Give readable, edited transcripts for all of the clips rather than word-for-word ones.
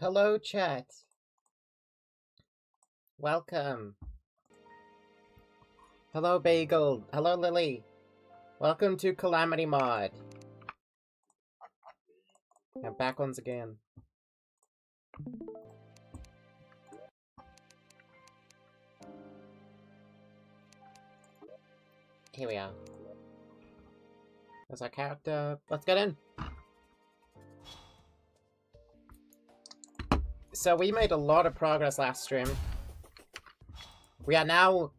Hello, chat. Welcome. Hello, Bagel. Hello, Lily. Welcome to Calamity Mod. I'm back once again. Here we are. There's our character. Let's get in. So we made a lot of progress last stream. We are now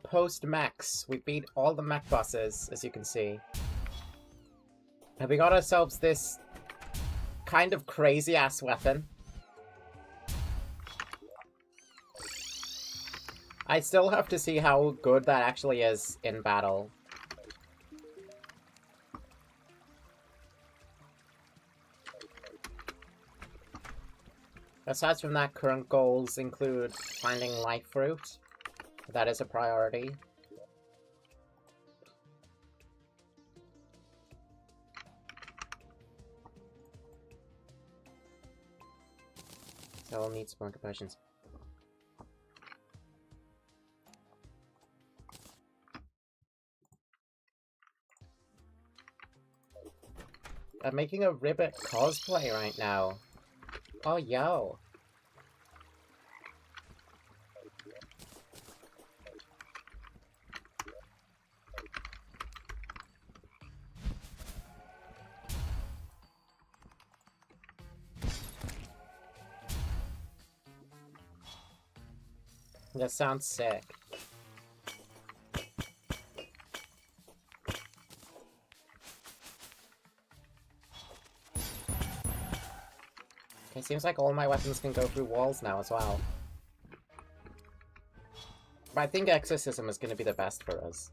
post-mechs. We beat all the mech bosses, as you can see. And we got ourselves this kind of crazy-ass weapon. I still have to see how good that actually is in battle. Aside from that, current goals include finding life fruit. That is a priority. So we'll need some more potions. I'm making a Ribbit cosplay right now. Oh, yo. That sounds sick. Okay, seems like all my weapons can go through walls now as well. But I think Exorcism is going to be the best for us.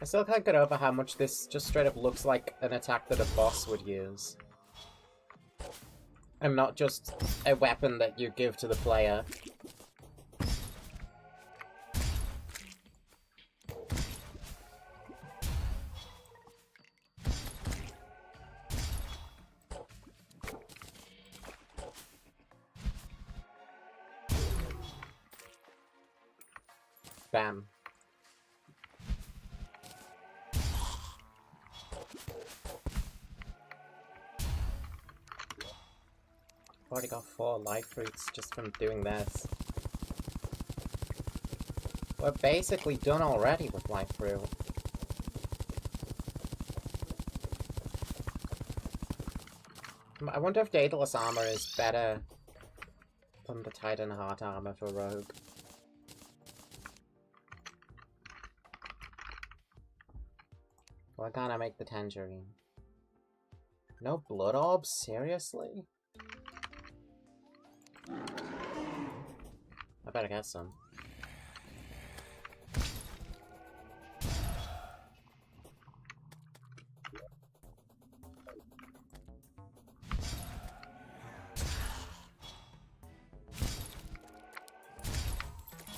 I still can't get over how much this just straight up looks like an attack that a boss would use. And not just a weapon that you give to the player. Bam. Already got 4 life fruits just from doing this. We're basically done already with life fruit. I wonder if Daedalus armor is better than the Titan heart armor for Rogue. Why can't I make the tangerine? No blood orbs? Seriously? I better get some.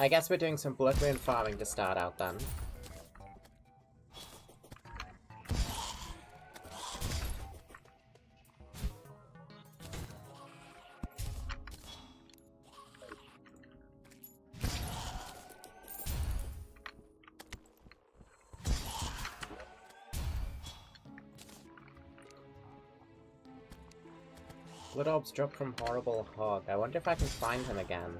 I guess we're doing some blood moon farming to start out then. Blood orbs drop from Horrible Hog. I wonder if I can find him again.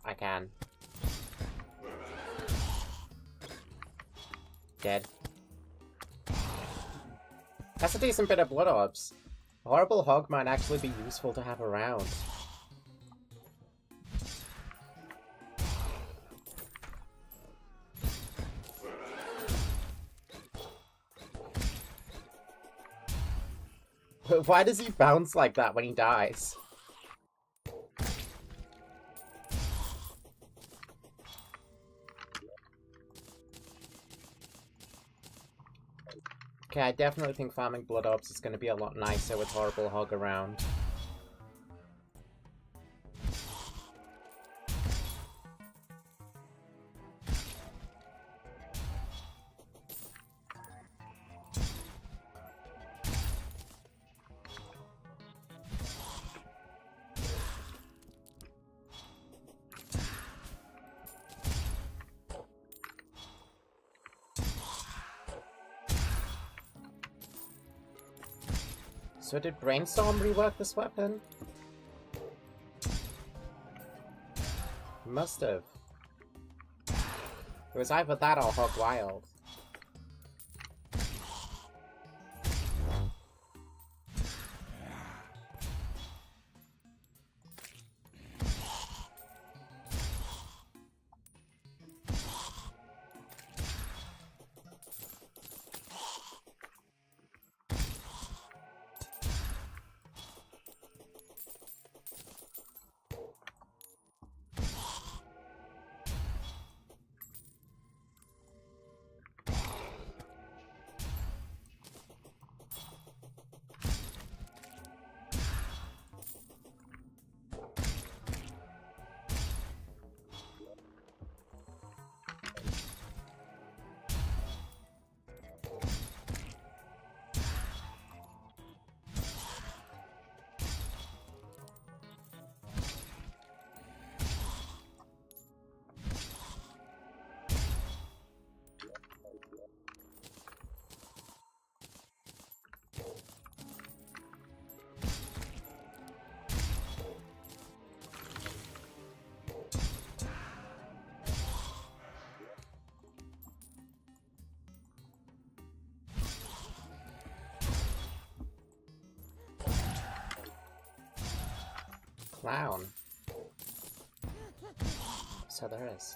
I can. Dead. That's a decent bit of blood orbs. Horrible Hog might actually be useful to have around. Why does he bounce like that when he dies? Okay, I definitely think farming blood orbs is going to be a lot nicer with Horrible Hog around. So did Brainstorm rework this weapon? Must have. It was either that or Hog Wild. Clown. So there is.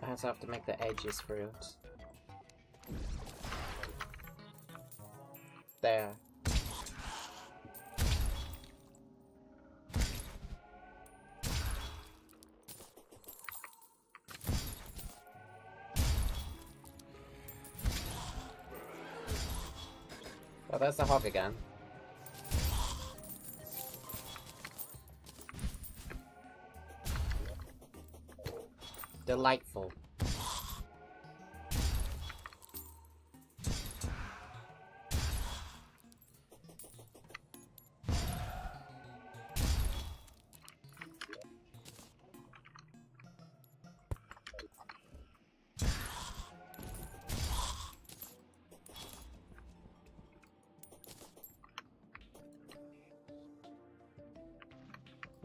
I also have to make the edges fruit. There. Oh, there's the hog again. Delightful.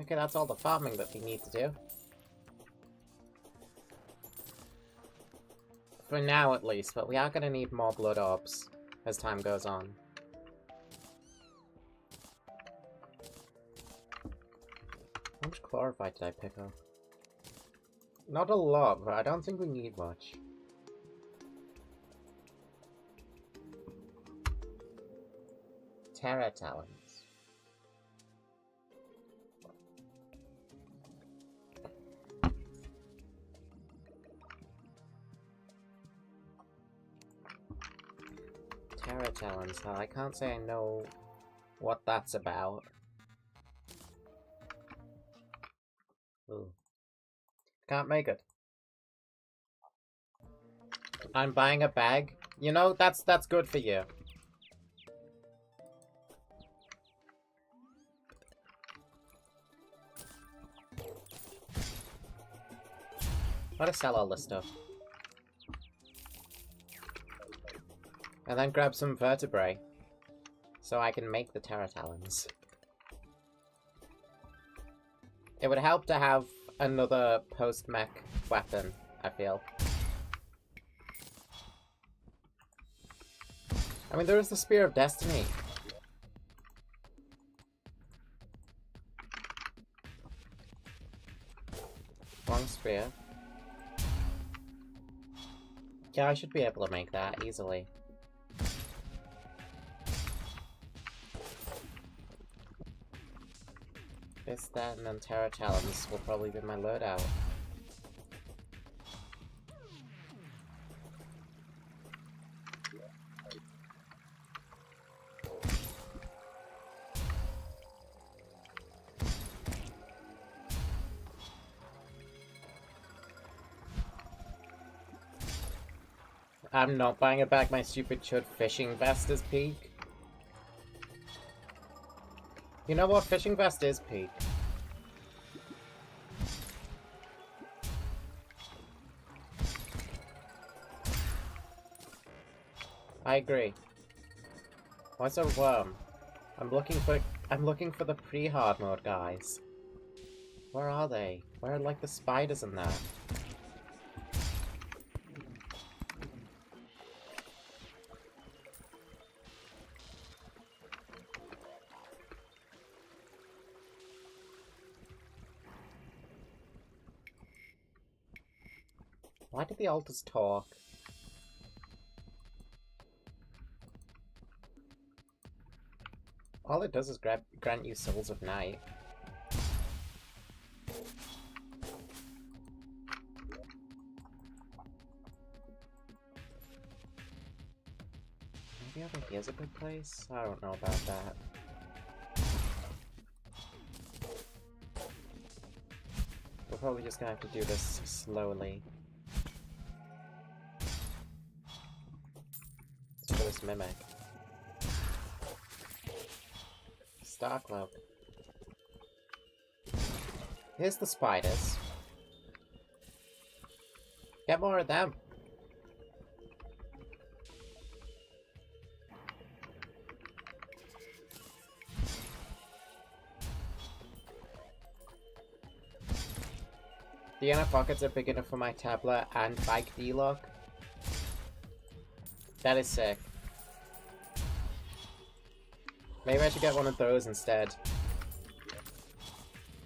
Okay, that's all the farming that we need to do. For now, at least, but we are gonna need more blood orbs as time goes on. How much chlorophyte did I pick up? Not a lot, but I don't think we need much. Terra Talons. Terra Talons, now I can't say I know what that's about. Ooh. Can't make it. I'm buying a bag. You know, that's good for you. Gotta sell all this stuff. And then grab some vertebrae, so I can make the Terra Talons. It would help to have another post-mech weapon, I feel. I mean, there is the Spear of Destiny. One spear. Yeah, I should be able to make that easily. This, that, and then Terra Talons will probably be my loadout. I'm not buying it back. My stupid chud fishing vest is peak. You know what? Fishing vest is peak. I agree. What's a worm? I'm looking for the pre-hard mode guys. Where are they? Where are like the spiders in there? Why did the altars talk? All it does is grant you souls of night. Maybe over here's a good place? I don't know about that. We're probably just gonna have to do this slowly. Let's for this mimic. Starcloak. Here's the spiders. Get more of them. The inner pockets are big enough for my tablet and bike D-lock. That is sick. Maybe I should get one of those instead.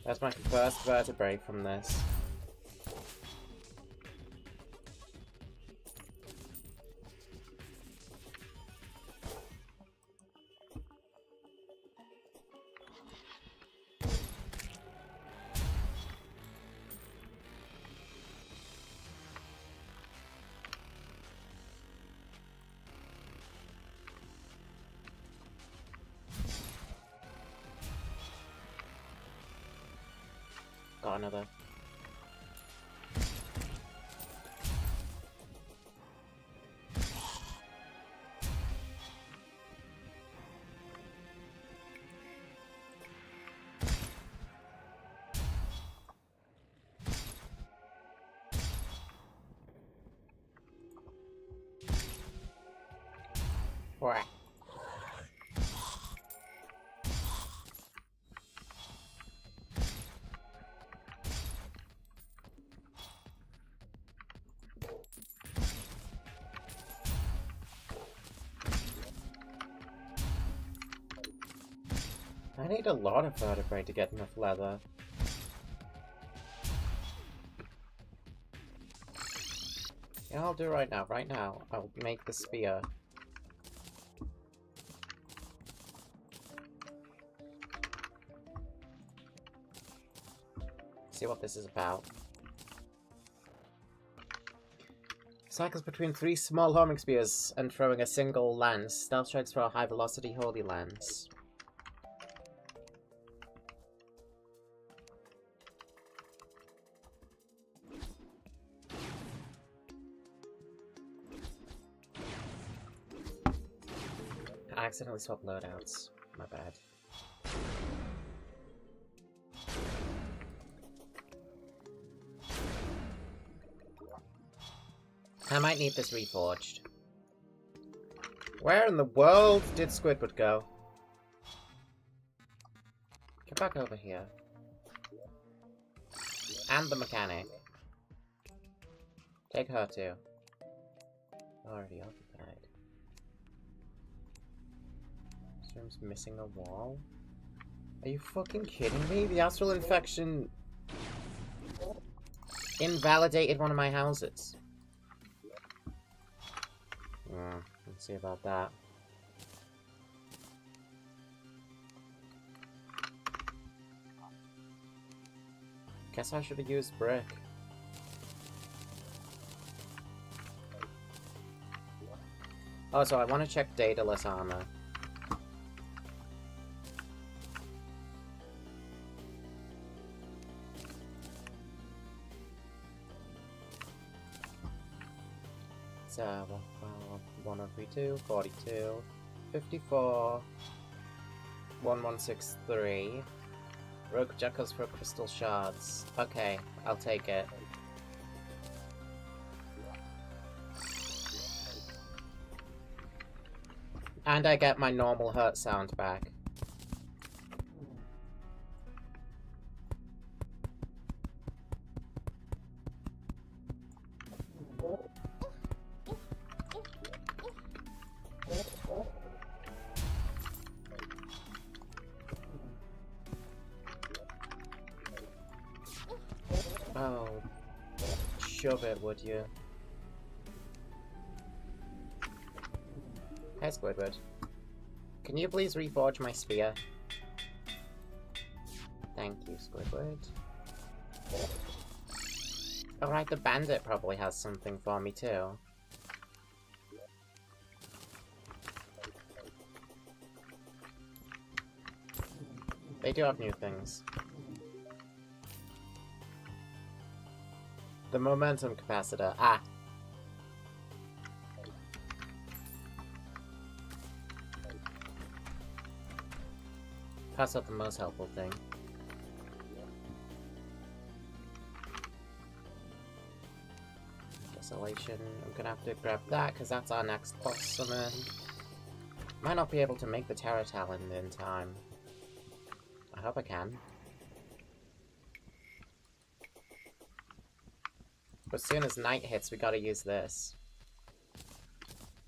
That's my first vertebrae from this. Got another. Whack. I need a lot of vertebrae to get enough leather. Yeah, I'll do right now. Right now, I'll make the spear. See what this is about. Cycles between 3 small homing spears and throwing a single lance. Stealth strikes throw a high velocity holy lance. I accidentally swapped loadouts. My bad. I might need this reforged. Where in the world did Squidward go? Get back over here. And the mechanic. Take her too. Already occupied. This room's missing a wall? Are you fucking kidding me? The astral infection invalidated one of my houses. Let's see about that. Guess I should have used brick. Oh, so I want to check dataless armor. 1032, 42, 54, 1163. Rogue Jackals for crystal shards. Okay, I'll take it. And I get my normal hurt sound back. Oh, shove it, would you? Hey, Squidward. Can you please reforge my spear? Thank you, Squidward. Alright, the bandit probably has something for me too. They do have new things. The momentum capacitor. Ah! That's not the most helpful thing. Desolation. I'm gonna have to grab that, because that's our next boss summon. Might not be able to make the Terror Talon in time. I hope I can. But as soon as night hits, we gotta use this.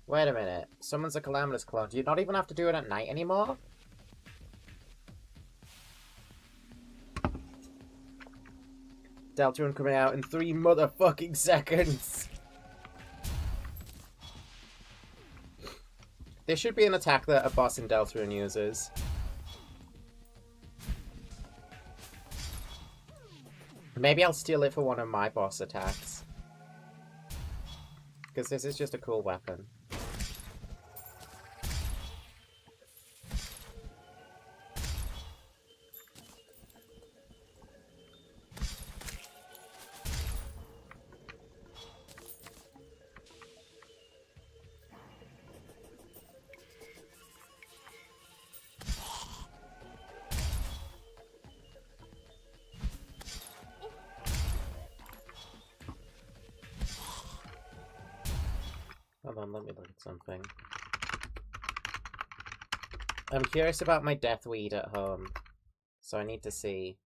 Wait a minute. Summons a Calamitous Claw. Do you not even have to do it at night anymore? Deltarune coming out in 3 motherfucking seconds! This should be an attack that a boss in Deltarune uses. Maybe I'll steal it for one of my boss attacks. Because this is just a cool weapon. Hold on, let me look at something. I'm curious about my Deathweed at home, so I need to see.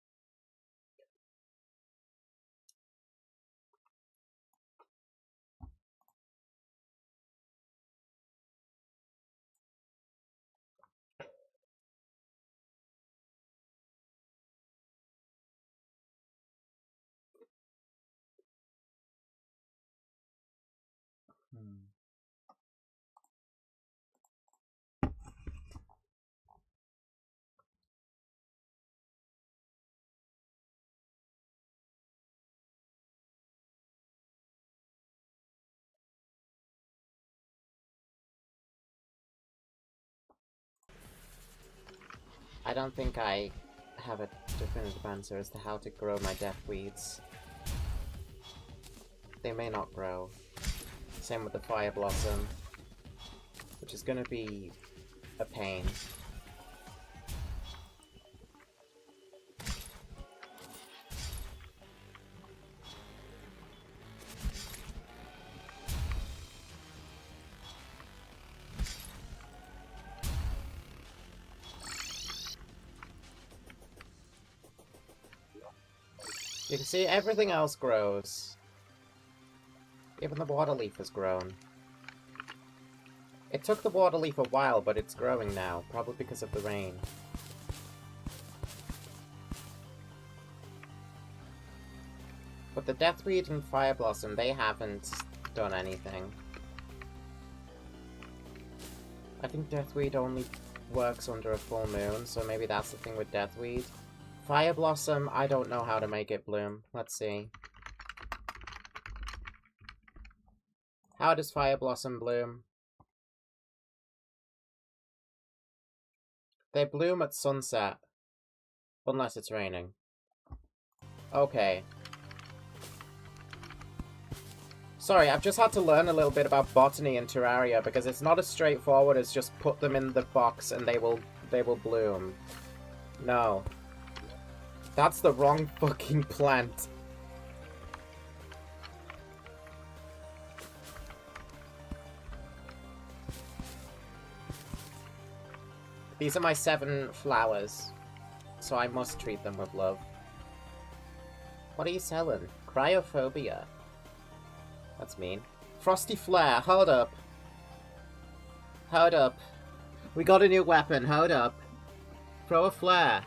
I don't think I have a definitive answer as to how to grow my Deathweeds. They may not grow. Same with the Fire Blossom, which is gonna be a pain. You can see everything else grows. Even the water leaf has grown. It took the water leaf a while, but it's growing now, probably because of the rain. But the Deathweed and Fire Blossom, they haven't done anything. I think Deathweed only works under a full moon, so maybe that's the thing with Deathweed. Fire Blossom, I don't know how to make it bloom. Let's see. How does Fire Blossom bloom? They bloom at sunset. Unless it's raining. Okay. Sorry, I've just had to learn a little bit about botany and Terraria because it's not as straightforward as just put them in the box and they will bloom. No. That's the wrong fucking plant. These are my 7 flowers, so I must treat them with love. What are you selling? Cryophobia. That's mean. Frosty Flare, hold up. Hold up. We got a new weapon, hold up. Throw a flare.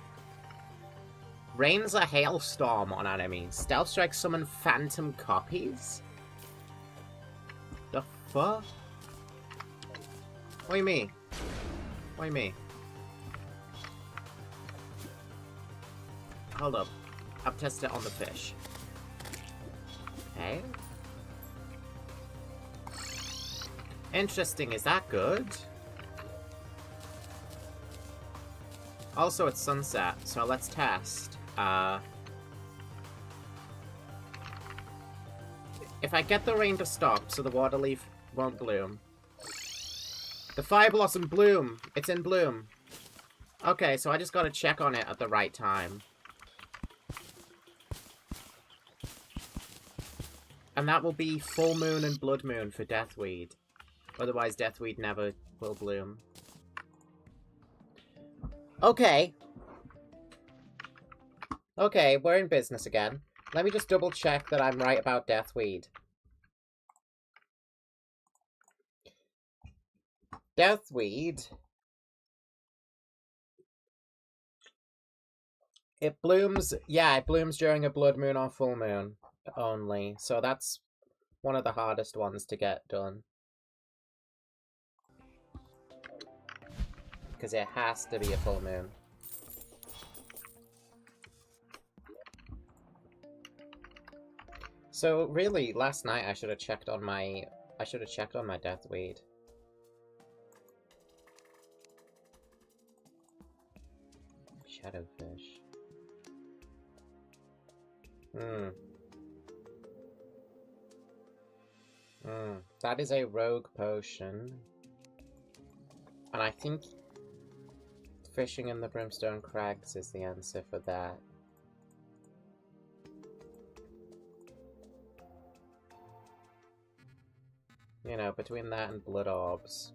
Rains a hailstorm on enemies. Stealth Strike summon phantom copies? The fuck? Why me? Why me? Hold up. I've tested it on the fish. Okay. Interesting, is that good? Also, it's sunset, so let's test. If I get the rain to stop so the water leaf won't bloom. The fire blossom bloom! It's in bloom. Okay, so I just gotta check on it at the right time. And that will be full moon and blood moon for Deathweed. Otherwise, Deathweed never will bloom. Okay. Okay, we're in business again. Let me just double check that I'm right about Deathweed. Deathweed. It blooms, yeah, it blooms during a blood moon or full moon only. So that's one of the hardest ones to get done. Because it has to be a full moon. So really, last night I should have checked on my Deathweed. Shadowfish. That is a rogue potion. And I think fishing in the Brimstone Crags is the answer for that. You know, between that and Blood Orbs.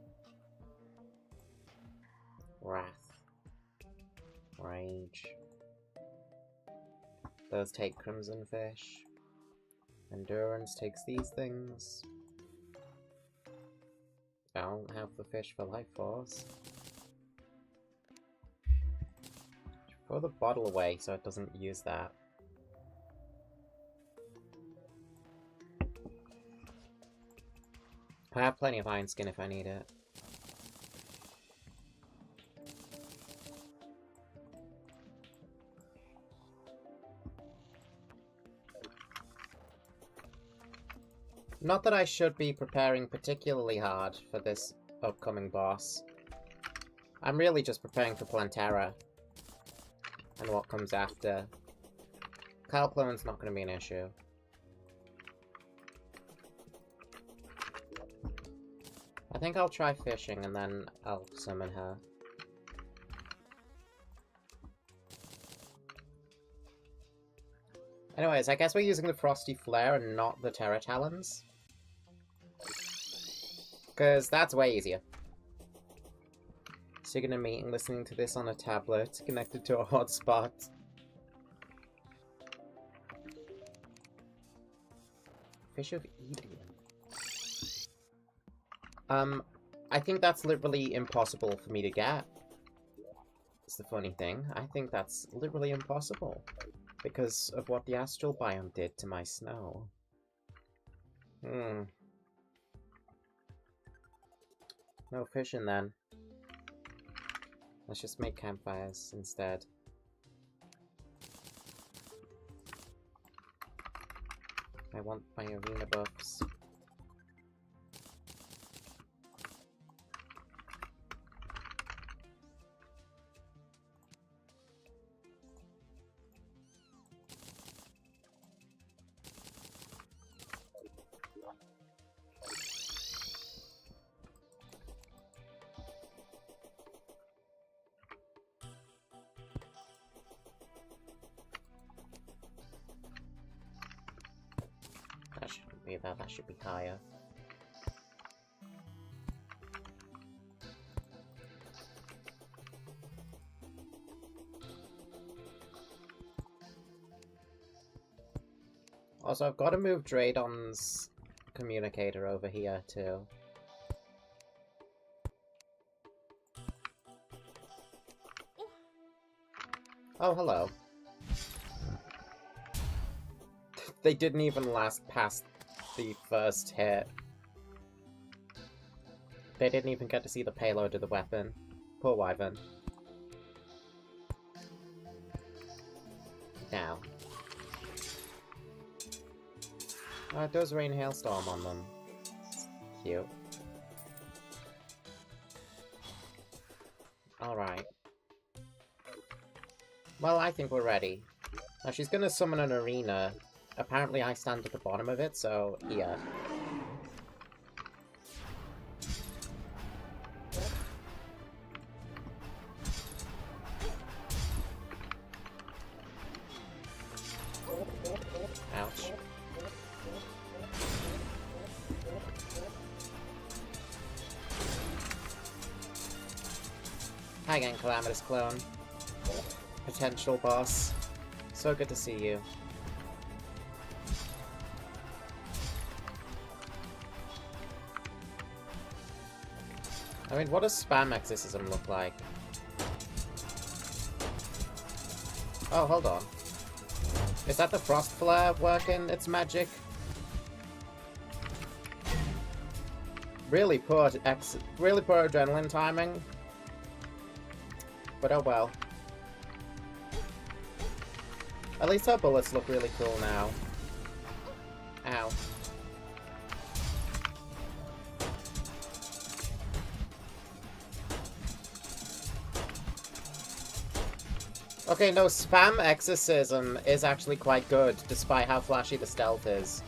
Wrath. Rage. Those take Crimson Fish. Endurance takes these things. I don't have the fish for Life Force. Throw the bottle away so it doesn't use that. I have plenty of Iron Skin if I need it. Not that I should be preparing particularly hard for this upcoming boss. I'm really just preparing for Plantera. And what comes after. Calplone's not going to be an issue. I think I'll try fishing and then I'll summon her. Anyways, I guess we're using the Frosty Flare and not the Terra Talons. Because that's way easier. So you're gonna meet and listening to this on a tablet connected to a hotspot. Fish of Eden. I think that's literally impossible for me to get. It's the funny thing. I think that's literally impossible. Because of what the astral biome did to my snow. No fishing then. Let's just make campfires instead. I want my arena buffs. either. That should be higher. Also, I've got to move Draydon's communicator over here, too. Oh, hello. They didn't even last past the first hit. They didn't even get to see the payload of the weapon. Poor Wyvern. Now. Oh, it does rain hailstorm on them. Cute. Alright. Well, I think we're ready. Now, she's gonna summon an arena. Apparently, I stand at the bottom of it, so here. Ouch. Hi again, Calamitous Clone. Potential boss. So good to see you. I mean, what does spam exorcism look like? Oh, hold on. Is that the frost flare working its magic? Really poor adrenaline timing. But oh well. At least our bullets look really cool now. Ow. Okay, no, spam exorcism is actually quite good, despite how flashy the stealth is.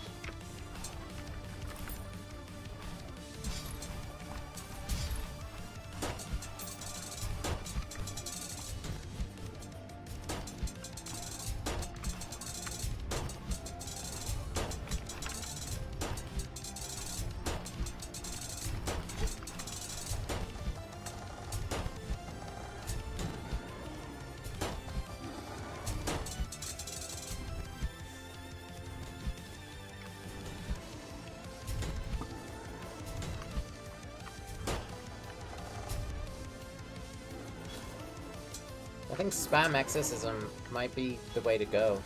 I think spam exorcism might be the way to go.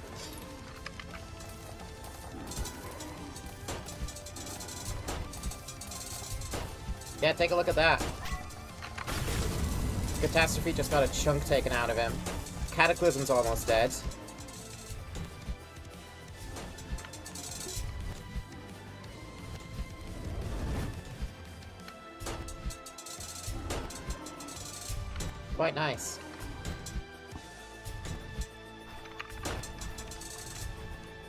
Yeah, take a look at that. Catastrophe just got a chunk taken out of him. Cataclysm's almost dead. Quite nice.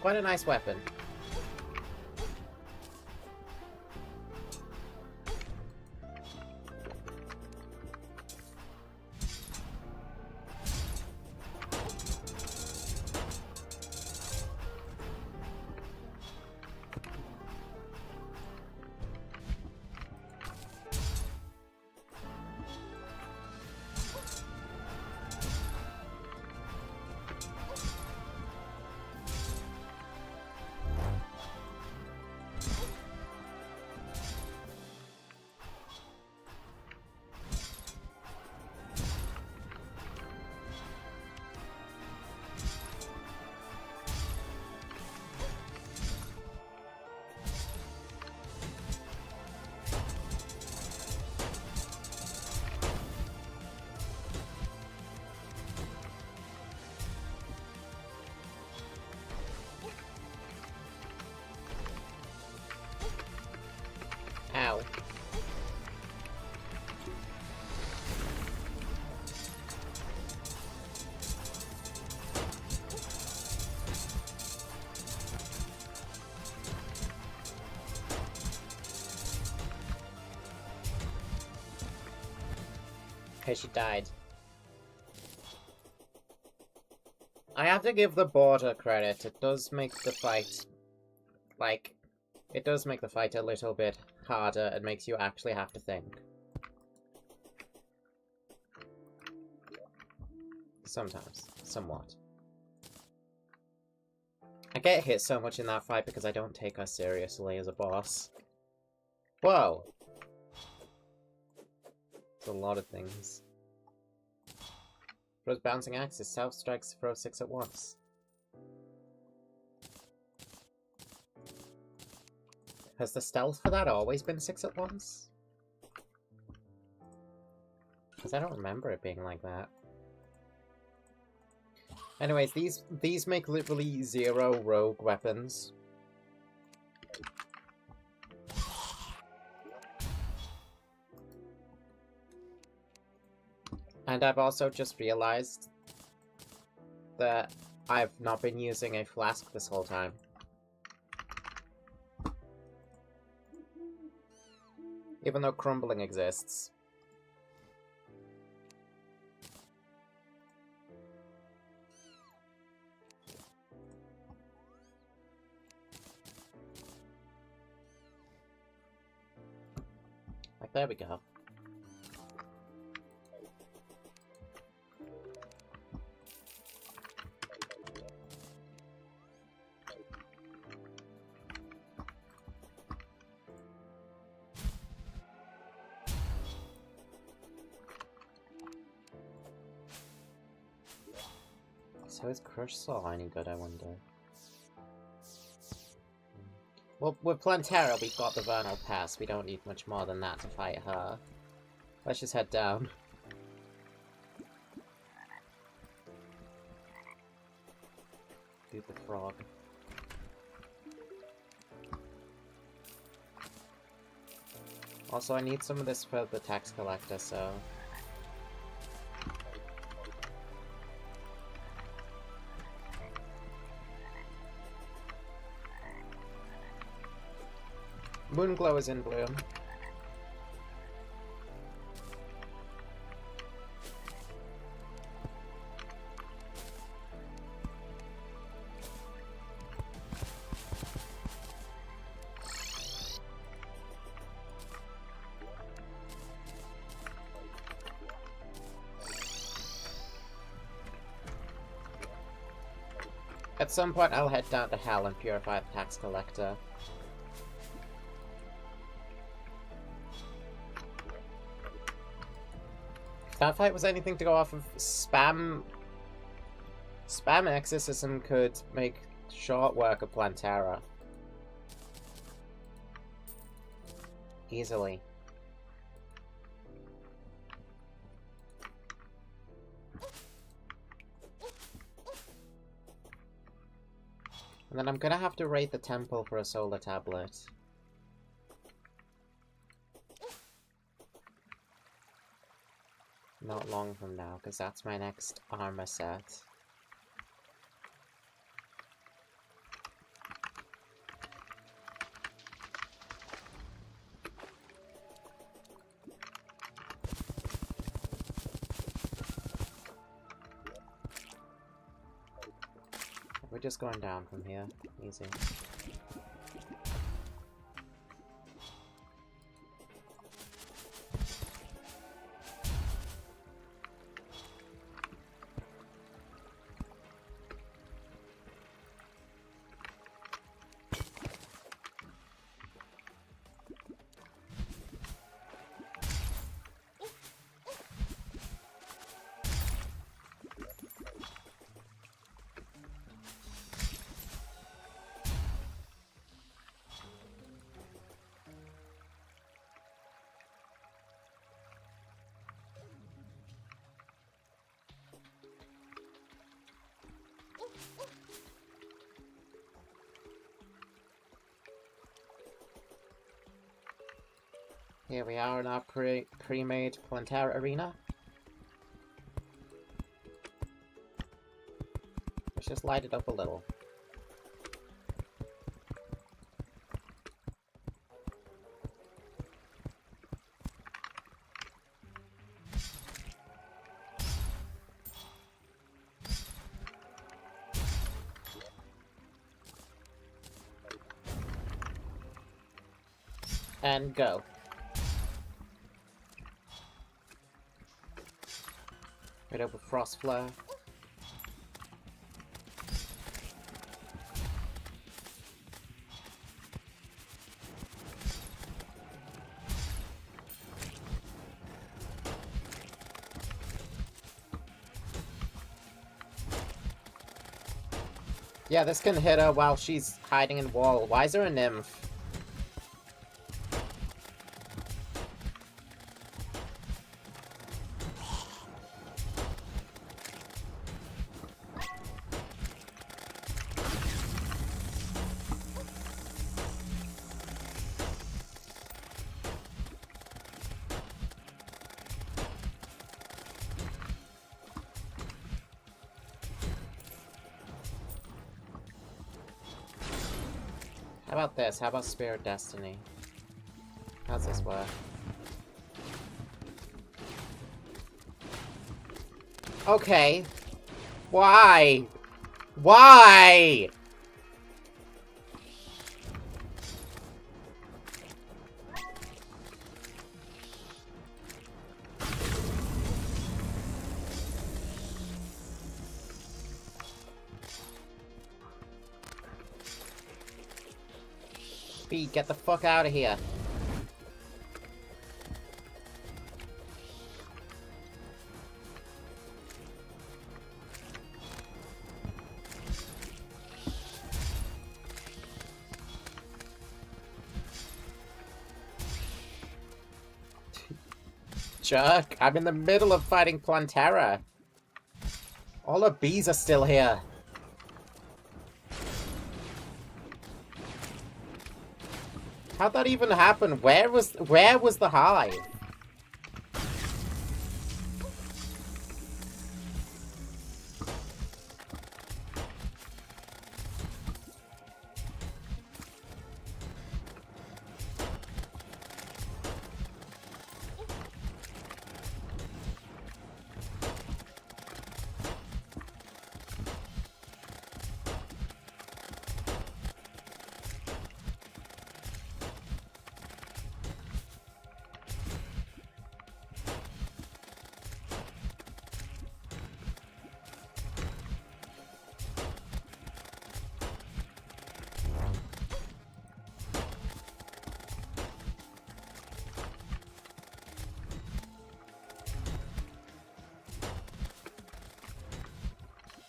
Quite a nice weapon. Ow. Okay, she died. I have to give the border credit. It does make the fight, like, It does make the fight a little bit harder and makes you actually have to think. Sometimes. Somewhat. I get hit so much in that fight because I don't take her seriously as a boss. Whoa! It's a lot of things. Throws bouncing axes, self-strikes, throw 6 at once. Has the stealth for that always been 6 at once? Because I don't remember it being like that. Anyways, these make literally 0 rogue weapons. And I've also just realized that I've not been using a flask this whole time. Even though crumbling exists. Like, there we go. So is Crush Saw any good, I wonder? Well, with Plantera, we've got the Vernal Pass. We don't need much more than that to fight her. Let's just head down. Do the frog. Also, I need some of this for the tax collector, so... Moonglow is in bloom. At some point I'll head down to Hell and purify the tax collector. If that fight was anything to go off of, Spam Exorcism could make short work of Plantera. Easily. And then I'm gonna have to raid the temple for a solar tablet. Not long from now, because that's my next armor set. We're just going down from here. Easy. Here we are in our pre-made Plantera arena. Let's just light it up a little. And go. Right over Frost Flare. Yeah, this can hit her while she's hiding in wall. Why is there a nymph? How about this? How about Spirit Destiny? How's this work? Okay. Why? Why? B, get the fuck out of here. Jerk, I'm in the middle of fighting Plantera. All the bees are still here. How'd that even happen? Where was the hive?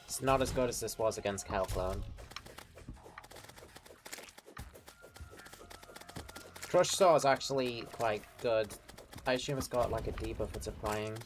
It's not as good as this was against Calclone. Crush Saw is actually quite good. I assume it's got like a debuff it's applying.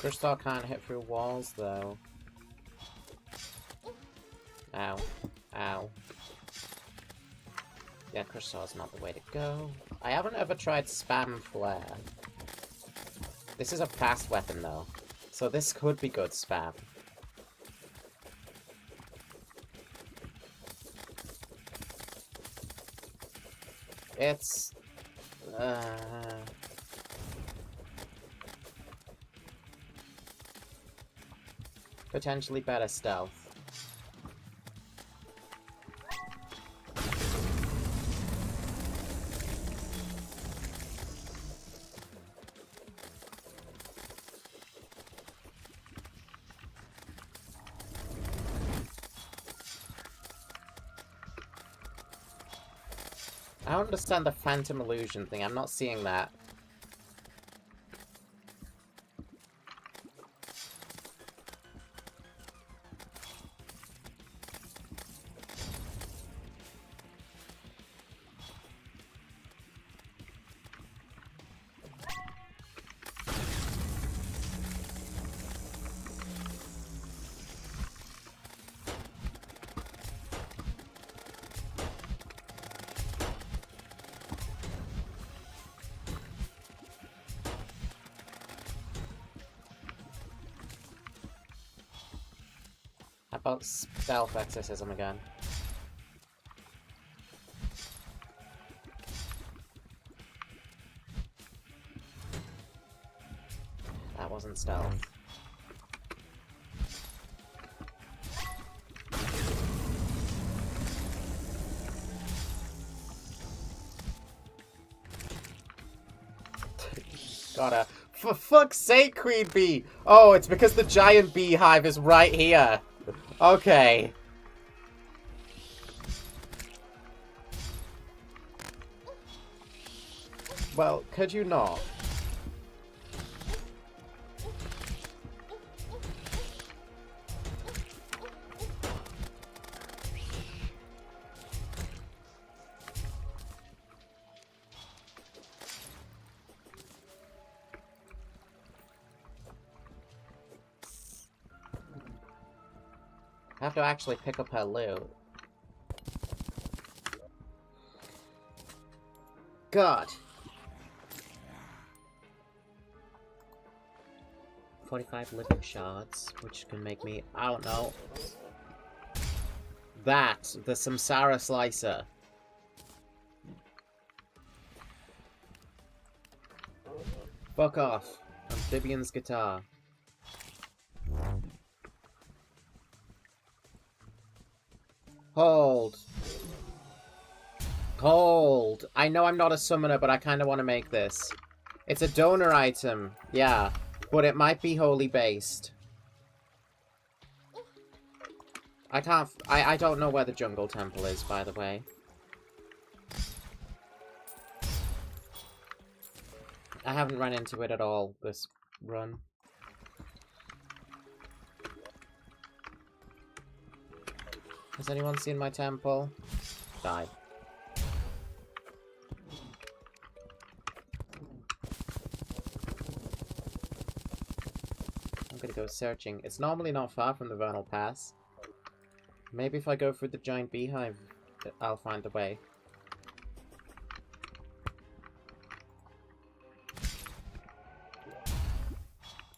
Crush Saw can't hit through walls though. Ow. Ow. Yeah, Crush Saw is not the way to go. I haven't ever tried Spam Flare. This is a fast weapon though, so this could be good spam. It's... potentially better stealth. I don't understand the Phantom Illusion thing. I'm not seeing that. about stealth exorcism again? That wasn't stealth. Gotta. For fuck's sake, Queen Bee! Oh, it's because the giant beehive is right here. Okay. Well, could you not? I have to actually pick up her loot. God. 45 living shards, which can make me, I don't know. That, the Samsara Slicer. Fuck off. Amphibian's guitar. Hold. Hold. I know I'm not a summoner, but I kind of want to make this. It's a donor item, yeah. But it might be holy based. I can't... I don't know where the jungle temple is, by the way. I haven't run into it at all this run. Has anyone seen my temple? Died. I'm gonna go searching. It's normally not far from the Vernal Pass. Maybe if I go through the giant beehive, I'll find a way.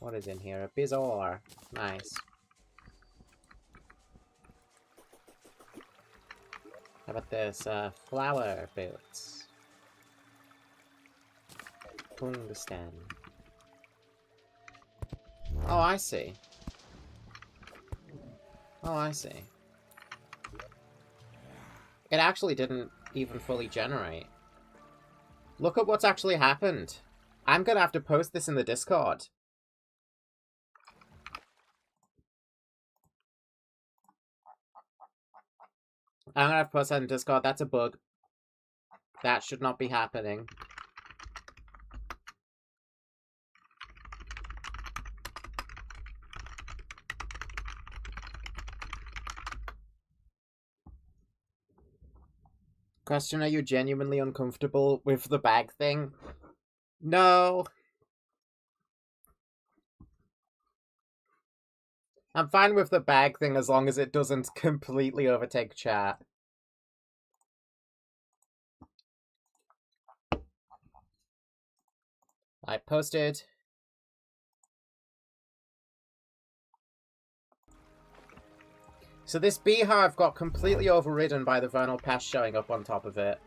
What is in here? A Bizarre. Nice. How about this? Flower boots. Tungsten. Oh, I see. Oh, I see. It actually didn't even fully generate. Look at what's actually happened. I'm gonna have to post this in the Discord. I'm gonna have to post that in Discord. That's a bug. That should not be happening. Question, are you genuinely uncomfortable with the bag thing? No. I'm fine with the bag thing as long as it doesn't completely overtake chat. I posted. So this beehive got completely overridden by the Vernal Pass showing up on top of it.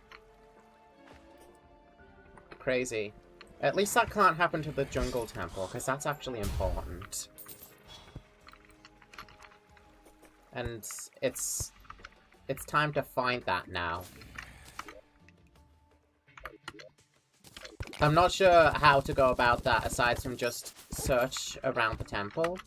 Crazy. At least that can't happen to the Jungle Temple, because that's actually important. And it's time to find that now. I'm not sure how to go about that aside from just search around the temple.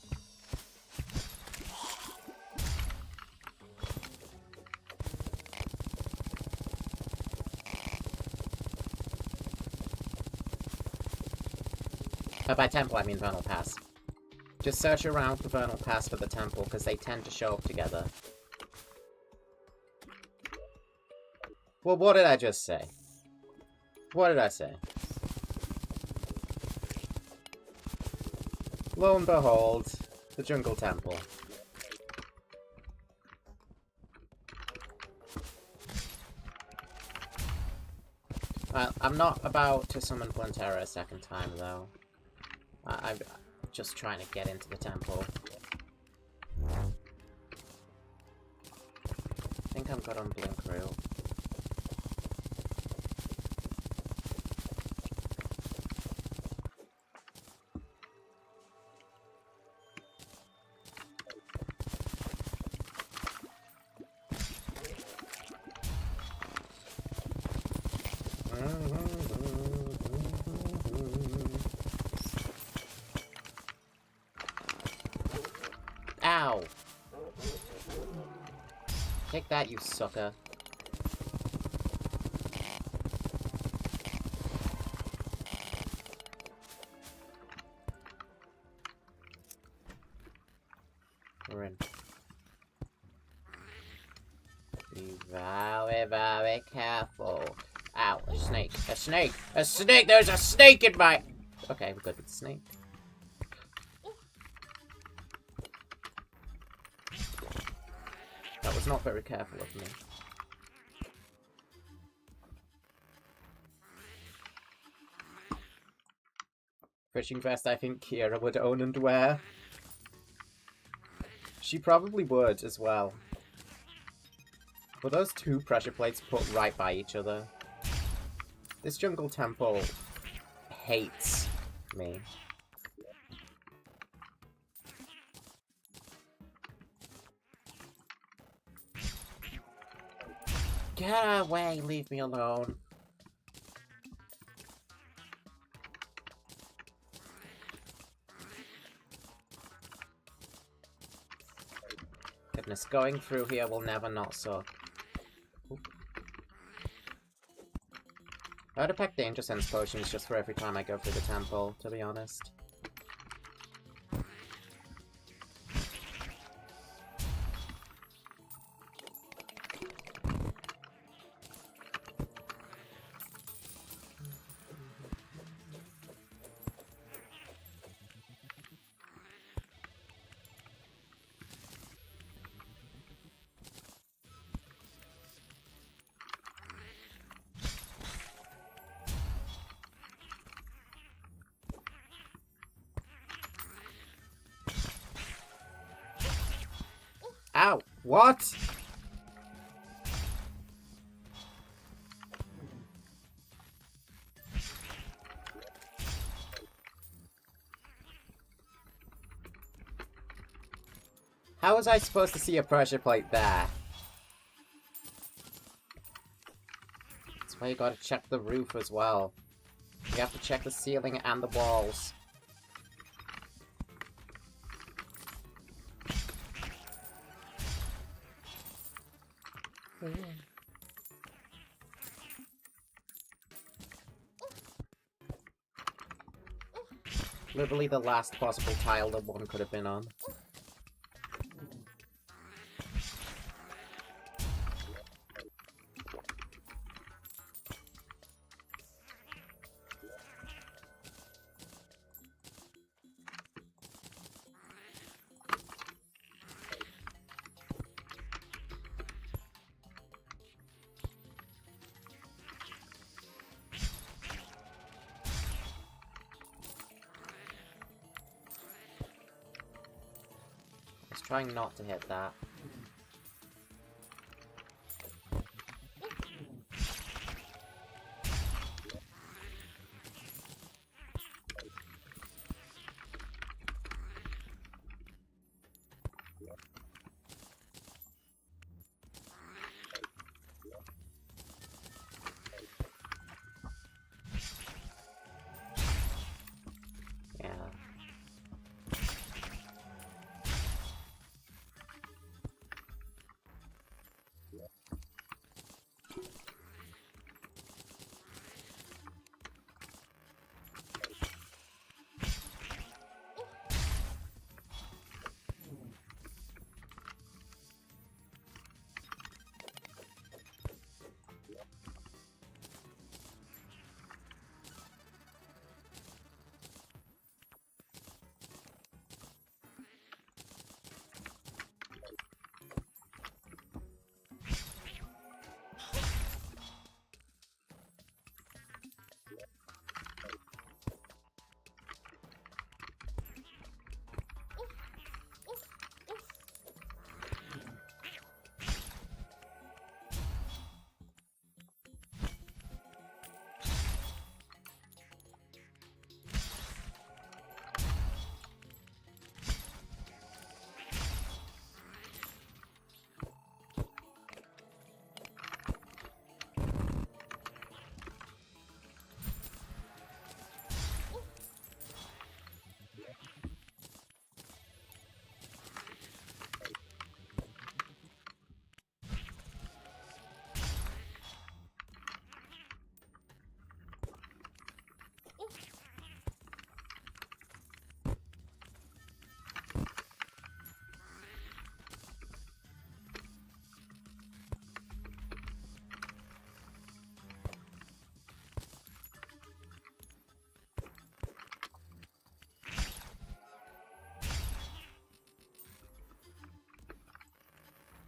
By temple, I mean Vernal Pass. Just search around the Vernal Pass for the temple, because they tend to show up together. Well, what did I just say? What did I say? Lo and behold, the Jungle Temple. I'm not about to summon Plantera a second time, though. I'm just trying to get into the temple. I'm good on Blink Reel. Ow! Take that, you sucker. We're in. Be very, very careful. Ow, a snake. A snake! A snake! There's a snake in my... Okay, we're good with the snake. That was not very careful of me. Fishing vest I think Kira would own and wear. She probably would as well. Were those two pressure plates put right by each other? This jungle temple hates me. Get away, leave me alone. Goodness, going through here will never not suck. Oop. I would have packed danger sense potions just for every time I go through the temple, to be honest. Ow! What? How was I supposed to see a pressure plate there? That's why you gotta check the roof as well. You have to check the ceiling and the walls. Literally the last possible tile that one could have been on. Trying not to hit that.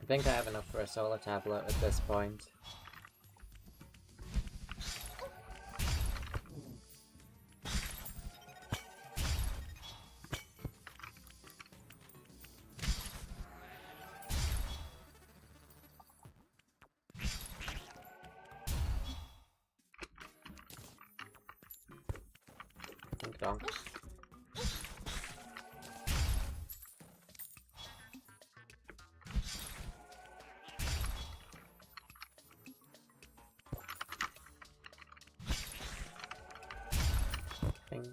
I think I have enough for a solar tablet at this point. Dink donk. Ding.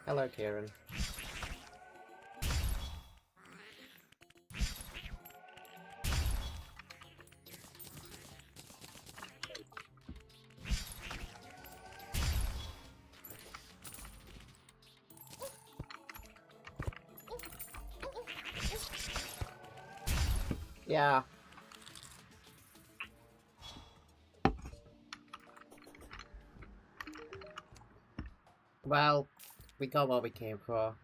Hello, Kieran. Yeah. Well, we got what we came for.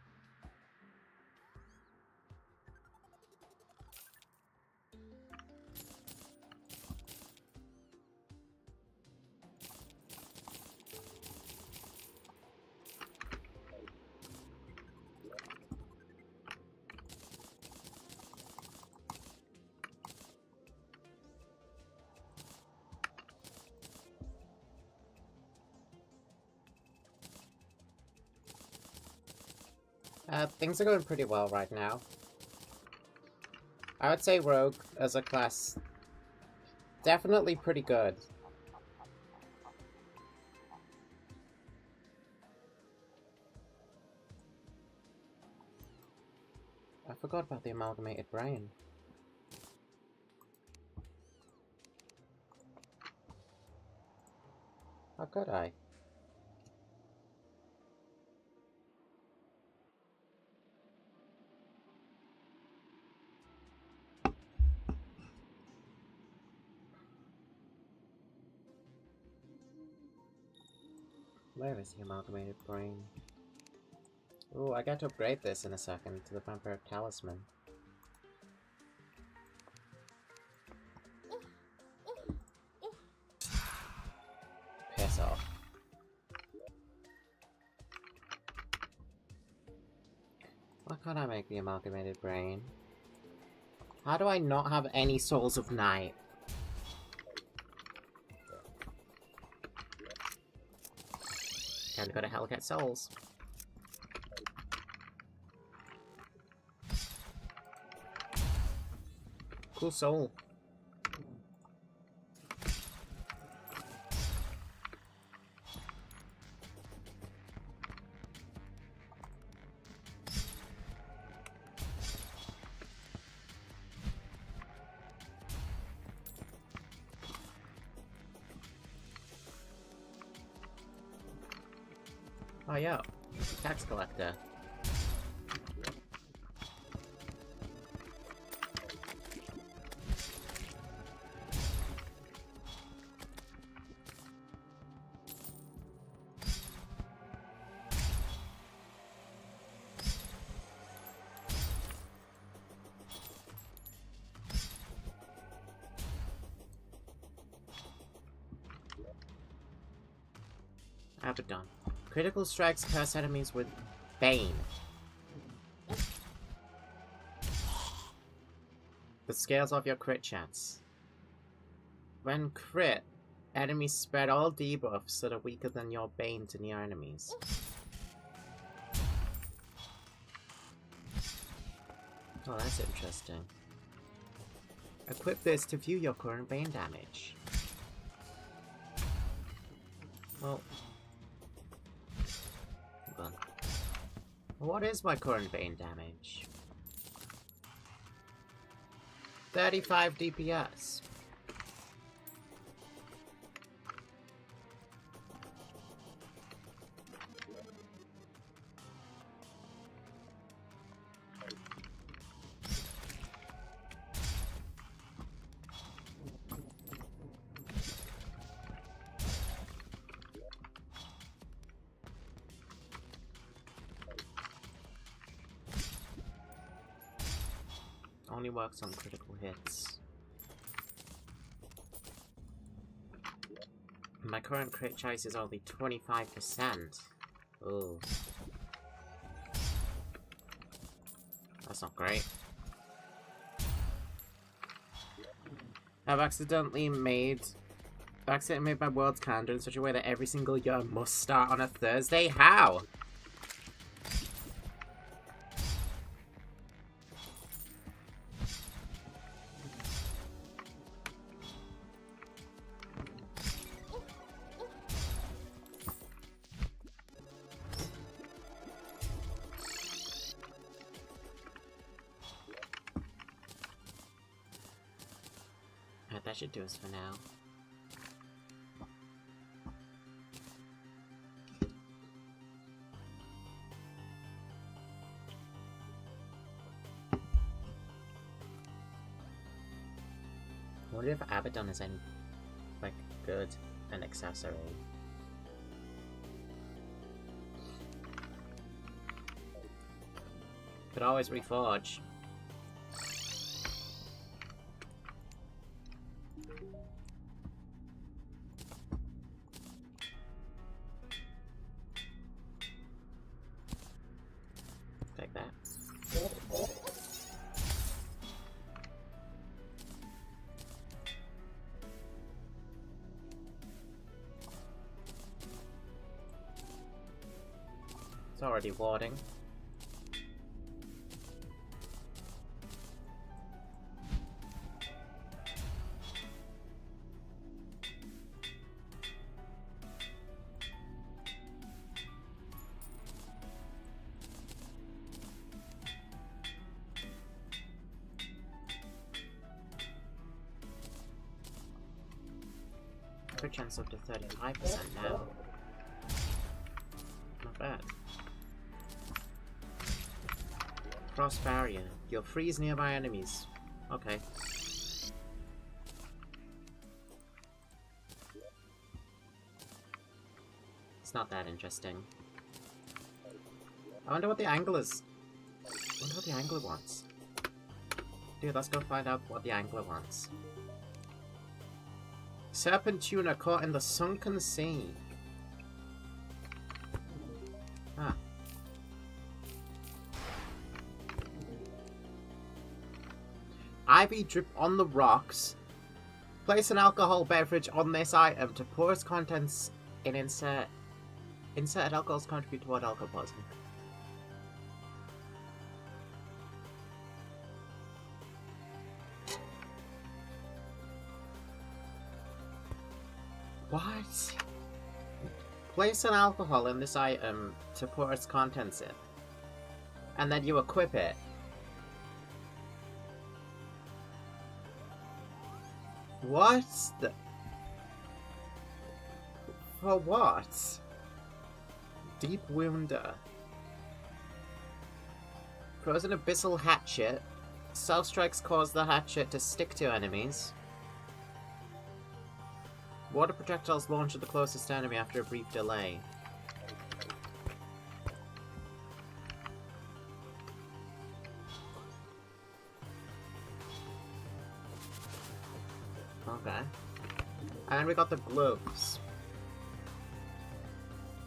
Things are going pretty well right now. I would say Rogue, as a class, definitely pretty good. I forgot about the amalgamated brain. How could I? Where is the amalgamated brain? Ooh, I got to upgrade this in a second to the Vampire Talisman. Piss off. Why can't I make the amalgamated brain? How do I not have any Souls of Night? Time to go to hell get souls. Cool soul. Oh, yo. Tax collector. Abaddon. Critical strikes curse enemies with Bane. The scales of your crit chance. When crit, enemies spread all debuffs that are weaker than your Bane to near enemies. Oh, that's interesting. Equip this to view your current Bane damage. Well... hold on. What is my current Bane damage? 35 DPS. Only works on critical hits. My current crit chance is only 25%. Ooh. That's not great. I've accidentally made my world's calendar in such a way that every single year must start on a Thursday. How? That should do us for now. I wonder if Abaddon is any, like, good an accessory. Could always reforge. Take that. It's already warding. Crit chance up to 35% now. Not bad. Cross barrier. You'll freeze nearby enemies. Okay. It's not that interesting. I wonder what the angle is. I wonder what the angler wants. Dude, let's go find out what the angler wants. Serpent tuna caught in the sunken sea. Ah. IV drip on the rocks. Place an alcohol beverage on this item to pour its contents in insert. Inserted alcohols contribute toward alcohol poisoning. What? Place an alcohol in this item to pour its contents in. And then you equip it. What the... For what? Deep Wounder. Frozen Abyssal Hatchet. Self-strikes cause the hatchet to stick to enemies. Water projectiles launch at the closest enemy after a brief delay. Okay. And we got the gloves.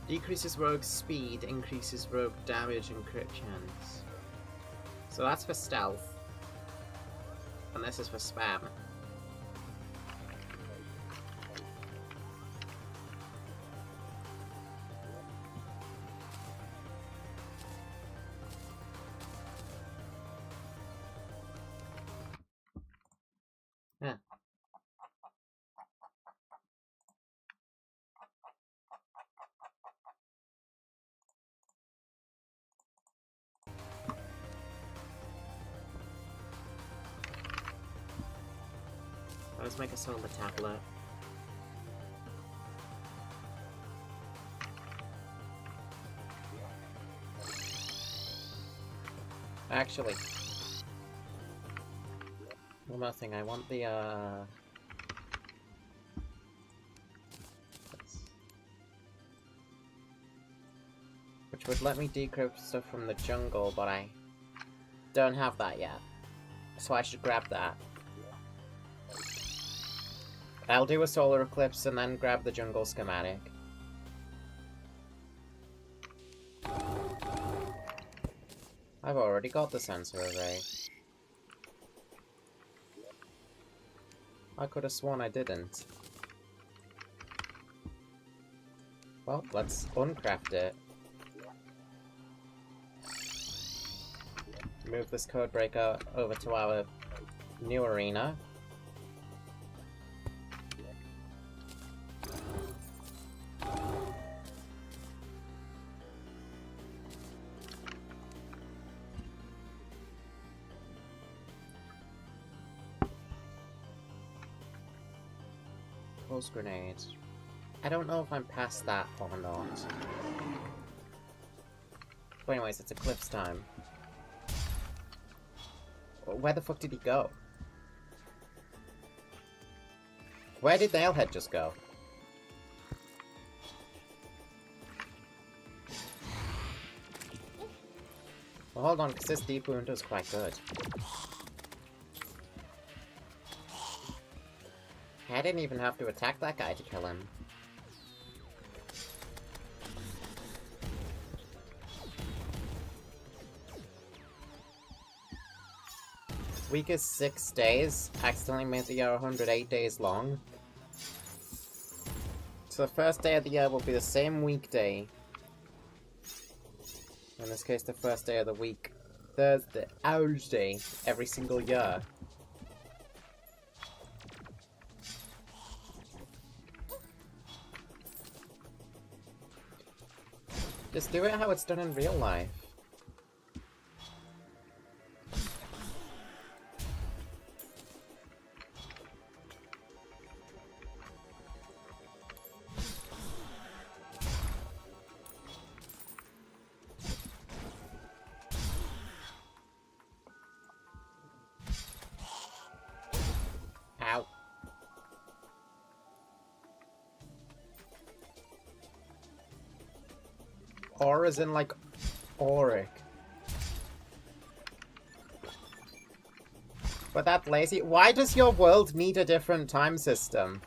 Decreases rogue speed, increases rogue damage and crit chance. So that's for stealth. And this is for spam. Yeah. Let's make a solar tablet. Actually, one more thing. I want the which would let me decrypt stuff from the jungle, but I don't have that yet, so I should grab that. I'll do a solar eclipse and then grab the jungle schematic. I've already got the sensor array. I could have sworn I didn't. Well, let's uncraft it. Move this code breaker over to our new arena. Pulse grenades. I don't know if I'm past that or not. But anyways, it's eclipse time. Where the fuck did he go? Where did Nailhead just go? Well, hold on, because this deep wound is quite good. I didn't even have to attack that guy to kill him. Week is 6 days. Accidentally made the year 108 days long. So the first day of the year will be the same weekday. In this case, the first day of the week. Thursday, every single year. Just do it how it's done in real life. Ow. Aura's in like auric. But that lazy. Why does your world need a different time system?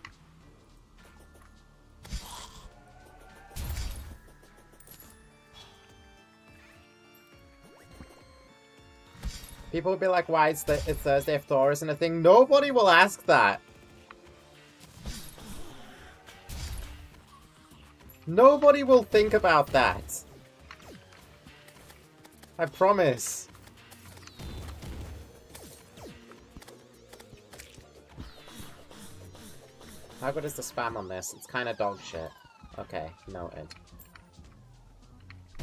People will be like, why is it's Thursday if Thor isn't a thing? Nobody will ask that. Nobody will think about that. I promise. How good is the spam on this? It's kind of dog shit. Okay, noted.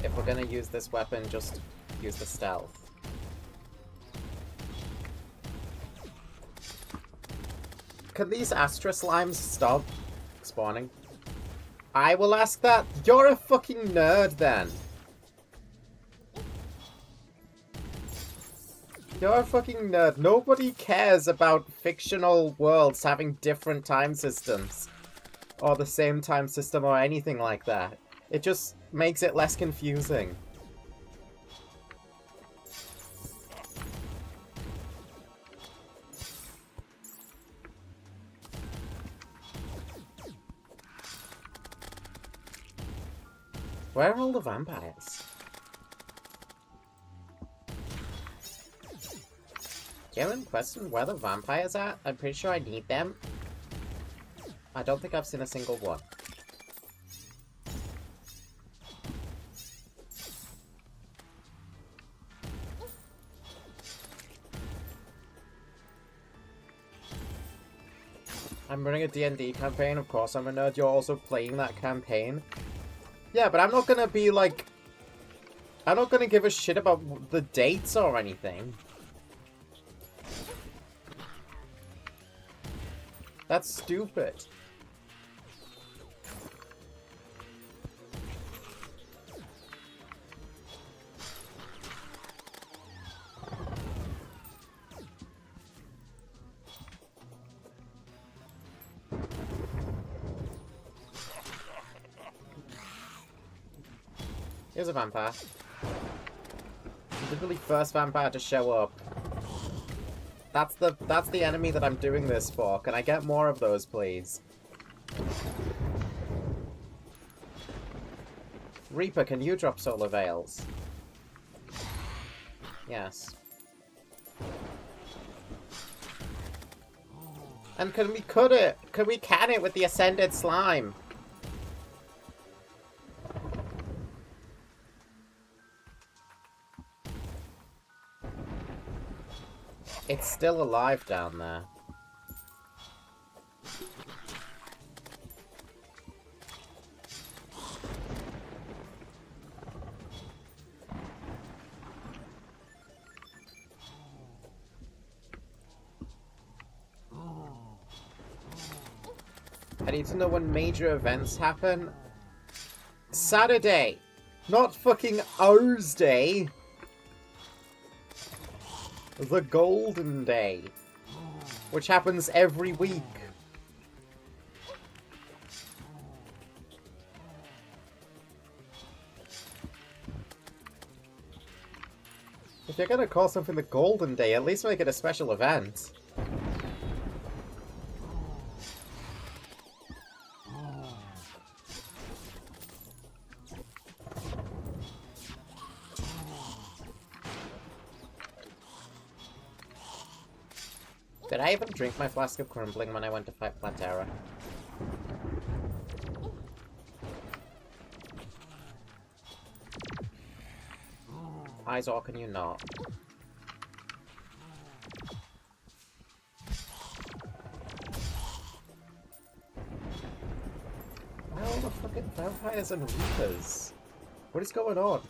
If we're gonna use this weapon, just use the stealth. Can these Astra slimes stop spawning? I will ask that. You're a fucking nerd then. You're a fucking nerd. Nobody cares about fictional worlds having different time systems. Or the same time system or anything like that. It just makes it less confusing. Where are all the vampires? Genuine question, where the vampires at? I'm pretty sure I need them. I don't think I've seen a single one. I'm running a D&D campaign, of course I'm a nerd. You're also playing that campaign. Yeah, but I'm not gonna be like... I'm not gonna give a shit about the dates or anything. That's stupid. Here's a vampire. Literally first vampire to show up. That's the enemy that I'm doing this for. Can I get more of those, please? Reaper, can you drop solar veils? Yes. And can we cut it? Can we can it with the ascended slime? It's still alive down there. I need to know when major events happen. Saturday! Not fucking O's Day! The Golden Day, which happens every week. If you're gonna call something the Golden Day, at least make it a special event. Did I even drink my flask of crumbling when I went to fight Platera? Eyes, or can you not? Where are all the fucking vampires and reapers? What is going on?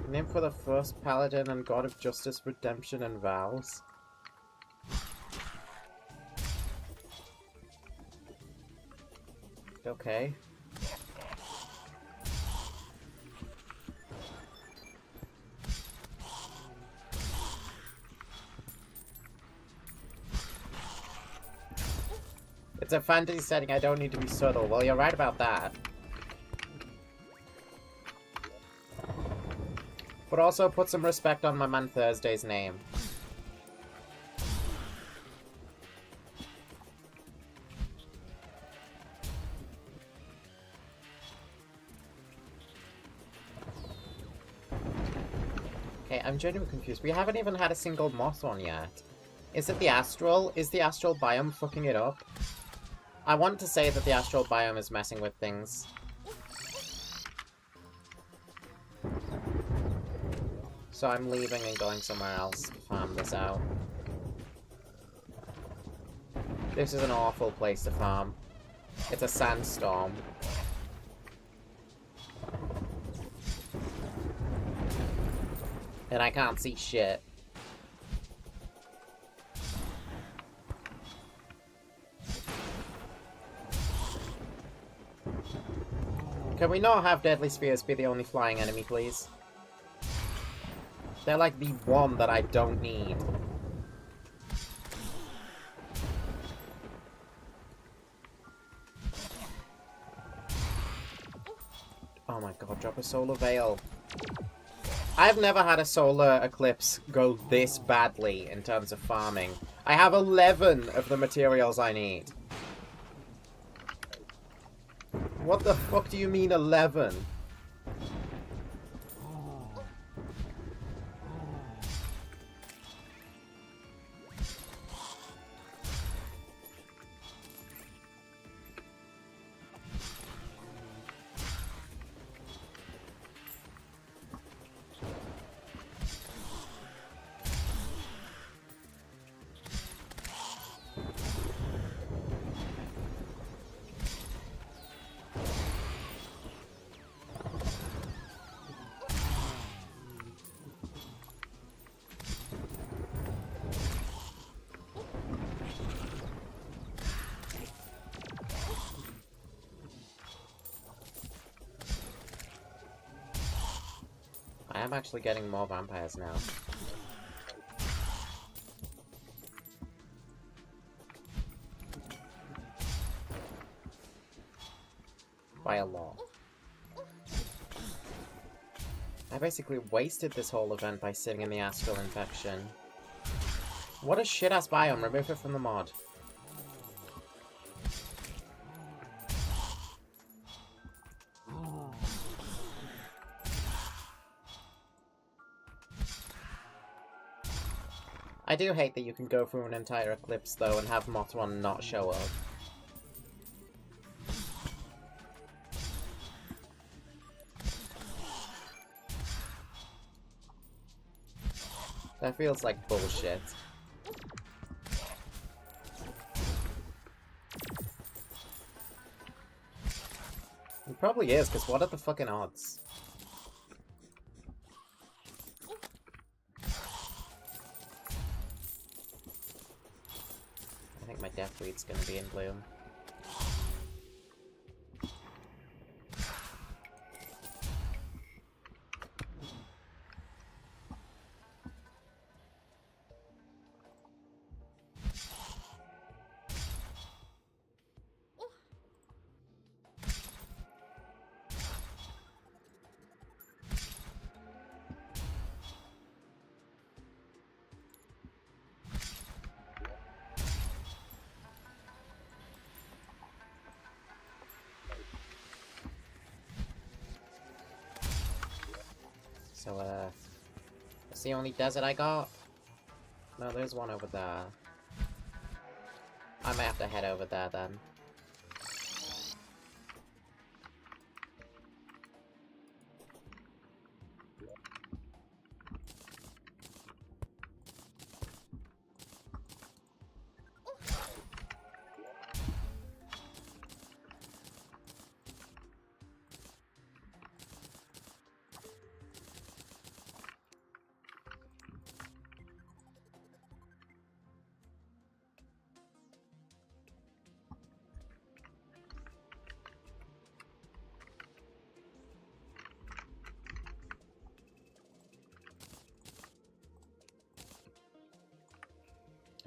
Name for the first paladin and god of justice, redemption, and vows. Okay. It's a fantasy setting, I don't need to be subtle. Well, you're right about that. But also put some respect on my man Thursday's name. Okay, I'm genuinely confused. We haven't even had a single moss one yet. Is it the astral? Is the astral biome fucking it up? I want to say that the astral biome is messing with things. So I'm leaving and going somewhere else to farm this out. This is an awful place to farm. It's a sandstorm. And I can't see shit. Can we not have Deadly Spheres be the only flying enemy, please? They're like the one that I don't need. Oh my god, drop a solar veil. I've never had a solar eclipse go this badly in terms of farming. I have 11 of the materials I need. What the fuck do you mean 11? I am actually getting more vampires now. By a lot. I basically wasted this whole event by sitting in the astral infection. What a shit-ass biome. Remove it from the mod. I do hate that you can go through an entire eclipse, though, and have Motron not show up. That feels like bullshit. It probably is, because what are the fucking odds? I think my Deathweed's gonna be in bloom. So, that's the only desert I got? No, there's one over there. I might have to head over there then.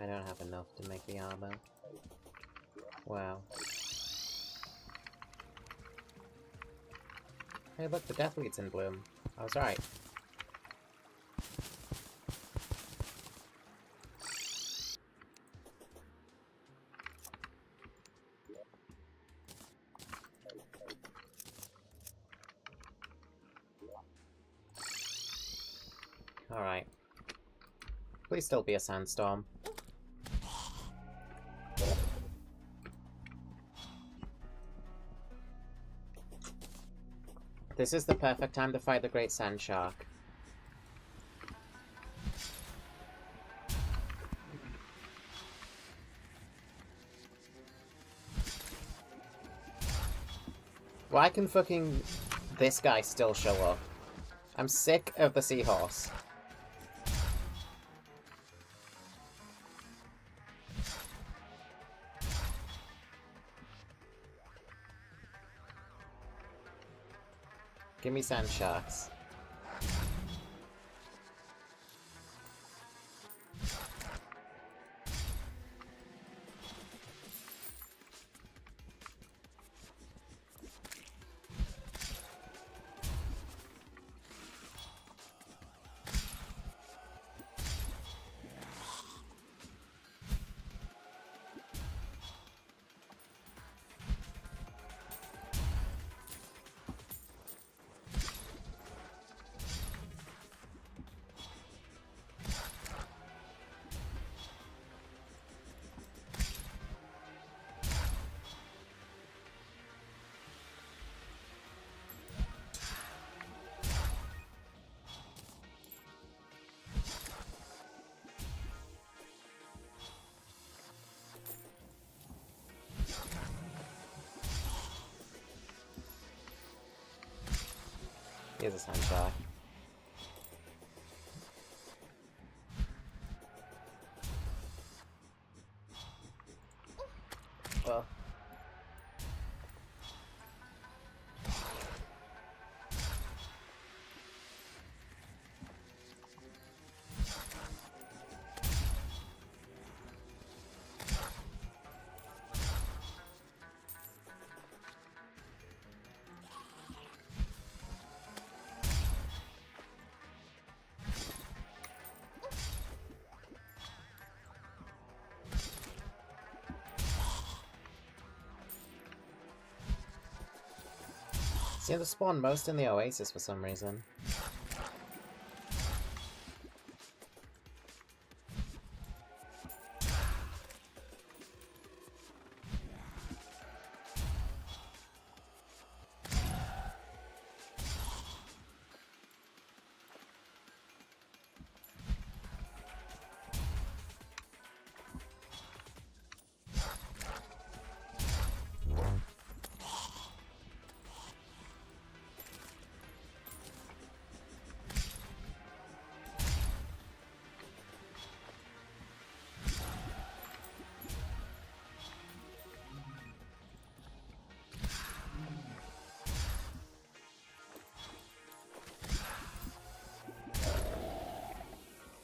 I don't have enough to make the armor. Wow. Hey look, the Deathweed's in bloom. I was right. Alright. Please still be a sandstorm. This is the perfect time to fight the Great Sand Shark. Why can fucking this guy still show up? I'm sick of the seahorse. Give me sand sharks. Here's a sand shark. Well. See, they spawn most in the oasis for some reason.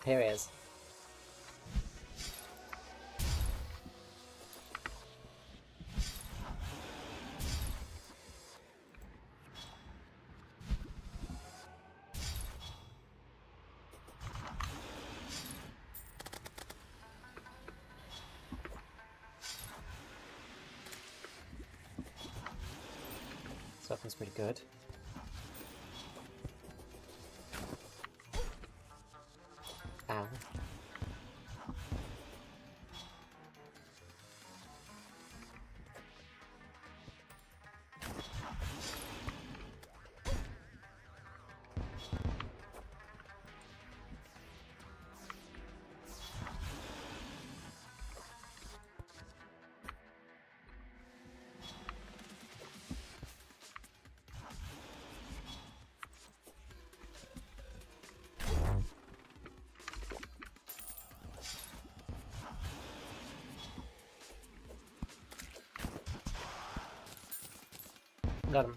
Here he is. This weapon's pretty good. Ow. Got him.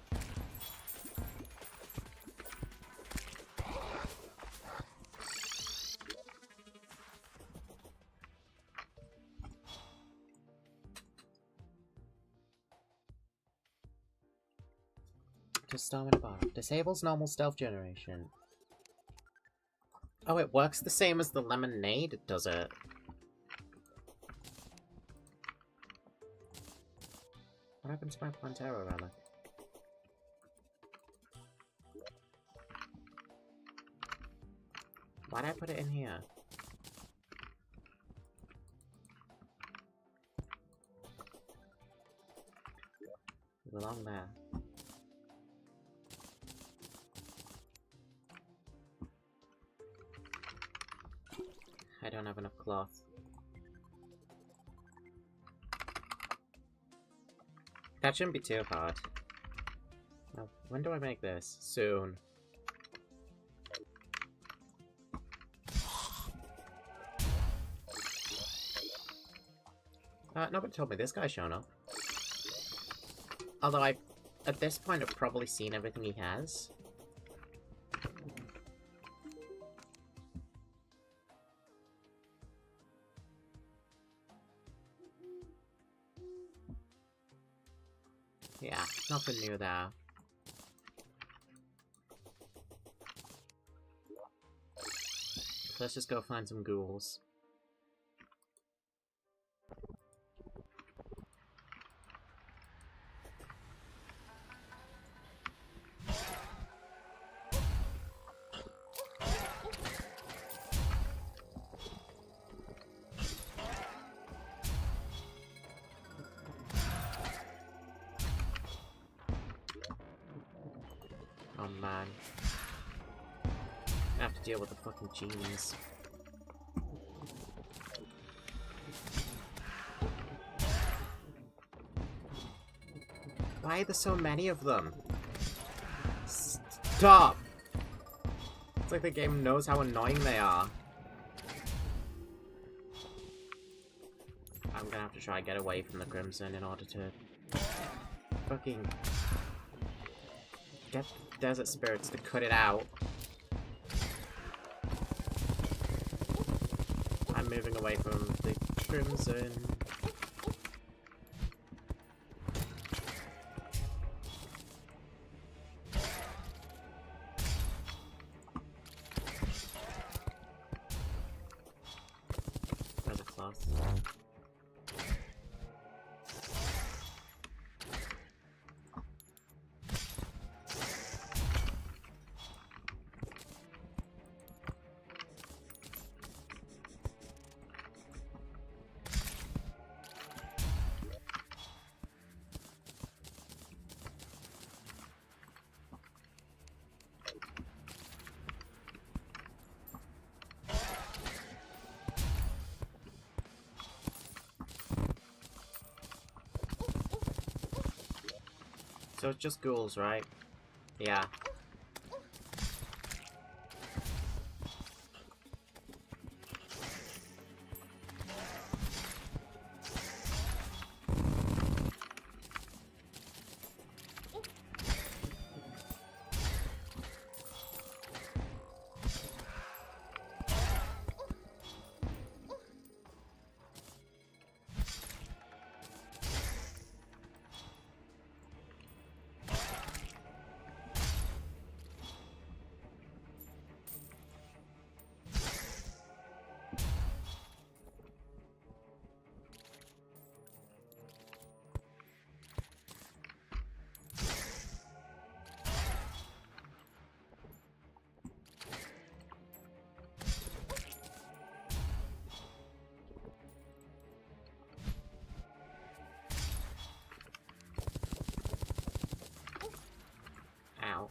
Just stamina bar. Disables normal stealth generation. Oh, it works the same as the lemonade, does it? What happened to my Plantera relic? Why'd I put it in here? It belonged there. I don't have enough cloth. That shouldn't be too hard. Now, when do I make this? Soon. Nobody told me this guy's shown up. Although at this point, I've probably seen everything he has. Yeah, nothing new there. Let's just go find some ghouls. Oh man. I have to deal with the fucking genies. Why are there so many of them? Stop! It's like the game knows how annoying they are. I'm gonna have to try and get away from the Crimson in order to fucking get desert spirits to cut it out. I'm moving away from the Crimson. There's a cloth. So it's just ghouls, right? Yeah. Ow.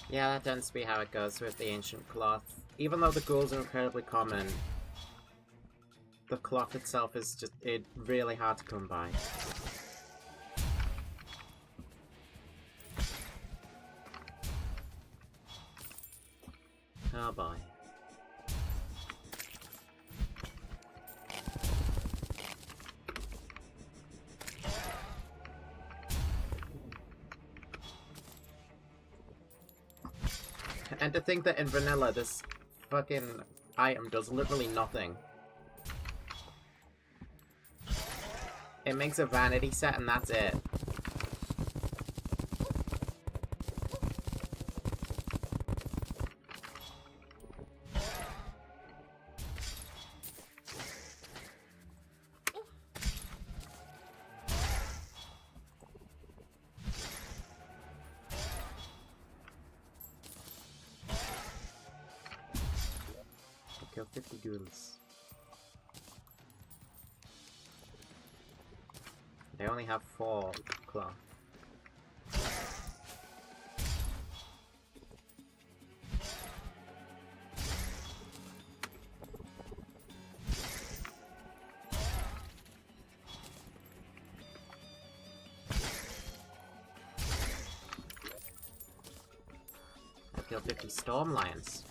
Yeah, that tends to be how it goes with the ancient cloth. Even though the ghouls are incredibly common, the cloth itself is just really hard to come by. Oh boy. And to think that in vanilla, this fucking item does literally nothing. It makes a vanity set and that's it. Kill 50 ghouls. They only have 4 cloth. I killed 50 storm lions.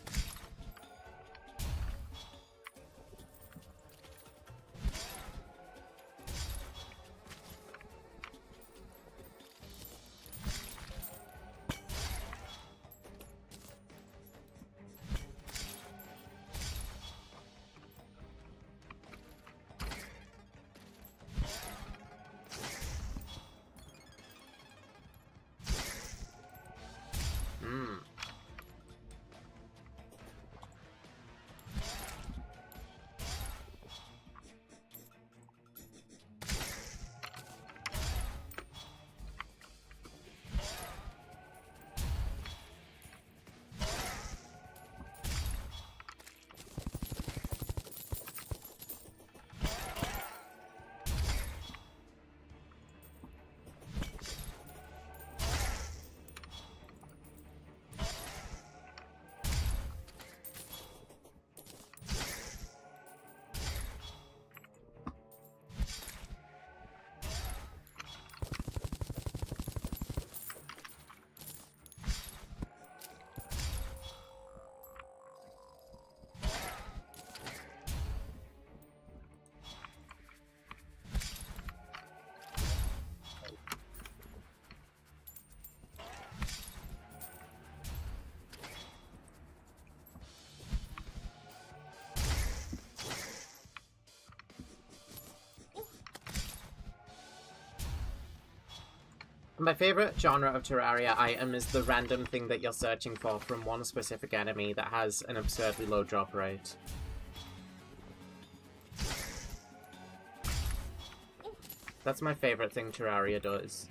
My favorite genre of Terraria item is the random thing that you're searching for from one specific enemy that has an absurdly low drop rate. That's my favorite thing Terraria does.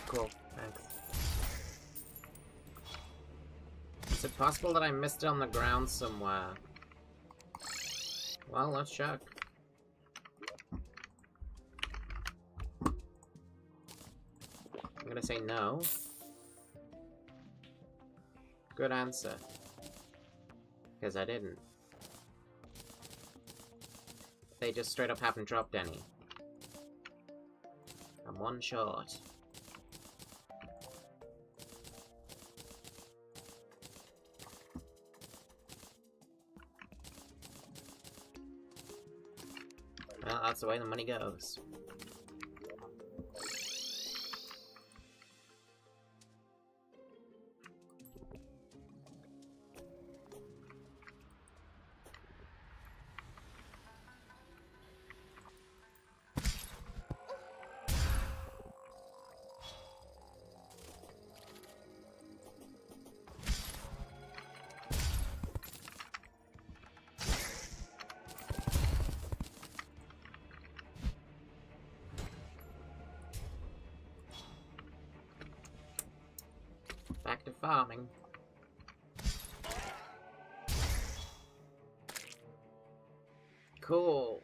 Cool, thanks. Is it possible that I missed it on the ground somewhere? Well, let's check. I'm gonna say no. Good answer. Because I didn't. They just straight up haven't dropped any. I'm one short. Well, that's the way the money goes. Back to farming. Cool.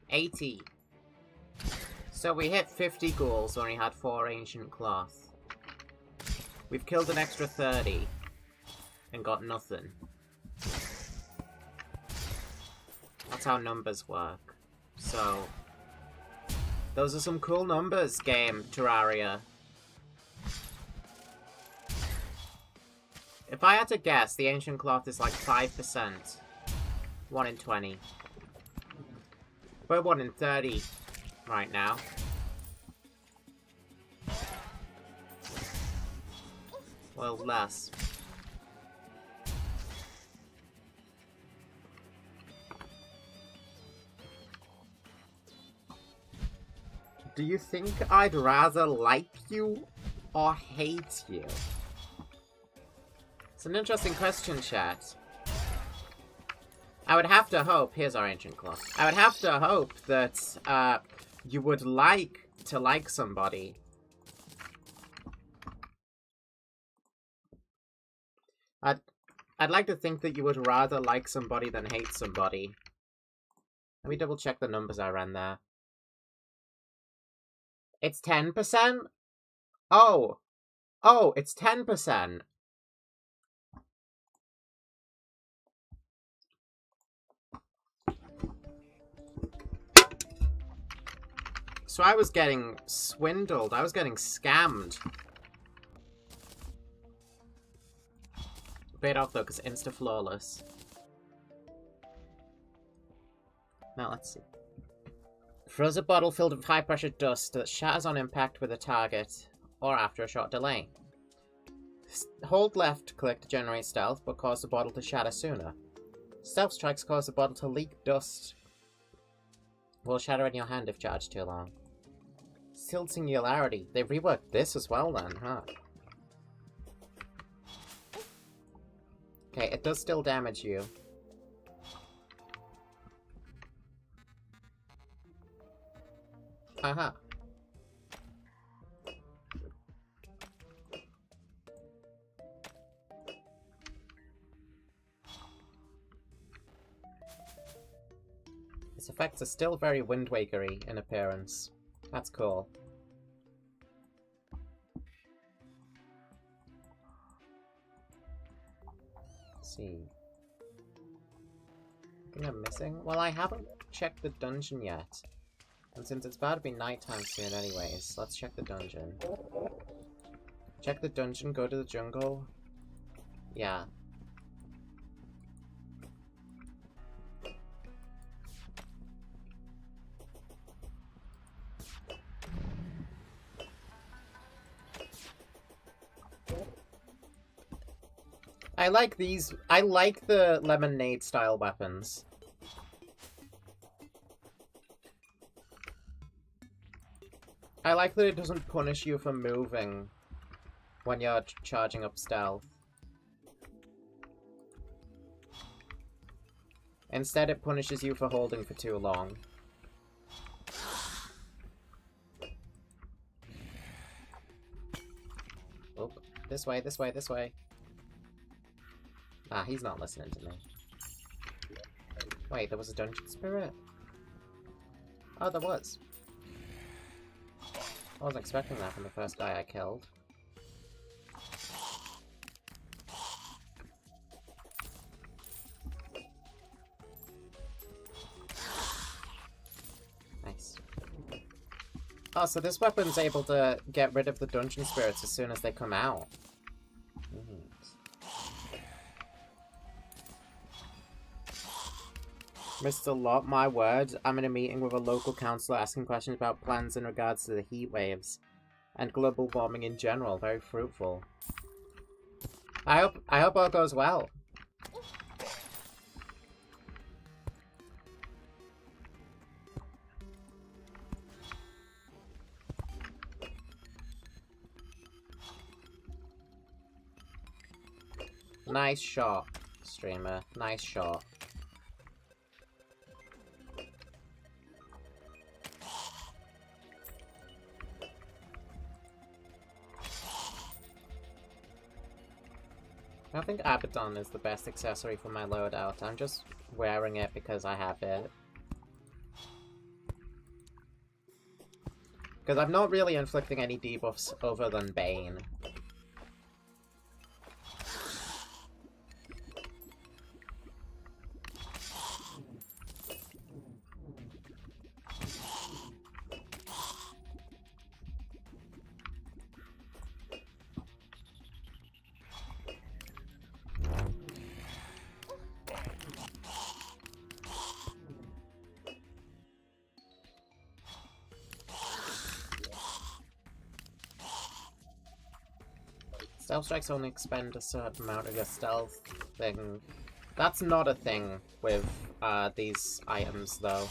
80. So we hit 50 ghouls when we had 4 ancient cloth. We've killed an extra 30. and got nothing. That's how numbers work. So, those are some cool numbers, game Terraria. If I had to guess, the ancient cloth is like 5%. 1 in 20. We're 1 in 30 right now. Well, less. Do you think I'd rather like you or hate you? It's an interesting question, chat. I would have to hope... Here's our ancient cloth. I would have to hope that you would like to like somebody. I'd like to think that you would rather like somebody than hate somebody. Let me double check the numbers I ran there. It's 10%? Oh! Oh, it's 10%. So I was getting swindled. I was getting scammed. Paid off though, because insta-flawless. Now let's see. Throws a bottle filled with high-pressure dust that shatters on impact with a target, or after a short delay. Hold left click to generate stealth, but cause the bottle to shatter sooner. Stealth strikes cause the bottle to leak dust. Will shatter in your hand if charged too long. Still Singularity. They reworked this as well then, huh? Okay, it does still damage you. Uh-huh. Its effects are still very Wind Waker-y in appearance. That's cool. Let's see. Think I'm missing? Well, I haven't checked the dungeon yet. And since it's about to be nighttime soon anyways, let's check the dungeon. Check the dungeon, go to the jungle. Yeah. I like these. I like the lemonade style weapons. I like that it doesn't punish you for moving when you're charging up stealth. Instead, it punishes you for holding for too long. Oh, this way, this way, this way. Ah, he's not listening to me. Wait, there was a dungeon spirit? Oh, there was. I wasn't expecting that from the first guy I killed. Nice. Oh, so this weapon's able to get rid of the dungeon spirits as soon as they come out. Missed a lot, my word. I'm in a meeting with a local councillor asking questions about plans in regards to the heat waves and global warming in general. Very fruitful. I hope all goes well. Nice shot, streamer. Nice shot. I don't think Abaddon is the best accessory for my loadout. I'm just wearing it because I have it. Because I'm not really inflicting any debuffs other than Bane. Stealth strikes only expend a certain amount of your stealth thing. That's not a thing with these items, though.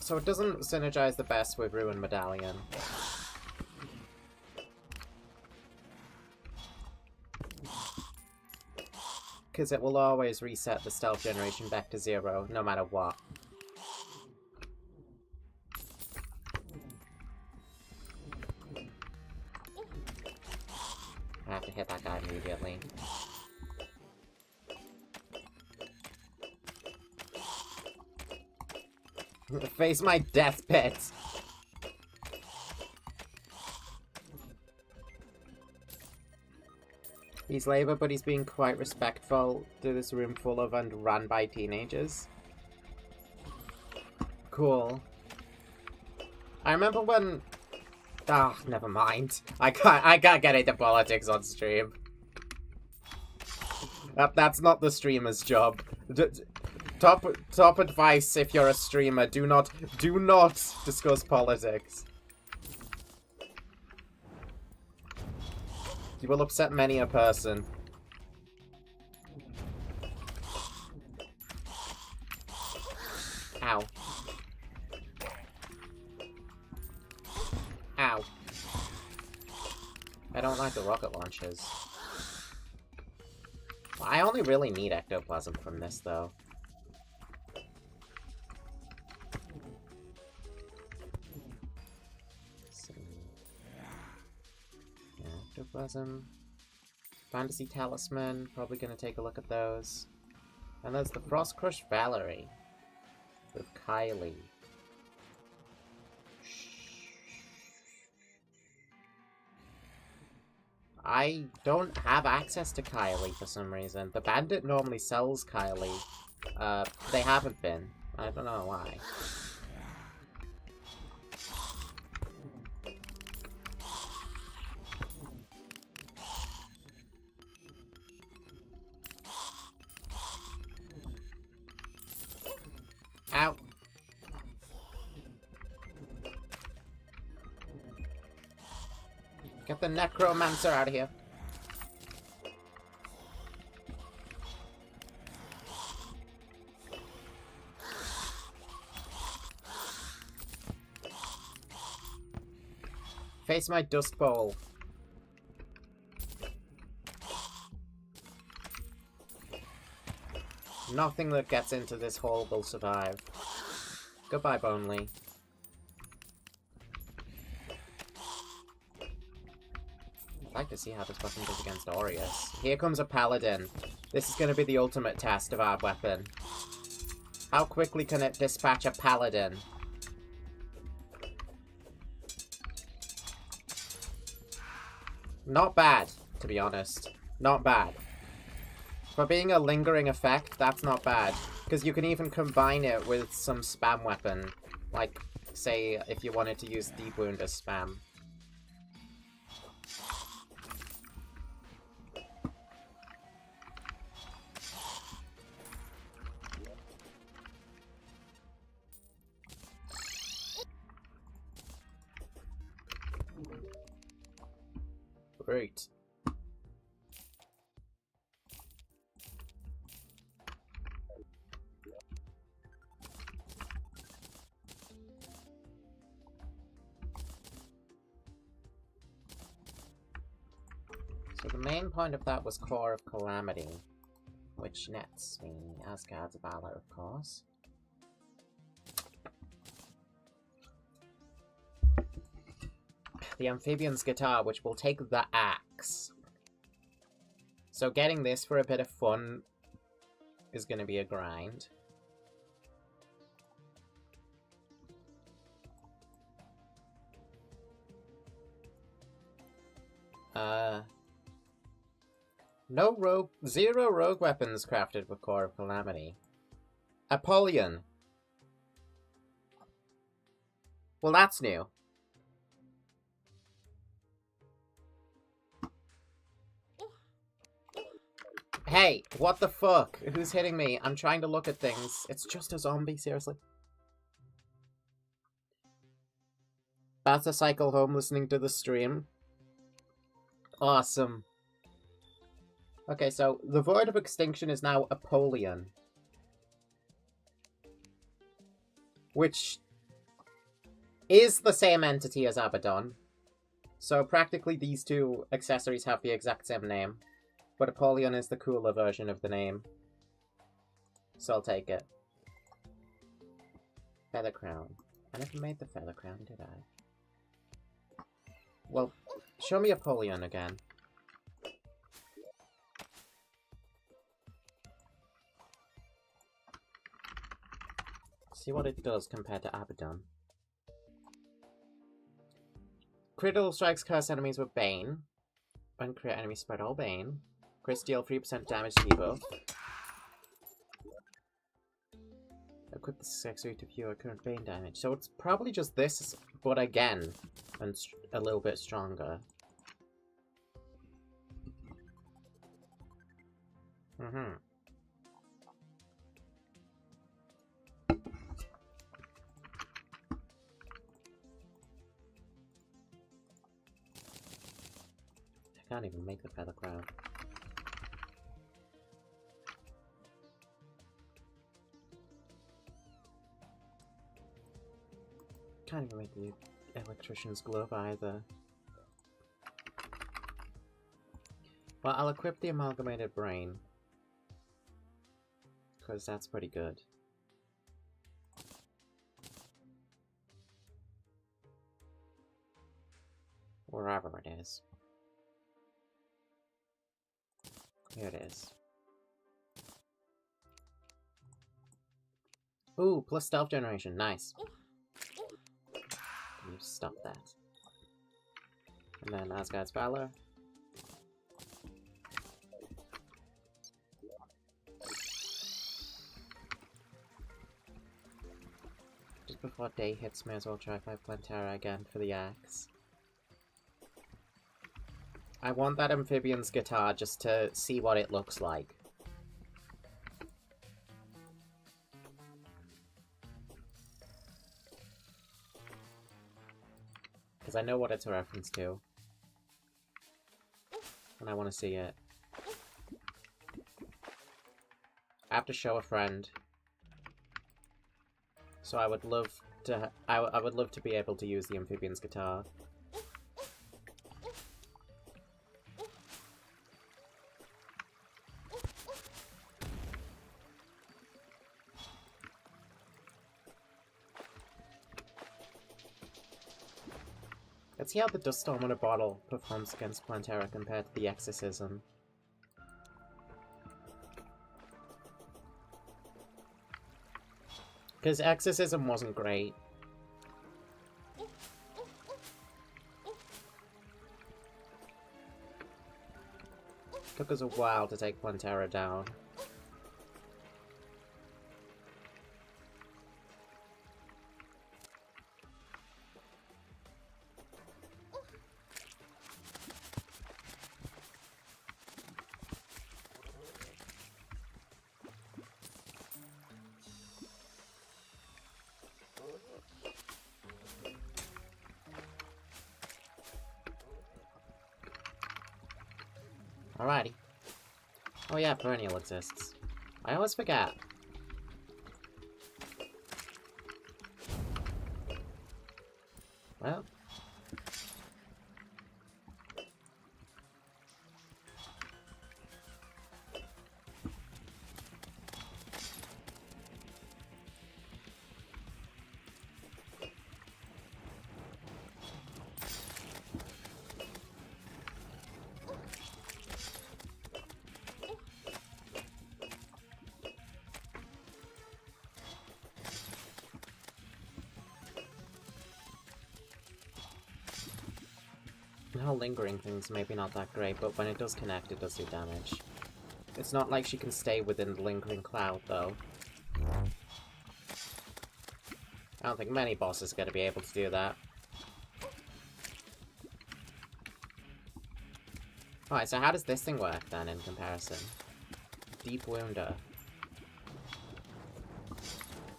So it doesn't synergize the best with Ruin Medallion. Because it will always reset the stealth generation back to 0, no matter what. I have to hit that guy immediately. Face my death pit! He's labor, but he's being quite respectful to this room full of and run by teenagers. Cool. I remember when... Ah, never mind. I can't get into politics on stream. That's not the streamer's job. Top advice if you're a streamer, do not discuss politics. You will upset many a person. Ow. Ow. I don't like the rocket launches. I only really need ectoplasm from this, though. Ectoplasm. Fantasy Talisman, probably gonna take a look at those. And there's the Frost Crush Valerie. With Kylie. I don't have access to Kylie for some reason. The Bandit normally sells Kylie. They haven't been. I don't know why. Ow. Get the Necromancer out of here. Face my Dust Bowl. Nothing that gets into this hole will survive. Goodbye, Bonely. I'd like to see how this weapon does against Aureus. Here comes a Paladin. This is going to be the ultimate test of our weapon. How quickly can it dispatch a Paladin? Not bad, to be honest. Not bad. For being a lingering effect, that's not bad. Because you can even combine it with some spam weapon. Like, say, if you wanted to use Deep Wound as spam. Great. So the main point of that was Core of Calamity, which nets me Asgard's Valor, of course. The Amphibian's Guitar, which will take the axe. So getting this for a bit of fun is going to be a grind. Zero rogue weapons crafted with Core of Calamity. Apollyon. Well, that's new. Hey, what the fuck? Who's hitting me? I'm trying to look at things. It's just a zombie, seriously. about to cycle home listening to the stream. Awesome. Okay, so the Void of Extinction is now Apollyon. Which is the same entity as Abaddon. So practically these two accessories have the exact same name. But Apollyon is the cooler version of the name. So I'll take it. Feather Crown. I never made the Feather Crown, did I? Well, show me Apollyon again. See what it does compared to Abaddon. Critical strikes curse enemies with Bane. When crit enemies spread all Bane. Crits deal 3% damage to debuff. Equip this accessory to view current Bane damage. So it's probably just this, but again, and a little bit stronger. I can't even make the Feather Crown. Can't even make the Electrician's Glove either. Well, I'll equip the Amalgamated Brain. Because that's pretty good. Wherever it is. Here it is. Ooh, plus stealth generation. Nice. Can you stop that? And then Asgard's Valor. Just before day hits, may as well try 5 Plantera again for the axe. I want that Amphibian's guitar just to see what it looks like. Because I know what it's a reference to. And I want to see it. I have to show a friend. So I would love to I would love to be able to use the Amphibian's guitar. Let's see how the Dust Storm in a Bottle performs against Plantera compared to the Exorcism. Because Exorcism wasn't great. Took us a while to take Plantera down. Alrighty. Oh yeah, Perennial exists. I always forget. Well. Her lingering thing's maybe not that great, but when it does connect, it does do damage. It's not like she can stay within the lingering cloud, though. I don't think many bosses are going to be able to do that. Alright, so how does this thing work, then, in comparison? Deep Wounder.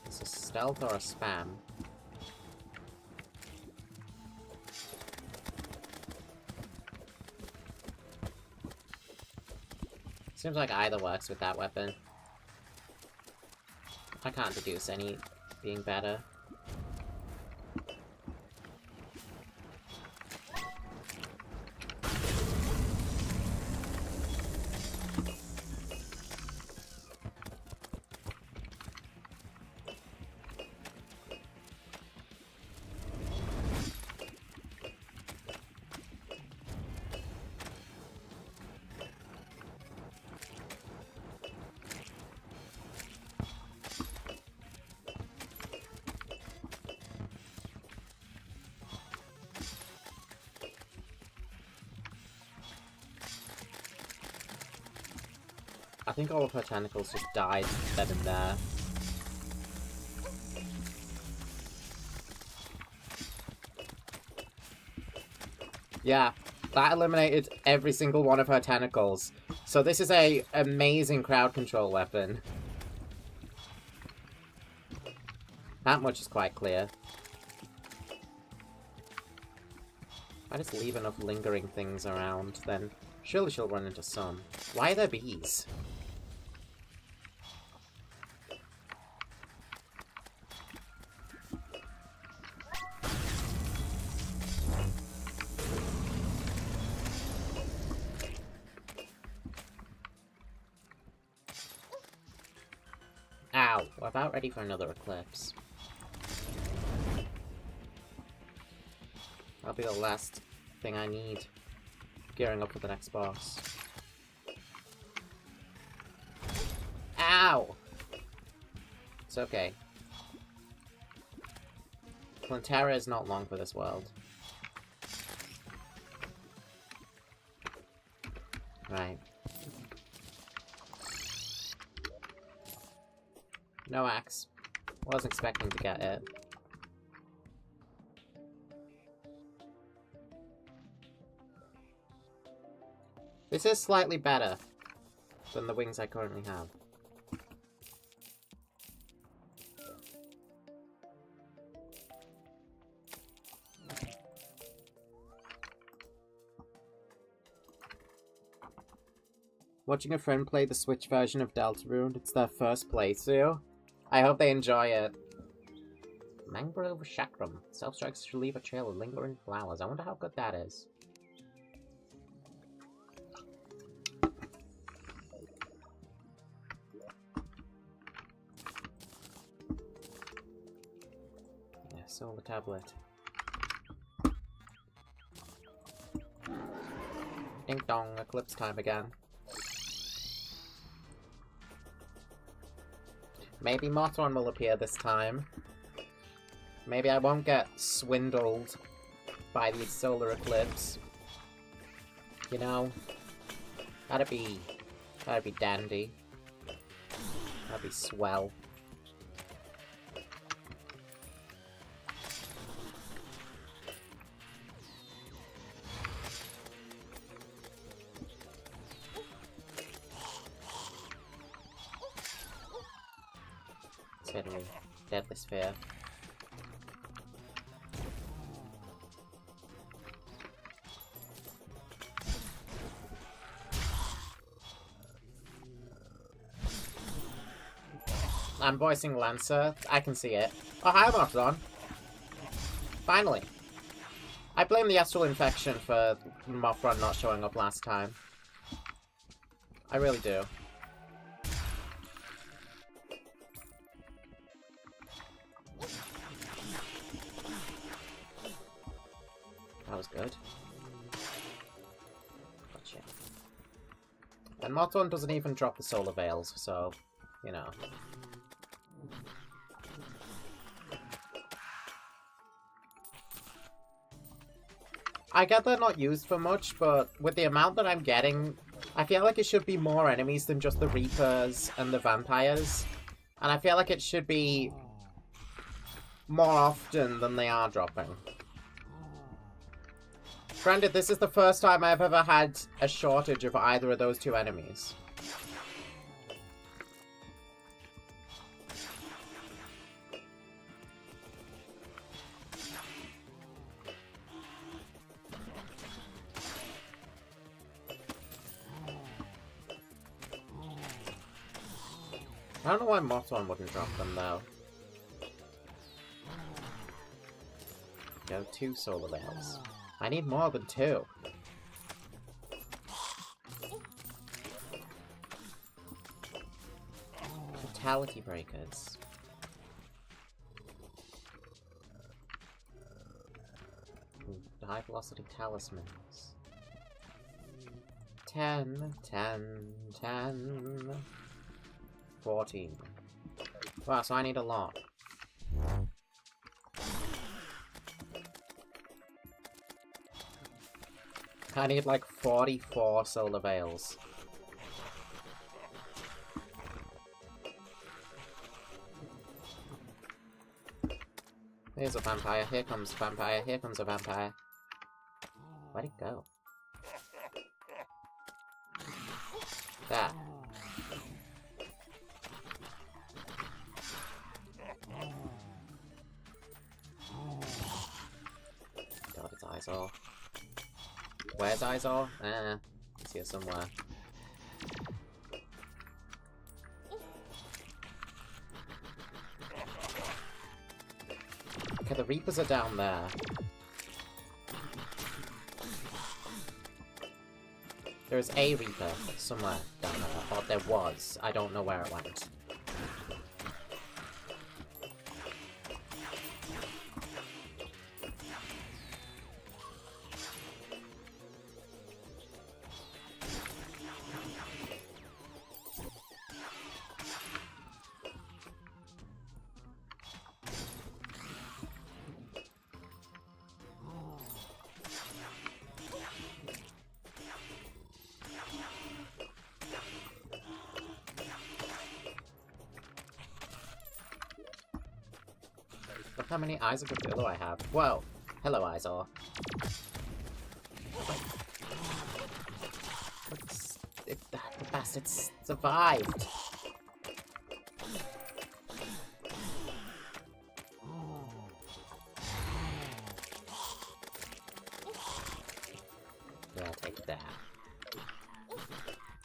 Is this a stealth or a spam? Seems like either works with that weapon. I can't deduce any being better. I think all of her tentacles just died then and there. Yeah, that eliminated every single one of her tentacles. So this is a amazing crowd control weapon. That much is quite clear. If I just leave enough lingering things around, then surely she'll run into some. Why are there bees? Ow, we're about ready for another eclipse. That'll be the last thing I need. Gearing up for the next boss. Ow! It's okay. Plantera is not long for this world. Right. No axe. Wasn't expecting to get it. This is slightly better than the wings I currently have. Watching a friend play the Switch version of Deltarune, it's their first playthrough. I hope they enjoy it. Mangrove Chakram. Self-strikes should leave a trail of lingering flowers. I wonder how good that is. Yeah, solar tablet. Ding dong, eclipse time again. Maybe Motron will appear this time. Maybe I won't get swindled by the solar eclipse. You know? That'd be dandy. That'd be swell. Deadly. Deadly sphere. I'm voicing Lancer. I can see it. Oh, hi, Motron. Finally. I blame the astral infection for Motron not showing up last time. I really do. That was good. Gotcha. And Motron doesn't even drop the solar veils, so, you know. I get they're not used for much, but with the amount that I'm getting, I feel like it should be more enemies than just the Reapers and the Vampires. And I feel like it should be more often than they are dropping. Granted, this is the first time I've ever had a shortage of either of those two enemies. I don't know why Mothron wouldn't drop them, though. Go 2 solar veils. I need more than 2. Fatality breakers. High velocity talismans. 10, 10, 10, 14. Wow, so I need a lot. I need like 44 solar veils. Here's a vampire, here comes a vampire, here comes a vampire. Where'd it go? There. God, it's Izor. Where's Izor? It's here somewhere. Okay, the Reapers are down there. There is a Reaper somewhere down there. Or there was. I don't know where it went. Look how many eyes of Cthulhu I have. Whoa! Hello, Izor. The bastard survived! Yeah, take that.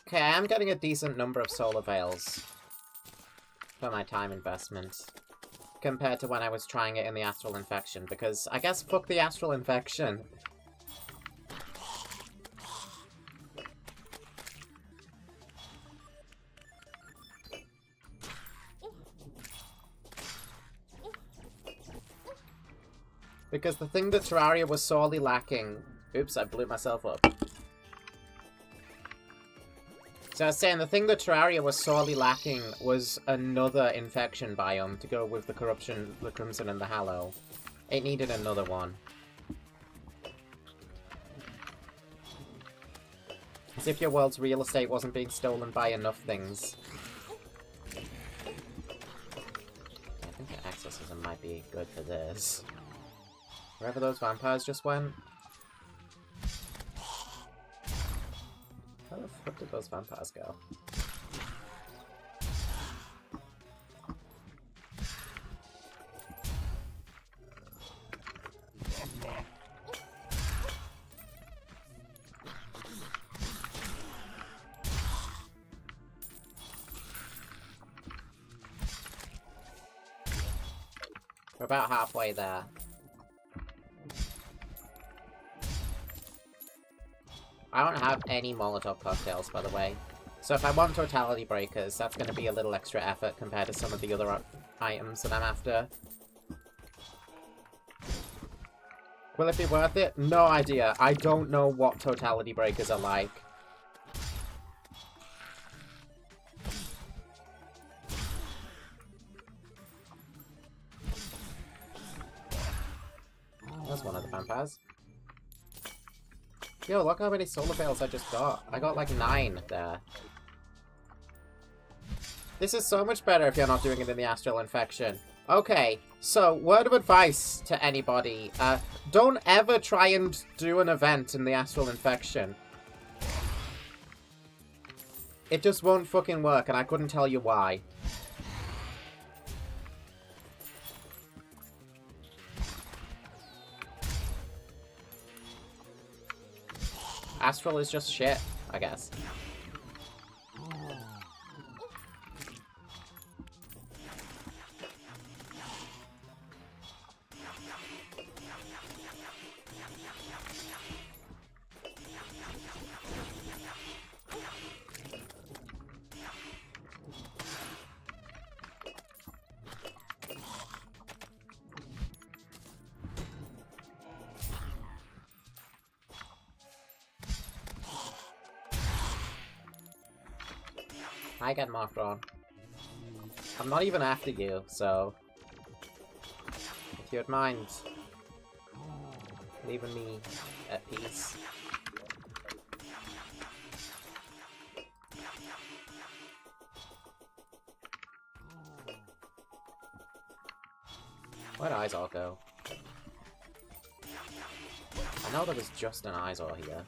Okay, I'm getting a decent number of solar veils for my time investment. Compared to when I was trying it in the Astral Infection, because I guess fuck the Astral Infection. Because the thing that Terraria was sorely lacking... Oops, I blew myself up. So I was saying, the thing that Terraria was sorely lacking was another infection biome to go with the Corruption, the Crimson, and the Hallow. It needed another one. As if your world's real estate wasn't being stolen by enough things. I think the exorcism might be good for this. Wherever those vampires just went. Where the fuck did those vampires go? We're about halfway there. I don't have any Molotov cocktails, by the way. So if I want Totality Breakers, that's going to be a little extra effort compared to some of the other items that I'm after. Will it be worth it? No idea. I don't know what Totality Breakers are like. That's one of the vampires. Yo, look how many solar veils I just got. I got like 9 there. This is so much better if you're not doing it in the Astral Infection. Okay, so word of advice to anybody. Don't ever try and do an event in the Astral Infection. It just won't fucking work, and I couldn't tell you why. Astral is just shit, I guess. I get marked on. I'm not even after you, so... if you'd mind leaving me at peace. Where'd Izor go? I know there was just an Izor here.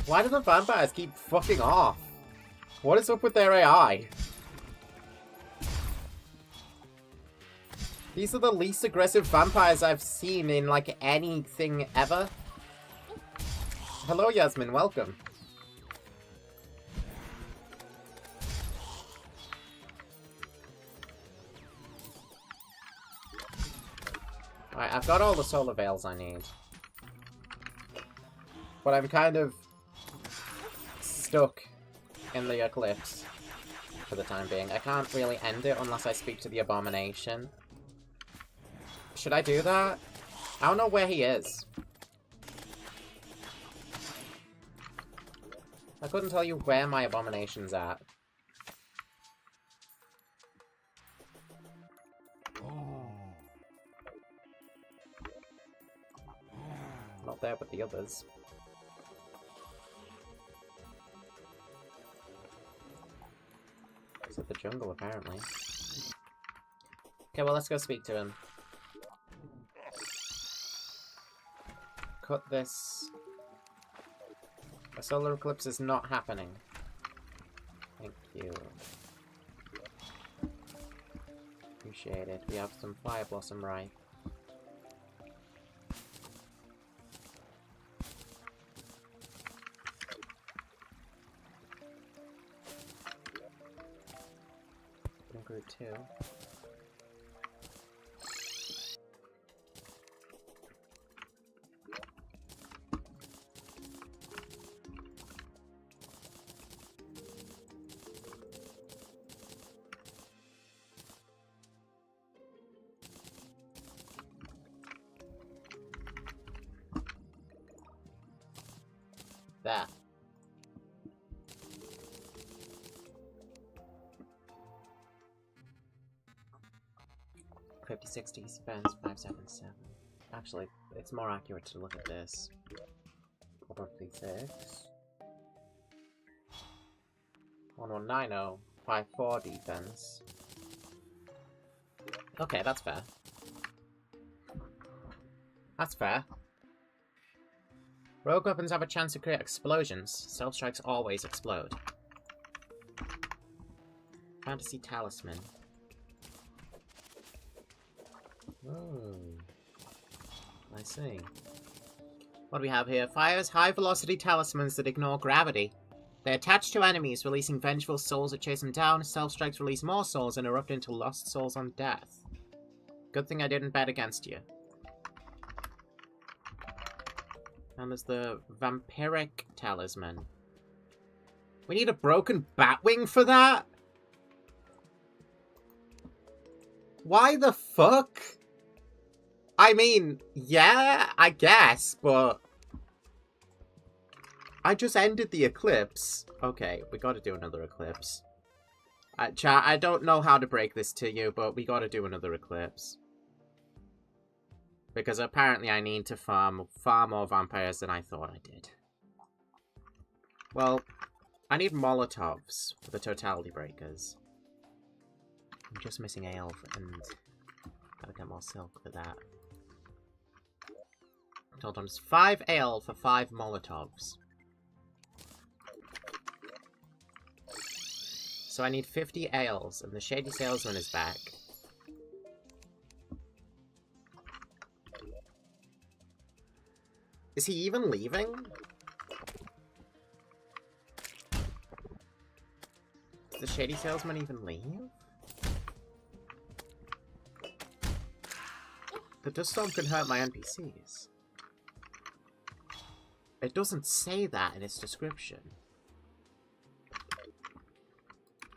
Why do the vampires keep fucking off? What is up with their AI? These are the least aggressive vampires I've seen in, like, anything ever. Hello, Yasmin. Welcome. Alright, I've got all the solar veils I need. But I'm kind of stuck in the eclipse for the time being. I can't really end it unless I speak to the abomination. Should I do that? I don't know where he is. I couldn't tell you where my abomination's at. Not there, but the others. It's at the jungle, apparently. Okay, well, let's go speak to him. Cut this. A solar eclipse is not happening. Thank you. Appreciate it. We have some fire blossom ripe. Grew too. That. Crypty 60 spends 577. Actually, it's more accurate to look at this. Probably 6. 1190, 54 defense. Okay, that's fair. That's fair. Rogue weapons have a chance to create explosions. Self-strikes always explode. Fantasy talisman. Oh, I see. What do we have here? Fires high-velocity talismans that ignore gravity. They attach to enemies, releasing vengeful souls that chase them down. Self-strikes release more souls and erupt into lost souls on death. Good thing I didn't bet against you. And there's the vampiric talisman. We need a broken batwing for that? Why the fuck? I mean, yeah, I guess, but... I just ended the eclipse. Okay, we gotta do another eclipse. Chat, I don't know how to break this to you, but we gotta do another eclipse. Because apparently I need to farm far more vampires than I thought I did. Well, I need Molotovs for the totality breakers. I'm just missing ale and gotta get more silk for that. Hold on, it's 5 ale for 5 Molotovs. So I need 50 ales, and the Shady Salesman is back. Is he even leaving? Does the Shady Salesman even leave? The Dust Storm can hurt my NPCs. It doesn't say that in its description.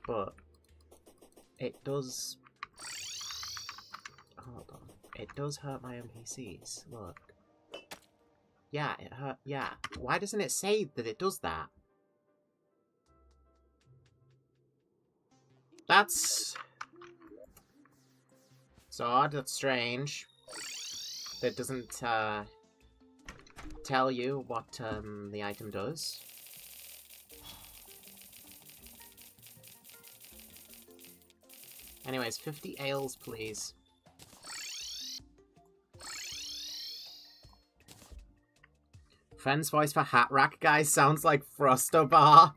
but it does... Hold on. It does hurt my NPCs. Look. Yeah, it hurt. Yeah. Why doesn't it say that it does that? That's odd. That's strange. It doesn't tell you what the item does. Anyways, 50 ales, please. Friend's voice for Hat Rack guy sounds like Frostobar.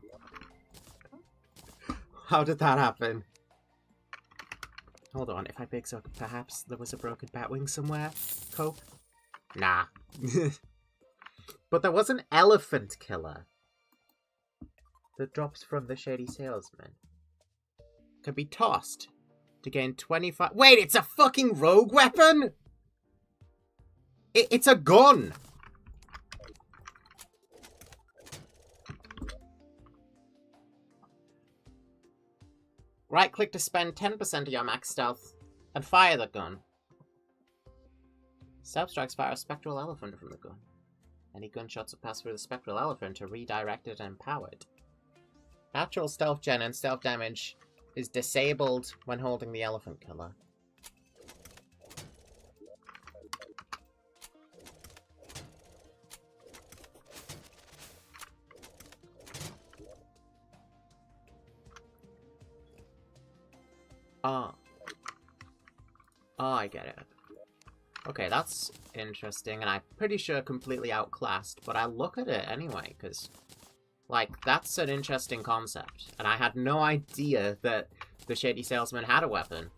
How did that happen? Hold on, if I pick so perhaps there was a broken batwing somewhere? Cope? Nah. But there was an elephant killer that drops from the Shady Salesman. Can be tossed to gain 25... Wait, it's a fucking rogue weapon?! It's a gun! Right-click to spend 10% of your max stealth and fire the gun. Stealth strikes fire a spectral elephant from the gun. Any gunshots that pass through the spectral elephant are redirected and powered. Natural stealth gen and stealth damage is disabled when holding the elephant killer. Oh, I get it. Okay, that's interesting, and I'm pretty sure completely outclassed, but I look at it anyway, because, like, that's an interesting concept, and I had no idea that the Shady Salesman had a weapon.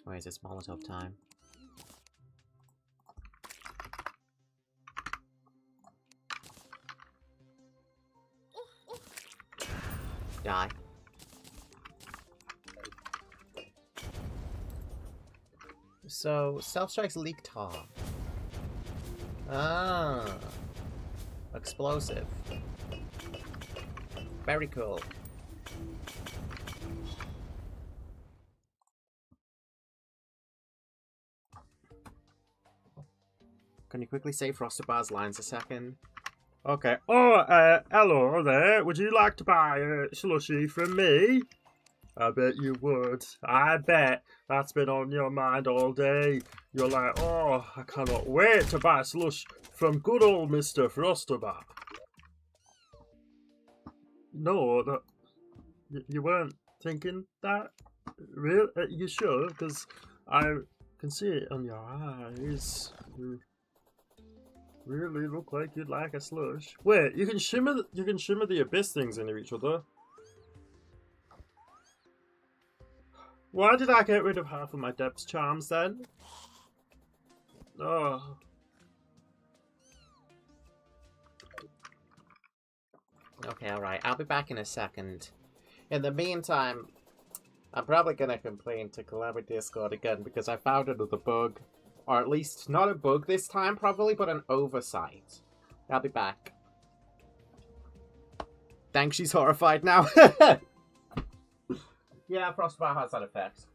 Where is this Molotov time? Die. So, Stealth Strikes leak tar. Ah. Explosive. Very cool. Can you quickly say Frostabar's lines a second? Okay. Oh, hello there. Would you like to buy a slushie from me? I bet you would. I bet that's been on your mind all day. You're like, oh, I cannot wait to buy a slush from good old Mr. Frostabar. No, that you weren't thinking that? Really? You sure? Because I can see it on your eyes. You really look like you'd like a slush. Wait, you can shimmer the abyss things into each other. Why did I get rid of half of my depth charms then? Oh. Okay, alright. I'll be back in a second. In the meantime, I'm probably gonna complain to Calamity Discord again because I found another bug. Or at least, not a bug this time probably, but an oversight. I'll be back. Thanks, she's horrified now. Yeah, Frostbar has that effect.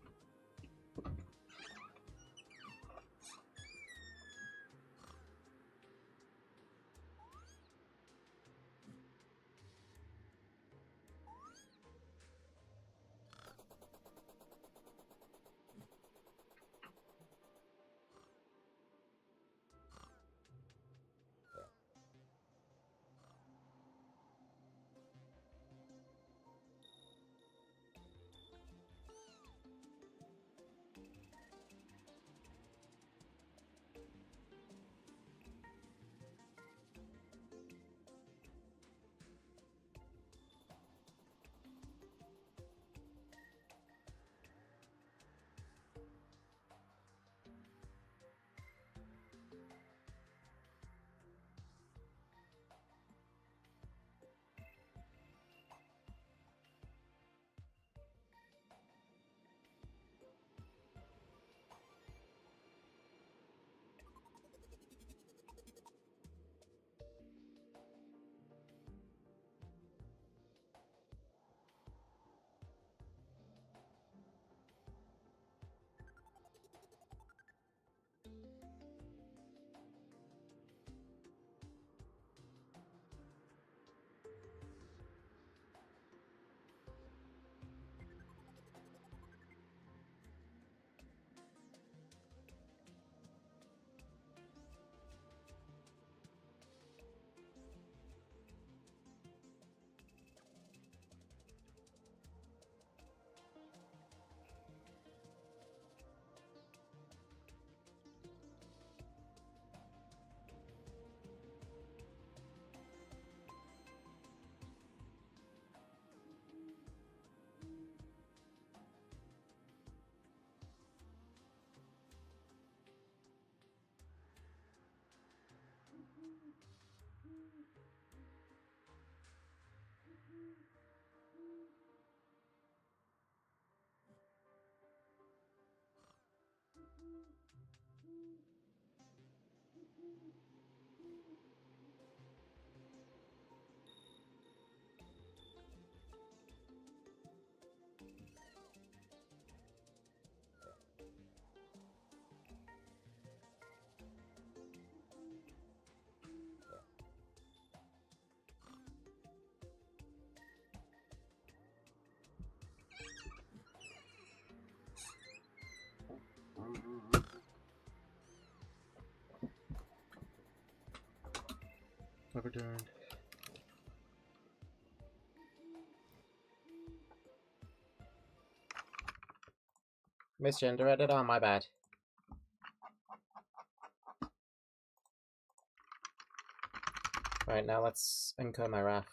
Overturned. Misgender edit? Oh, my bad. Right, now let's incur my wrath.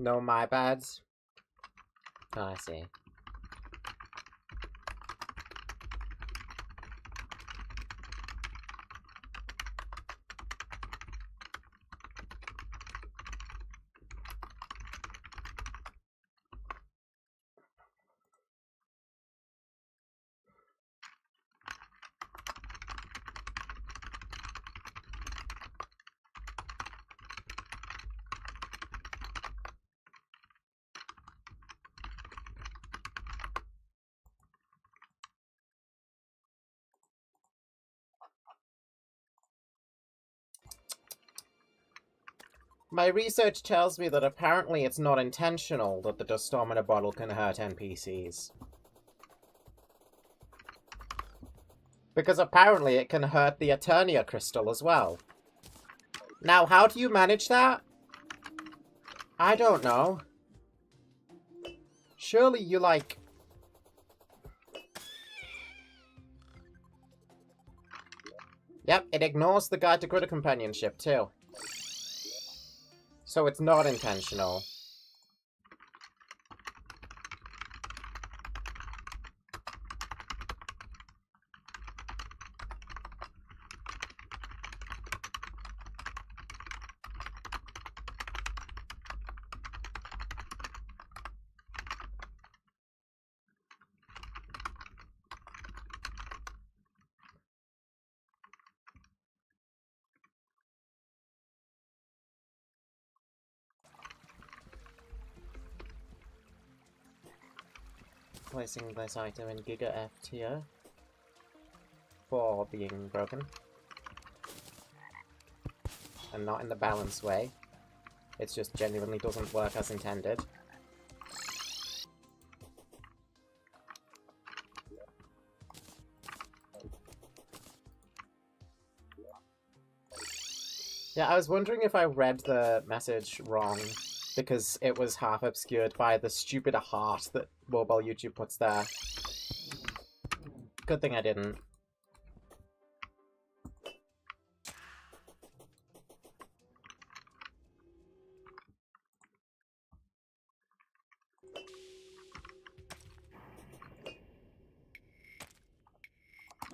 No, my bads. Oh, I see. My research tells me that apparently it's not intentional that the dust storm in a bottle can hurt NPCs. Because apparently it can hurt the Eternia crystal as well. Now, how do you manage that? I don't know. Surely you, like... Yep, it ignores the guide to critter companionship, too. So it's not intentional. Placing this item in Giga F tier for being broken. And not in the balanced way. It just genuinely doesn't work as intended. Yeah, I was wondering if I read the message wrong, because it was half obscured by the stupid heart that mobile YouTube puts there. Good thing I didn't.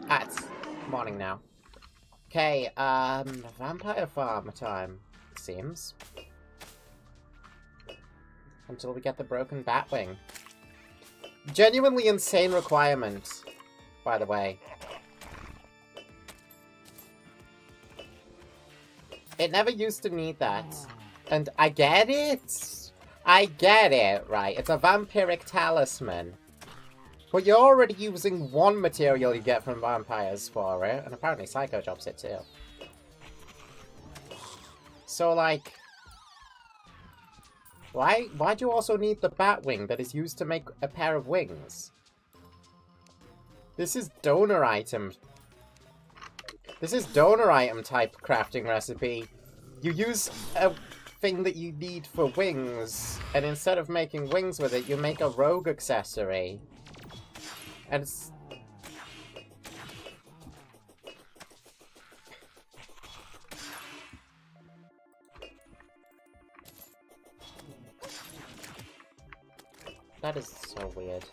It's morning now. Okay, vampire farm time, it seems. Until we get the broken batwing. Genuinely insane requirement, by the way. It never used to need that. And I get it! I get it, right? It's a vampiric talisman. But you're already using one material you get from vampires for it, and apparently Psycho drops it too. So, like... Why do you also need the batwing that is used to make a pair of wings? This is donor item. This is donor item type crafting recipe. You use a thing that you need for wings, and instead of making wings with it, you make a rogue accessory. And it's... That is so weird.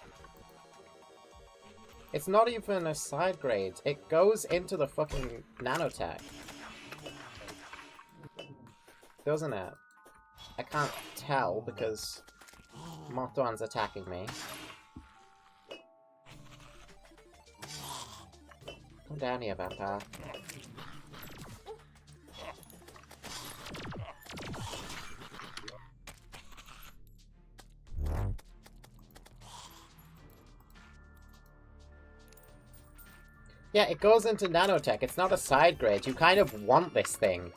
It's not even a side grade. It goes into the fucking nanotech. Doesn't it? I can't tell because Mothron's attacking me. Come down here, vampire. Yeah, it goes into nanotech. It's not a side grade. You kind of want this thing.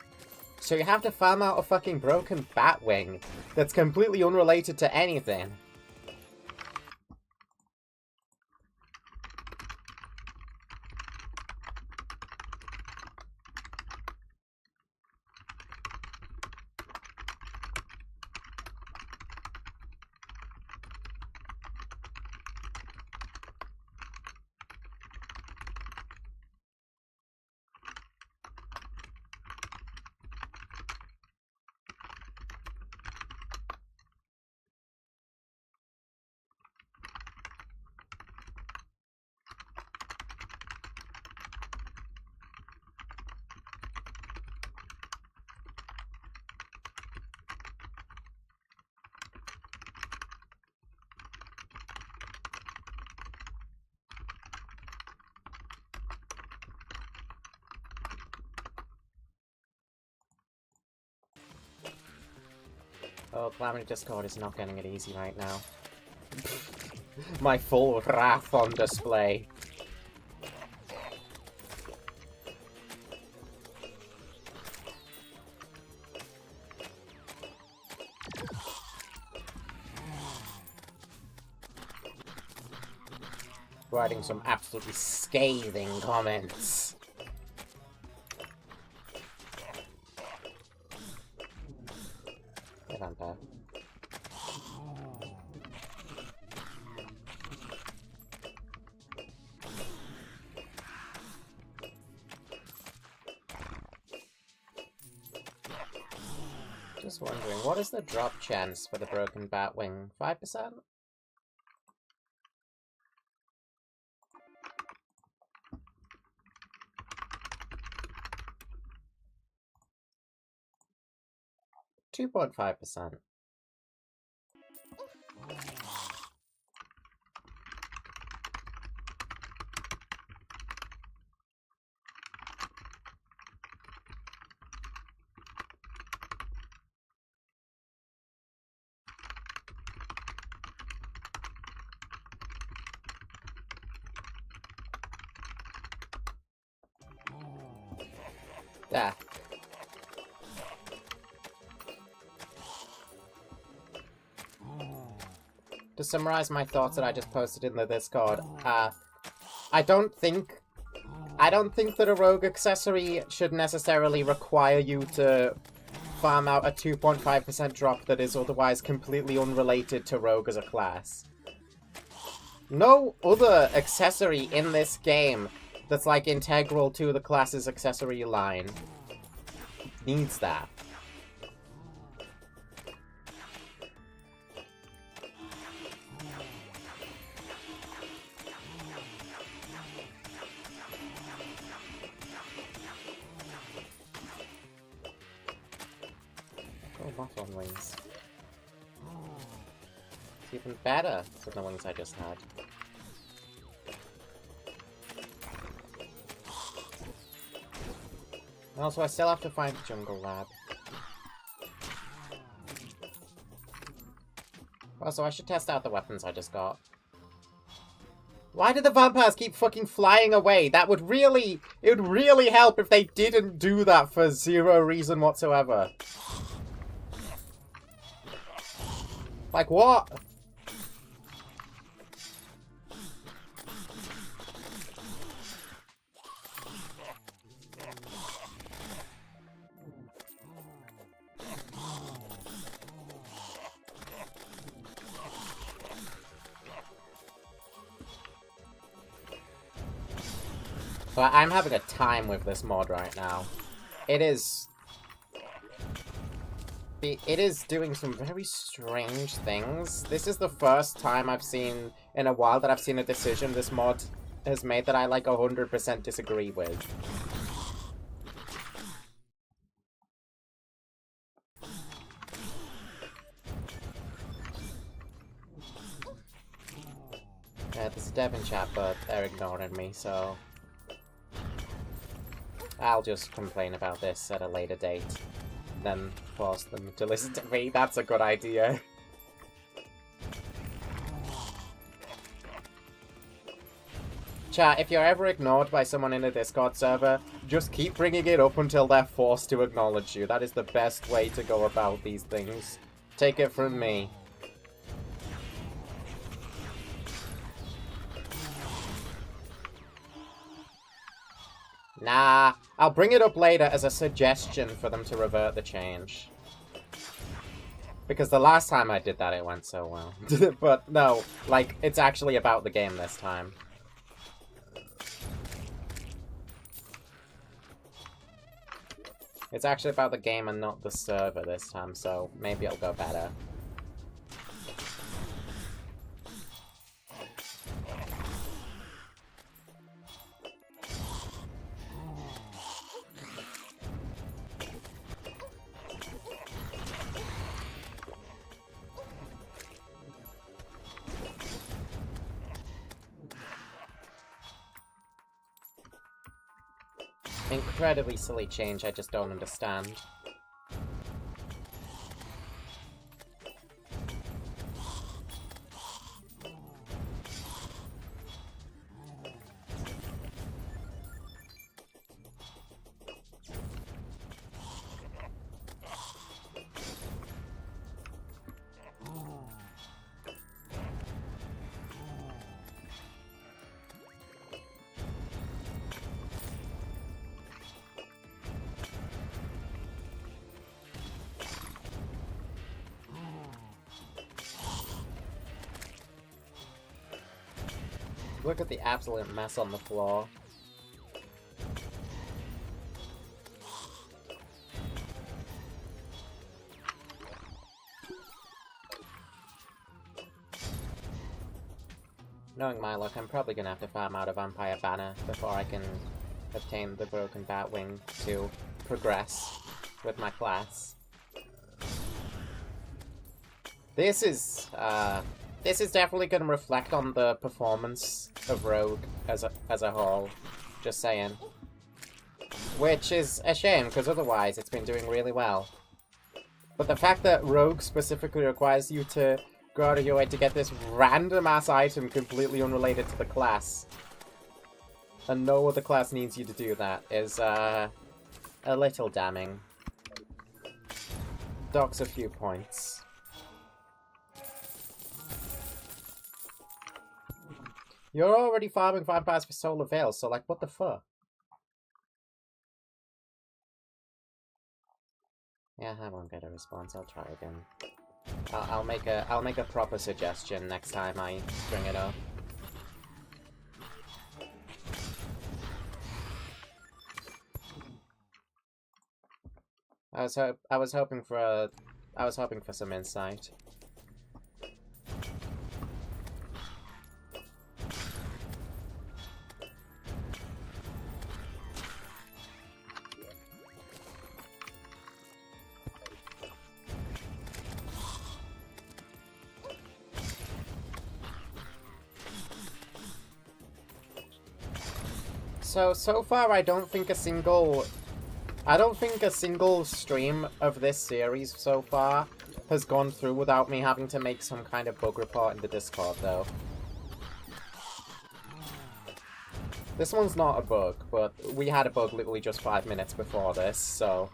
So you have to farm out a fucking broken Batwing that's completely unrelated to anything. Oh, Calamity Discord is not getting it easy right now. My full wrath on display. Writing some absolutely scathing comments. Hey, vampire. Just wondering, what is the drop chance for the broken Batwing? 5%? .5%. Yeah. To summarize my thoughts that I just posted in the Discord, I don't think that a rogue accessory should necessarily require you to farm out a 2.5% drop that is otherwise completely unrelated to rogue as a class. No other accessory in this game that's like integral to the class's accessory line needs that. Mothron wings. It's even better than the wings I just had. And also, I still have to find the jungle lab. Also, I should test out the weapons I just got. Why did the vampires keep fucking flying away? That would really... It would really help if they didn't do that for zero reason whatsoever. Like, what? But I'm having a time with this mod right now. It is doing some very strange things. This is the first time I've seen in a while that I've seen a decision this mod has made that I like 100% disagree with. Yeah, there's a dev in chat, but they're ignoring me, so I'll just complain about this at a later date, then force them to listen to me. That's a good idea. Chat, if you're ever ignored by someone in a Discord server, just keep bringing it up until they're forced to acknowledge you. That is the best way to go about these things. Take it from me. Nah, I'll bring it up later as a suggestion for them to revert the change. Because the last time I did that, it went so well. But no, like, it's actually about the game this time. It's actually about the game and not the server this time, so maybe it'll go better. Incredibly silly change I just don't understand. Look at the absolute mess on the floor. Knowing my luck, I'm probably gonna have to farm out a Vampire Banner before I can obtain the Broken Batwing to progress with my class. This is definitely going to reflect on the performance of Rogue as a whole. Just saying. Which is a shame, because otherwise it's been doing really well. But the fact that Rogue specifically requires you to go out of your way to get this random-ass item completely unrelated to the class, and no other class needs you to do that, is a little damning. Docks a few points. You're already farming vampires for Solar Veil, so like, what the fuck? Yeah, I won't get a response. I'll try again. I'll make a proper suggestion next time I bring it up. I was hoping for some insight. So far I don't think a single stream of this series so far has gone through without me having to make some kind of bug report in the Discord, though. This one's not a bug, but we had a bug literally just 5 minutes before this, so...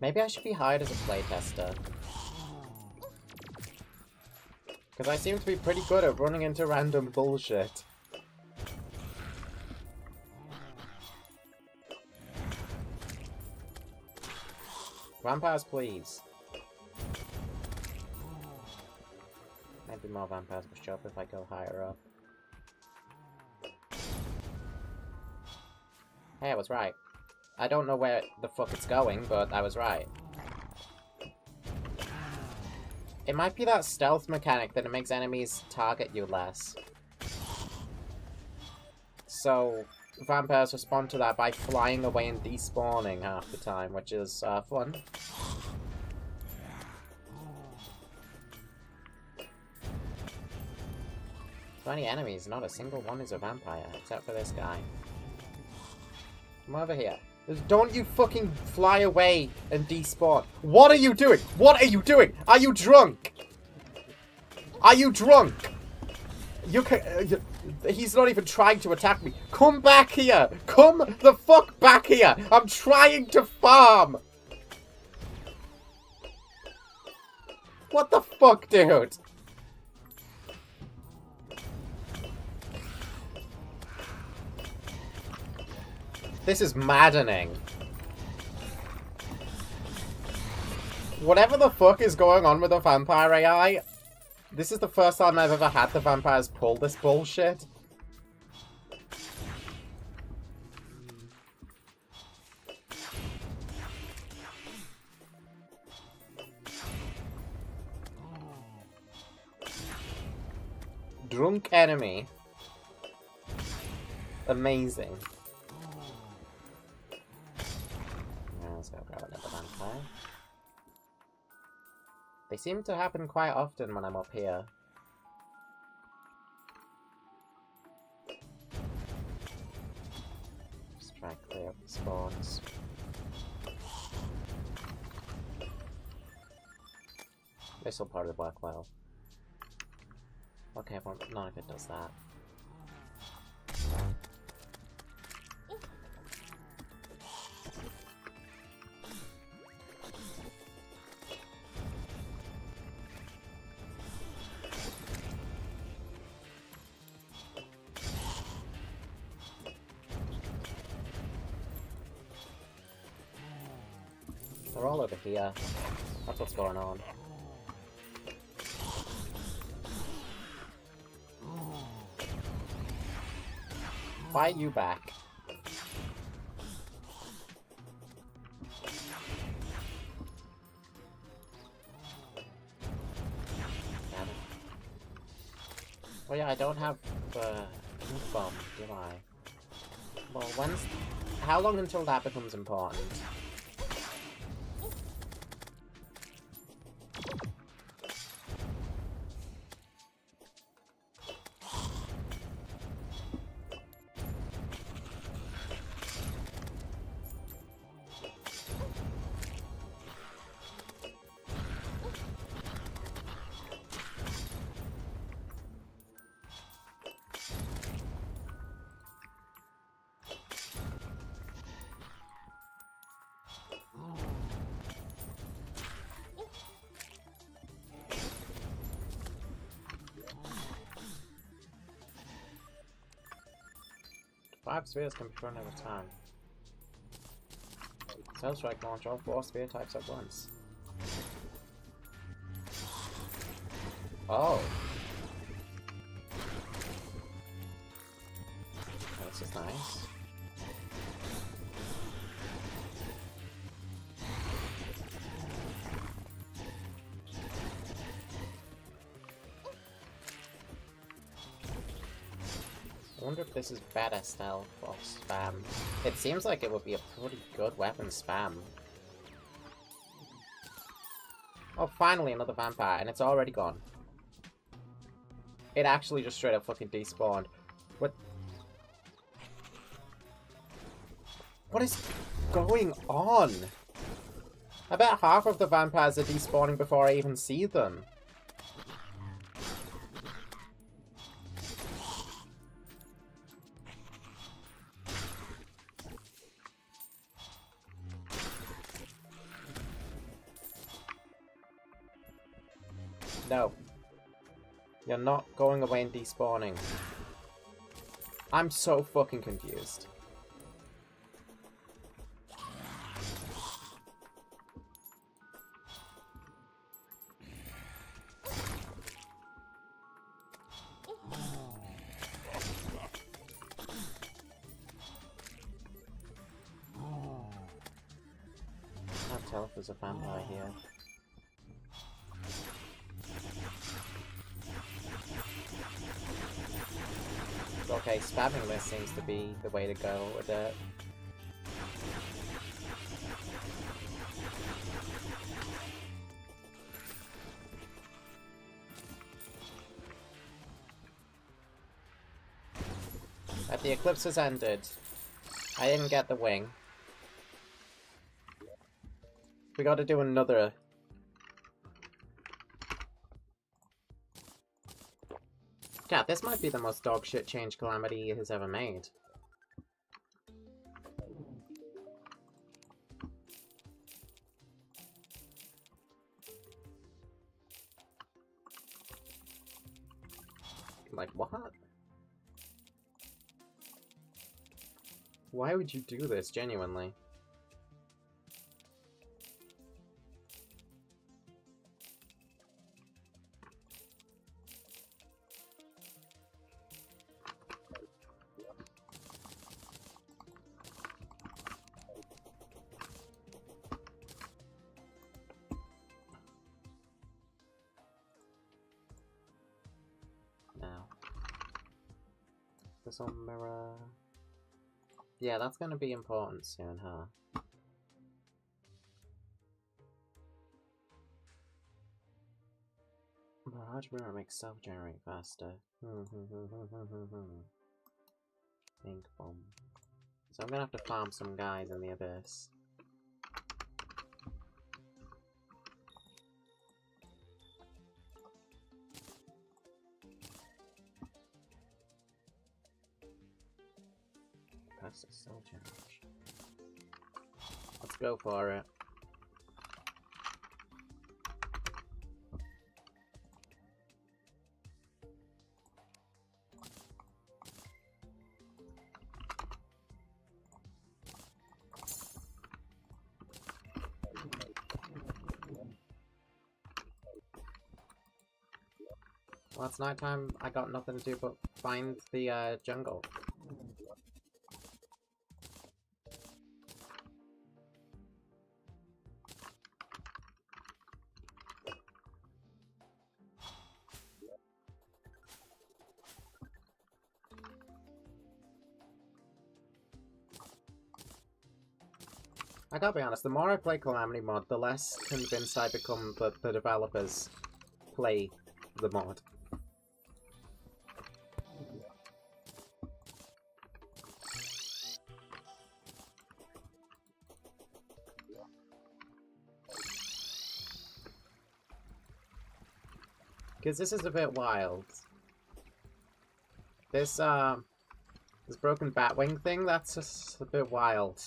Maybe I should be hired as a playtester. Because I seem to be pretty good at running into random bullshit. Vampires, please. Maybe more vampires will show up if I go higher up. Hey, I was right. I don't know where the fuck it's going, but I was right. It might be that stealth mechanic that it makes enemies target you less. So, vampires respond to that by flying away and despawning half the time, which is fun. 20 enemies, not a single one is a vampire, except for this guy. Come over here. Don't you fucking fly away and despawn. What are you doing? What are you doing? Are you drunk? Are you drunk? He's not even trying to attack me. Come back here. Come the fuck back here. I'm trying to farm. What the fuck, dude? This is maddening. Whatever the fuck is going on with the vampire AI, this is the first time I've ever had the vampires pull this bullshit. Drunk enemy. Amazing. Let's go grab another vampire. They seem to happen quite often when I'm up here. Just try to clear up the spawns. This will probably work well. Okay, well, none of it does that. They're all over here. That's what's going on. Why are you back? Damn it. Oh yeah, I don't have the ink bomb, do I? Well, how long until that becomes important? Five spheres can be thrown over time. Cell Strike launch all 4 sphere types at once. Oh. This is nice. I wonder if this is better stealth or spam. It seems like it would be a pretty good weapon spam. Oh, finally another vampire, and it's already gone. It actually just straight up fucking despawned. What is going on? I bet half of the vampires are despawning before I even see them. No. You're not going away and despawning. I'm so fucking confused. myself as a vampire here. Okay, spamming this seems to be the way to go with it. But the eclipse has ended. I didn't get the wing. We gotta do another. God, this might be the most dogshit change Calamity has ever made. Like, what? Why would you do this, genuinely? Now. This on mirror... Yeah, that's gonna be important soon, huh? Large mirror makes self-generate faster. Ink bomb. So I'm gonna have to farm some guys in the abyss. That's a cell generation. Let's go for it. Well, it's nighttime. I got nothing to do but find the jungle. I gotta be honest, the more I play Calamity mod, the less convinced I become that the developers play the mod. Because this is a bit wild. This broken Batwing thing, that's just a bit wild.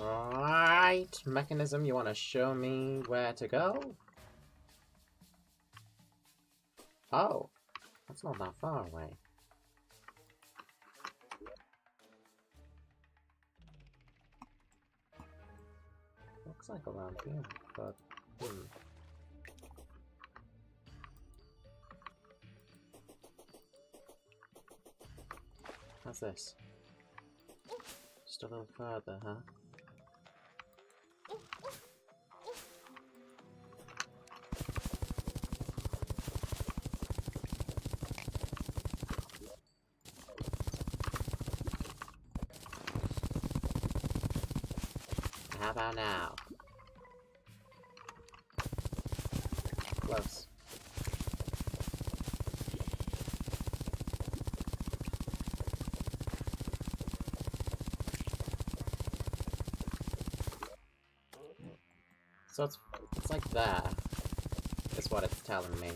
Right, mechanism, you want to show me where to go? Oh, that's not that far away. Looks like around here, but How's this? Just a little further, huh? How about now? Close. So it's like that, is what it's telling me.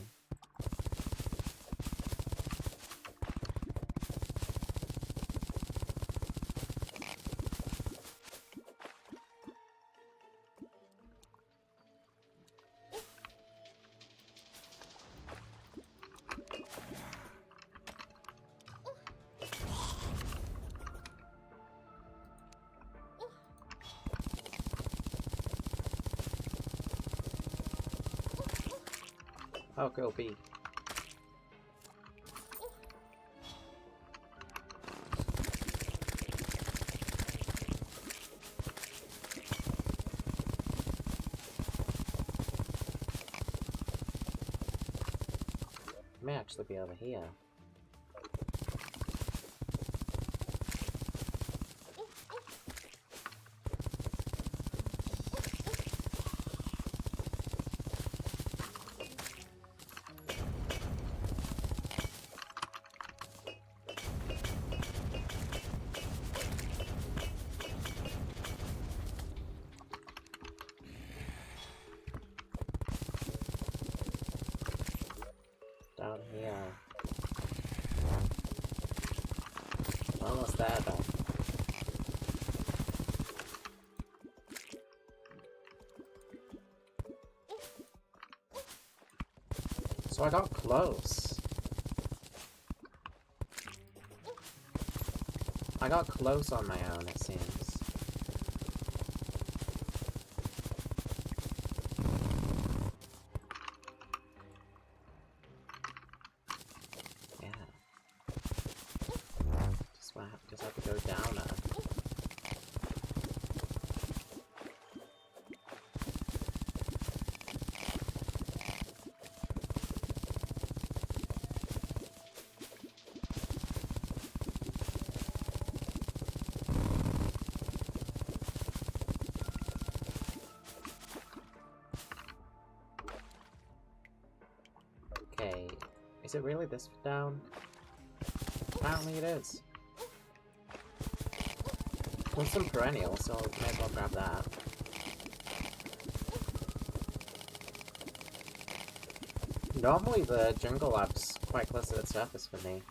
Oh, go B. actually be over here. Down here. Almost there though. So I got close. I got close on my own, it seems. Just have to go down now. Okay, is it really this down? Apparently it is. There's some perennials, so may as well grab that. Normally the jungle lab's quite close to the surface for me.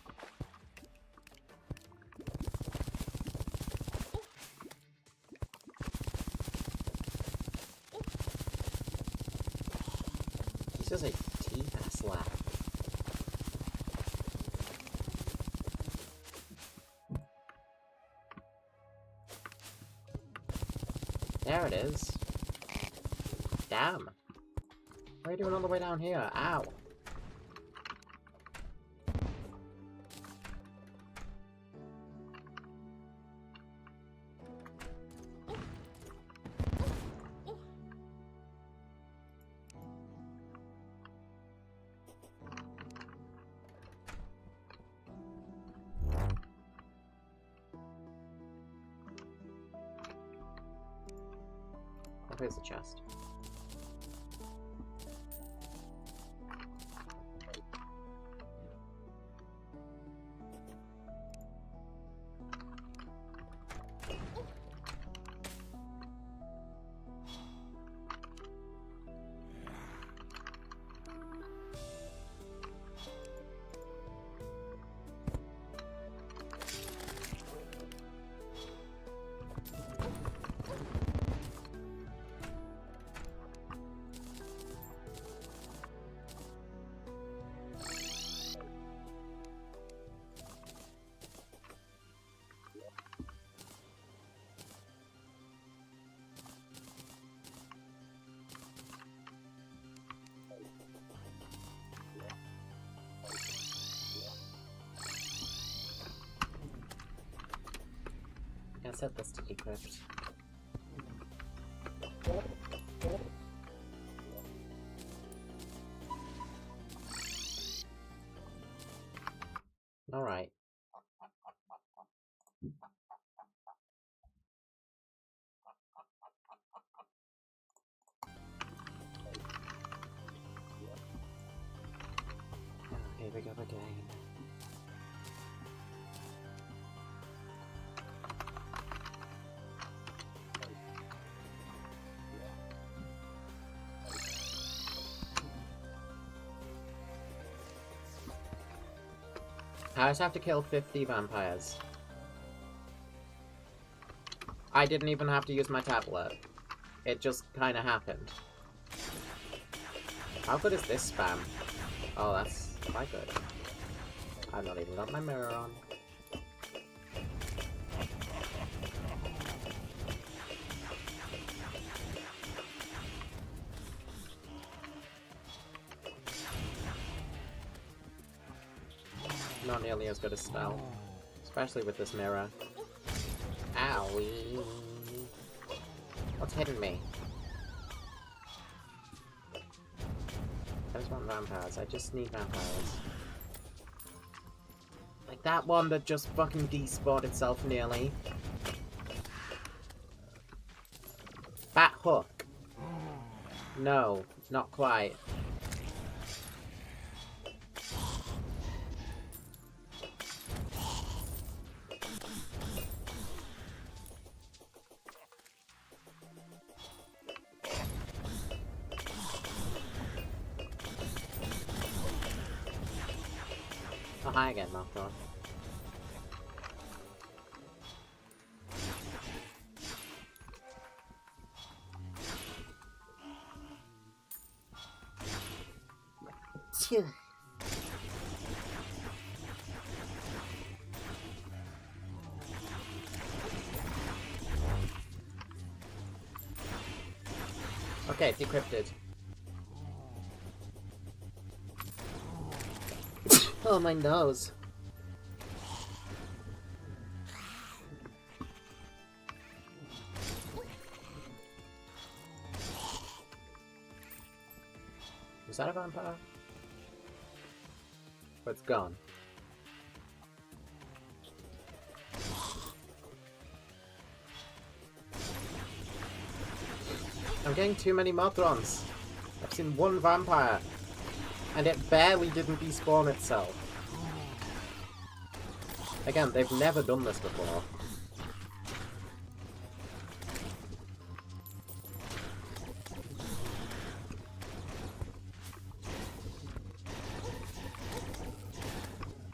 This is a T-pass lab. There it is. Damn. What are you doing all the way down here? Ow. Here's the chest. I set this to decrypt. Alright. Oh, here we go again. I just have to kill 50 vampires. I didn't even have to use my tablet. It just kind of happened. How good is this spam? Oh, that's quite good. I've not even got my mirror on. Not nearly as good as spell. Especially with this mirror. Owie. What's hitting me? I just want vampires. I just need vampires. That one that just fucking despawned itself nearly. Bat hook. No, not quite. Oh, hi again, Malcolm. Okay, decrypted. Oh, my nose. Is that a vampire? Oh, it's gone. I'm getting too many Modrons. I've seen one vampire. And it barely didn't despawn itself. Again, they've never done this before.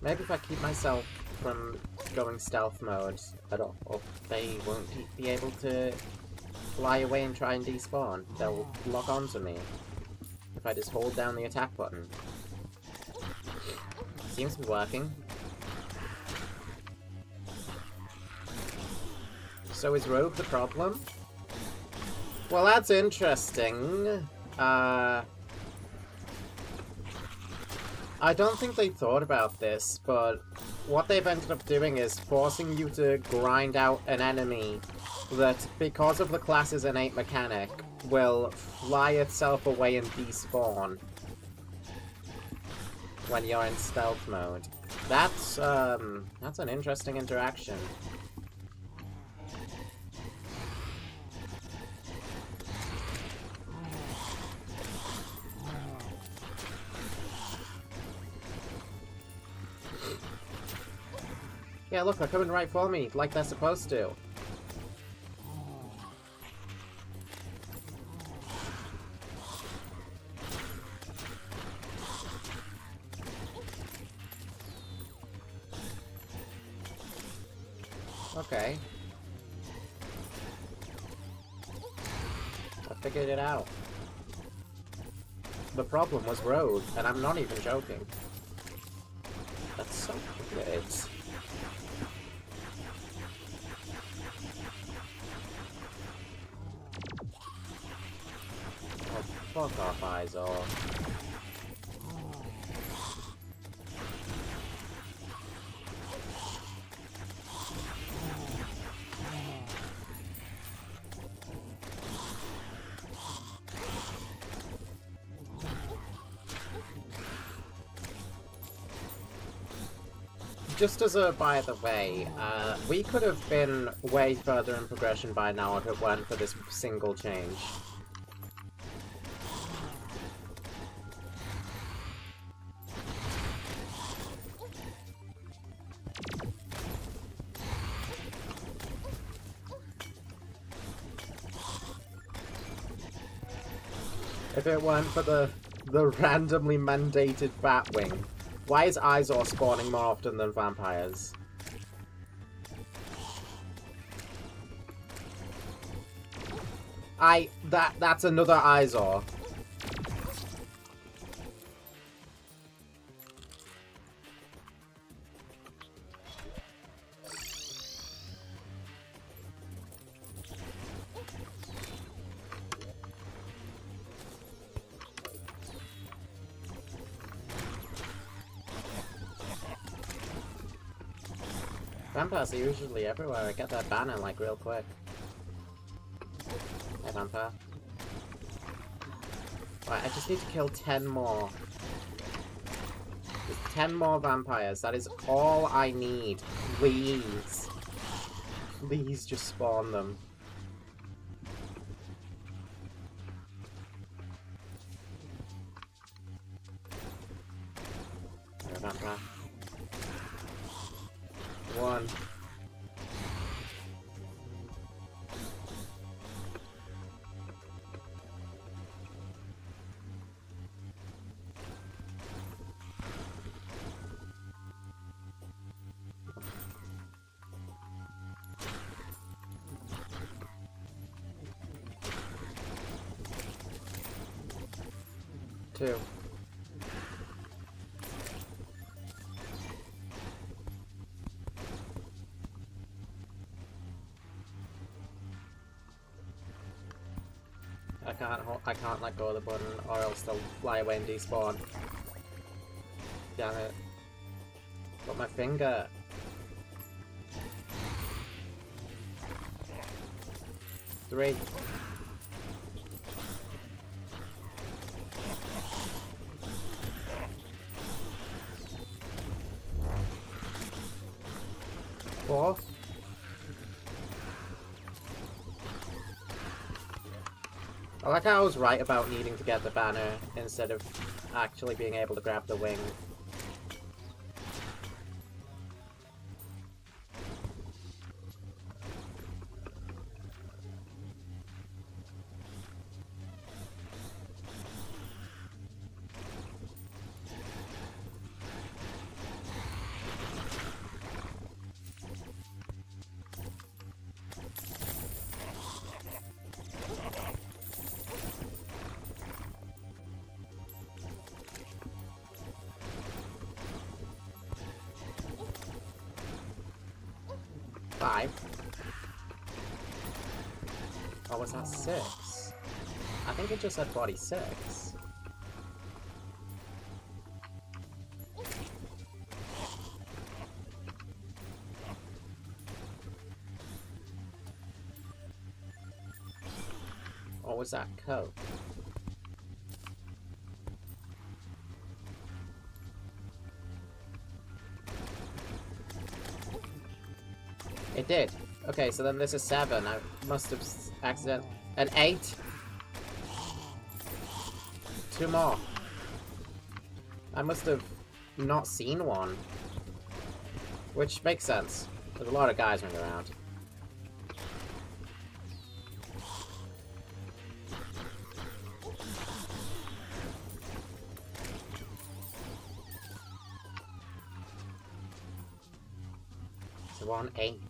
Maybe if I keep myself from going stealth mode at all, they won't be able to fly away and try and despawn. They'll lock onto me if I just hold down the attack button. Seems to be working. So is Rogue the problem? Well, that's interesting. I don't think they thought about this, but what they've ended up doing is forcing you to grind out an enemy that, because of the class's innate mechanic, will fly itself away and despawn when you're in stealth mode. That's an interesting interaction. Yeah, look, they're coming right for me, like they're supposed to. Okay. I figured it out. The problem was Rogue, and I'm not even joking. That's so good. Oh, fuck off, Izor. Just as a by the way, we could have been way further in progression by now if it weren't for this single change. If it weren't for the randomly mandated Batwing. Why is Izor spawning more often than vampires? That's another Izor. Vampires are usually everywhere. I get that banner like real quick. Hey, vampire. Right, I just need to kill 10 more. Just 10 more vampires. That is all I need. Please. Please just spawn them. Vampire. 1. Two. I can't let go of the button, or else they'll fly away and despawn. Damn it. Got my finger. Three. Four. I like how I was right about needing to get the banner instead of actually being able to grab the wing. Five. Oh, was that 6? I think it just said 46. Or was that Coke? It did. Okay, so then this is 7. I must have accidentally... An 8? 2 more. I must have not seen one. Which makes sense. There's a lot of guys running around. So we're on 8.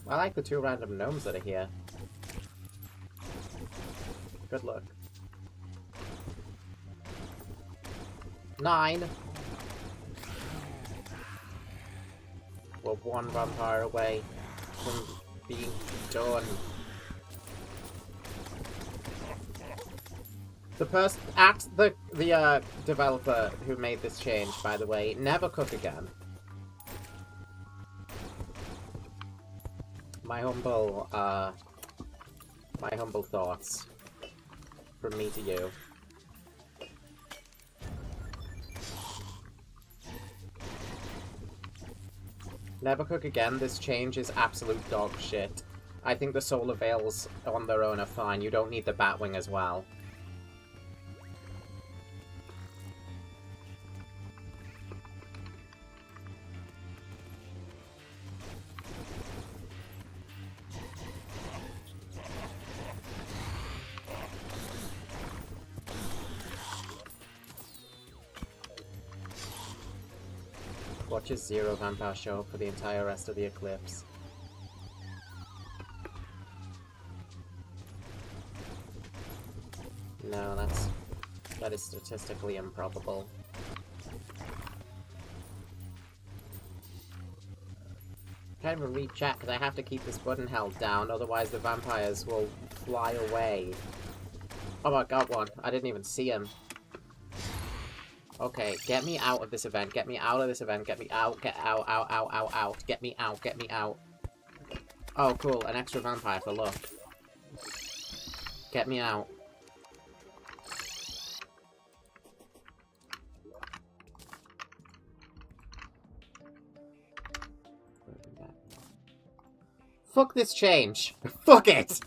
I like the 2 random gnomes that are here. Good luck. 9! We're 1 vampire away from being done. The developer who made this change, by the way, never cook again. My humble thoughts from me to you. Never cook again. This change is absolute dog shit. I think the solar veils on their own are fine. You don't need the Batwing as well. Watch as 0 vampire show up for the entire rest of the eclipse. No, that is statistically improbable. Can't even read chat because I have to keep this button held down, otherwise the vampires will fly away. Oh my god, one. I didn't even see him. Okay, get me out of this event. Get me out of this event. Get me out. Get out, out, out, out, out. Get me out. Get me out. Oh, cool. An extra vampire for luck. Get me out. Fuck this change. Fuck it!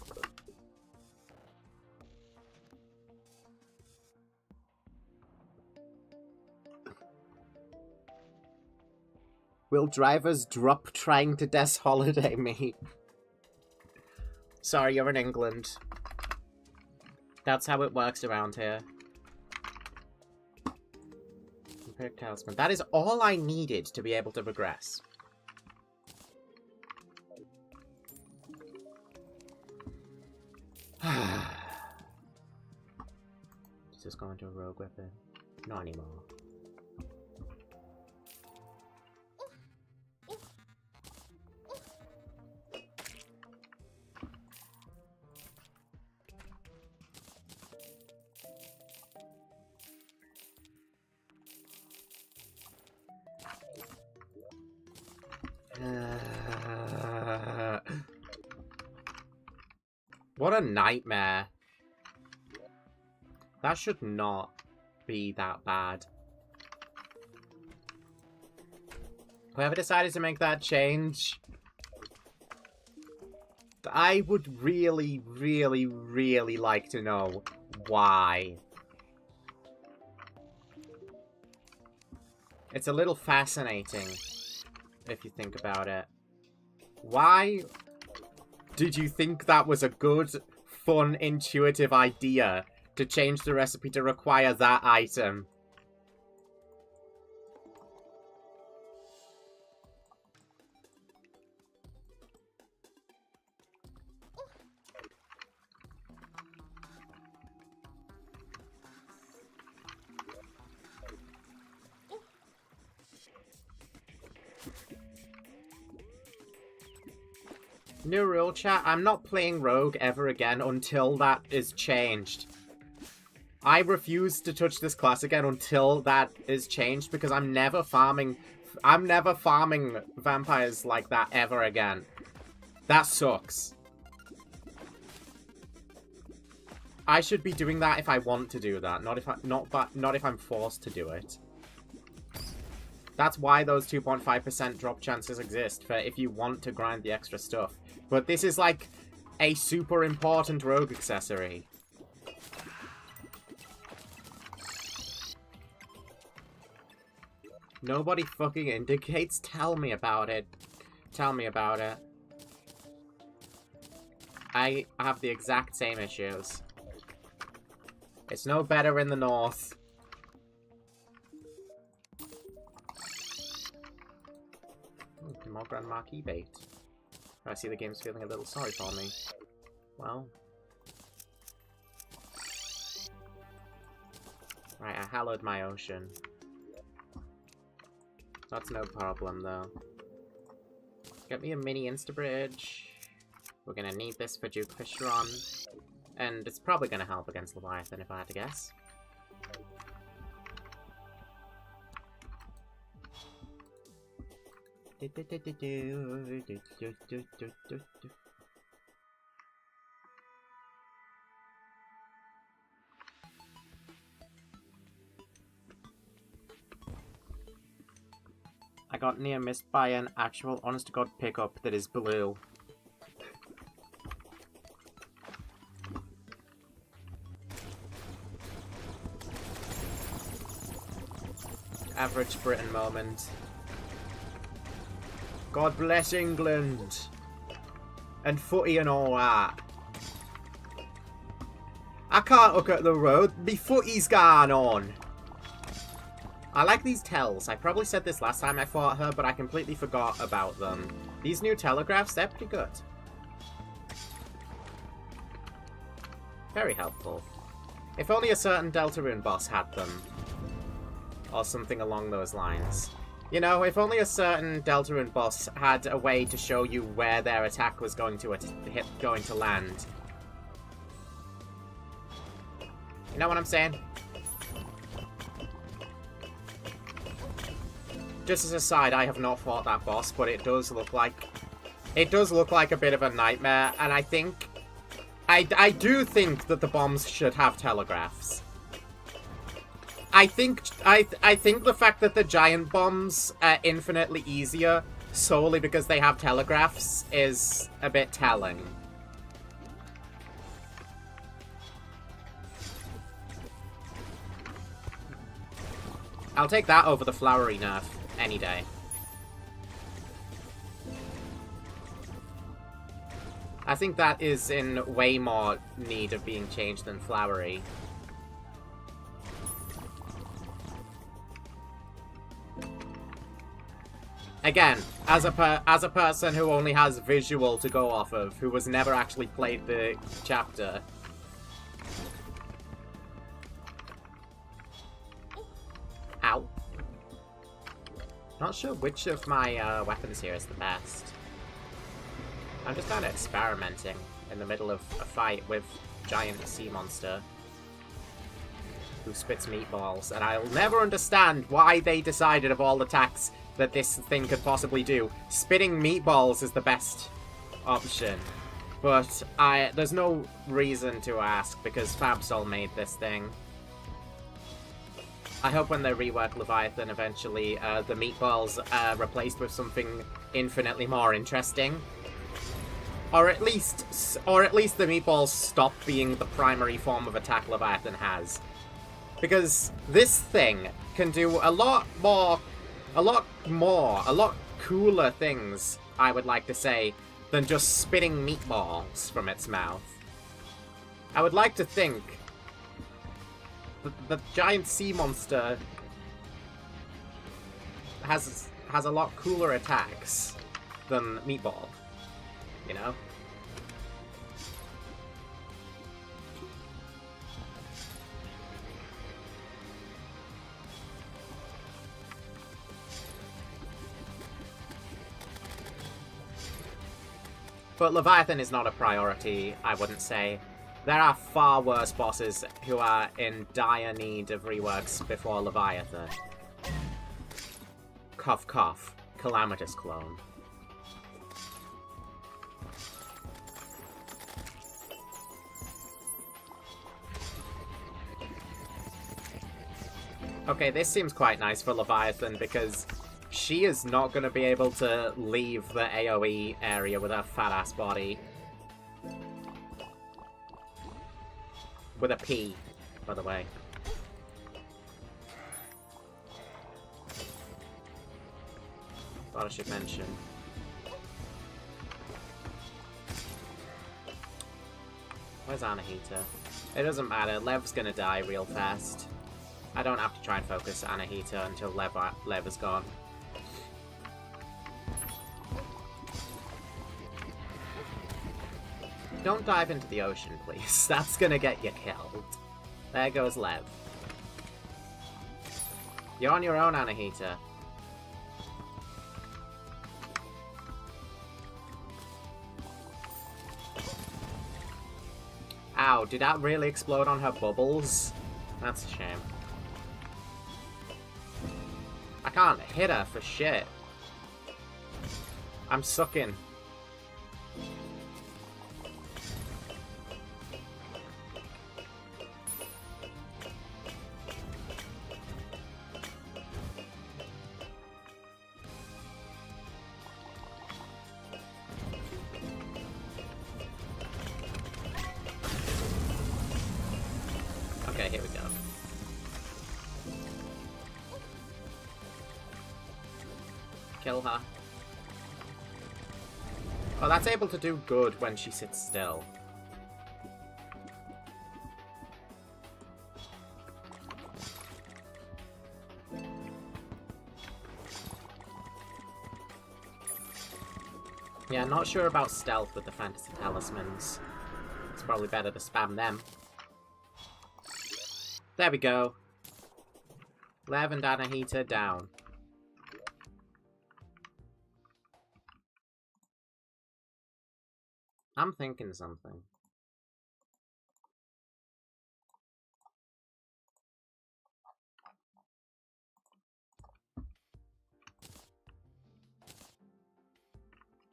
Will drivers drop trying to death holiday me? Sorry, you're in England. That's how it works around here. Imperial Talisman. That is all I needed to be able to progress. Just going to a rogue weapon. Not anymore. What a nightmare. That should not be that bad. Whoever decided to make that change, I would really, really, really like to know why. It's a little fascinating, if you think about it. Why did you think that was a good, fun, intuitive idea to change the recipe to require that item? New rule, chat. I'm not playing Rogue ever again until that is changed. I refuse to touch this class again until that is changed because I'm never farming vampires like that ever again. That sucks. I should be doing that if I want to do that, not if I'm forced to do it. That's why those 2.5% drop chances exist, for if you want to grind the extra stuff. But this is like a super important rogue accessory. Nobody fucking indicates. Tell me about it. Tell me about it. I have the exact same issues. It's no better in the north. Ooh, more Grand Marquis bait. I see the game's feeling a little sorry for me. Well. Right, I hallowed my ocean. That's no problem, though. Get me a mini Instabridge. We're gonna need this for Duke Fishron. And it's probably gonna help against Leviathan, if I had to guess. I got near missed by an actual honest-to-God pickup that is blue. Average Britain moment. God bless England. And footy and all that. I can't look at the road. Me footy's gone on. I like these tells. I probably said this last time I fought her, but I completely forgot about them. These new telegraphs, they're pretty good. Very helpful. If only a certain Deltarune boss had them. Or something along those lines. You know, if only a certain Deltarune boss had a way to show you where their attack was going to land. You know what I'm saying? just as a side, I have not fought that boss, but it does look like a bit of a nightmare, and I think I do think that the bombs should have telegraphs. I think the fact that the giant bombs are infinitely easier solely because they have telegraphs is a bit telling. I'll take that over the flowery nerf any day. I think that is in way more need of being changed than flowery. Again, as a person who only has visual to go off of, who has never actually played the chapter. Ow. Not sure which of my weapons here is the best. I'm just kind of experimenting in the middle of a fight with giant sea monster who spits meatballs, and I'll never understand why they decided of all attacks that this thing could possibly do, spitting meatballs is the best option. But there's no reason to ask, because Fabsol made this thing. I hope when they rework Leviathan eventually, the meatballs are replaced with something infinitely more interesting. Or at least the meatballs stop being the primary form of attack Leviathan has. Because this thing can do a lot cooler things, I would like to say, than just spitting meatballs from its mouth. I would like to think that the giant sea monster has a lot cooler attacks than Meatball, you know? But Leviathan is not a priority, I wouldn't say. There are far worse bosses who are in dire need of reworks before Leviathan. Cough cough. Calamitous clone. Okay, this seems quite nice for Leviathan because she is not going to be able to leave the AoE area with her fat-ass body. With a P, by the way. Thought I should mention. Where's Anahita? It doesn't matter, Lev's gonna die real fast. I don't have to try and focus Anahita until Lev is gone. Don't dive into the ocean, please. That's gonna get you killed. There goes Lev. You're on your own, Anahita. Ow, did that really explode on her bubbles? That's a shame. I can't hit her for shit. I'm sucking. Okay, here we go. Kill her. Oh, that's able to do good when she sits still. Yeah, not sure about stealth with the fantasy talismans. It's probably better to spam them. There we go. Lev and Anahita down. I'm thinking something.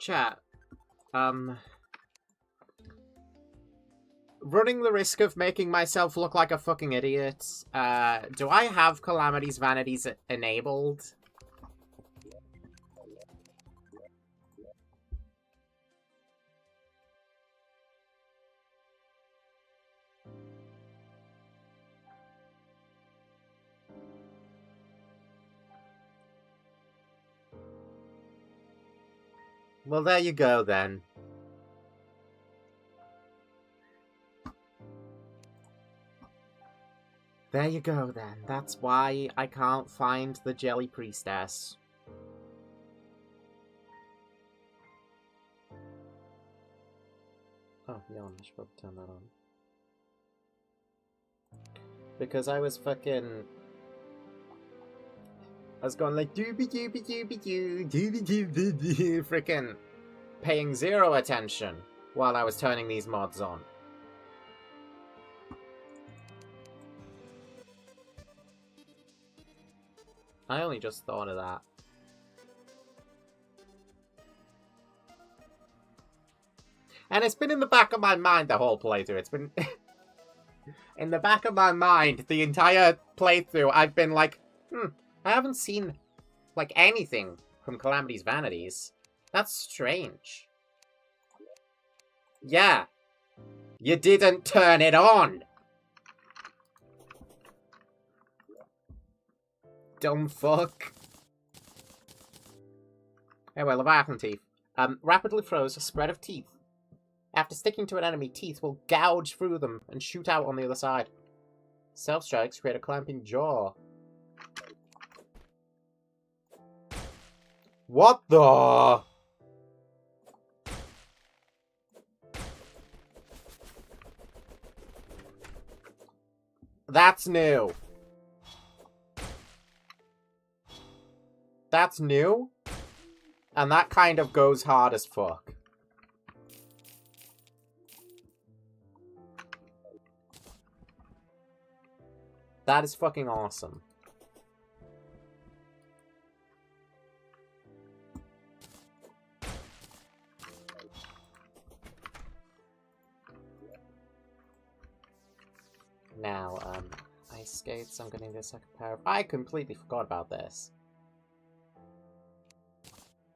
chat. Running the risk of making myself look like a fucking idiot, do I have Calamity's Vanities enabled? Well, there you go, then. There you go, then. That's why I can't find the Jelly Priestess. Oh, yeah, I should probably turn that on. Because I was fucking... I was going like doobie doobie doobie doo, doobie doobie doo, freaking paying zero attention while I was turning these mods on. I only just thought of that. And it's been in the back of my mind the whole playthrough. It's been in the back of my mind the entire playthrough. I've been like, I haven't seen, like, anything from Calamity's Vanities. That's strange. Yeah. You didn't turn it on. Dumb fuck. Anyway, Leviathan teeth. Rapidly froze a spread of teeth. After sticking to an enemy, teeth will gouge through them and shoot out on the other side. Self-strikes create a clamping jaw. What the? That's new. That's new? And that kind of goes hard as fuck. That is fucking awesome. Now, ice skates, I'm gonna need a second pair of... I completely forgot about this.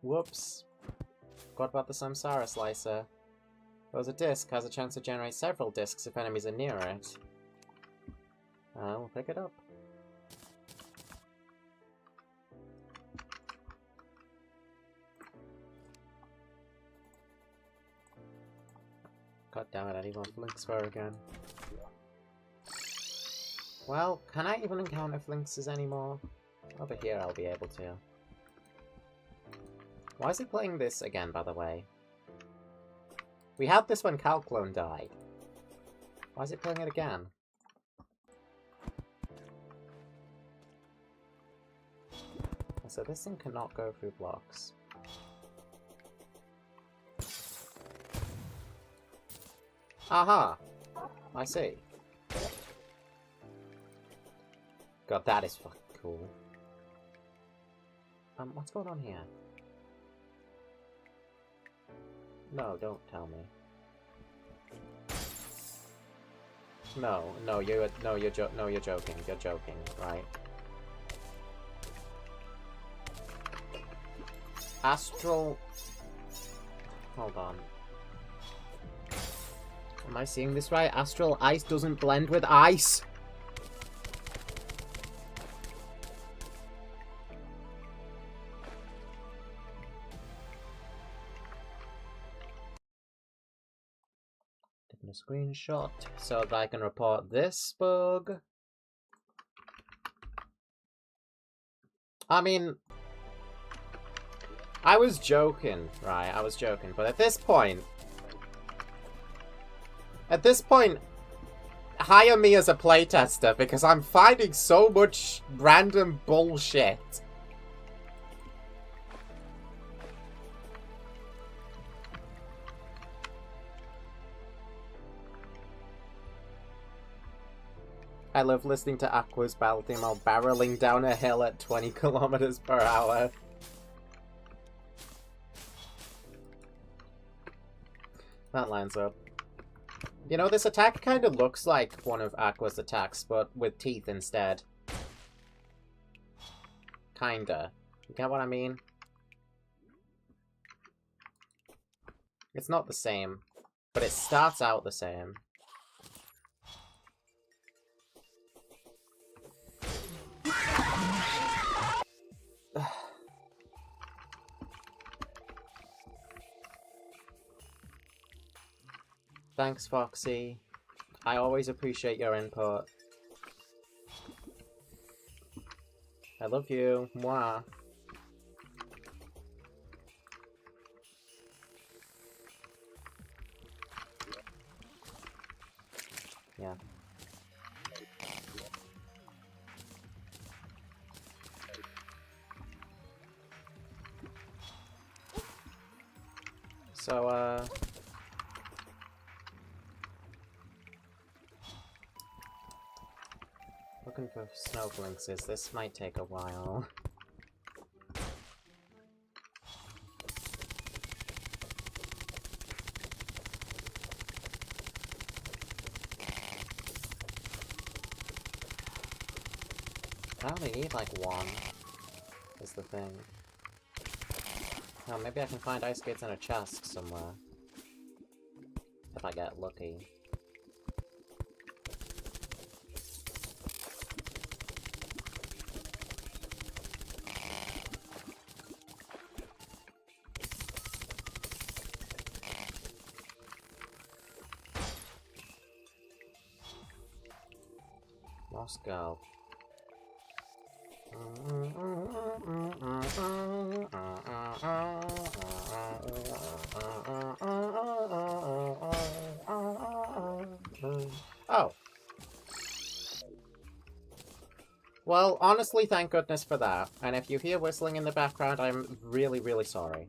Whoops. Forgot about the Samsara Slicer. Throws a disc, has a chance to generate several discs if enemies are near it. We'll pick it up. God damn it, I need more flinks for her again. Well, can I even encounter flinxes anymore? Over here I'll be able to. Why is he playing this again, by the way? We had this when Calclone died. Why is it playing it again? So this thing cannot go through blocks. Aha! I see. God, that is fucking cool. What's going on here? No, don't tell me. No, you're joking. You're joking, right? Astral... Hold on. Am I seeing this right? Astral ice doesn't blend with ice? Taking a screenshot so that I can report this bug. I mean... I was joking, right? I was joking, but at this point, hire me as a playtester because I'm finding so much random bullshit. I love listening to Aqua's battle theme while barreling down a hill at 20 kilometers per hour. That lines up. You know, this attack kind of looks like one of Aqua's attacks, but with teeth instead. Kinda. You get what I mean? It's not the same, but it starts out the same. Thanks, Foxy. I always appreciate your input. I love you. Mwah. Yeah. So, looking for snow glimpses. This might take a while. I only need like one, is the thing. Oh, maybe I can find ice skates in a chest somewhere. If I get lucky. Lost girl. Oh. Well, honestly, thank goodness for that. And if you hear whistling in the background, I'm really, really sorry.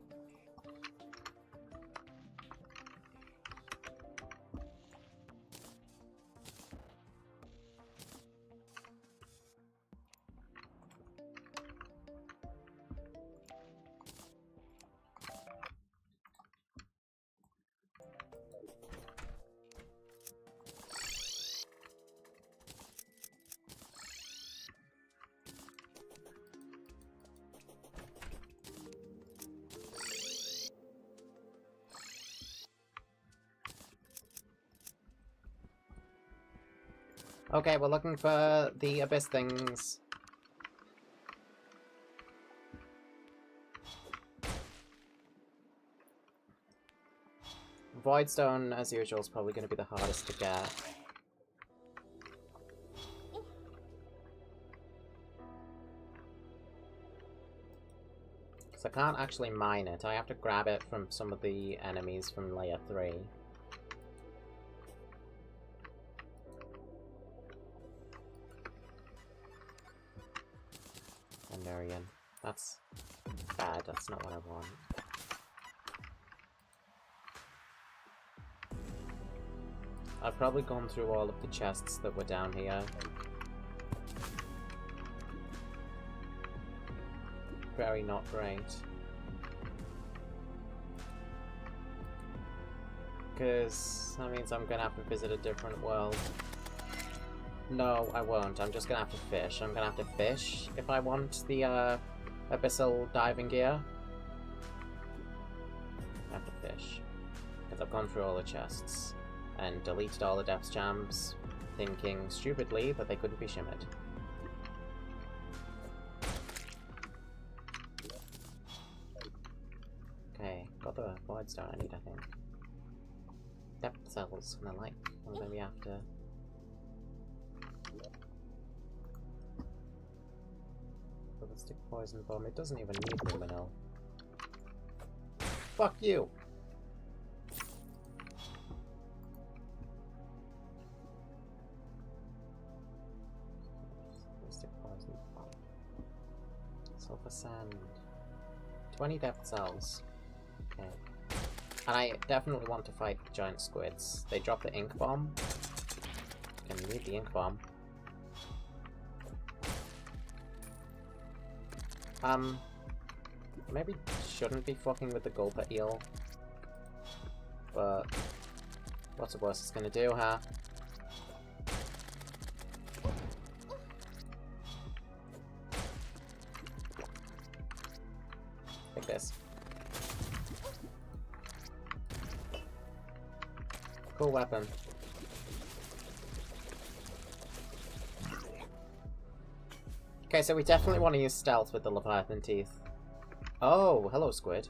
Okay, we're looking for the abyss things. Voidstone, as usual, is probably going to be the hardest to get. Because I can't actually mine it. I have to grab it from some of the enemies from layer 3. Marion. That's bad. That's not what I want. I've probably gone through all of the chests that were down here. Very not great. Because that means I'm gonna have to visit a different world. No, I won't. I'm just gonna have to fish. I'm gonna have to fish if I want the abyssal diving gear. I have to fish. Because I've gone through all the chests and deleted all the depth jams, thinking stupidly that they couldn't be shimmered. Okay, got the voidstone I need, I think. Depth cells, and I like. Well, maybe after. Ballistic poison bomb. It doesn't even need luminol. Fuck you! Ballistic poison bomb. Sulfur sand. 20 depth cells. Okay. And I definitely want to fight the giant squids. They drop the ink bomb. And you need the ink bomb. Maybe shouldn't be fucking with the gulper eel. But What's the worst it's gonna do, huh? Take this. Cool weapon. Okay, so we definitely want to use stealth with the Leviathan teeth. Oh, hello, squid.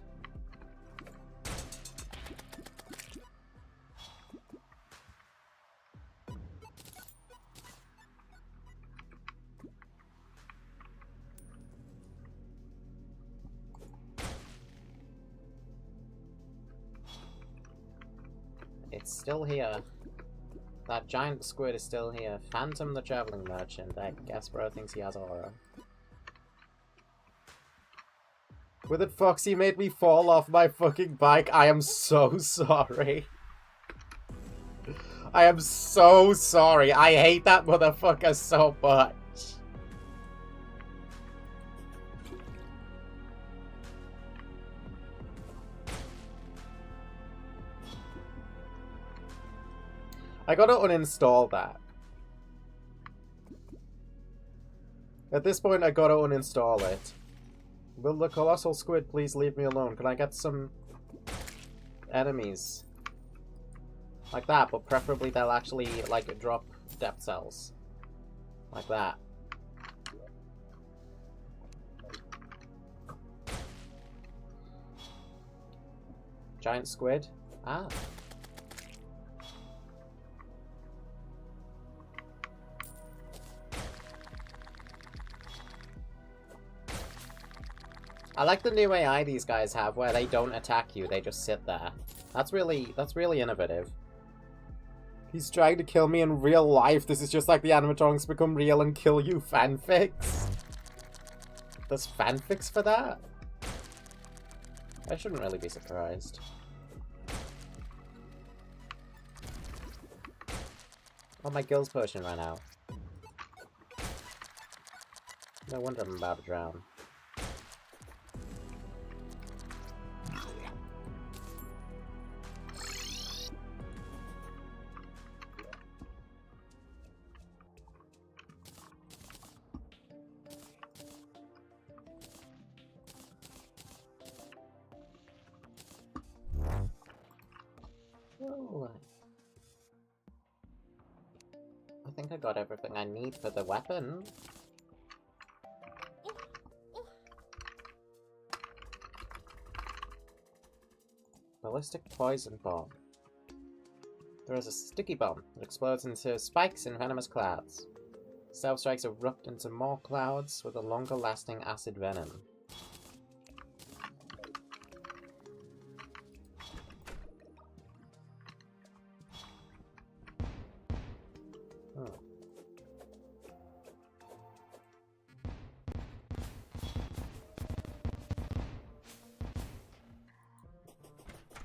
It's still here. That giant squid is still here. Phantom the traveling merchant. I guess bro thinks he has aura. With it, Foxy made me fall off my fucking bike. I am so sorry. I am so sorry. I hate that motherfucker so much. I gotta uninstall that. At this point, I gotta uninstall it. Will the colossal squid please leave me alone? Can I get some enemies? Like that, but preferably they'll actually, like, drop depth cells. Like that. Giant squid? Ah. I like the new AI these guys have, where they don't attack you, they just sit there. That's really innovative. He's trying to kill me in real life. This is just like the animatronics become real and kill you fanfics. There's fanfics for that? I shouldn't really be surprised. Oh, my gills potion ran out. No wonder I'm about to drown. I think I got everything I need for the weapon. Ballistic poison bomb. There is a sticky bomb that explodes into spikes in venomous clouds. Stealth strikes erupt into more clouds with a longer lasting acid venom.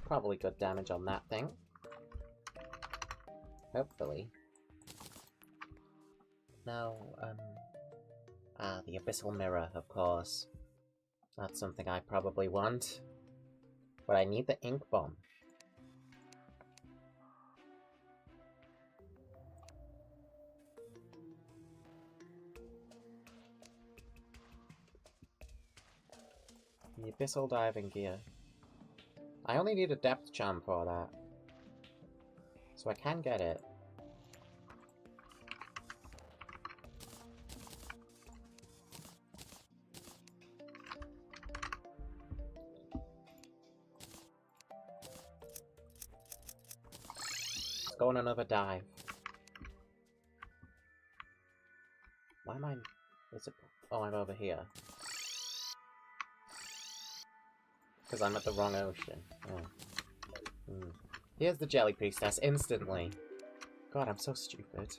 Probably good damage on that thing. Hopefully. No, the Abyssal Mirror, of course. That's something I probably want. But I need the ink bomb. The Abyssal Diving Gear. I only need a depth charm for that. So I can get it. Let's go on another dive. Why am I... Is it... Oh, I'm over here. Because I'm at the wrong ocean. Oh. Here's the Jelly Priestess, instantly. God, I'm so stupid.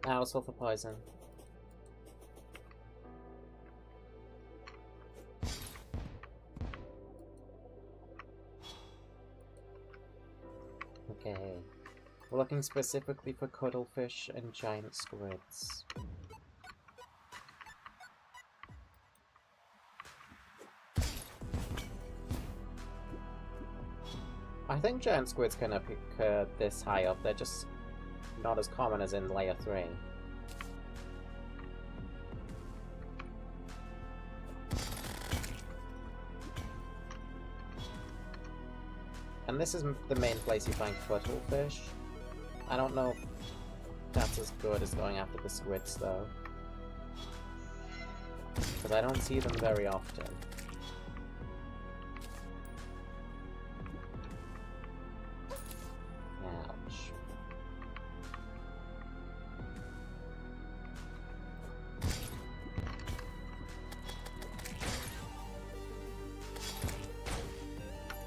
Now it's all for poison. looking specifically for cuttlefish and giant squids. I think giant squids can occur this high up, they're just not as common as in layer 3. And this is the main place you find cuttlefish. I don't know if that's as good as going after the squids, though. Because I don't see them very often. Ouch.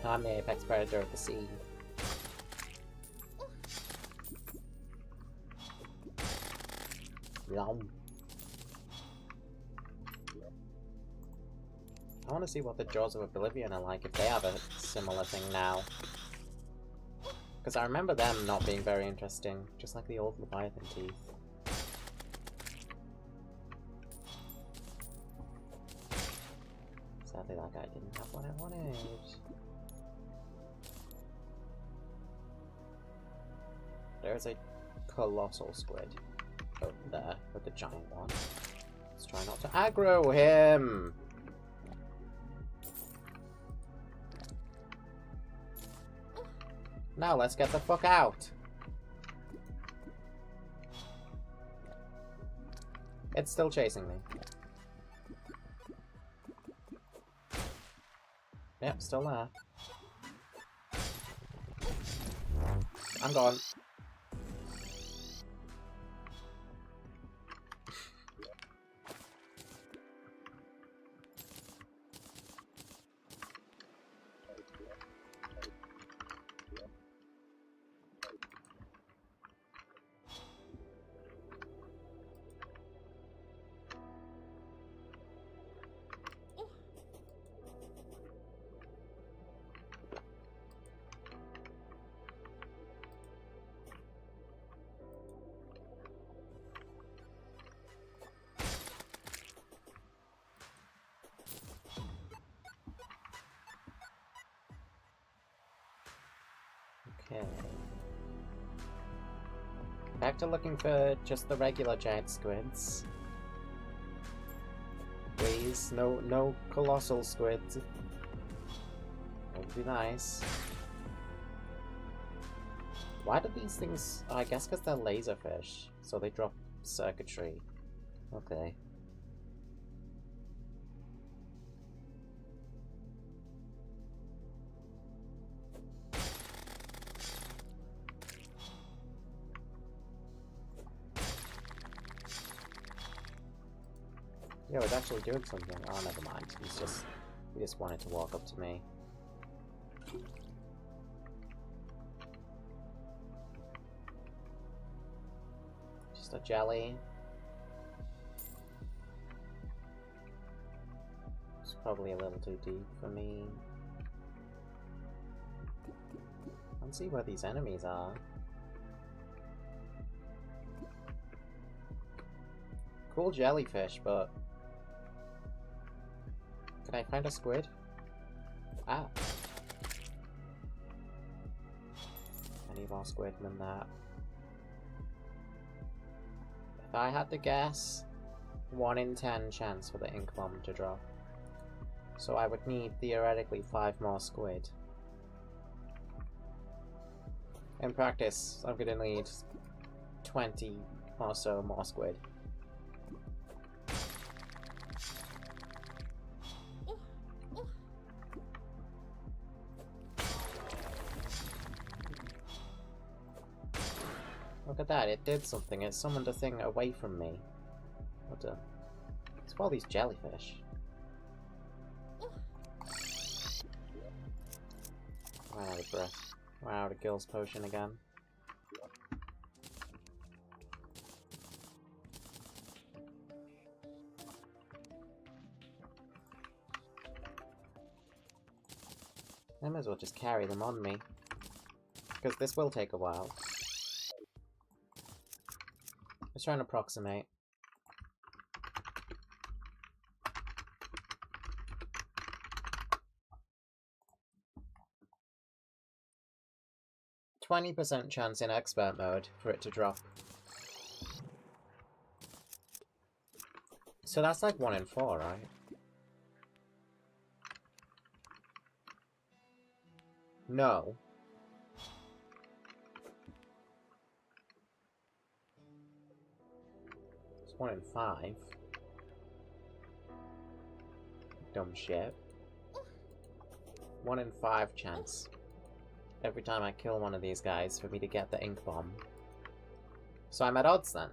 I'm the apex predator of the sea. Yum. I want to see what the Jaws of Oblivion are like, if they have a similar thing now. Because I remember them not being very interesting, just like the old Leviathan teeth. Sadly, that guy didn't have what I wanted. There's a colossal squid over there with the giant one. Let's try not to aggro him! Now let's get the fuck out! It's still chasing me. Yep, still there. I'm gone. Okay. Back to looking for just the regular giant squids. Please, no colossal squids. That would be nice. Why do these things... Oh, I guess because they're laserfish, so they drop circuitry. Okay. Yo, it's actually doing something. Oh, never mind. He just wanted to walk up to me. Just a jelly. It's probably a little too deep for me. I don't see where these enemies are. Cool jellyfish, but... Can I find a squid? Ah. I need more squid than that. If I had to guess, 1 in 10 chance for the ink bomb to drop. So I would need, theoretically, 5 more squid. In practice, I'm gonna need 20 or so more squid. Look at that, it did something. It summoned a thing away from me. What the... It's all these jellyfish. Ran out of breath. Ran out of Gil's potion again. I might as well just carry them on me. Because this will take a while. Just trying to approximate. %20 chance in expert mode for it to drop. So that's like 1 in 4, right? No. It's 1 in 5. Dumb shit. 1 in 5 chance. Every time I kill one of these guys for me to get the ink bomb. So I'm at odds then.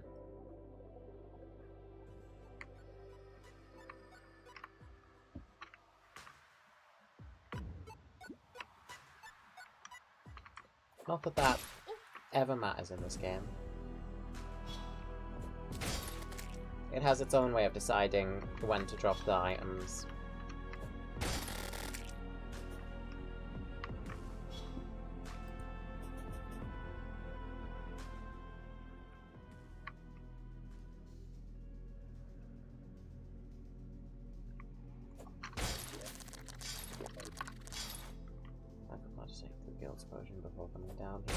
Not that that ever matters in this game. It has its own way of deciding when to drop the items. I forgot to save the guild explosion before coming down here.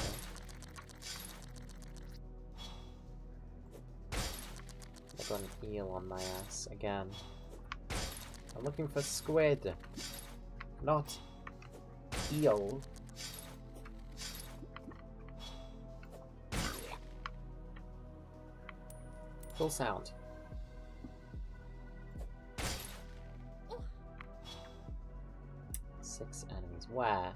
I got an eel on my ass again. I'm looking for squid, not eel. Full sound. Six enemies. Where?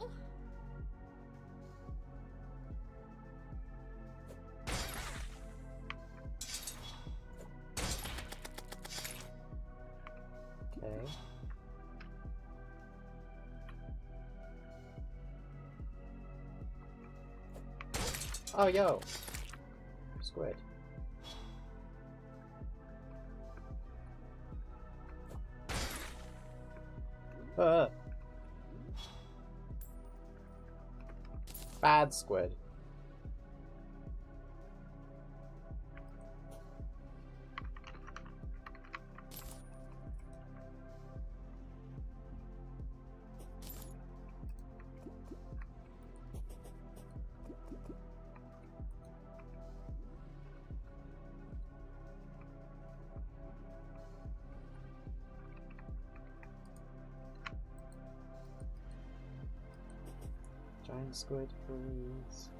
Okay. Oh, yo! Squid. Bad squid. Giant squid, please.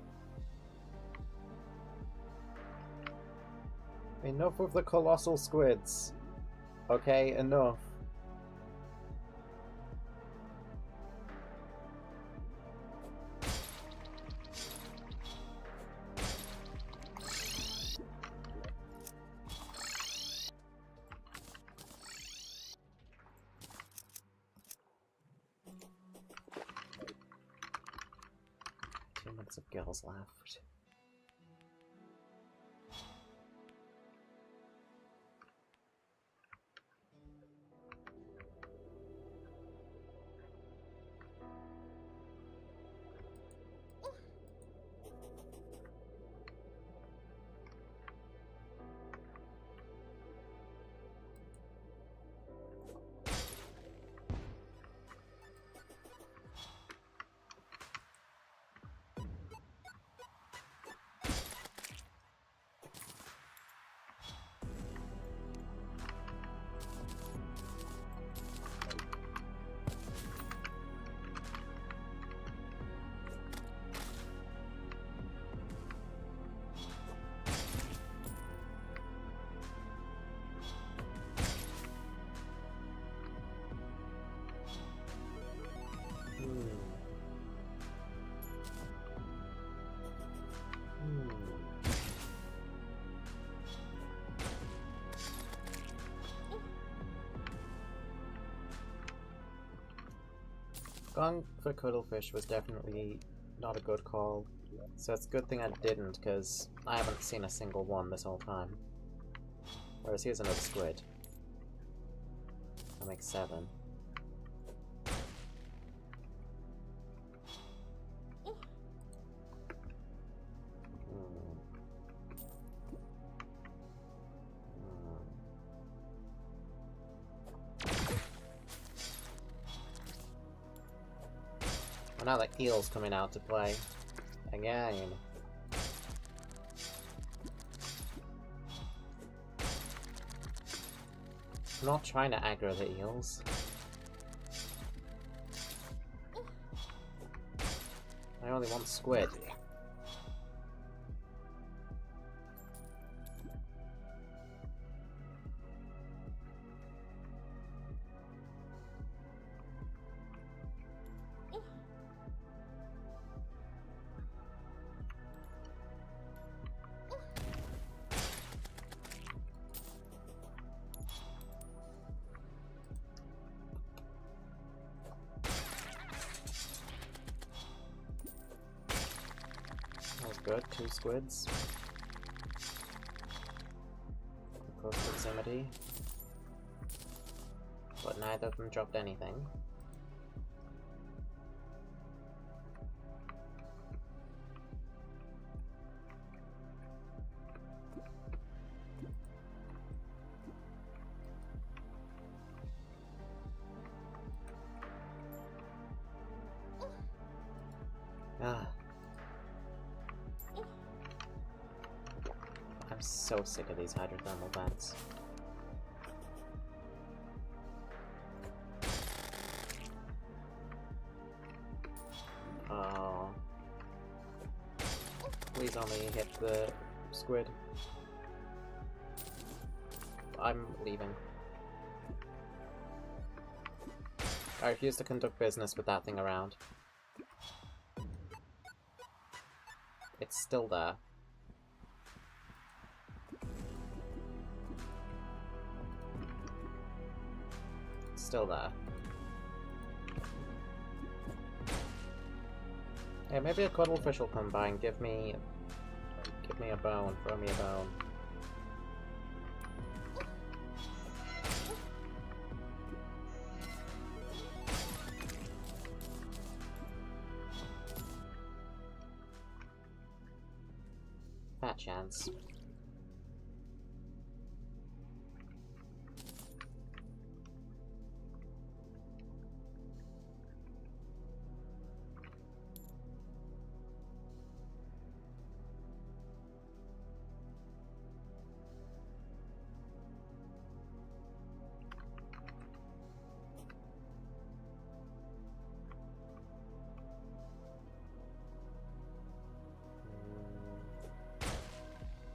Enough of the colossal squids. Okay, enough. Of girls left. Going for cuttlefish was definitely not a good call, so it's a good thing I didn't, because I haven't seen a single one this whole time. Whereas here's another squid. That makes 7. And now the eel's coming out to play. Again. I'm not trying to aggro the eels. I only want squid. Good, 2 squids. Close proximity. But neither of them dropped anything. Ah. I'm so sick of these hydrothermal vents. Oh. Please only hit the squid. I'm leaving. I refuse to conduct business with that thing around. It's still there. Still there. Yeah, maybe a cuttlefish will come by and give me a bone, throw me a bone. Fat chance.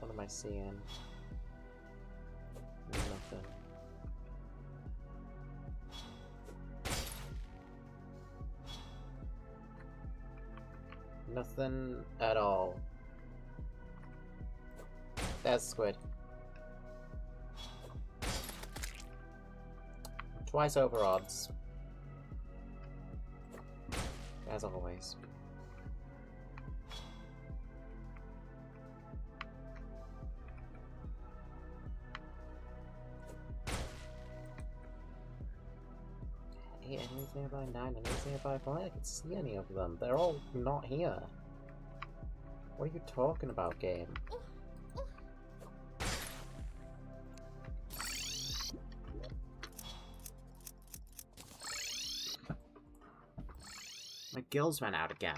What am I seeing? Nothing. Nothing at all. There's squid. Twice over odds. As always. Anything about 9 and anything about 5? I can't see any of them. They're all not here. What are you talking about, game? My gills ran out again.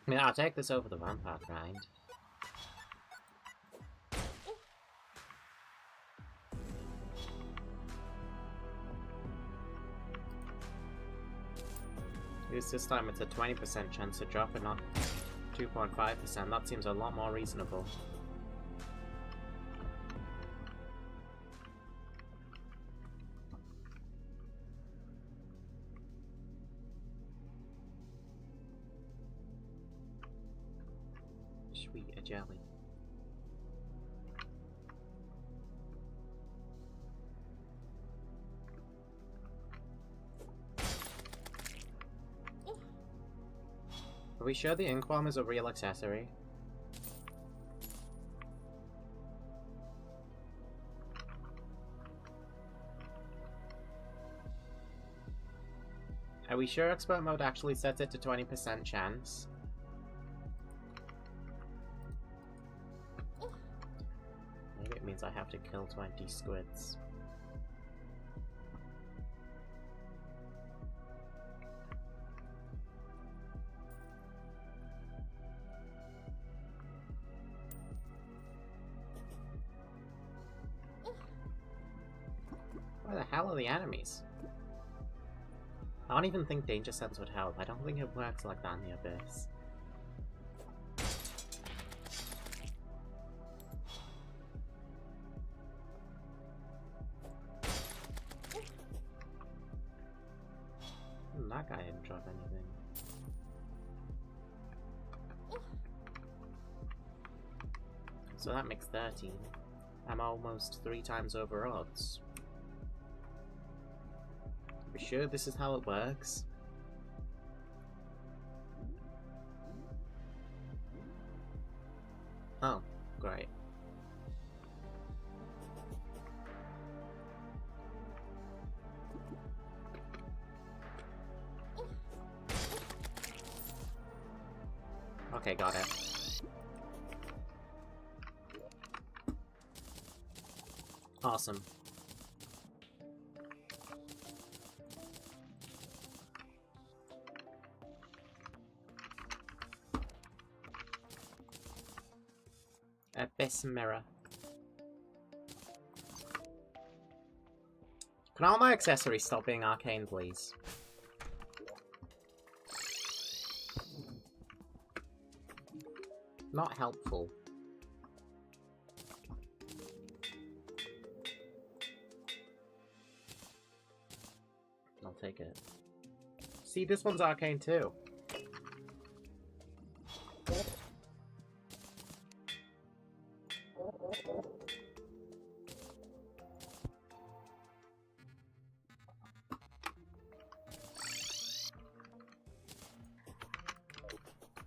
I mean, I'll take this over the rampart grind. This time it's a 20% chance to drop it, not 2.5%. That seems a lot more reasonable. Sweet, a jelly. Are we sure the ink bomb is a real accessory? Are we sure expert mode actually sets it to 20% chance? Maybe it means I have to kill 20 squids. Where the hell are the enemies? I don't even think Danger Sense would help. I don't think it works like that in the Abyss. That guy didn't drop anything. So that makes 13. I'm almost 3 times over odds. Are you sure this is how it works? Oh, great. Okay, got it. Awesome. Abyss mirror. Can all my accessories stop being arcane, please? Not helpful. I'll take it. See, this one's arcane too.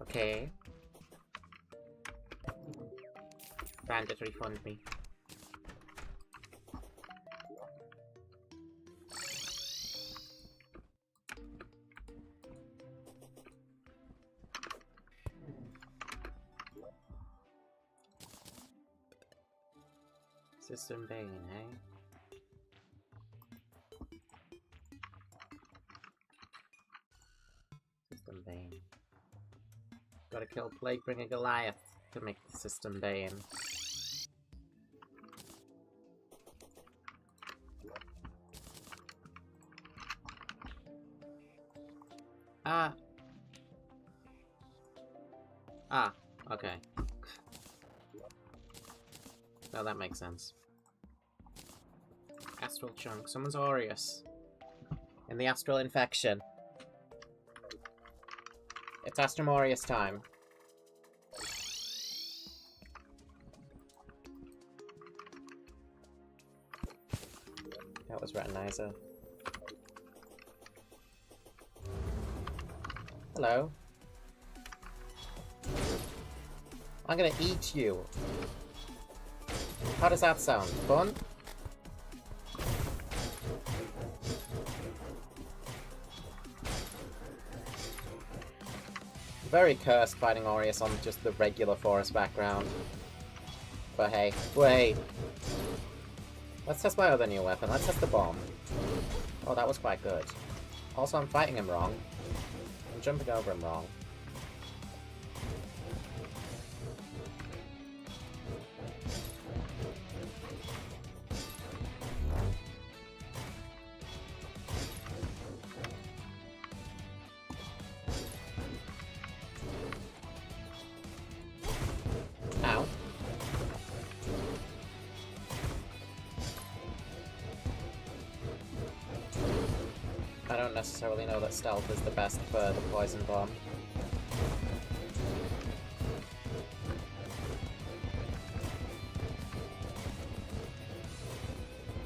Okay. Bandit, refund me. System Bane, eh? System Bane. Gotta kill Plaguebringer Goliath to make the System Bane. Okay. Now that makes sense. Astral Chunk. Someone's Aureus. In the Astral Infection. It's Astrum Aureus time. That was Retinizer. Hello. I'm gonna eat you. How does that sound? Fun? Very cursed fighting Aureus on just the regular forest background. But hey, wait. Let's test my other new weapon. Let's test the bomb. Oh, that was quite good. Also, I'm fighting him wrong. I'm jumping over him wrong. Ow. I don't necessarily know that stealth is the best for the poison bomb.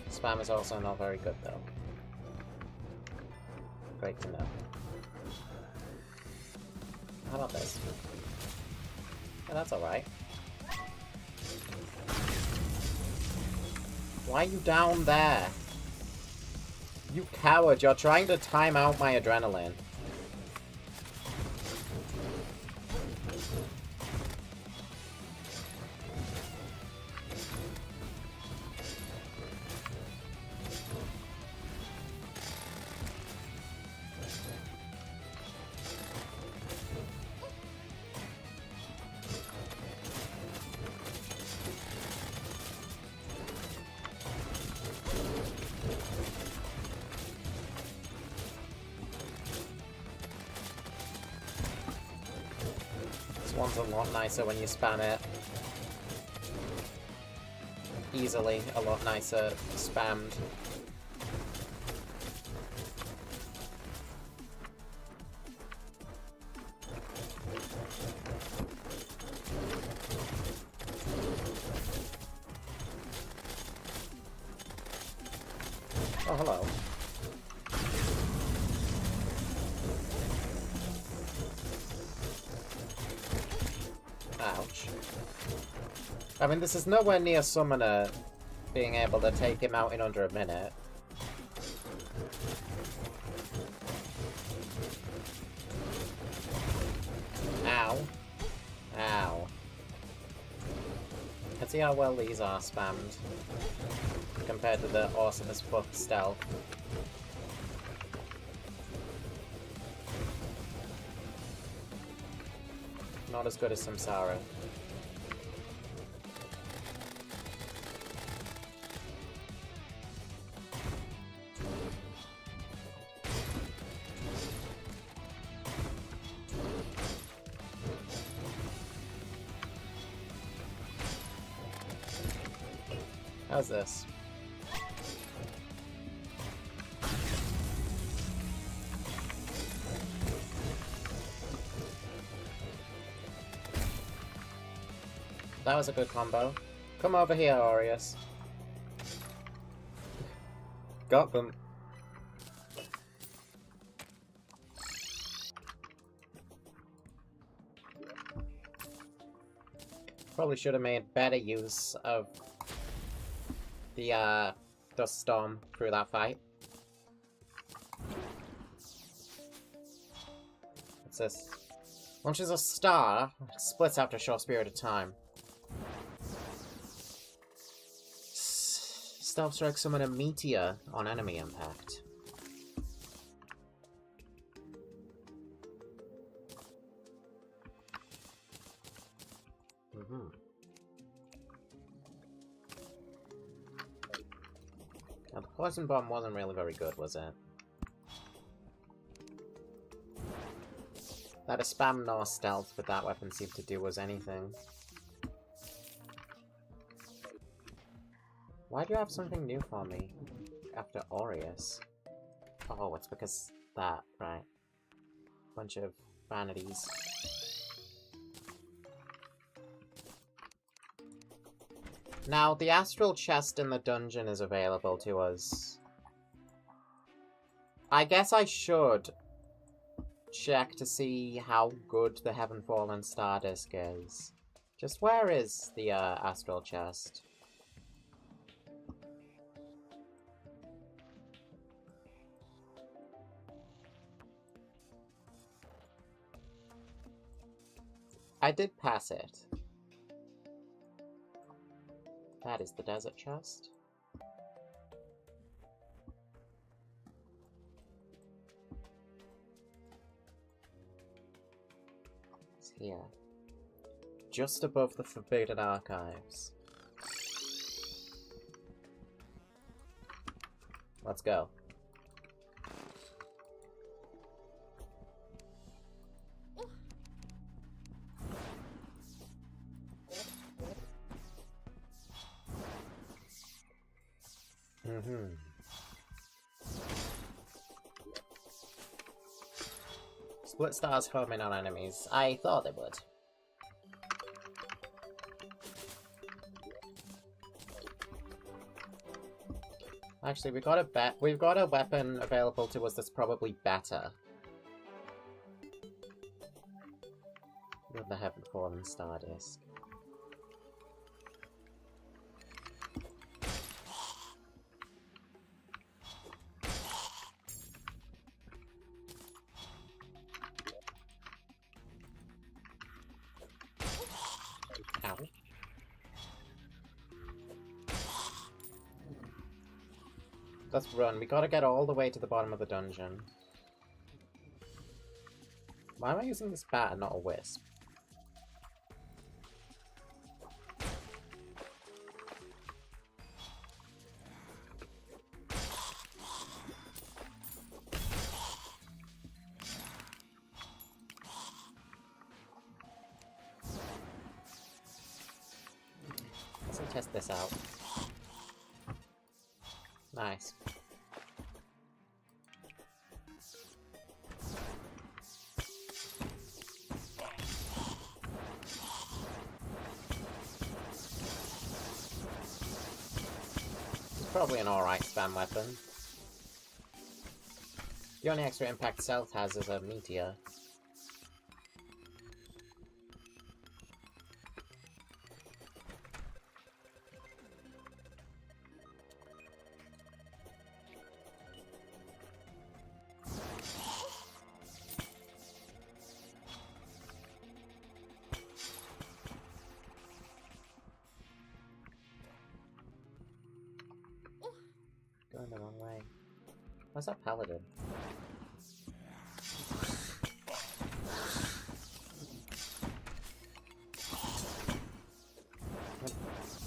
Spam is also not very good though. Great to know. how about this? Yeah, that's alright. Why are you down there? You coward, you're trying to time out my adrenaline. One's a lot nicer when you spam it. Easily a lot nicer spammed. Oh, hello. Ouch. I mean, this is nowhere near Summoner being able to take him out in under a minute. Ow. Ow. Let's see how well these are spammed compared to the awesome as fuck stealth. Not as good as Samsara. How's this? That was a good combo. Come over here, Aureus. Got them. Probably should have made better use of the dust storm through that fight. What's this? Launches a star, splits after a short period of time. Stealth strike summon a meteor on enemy impact. Now, the poison bomb wasn't really very good, was it? That a spam nor stealth with that weapon seemed to do was anything. Why do you have something new for me after Aureus? Oh, it's because that, right? Bunch of vanities. Now, the astral chest in the dungeon is available to us. I guess I should check to see how good the Heavenfallen Star Disc is. Just where is the astral chest? I did pass it. That is the desert chest. It's here. Just above the Forbidden Archives. Let's go. Split stars home in on enemies. I thought they would. Actually, we've got a weapon available to us that's probably better. of the Heaven Fallen Star Disc. Ow. Let's run. We gotta get all the way to the bottom of the dungeon. Why am I using this bat and not a wisp? Let's test this out. Nice. Probably an alright spam weapon. The only extra impact Stealth has is a meteor. Going the wrong way. What's that paladin?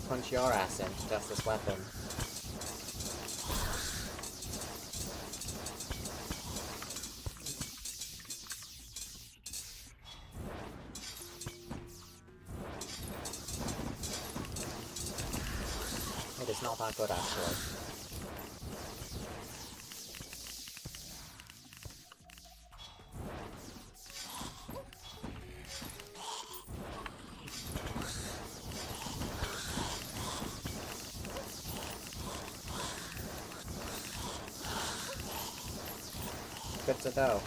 Punch your ass in to test this weapon. It is not that good, actually. Good to go.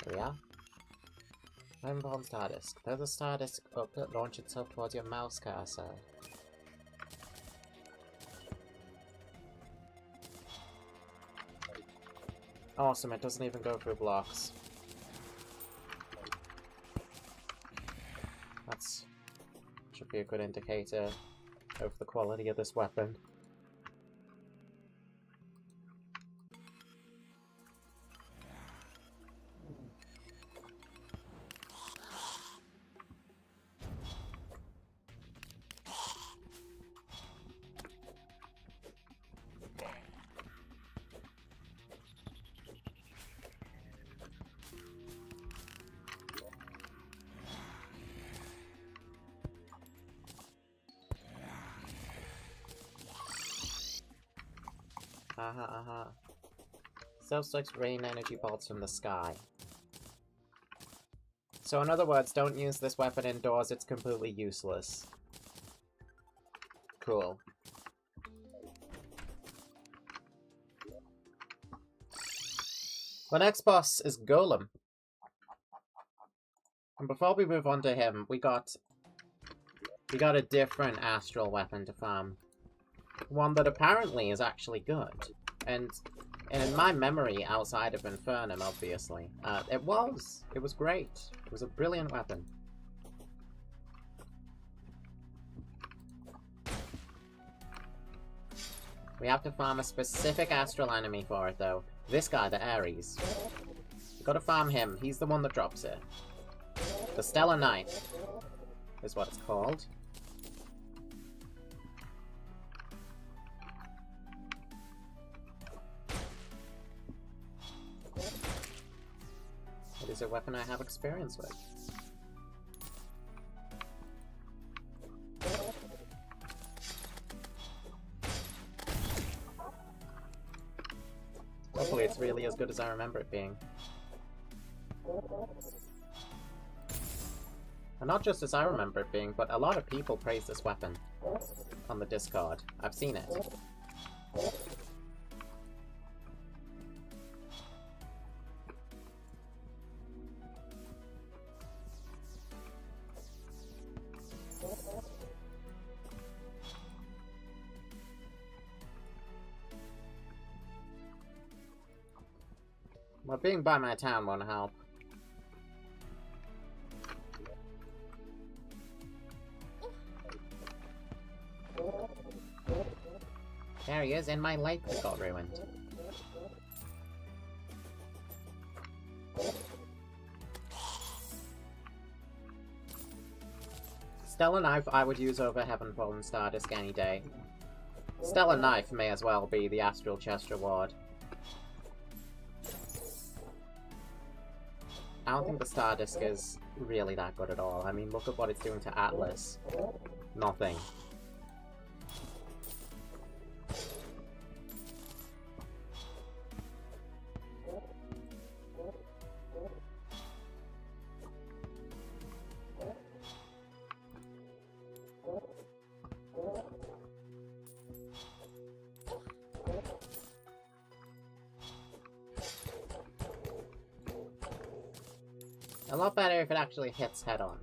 Here we are. Heavenborn Star Disc. There's a Star Disc up that launch itself towards your mouse cursor. Awesome, it doesn't even go through blocks. That's... should be a good indicator of the quality of this weapon. Self-strikes rain energy bolts from the sky. So in other words, don't use this weapon indoors, it's completely useless. Cool. The next boss is Golem. And before we move on to him, we got a different astral weapon to farm. One that apparently is actually good. And in my memory, outside of Infernum, obviously, it was great. It was a brilliant weapon. We have to farm a specific astral enemy for it, though. This guy, the Ares. We've got to farm him. He's the one that drops it. The Stellar Knight is what it's called. It is a weapon I have experience with. Hopefully it's really as good as I remember it being. And not just as I remember it being, but a lot of people praise this weapon on the Discord. I've seen it. Well, being by my town won't help. There he is, in my lake that got ruined. Stellar Knife I would use over Heavenfall and Stardisc any day. Stellar Knife may as well be the Astral Chest reward. I don't think the Stardisc is really that good at all. I mean, look at what it's doing to Atlas. Nothing. A lot better if it actually hits head-on.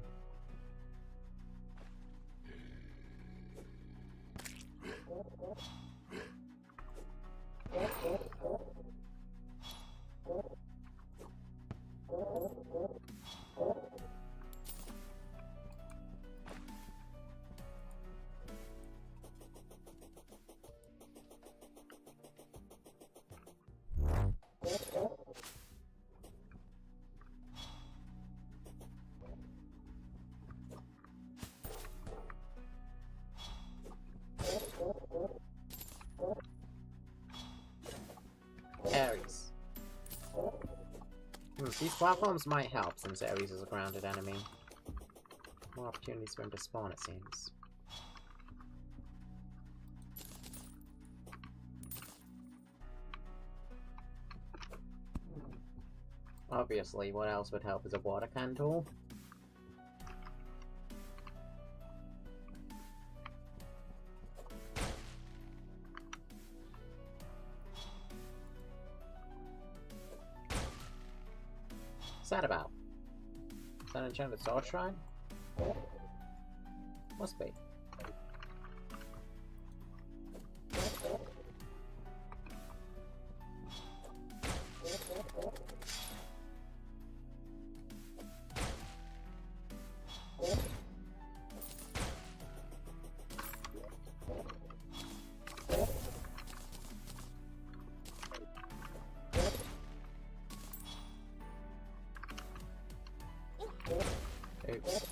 Ares. These platforms might help, since Ares is a grounded enemy. More opportunities for him to spawn, it seems. Obviously, what else would help is a water candle. What's that about? Is that an enchanted sword shrine? Must be. Oops.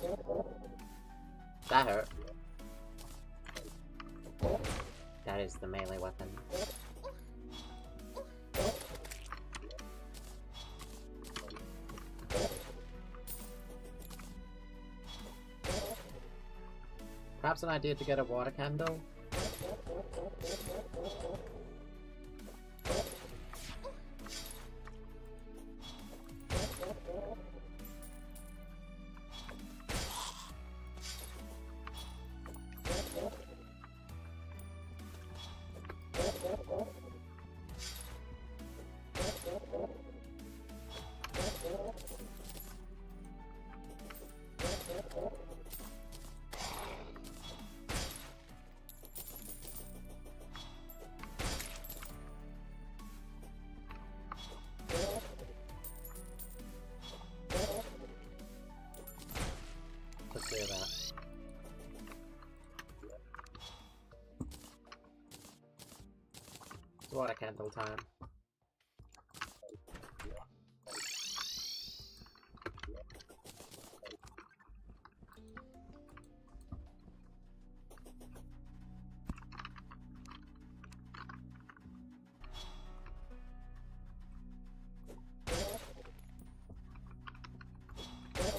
That hurt. That is the melee weapon. Perhaps an idea to get a water candle? Let's do that. It's water candle time.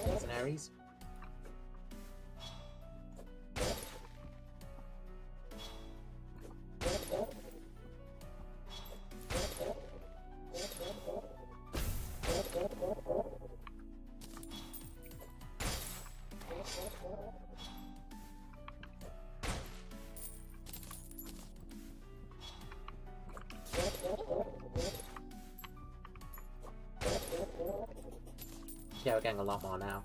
That's an Ares. getting a lot more now.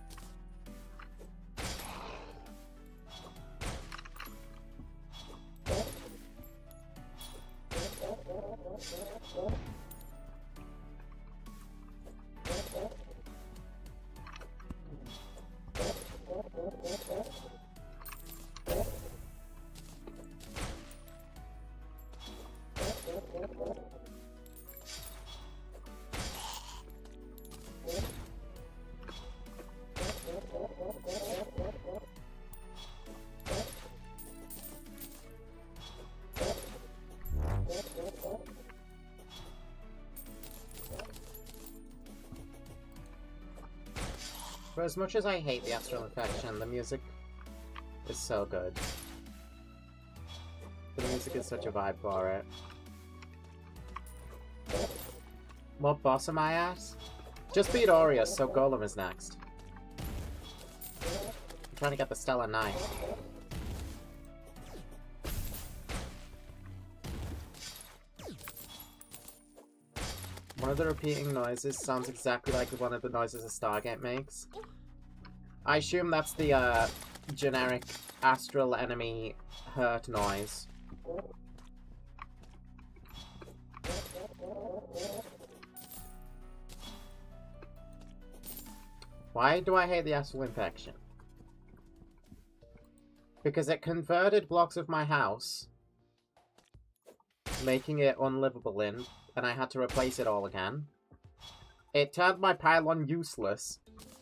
For as much as I hate the Astral Infection, the music is so good. The music is such a vibe for it. What boss am I at? Just beat Aureus, so Golem is next. I'm trying to get the Stellar Knight. One of the repeating noises sounds exactly like one of the noises a Stargate makes. I assume that's the generic astral enemy hurt noise. Why do I hate the Astral Infection? Because it converted blocks of my house, making it unlivable in, and I had to replace it all again. It turned my pylon useless,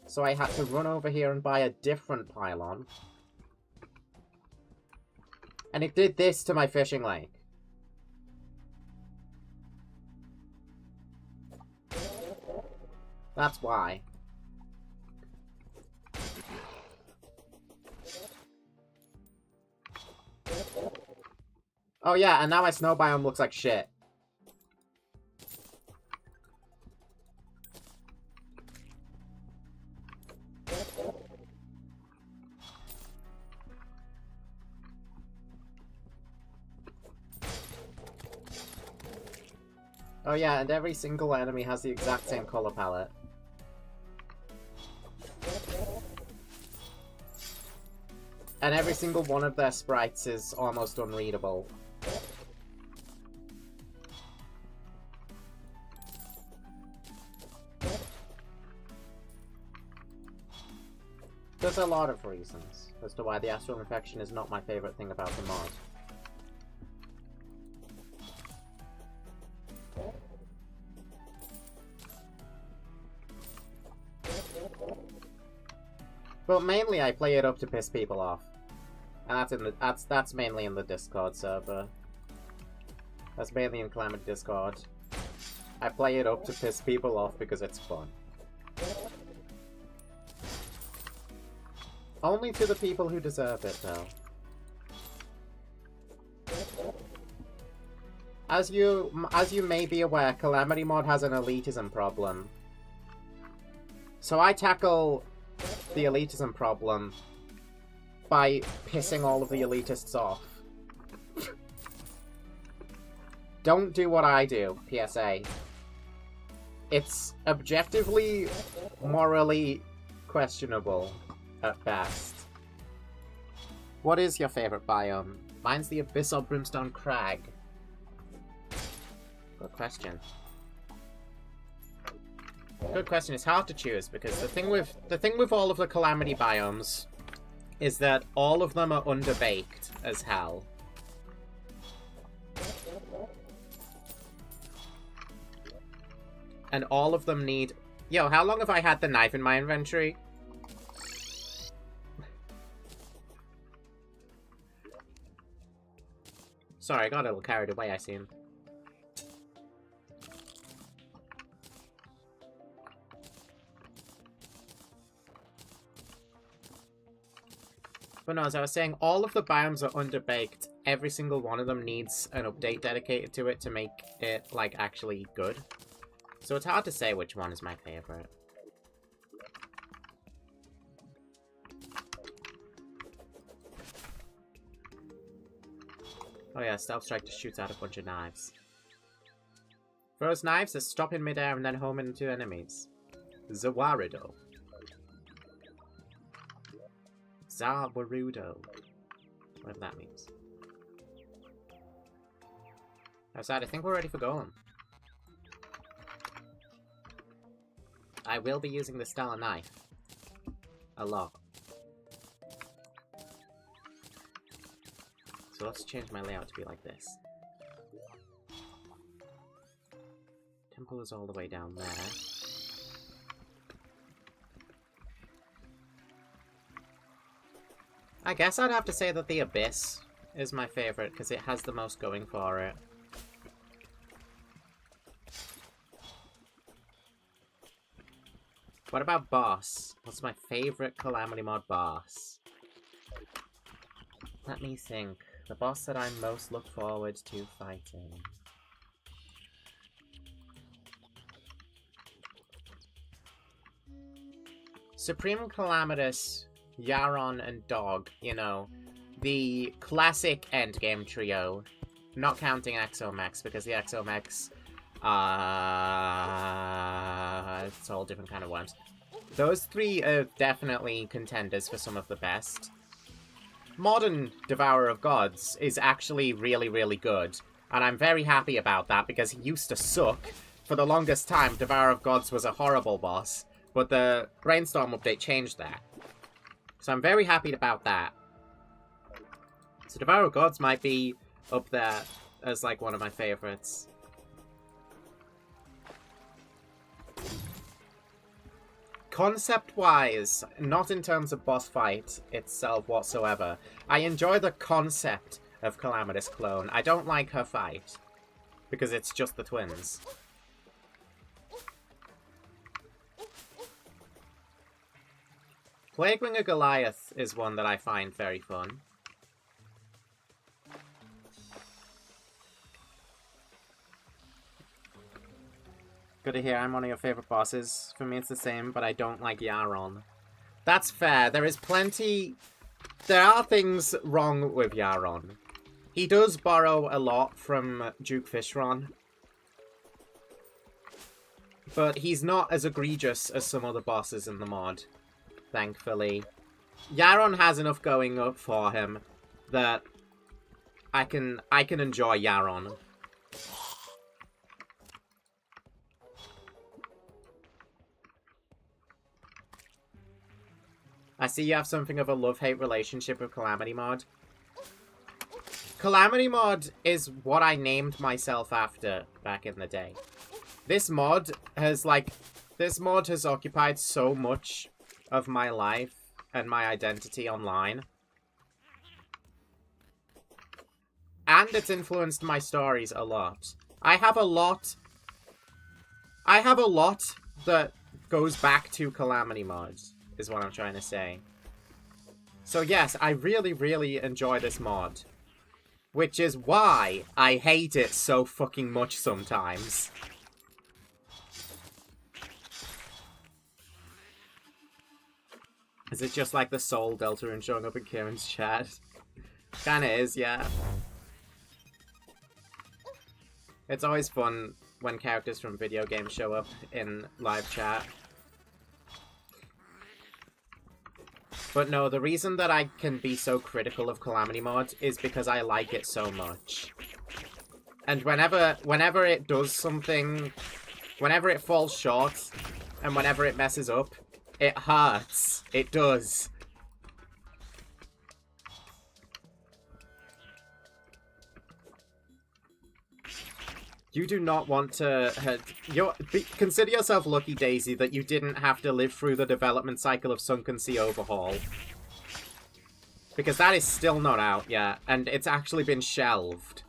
so I had to run over here and buy a different pylon. And it did this to my fishing lake. That's why. Oh yeah, and now my snow biome looks like shit. Oh yeah, and every single enemy has the exact same color palette. And every single one of their sprites is almost unreadable. There's a lot of reasons as to why the Astral Infection is not my favorite thing about the mod. But mainly I play it up to piss people off. And that's mainly in the Discord server. That's mainly in Calamity Discord. I play it up to piss people off because it's fun. Only to the people who deserve it, though. As you may be aware, Calamity mod has an elitism problem. So I tackle the elitism problem by pissing all of the elitists off. Don't do what I do, PSA. It's objectively, morally questionable at best. What is your favorite biome? Mine's the Abyssal Brimstone Crag. Good question. Good question. It's hard to choose because the thing with all of the Calamity biomes is that all of them are underbaked as hell. And all of them need... Yo, how long have I had the knife in my inventory? Sorry, I got a little carried away, I seem. But no, as I was saying, all of the biomes are underbaked. Every single one of them needs an update dedicated to it to make it, like, actually good. So it's hard to say which one is my favorite. Oh yeah, Stealth Strike just shoots out a bunch of knives. Throws knives that stop in midair and then home into enemies. Zawarido. Zawarudo. Whatever that means. Outside, I think we're ready for Golem. I will be using the Stellar Knife. A lot. So let's change my layout to be like this. Temple is all the way down there. I guess I'd have to say that the Abyss is my favorite because it has the most going for it. What about boss? What's my favorite Calamity mod boss? Let me think. The boss that I most look forward to fighting. Supreme Calamitous, Yaron, and Dog, you know, the classic endgame trio. Not counting Exomex, because the Exomex, it's all different kind of worms. Those three are definitely contenders for some of the best. Modern Devourer of Gods is actually really, really good, and I'm very happy about that because he used to suck. For the longest time, Devourer of Gods was a horrible boss, but the Brainstorm update changed that. So I'm very happy about that. So Devourer of Gods might be up there as like one of my favorites. Concept-wise, not in terms of boss fight itself whatsoever, I enjoy the concept of Calamitous Clone. I don't like her fight, because it's just the twins. Plaguebringer Goliath is one that I find very fun. Good to hear I'm one of your favorite bosses. For me it's the same, but I don't like Yaron. That's fair. There is plenty... There are things wrong with Yaron. He does borrow a lot from Duke Fishron. But he's not as egregious as some other bosses in the mod. Thankfully. Yaron has enough going up for him that I can enjoy Yaron. I see you have something of a love-hate relationship with Calamity mod. Calamity mod is what I named myself after back in the day. This mod has occupied so much of my life and my identity online. And it's influenced my stories a lot. I have a lot that goes back to Calamity mods, is what I'm trying to say. So yes, I really, really enjoy this mod. Which is why I hate it so fucking much sometimes. Is it just like the Soul Deltarune showing up in Kieran's chat? Kinda is, yeah. It's always fun when characters from video games show up in live chat. But no, the reason that I can be so critical of Calamity mod is because I like it so much. And whenever it does something, whenever it falls short, and whenever it messes up, it hurts. It does. You do not want to... consider yourself lucky, Daisy, that you didn't have to live through the development cycle of Sunken Sea Overhaul. Because that is still not out yet, and it's actually been shelved.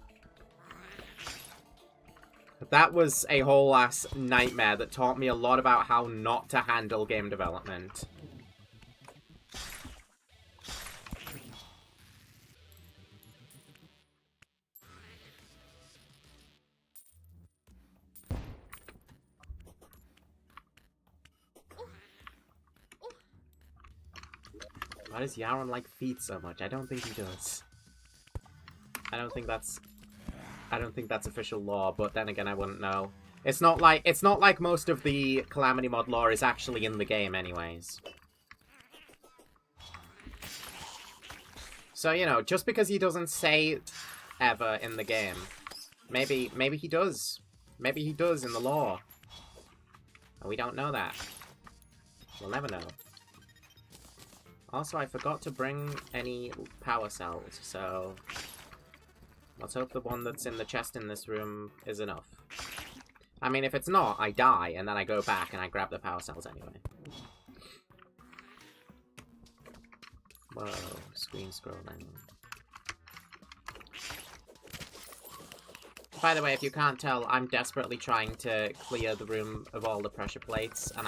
That was a whole ass nightmare that taught me a lot about how not to handle game development. Why does Yaron like feet so much? I don't think he does. I don't think that's official lore, but then again I wouldn't know. It's not like most of the Calamity mod lore is actually in the game anyways. So, you know, just because he doesn't say ever in the game, maybe he does. Maybe he does in the lore. And we don't know that. We'll never know. Also, I forgot to bring any power cells, so let's hope the one that's in the chest in this room is enough. I mean, if it's not, I die, and then I go back and I grab the power cells anyway. Whoa, screen scrolling. By the way, if you can't tell, I'm desperately trying to clear the room of all the pressure plates, and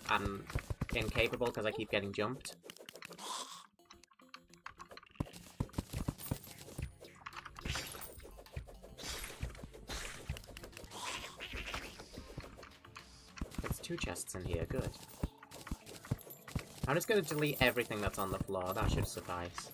I'm incapable because I keep getting jumped. There's 2 chests in here, good. I'm just gonna delete everything that's on the floor, that should suffice.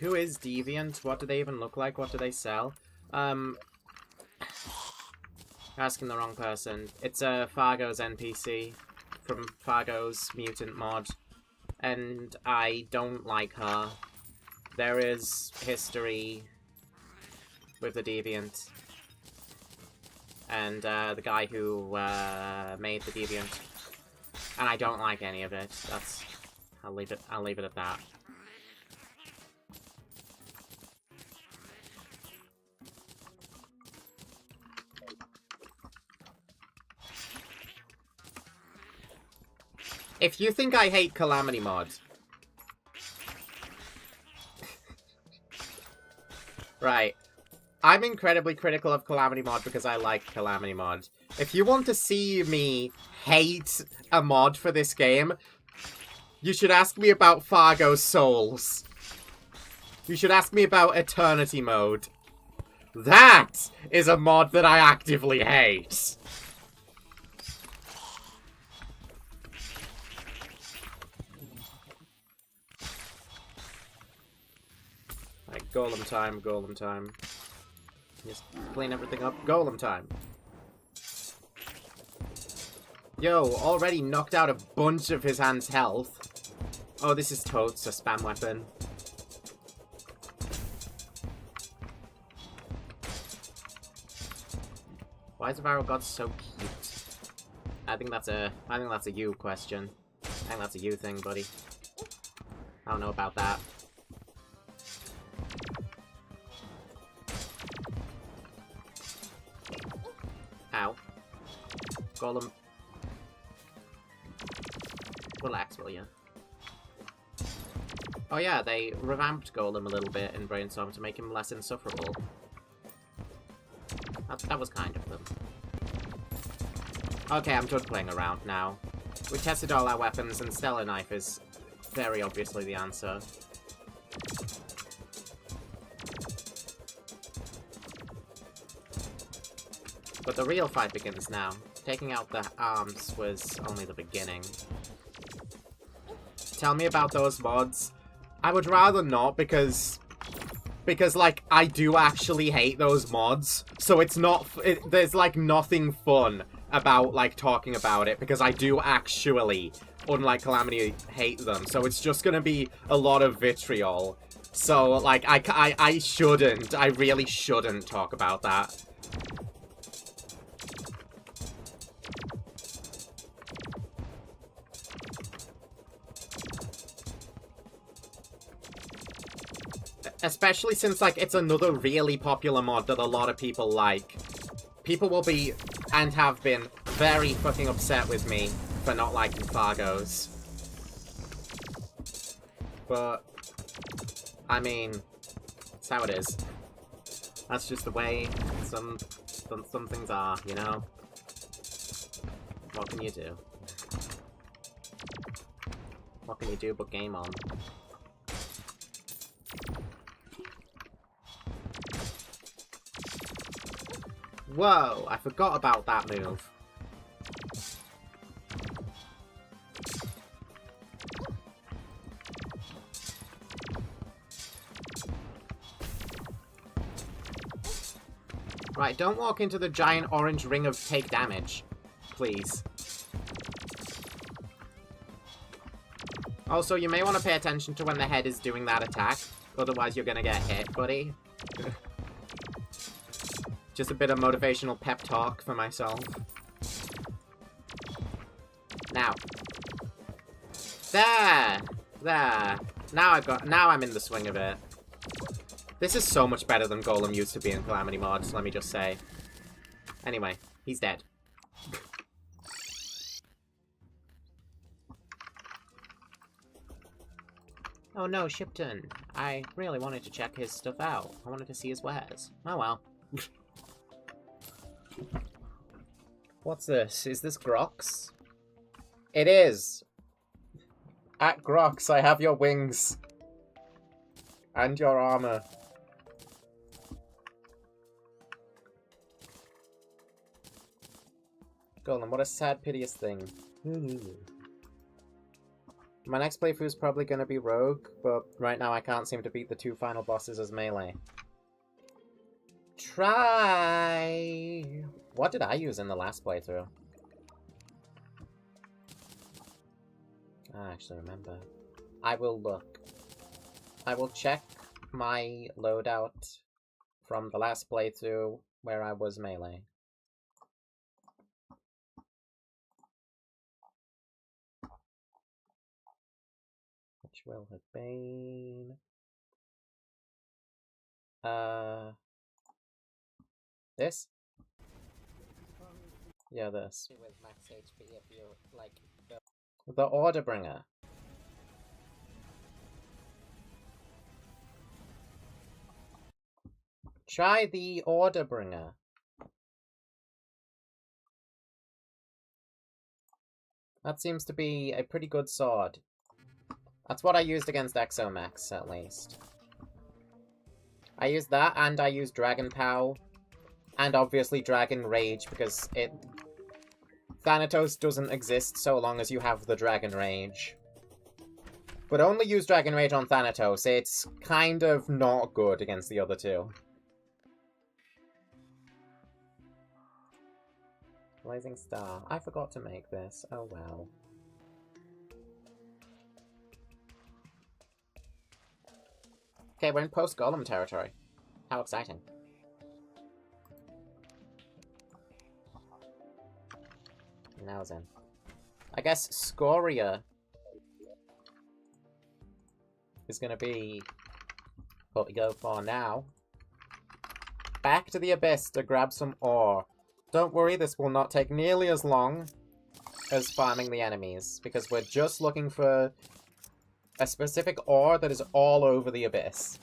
Who is Deviant? What do they even look like? What do they sell? Asking the wrong person. It's Fargo's NPC from Fargo's Mutant mod. And I don't like her. There is history with the Deviant. And the guy who made the Deviant. And I don't like any of it. I'll leave it at that. If you think I hate Calamity mod... Right. I'm incredibly critical of Calamity mod because I like Calamity mod. If you want to see me hate a mod for this game, you should ask me about Fargo's Souls. You should ask me about Eternity mode. That is a mod that I actively hate. Like, golem time, golem time. Just clean everything up. Golem time. Yo, already knocked out a bunch of his hand's health. Oh, this is totes a spam weapon. Why is Viral God so cute? I think that's a you question. I think that's a you thing, buddy. I don't know about that. Ow. Golem. Relax, will ya? Oh yeah, they revamped Golem a little bit in Brainstorm to make him less insufferable. That was kind of them. Okay, I'm done playing around now. We tested all our weapons, and Stellar Knife is very obviously the answer. But the real fight begins now. Taking out the arms was only the beginning. Tell me about those mods. I would rather not, because like, I do actually hate those mods. So it's not, there's like nothing fun about like talking about it, because I do actually, unlike Calamity, hate them. So it's just gonna be a lot of vitriol. So like, I really shouldn't talk about that. Especially since, like, it's another really popular mod that a lot of people like. People will be, and have been, very fucking upset with me for not liking Fargo's. But, I mean, it's how it is. That's just the way some things are, you know? What can you do? What can you do but game on? Whoa, I forgot about that move. Right, don't walk into the giant orange ring of take damage. Please. Also, you may want to pay attention to when the head is doing that attack. Otherwise, you're gonna get hit, buddy. Just a bit of motivational pep talk for myself. Now. There! There. Now I'm in the swing of it. This is so much better than Golem used to be in Calamity mods, let me just say. Anyway, he's dead. Oh no, Shipton. I really wanted to check his stuff out. I wanted to see his wares. Oh well. What's this? Is this Grox? It is! At Grox, I have your wings. And your armor. Golem, what a sad, piteous thing. My next playthrough is probably going to be Rogue, but right now I can't seem to beat the 2 final bosses as melee. Try! What did I use in the last playthrough? I actually remember. I will look. I will check my loadout from the last playthrough where I was melee. Which will have been... This? Yeah, this. With max HP if you like the Order Bringer. Try the Order Bringer. That seems to be a pretty good sword. That's what I used against Exomax, at least. I used that, and I used Dragon Pow. And obviously Dragon Rage, because Thanatos doesn't exist so long as you have the Dragon Rage. But only use Dragon Rage on Thanatos. It's kind of not good against the other two. Blazing Star. I forgot to make this. Oh well. Okay, we're in post-Golem territory. How exciting. Now then. I guess Scoria is gonna be what we go for now. Back to the Abyss to grab some ore. Don't worry, this will not take nearly as long as farming the enemies, because we're just looking for a specific ore that is all over the Abyss.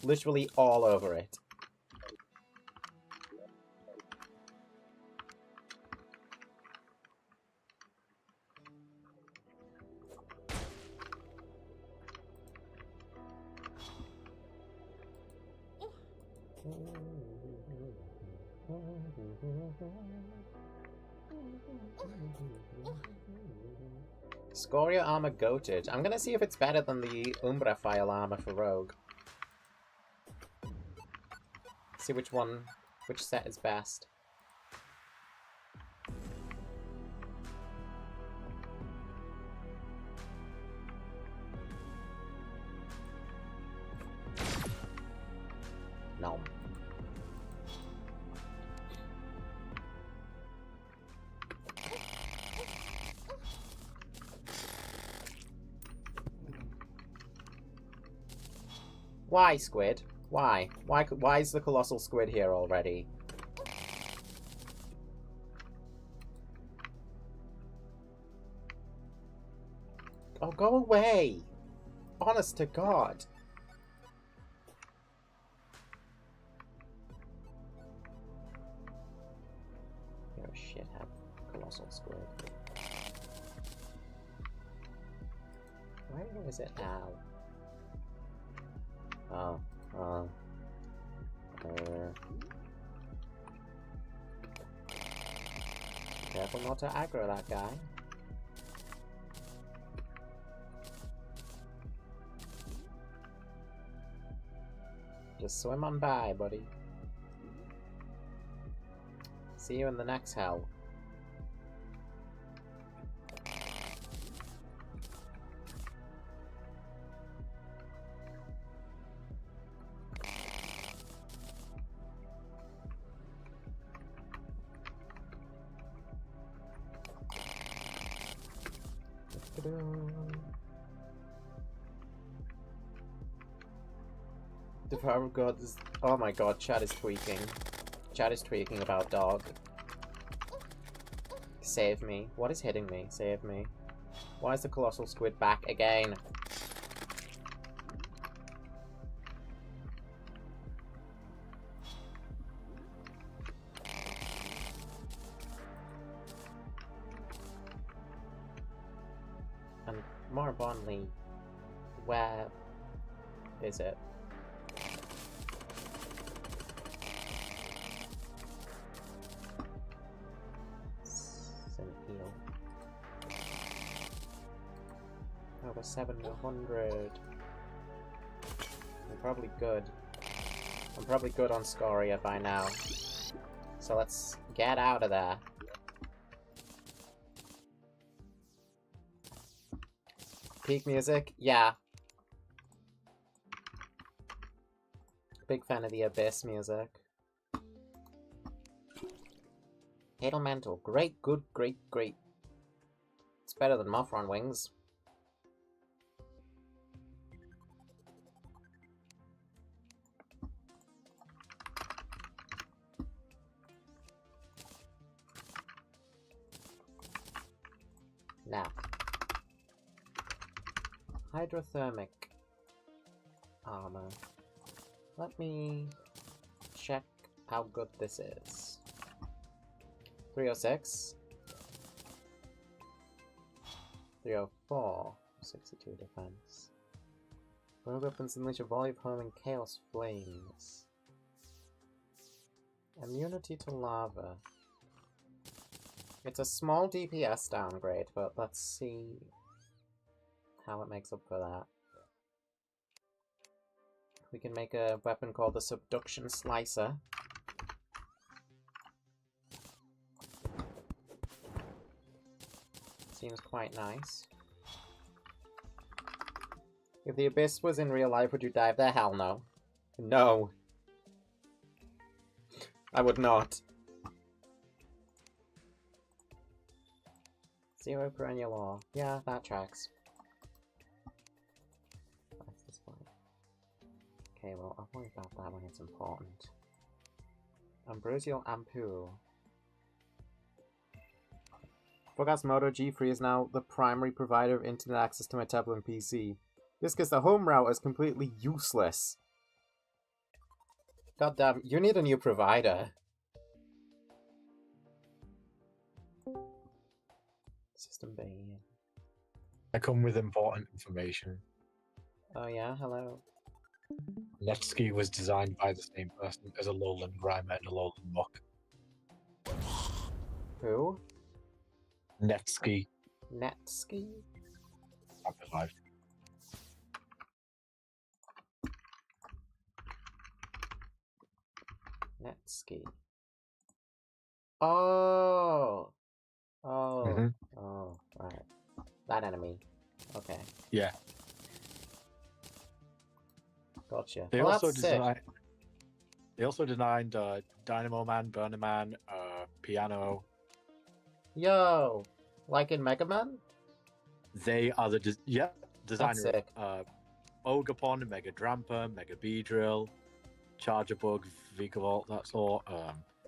Literally all over it. Scoria armor goated. I'm gonna see if it's better than the Umbra file armor for Rogue. See which set is best. No. Why, Squid? Why? Why is the Colossal Squid here already? Oh, go away! Honest to God. You're a shithead, Colossal Squid. Where is it now? Oh. careful not to aggro that guy. Just swim on by, buddy. See you in the next hell. Devourer God is... Oh my god, chat is tweaking. Chat is tweaking about dog. Save me. What is hitting me? Save me. Why is the colossal squid back again? And more importantly, where is it? Over 700. I'm probably good. I'm probably good on Scoria by now. So let's get out of there. Peak music? Yeah. Big fan of the Abyss music. Hatal Mantle. Great, good, great, great. It's better than Mothron Wings. Now, hydrothermic armor. Let me check how good this is. 306. 304. 62 defense. Rogue weapons unleash a volley of homing chaos flames. Immunity to lava. It's a small DPS downgrade, but let's see how it makes up for that. We can make a weapon called the Subduction Slicer. Seems quite nice. If the Abyss was in real life, would you dive there? Hell no. No. I would not. 0 perennial ore. Yeah, that tracks. That's this one. Okay, well, I'll worry about that when it's important. Ambrosial Ampule. For Aspiratii, G3 is now the primary provider of internet access to my tablet and PC. This because the home router is completely useless. God damn, you need a new provider. System Bay. I come with important information. Oh yeah, hello. Netski was designed by the same person as a lowland grimer and a lowland muck. Who? Netski. Netski? Amplified. Netski. Oh! Oh. Mhm. Oh, right. That enemy. Okay. Yeah. Gotcha. They Well, also that's sick. designed. They also designed Dynamo Man, Burner Man, Piano. Yo! Like in Mega Man? They are the designer sick. of Ogapon, Mega Dramper, Mega Beedrill, Charger Bug, Vigavolt, that sort.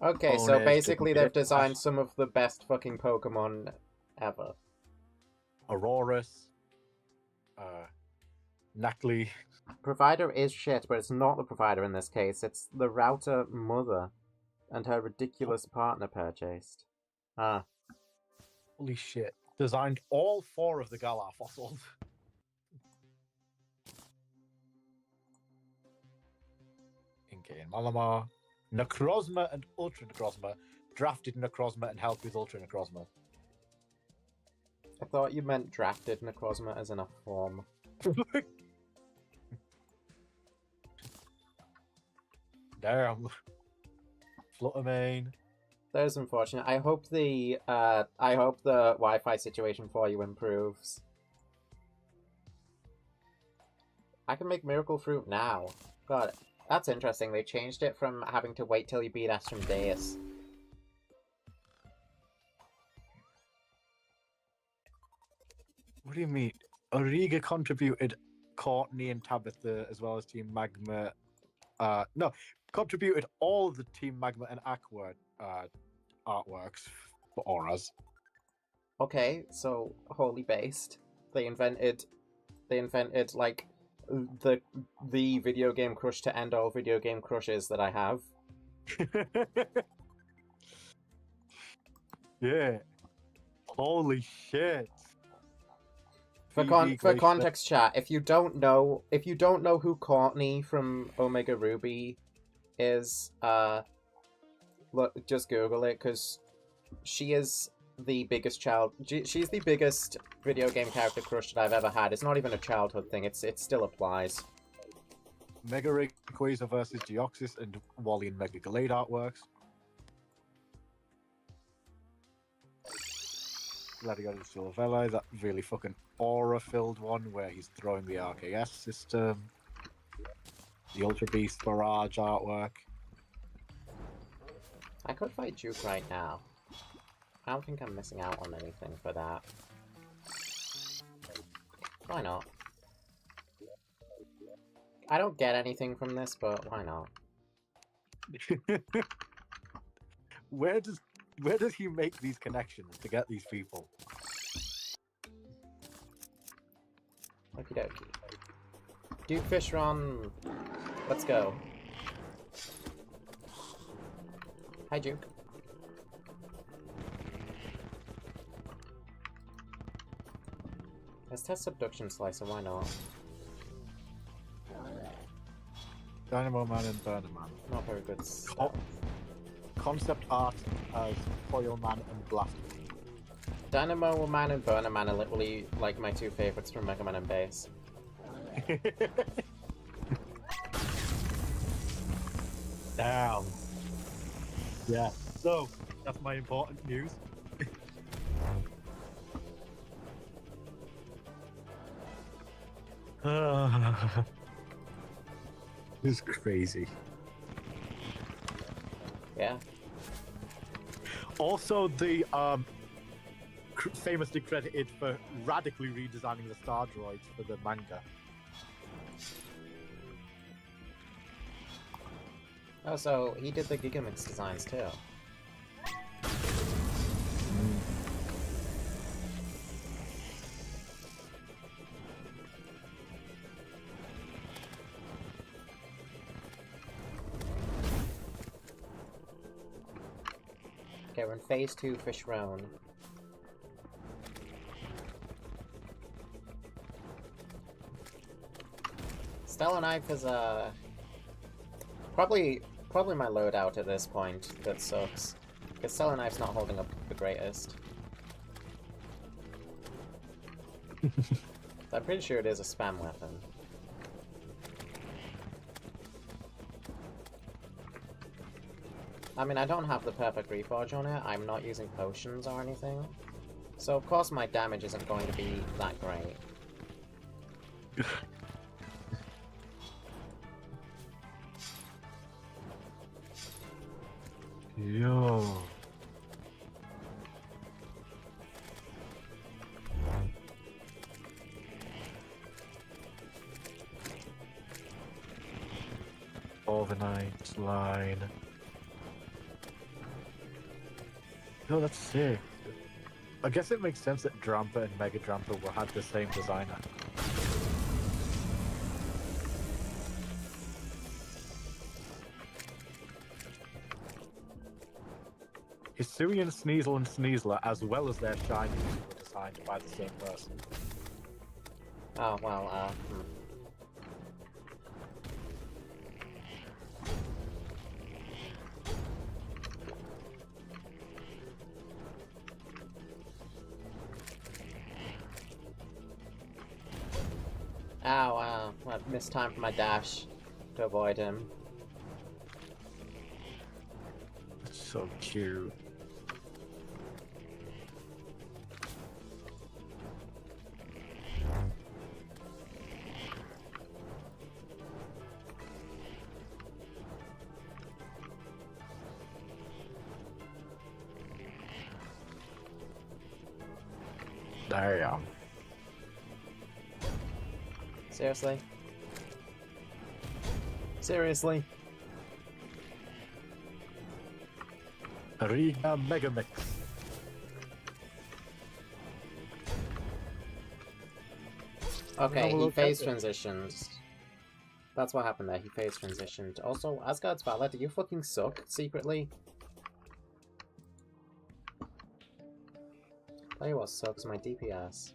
Okay, so Bonus, basically they've Duplicate, designed some of the best fucking Pokemon ever. Aurorus, Nacli. Provider is shit, but it's not the provider in this case. It's the router mother and her ridiculous partner purchased. Ah. Holy shit. Designed all 4 of the Galar fossils. Inkay and Malamar. Necrozma and Ultra Necrozma drafted Necrozma and helped with Ultra Necrozma. I thought you meant drafted Necrozma as in a form. Damn. Fluttermane. That is unfortunate. I hope the Wi-Fi situation for you improves. I can make Miracle Fruit now. God, that's interesting. They changed it from having to wait till you beat Astrum Deus. What do you mean? Origa contributed Courtney and Tabitha as well as Team Magma. No, contributed all the Team Magma and Aqua artworks for auras. Okay, so wholly based. They invented like the video game crush to end all video game crushes that I have. Yeah. Holy shit. For context, chat, if you don't know who Courtney from Omega Ruby is, look, just Google it, because she is the biggest she's the biggest video game character crush that I've ever had. It's not even a childhood thing. It still applies. Mega Rayquaza versus Deoxys and Wally and Mega Gallade artworks. Gladiator Silvella, that really fucking aura-filled one where he's throwing the RKS system. The Ultra Beast Barrage artwork. I could fight Duke right now. I don't think I'm missing out on anything for that. Why not? I don't get anything from this, but why not? Where does he make these connections to get these people? Okie dokie. Duke Fishron, let's go. Hi, Duke. Let's test Subduction Slicer, why not? Dynamo Man and Burner Man. Not very good stuff. Concept art as Foil Man and Blast Man. Dynamo Man and Burner Man are literally like my two favorites from Mega Man and Base. Damn. Yeah. So, that's my important news. This is crazy. Yeah. Also, the famously credited for radically redesigning the Star Droids for the manga. Oh, so he did the Gigamix designs too. Okay, we're in Phase 2 Fishron. Stellar Knife is probably my loadout at this point that sucks. Because Stellar Knife's not holding up the greatest. I'm pretty sure it is a spam weapon. I mean, I don't have the perfect reforge on it, I'm not using potions or anything. So of course my damage isn't going to be that great. Yo. Overnight line. No, that's sick. I guess it makes sense that Drampa and Mega Drampa will have the same designer. Hisuian, Sneasel, and Sneasler, as well as their shinies, were designed by the same person. Oh, well, Ow, ow. I missed time for my dash to avoid him. That's so cute. There you are. Seriously? Seriously? Riga Megamix. Okay, Have a he look phase at it. transitioned. That's what happened there, he phase transitioned. Also, Asgard's Valor, do you fucking suck, secretly? Tell you what sucks, my DPS.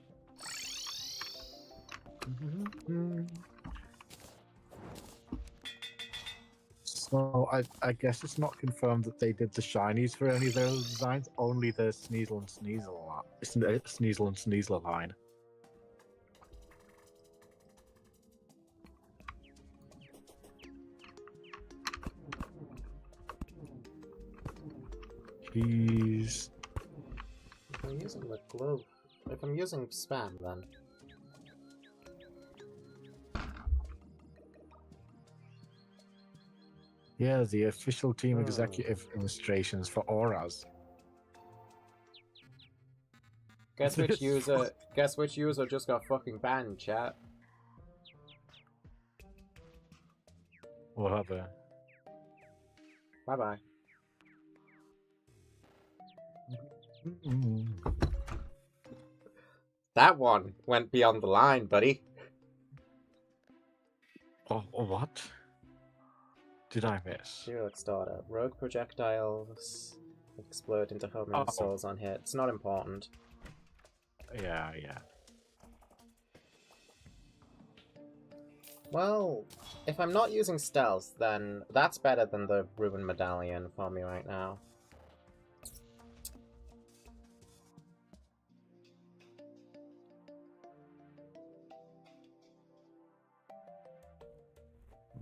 So I guess it's not confirmed that they did the shinies for any of those designs. Only the Sneasel and Sneasel and Sneasel line. Jeez. If I'm using the glove, if I'm using spam, then Yeah, the official team executive illustrations for auras. guess which user just got fucking banned, chat. Whatever. Bye bye. That one went beyond the line, buddy. Oh, what? Did I miss? Helix starter. Rogue projectiles explode into homing Oh. souls on hit. It's not important. Yeah. Well, if I'm not using stealth, then that's better than the Ruin Medallion for me right now.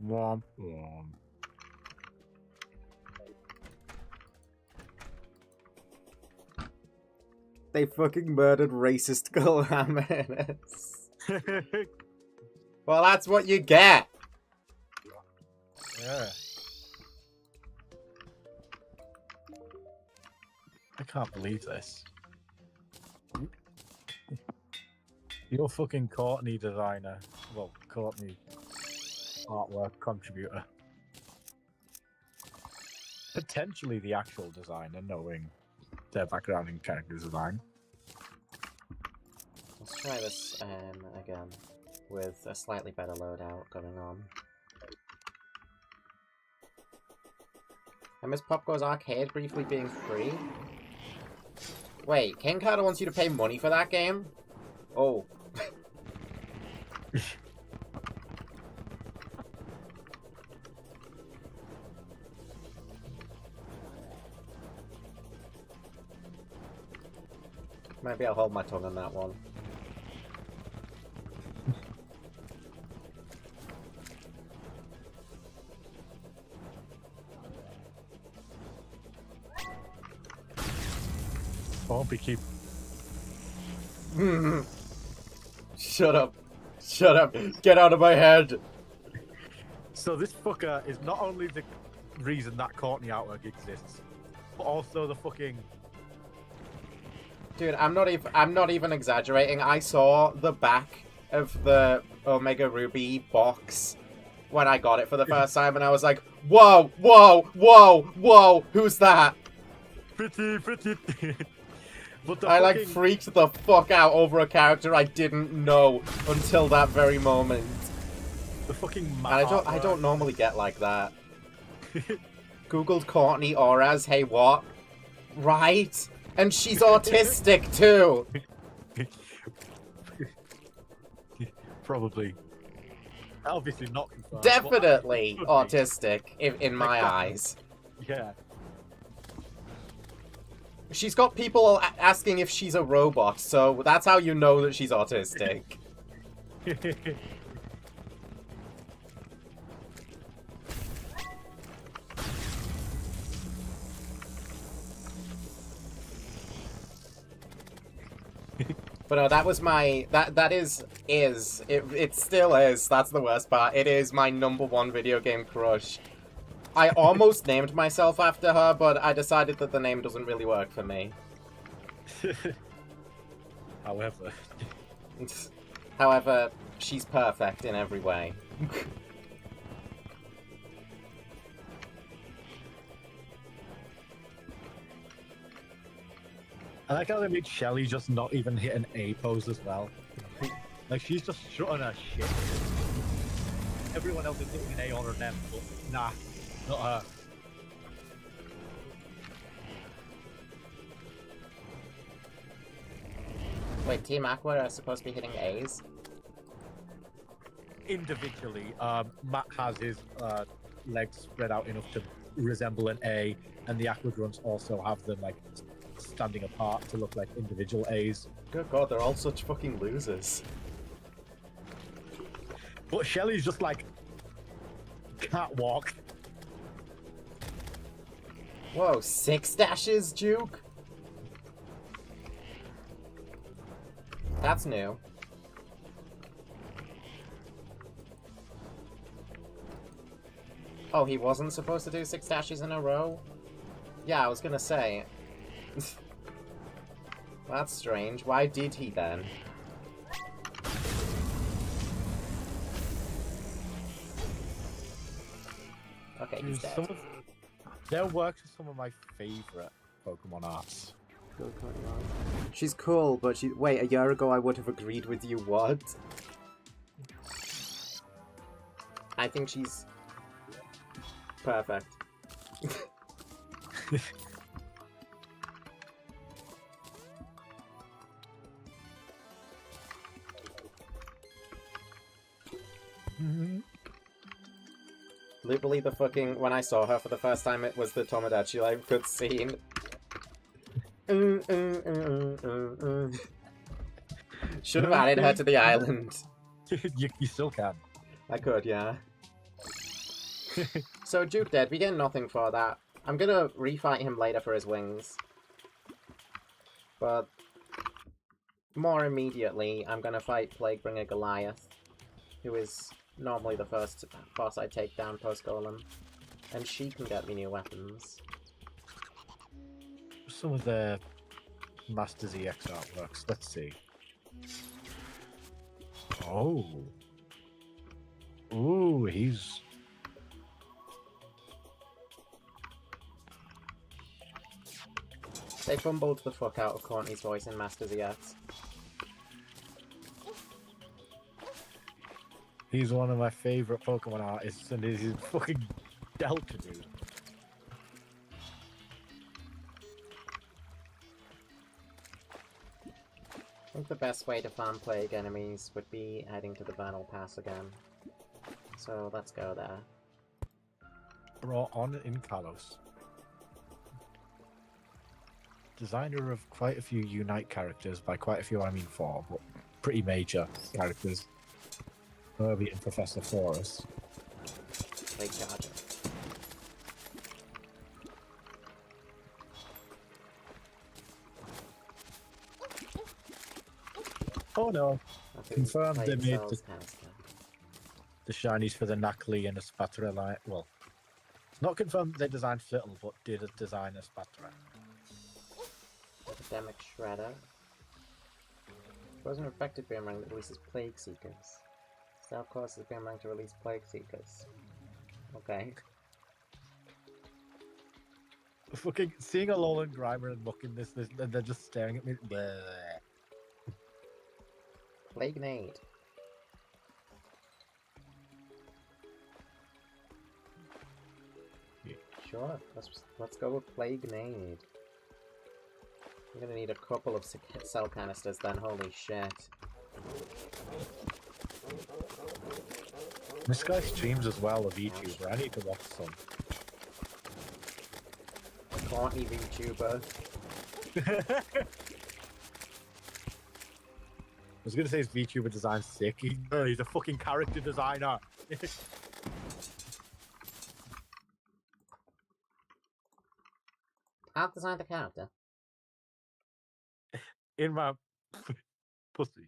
Womp womp. They fucking murdered racist Calamity. Well, that's what you get! Yeah. I can't believe this. You're fucking Courtney designer. Well, Courtney artwork contributor. Potentially the actual designer, knowing their background in character design. Let's try this again, with a slightly better loadout going on. I miss Popgo's Arcade briefly being free. Wait, King Carter wants you to pay money for that game? Oh. Maybe I'll hold my tongue on that one. Bumpy keep. Shut up. Shut up. Get out of my head. So this fucker is not only the reason that Courtney artwork exists, but also the fucking. Dude, I'm not even exaggerating. I saw the back of the Omega Ruby box when I got it for the first time, and I was like, whoa, whoa, whoa, whoa, who's that? Pretty. But the I fucking... like freaked the fuck out over a character I didn't know until that very moment. The fucking And I don't normally get like that. Googled Courtney Auras, hey what? Right? And she's autistic too! Probably. Obviously not confirmed. Definitely but- autistic, in my Exactly. eyes. Yeah. She's got people asking if she's a robot, so that's how you know that she's autistic. But no, that was my it still is. That's the worst part. It is my #1 video game crush. I almost named myself after her, but I decided that the name doesn't really work for me. However, However, she's perfect in every way. I like how they made Shelly just not even hit an A pose as well. Like, she's just shutting her shit. Everyone else is hitting an A on her them, but nah, not her. Wait, Team Aqua are supposed to be hitting A's? Individually, Matt has his legs spread out enough to resemble an A, and the Aqua Grunts also have them like standing apart to look like individual A's. Good god, they're all such fucking losers. But Shelly's just like catwalk. Whoa, 6 dashes, Duke? That's new. Oh, he wasn't supposed to do 6 dashes in a row? Yeah, I was gonna say. That's strange. Why did he then? Okay, he's dead. Their works are some of my favorite Pokemon arts. She's cool, but she. Wait, a year ago I would have agreed with you. What? I think she's perfect. Literally the fucking... When I saw her for the first time, it was the Tomodachi Life cutscene. Should have added her to the island. you still can. I could, yeah. So, Duke dead. We get nothing for that. I'm gonna refight him later for his wings. But... more immediately, I'm gonna fight Plaguebringer Goliath, who is normally the first boss I take down post-Golem. And she can get me new weapons. Some of the Masters EX artworks. Let's see. Oh. Ooh, he's... They fumbled the fuck out of Courtney's voice in Masters EX. He's one of my favorite Pokemon artists, and he's fucking Delta, dude. I think the best way to farm Plague enemies would be heading to the Vernal Pass again. So let's go there. Brought on in Kalos. Designer of quite a few Unite characters. By quite a few, I mean 4, but pretty major characters. Herbie and Professor Forest. Plague Charger. Oh no. Confirmed they made Canister. the shinies for the Nacli and the Spatara line. Well, it's not confirmed they designed Flittle, but did design a Spatara. Epidemic Shredder. Frozen Reflected Boomerang that releases Plague Seekers. Stealth causes Boomerang to release Plague Seekers. Okay. Fucking seeing Alolan Grimer and Muck in this, and they're just staring at me. Bleh. Plague Nade. Yeah. Sure, let's go with Plague Nade. I'm gonna need a couple of cell canisters then, holy shit. This guy streams as well, a VTuber. I need to watch some. Courtney VTuber. I was gonna say his VTuber design's sick. He's a fucking character designer. I'll design the character. In my pussy.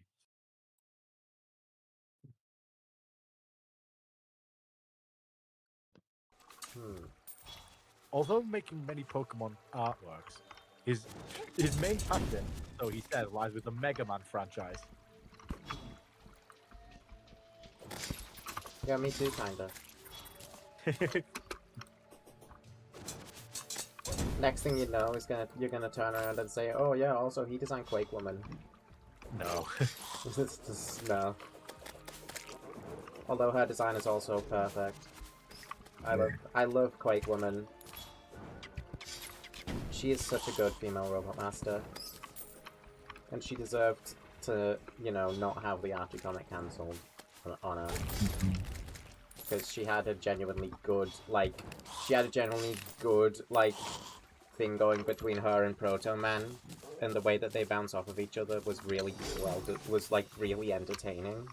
Although making many Pokemon artworks, his main passion, so he says, lies with the Mega Man franchise. Yeah, me too, kinda. Next thing you know, you're gonna turn around and say, "Oh yeah, also he designed Quake Woman." No. It's just, no. Although her design is also perfect. I love Quake Woman. She is such a good female robot master. And she deserved to, you know, not have the Archie comic cancelled on her. Because she had a genuinely good, thing going between her and Proto Man. And the way that they bounce off of each other was really, really entertaining.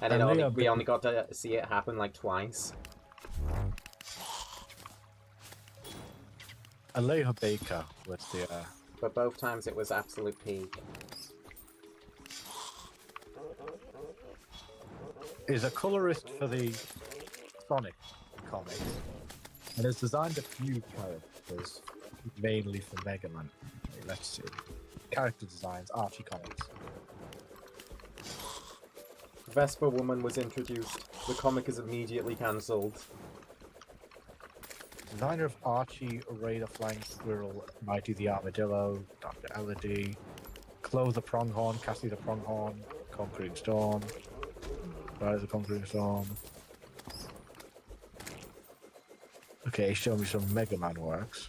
And we only got to see it happen, twice. Aleha Baker was the... But both times it was absolute peak. Is a colorist for the Sonic comics, and has designed a few characters, mainly for Mega Man. Let's see. Character designs, Archie comics. Vespa Woman was introduced. The comic is immediately cancelled. Designer of Archie, Ray the Flying Squirrel, Mighty the Armadillo, Dr. Elodie, Chloe the Pronghorn, Cassie the Pronghorn, Conquering Storm, Rise the Conquering Storm. Okay, show me some Mega Man works.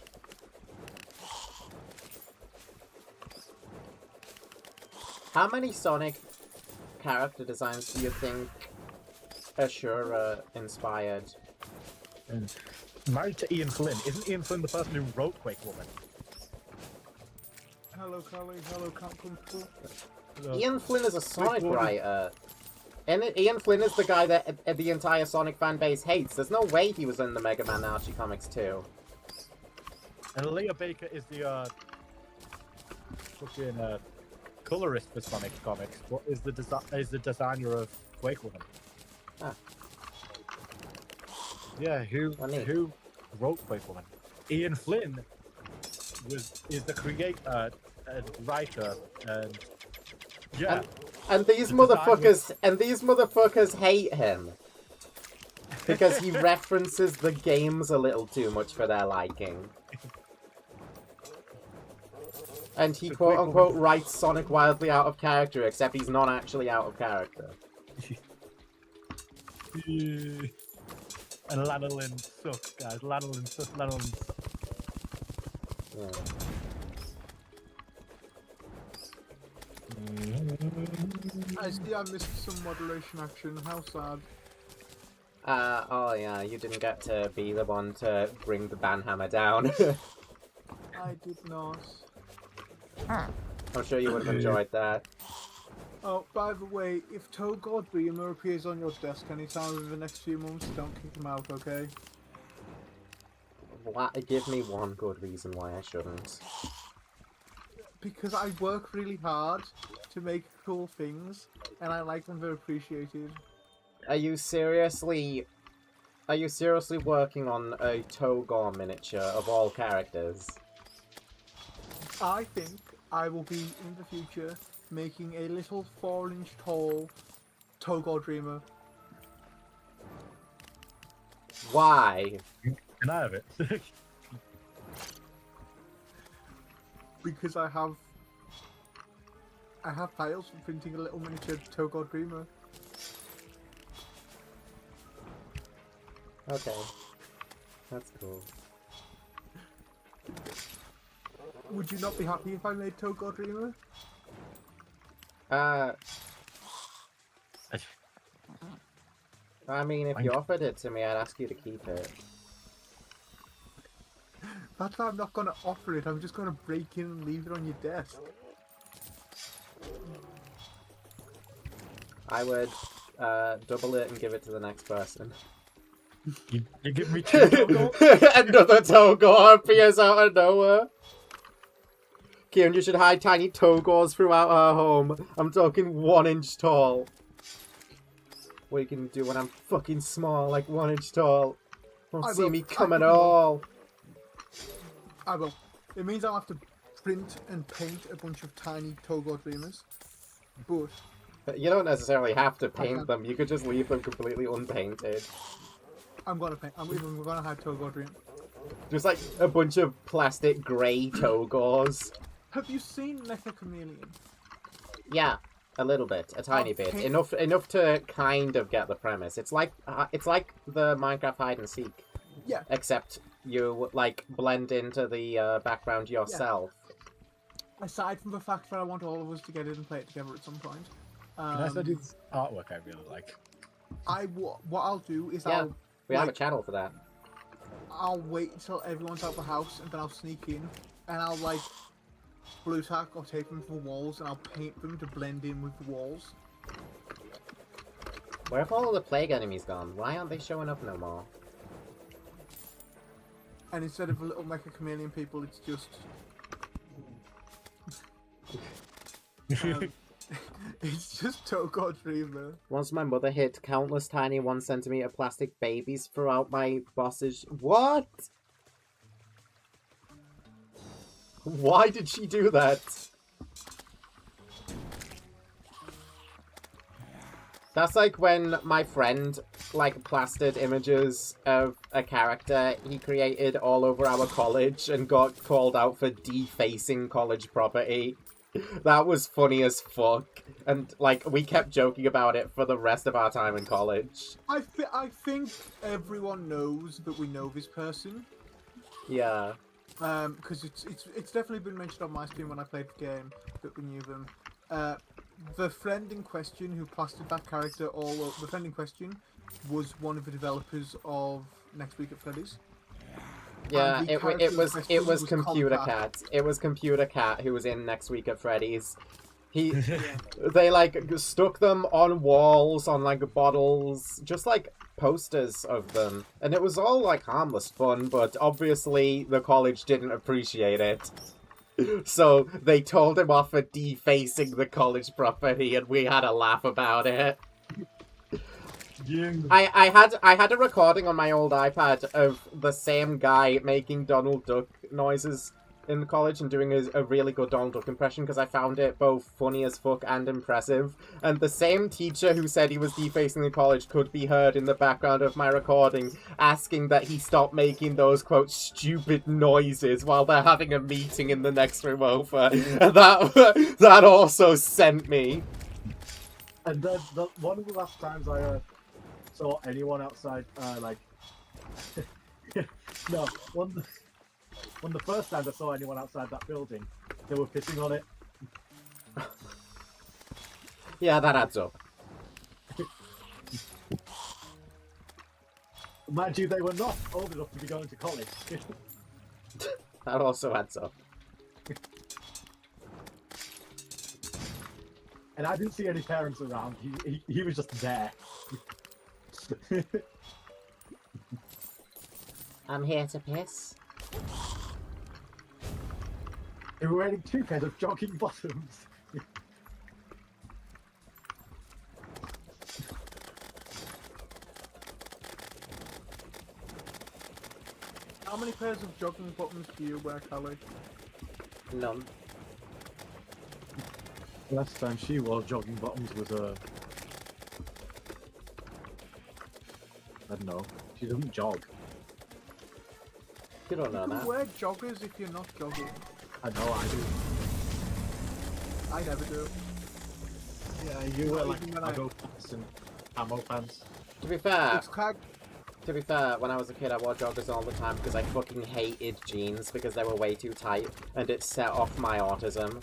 How many Sonic character designs do you think Ashura inspired? And married to Ian Flynn. Isn't Ian Flynn the person who wrote Quake Woman? Hello, Callie. Hello, Camp Comfortable. Ian Flynn is a Sonic writer. And Ian Flynn is the guy that the entire Sonic fan base hates. There's no way he was in the Mega Man Archie comics too. And Leah Baker is the fucking colorist for Sonic comics. What is the designer of Quake Woman? Ah. Yeah, who wrote Quake Woman? Ian Flynn is the creator and writer and yeah. And these motherfuckers hate him. Because he references the games a little too much for their liking. And he quote-unquote writes Sonic wildly out of character, except he's not actually out of character. And Lanolin sucks, guys. Lanolin sucks. Yeah. I see I missed some modulation action. How sad. Oh yeah, you didn't get to be the one to bring the banhammer down. I did not. I'm sure you would have enjoyed that. Oh, by the way, if Togod Dreamer appears on your desk anytime in the next few months, don't kick him out, okay? Give me one good reason why I shouldn't. Because I work really hard to make cool things, and I like them very appreciated. Are you seriously working on a Togor miniature of all characters? I think I will be, in the future, making a little 4-inch tall Togor Dreamer. Why? Can I have it? Because I have files for printing a little miniature Togor Dreamer. Okay. That's cool. Would you not be happy if I made Togor Dreamer? I mean, if you offered it to me, I'd ask you to keep it. That's why I'm not going to offer it, I'm just going to break in and leave it on your desk. I would double it and give it to the next person. You give me 2 Togor? Another Togor appears out of nowhere. Kieran, you should hide tiny togors throughout our home. I'm talking 1 inch tall. What you can do when I'm fucking small, like 1 inch tall. Won't see me come at all. I will. It means I'll have to print and paint a bunch of tiny Togor Dreamers. But you don't necessarily have to paint them. You could just leave them completely unpainted. I'm gonna paint. We're gonna have Togor Dream. Just like a bunch of plastic grey Togors. Have you seen Mecha Chameleon? Yeah, a little bit, a tiny bit, enough to kind of get the premise. It's like the Minecraft hide and seek. Yeah. Except you like blend into the background yourself. Yeah. Aside from the fact that I want all of us to get in and play it together at some point. Can I still do this artwork I really like? What I'll do is we have a channel for that. I'll wait until everyone's out the house and then I'll sneak in and I'll like blue tack or tape them to the walls and I'll paint them to blend in with the walls. Where have all of the plague enemies gone? Why aren't they showing up no more? And instead of little Mecha Chameleon people, it's just it's just Togor Dreamer. Once my mother hid countless tiny 1 centimeter plastic babies throughout my boss's... What? Why did she do that? That's like when my friend, like, plastered images of a character he created all over our college and got called out for defacing college property. That was funny as fuck. And, like, we kept joking about it for the rest of our time in college. I think everyone knows that we know this person. Yeah. Because it's definitely been mentioned on my stream when I played the game that we knew them. The friend in question who plastered that character all over, the friend in question was one of the developers of Next Week at Freddy's. Yeah, it was Computer Cat. It was Computer Cat who was in Next Week at Freddy's. They like stuck them on walls, on like bottles, just like posters of them, and it was all like harmless fun. But obviously, the college didn't appreciate it. So they told him off for defacing the college property, and we had a laugh about it. I had a recording on my old iPad of the same guy making Donald Duck noises in the college and doing a really good Donald Duck impression because I found it both funny as fuck and impressive. And the same teacher who said he was defacing the college could be heard in the background of my recording asking that he stop making those, quote, stupid noises while they're having a meeting in the next room over. And that also sent me. And then one of the last times I saw anyone outside, no, one the first time I saw anyone outside that building, they were pissing on it. Yeah, that adds up. Mind you, they were not old enough to be going to college. That also adds up. And I didn't see any parents around. He was just there. I'm here to piss. They were wearing 2 pairs of jogging bottoms. How many pairs of jogging bottoms do you wear, Callie? None. Last time she wore jogging bottoms was I don't know. She doesn't jog. You don't know You that. can wear joggers if you're not jogging. I know, I do. I never do. Yeah, you wear like Even when I- cargo pants and camo pants. To be fair, It's kind when I was a kid, I wore joggers all the time because I fucking hated jeans because they were way too tight, and it set off my autism.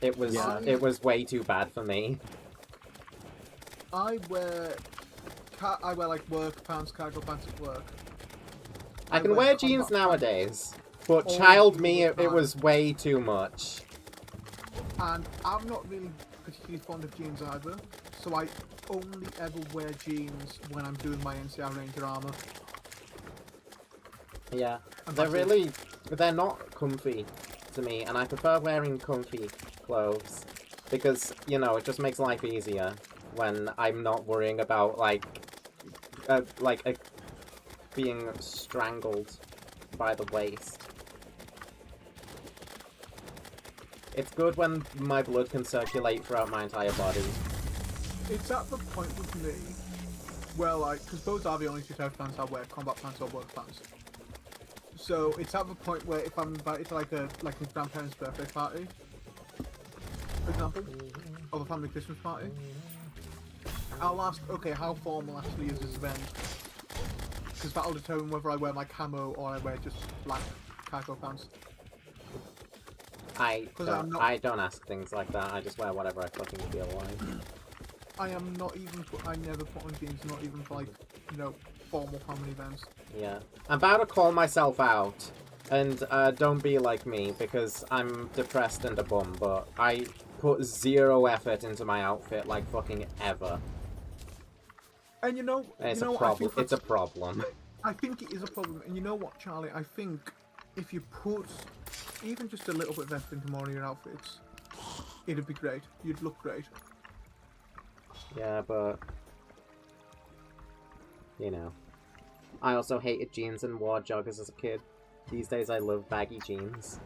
It was way too bad for me. I wear like work pants, cargo pants at work. I can wear wear jeans combat nowadays, but all child the me, it time. was way too much. And I'm not really particularly fond of jeans either, so I only ever wear jeans when I'm doing my NCR Ranger armor. Yeah, And they're that's it. they're not comfy. to me, and I prefer wearing comfy clothes because, you know, it just makes life easier when I'm not worrying about, being strangled by the waist. It's good when my blood can circulate throughout my entire body. It's at the point with me where, like, because those are the only two types of pants I wear, combat pants or work pants. So it's at the point where if I'm invited to like a grandparents' birthday party, for example, or a family Christmas party, I'll ask, okay, how formal actually is this event? Because that'll determine whether I wear my camo or I wear just black cargo pants. I don't ask things like that. I just wear whatever I fucking feel like. I am not even. I never put on jeans, not even for like, you know, formal family events. Yeah, I'm about to call myself out, and don't be like me because I'm depressed and a bum. But I put zero effort into my outfit, like fucking ever. And you know, It's you know a what, problem. It's a problem. I think it is a problem, and you know what, Charlie? I think if you put even just a little bit of effort into more of your outfits, it'd be great. You'd look great. Yeah, but you know, I also hated jeans and wore joggers as a kid. These days, I love baggy jeans.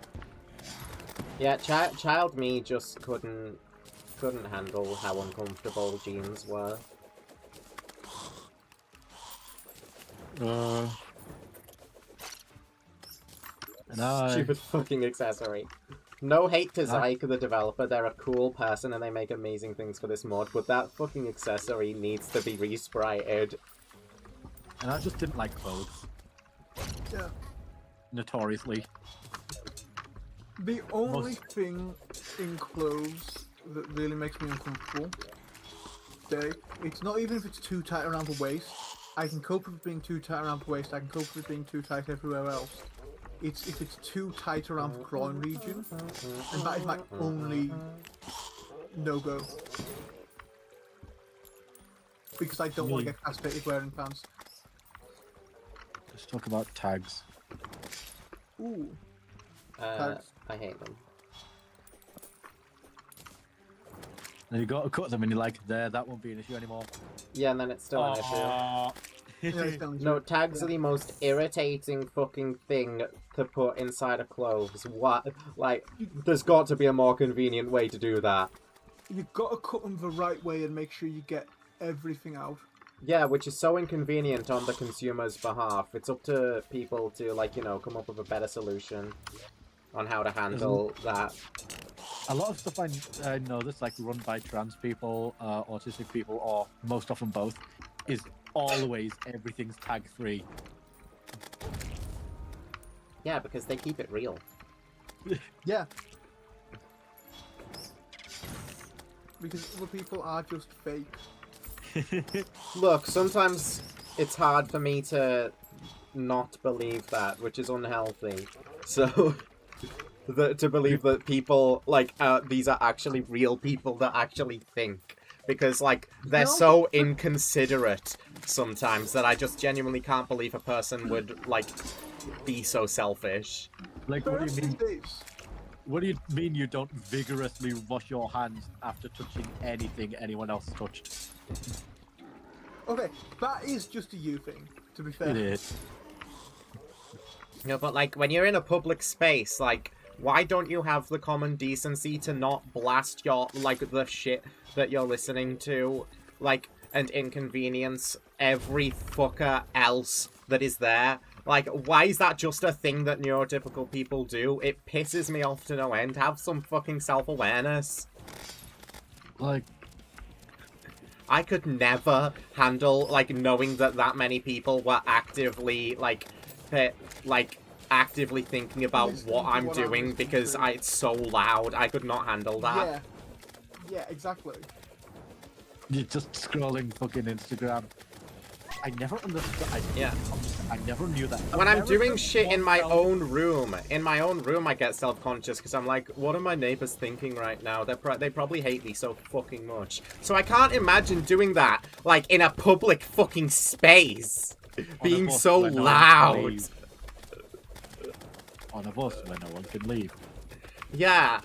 Yeah, child me just couldn't handle how uncomfortable jeans were. Stupid fucking accessory. No hate to Zyke, the developer, they're a cool person and they make amazing things for this mod, but that fucking accessory needs to be resprited. And I just didn't like clothes. Yeah. Notoriously. The only thing in clothes that really makes me uncomfortable, okay, it's not even if it's too tight around the waist. I can cope with it being too tight around the waist, I can cope with it being too tight everywhere else. It's if it's too tight around the groin region, and that is my only no-go. Because I don't want to get castrated wearing pants. Let's talk about tags. Ooh. I hate them. And you got to cut them and you're like, there, that won't be an issue anymore. Yeah, and then it's still an issue. No, tags are the most irritating fucking thing to put inside of clothes. What? Like, there's got to be a more convenient way to do that. You've got to cut them the right way and make sure you get everything out. Yeah, which is so inconvenient on the consumer's behalf. It's up to people to, like, you know, come up with a better solution on how to handle that. A lot of stuff I know that's like run by trans people, autistic people, or most often both, is always everything's tag free. Yeah, because they keep it real. Yeah. Because other people are just fake. Look, sometimes it's hard for me to not believe that, which is unhealthy. So, to believe that people, like, these are actually real people that actually think. Because, like, they're so inconsiderate sometimes that I just genuinely can't believe a person would, like, be so selfish. Like, what do you mean? What do you mean you don't vigorously wash your hands after touching anything anyone else touched? Okay, that is just a you thing, to be fair. It is. No, but, like, when you're in a public space, like, why don't you have the common decency to not blast your, like, the shit that you're listening to, like, and inconvenience every fucker else that is there? Like, why is that just a thing that neurotypical people do? It pisses me off to no end. Have some fucking self-awareness. Like, I could never handle, like, knowing that many people were actively, like, actively thinking about what I'm doing because it's so loud. I could not handle that. Yeah. Yeah, exactly. you're just scrolling fucking Instagram. I never understood. I never knew that. When I'm doing shit in my own room, I get self-conscious because I'm like, what are my neighbors thinking right now? They probably hate me so fucking much. So I can't imagine doing that, like, in a public fucking space. Being so loud. On a bus where no one can leave. Yeah.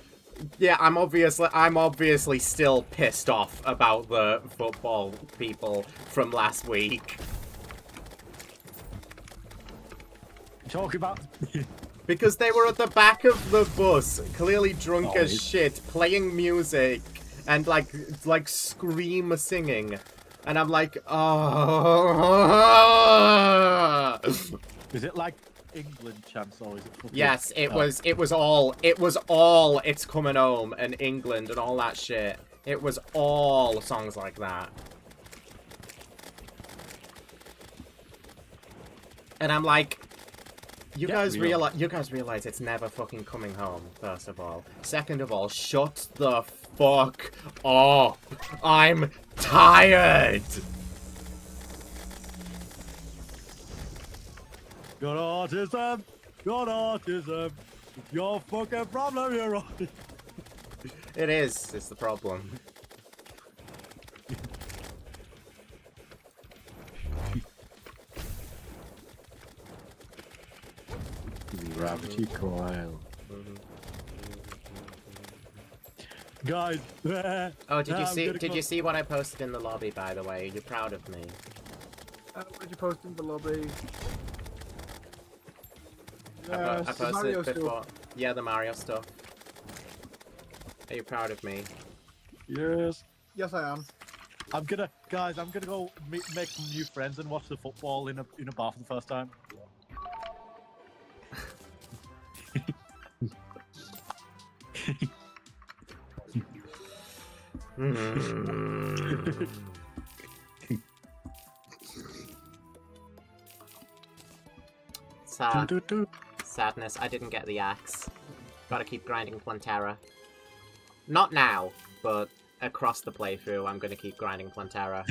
Yeah, I'm obviously still pissed off about the football people from last week. Talk about. Because they were at the back of the bus, clearly drunk as shit, playing music and like scream singing. And I'm like, oh. Is it like England chants or is it football? Yes, it was all It's Coming Home and England and all that shit. It was all songs like that. And I'm like, you guys realize it's never fucking coming home, first of all. Second of all, shut the fuck up. I'm tired. Got autism. Got autism. It's your fucking problem, you're right. It is. It's the problem. Gravity coil. Guys. Oh, did you see what I posted in the lobby, by the way? You're proud of me. What did you post in the lobby? I posted Mario before. stuff. Yeah, the Mario stuff. Are you proud of me? Yes. Yes, I am. I'm gonna go make some new friends and watch the football in a bar for the first time. Sadness, I didn't get the axe. Gotta keep grinding Plantera. Not now, but across the playthrough, I'm gonna keep grinding Plantera.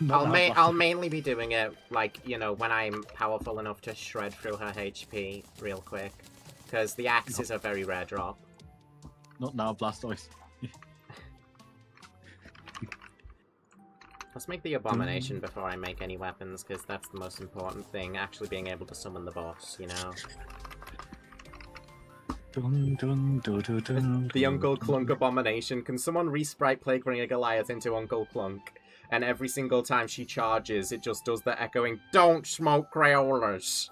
I'll mainly be doing it, like, you know, when I'm powerful enough to shred through her HP real quick. Because the axe is a very rare drop. Not now, Blastoise. Let's make the abomination before I make any weapons, because that's the most important thing, actually being able to summon the boss, you know? The Uncle Clunk abomination. Can someone re-sprite Plaguebringer Goliath into Uncle Clunk? And every single time she charges, it just does the echoing, "Don't smoke Crayolas!"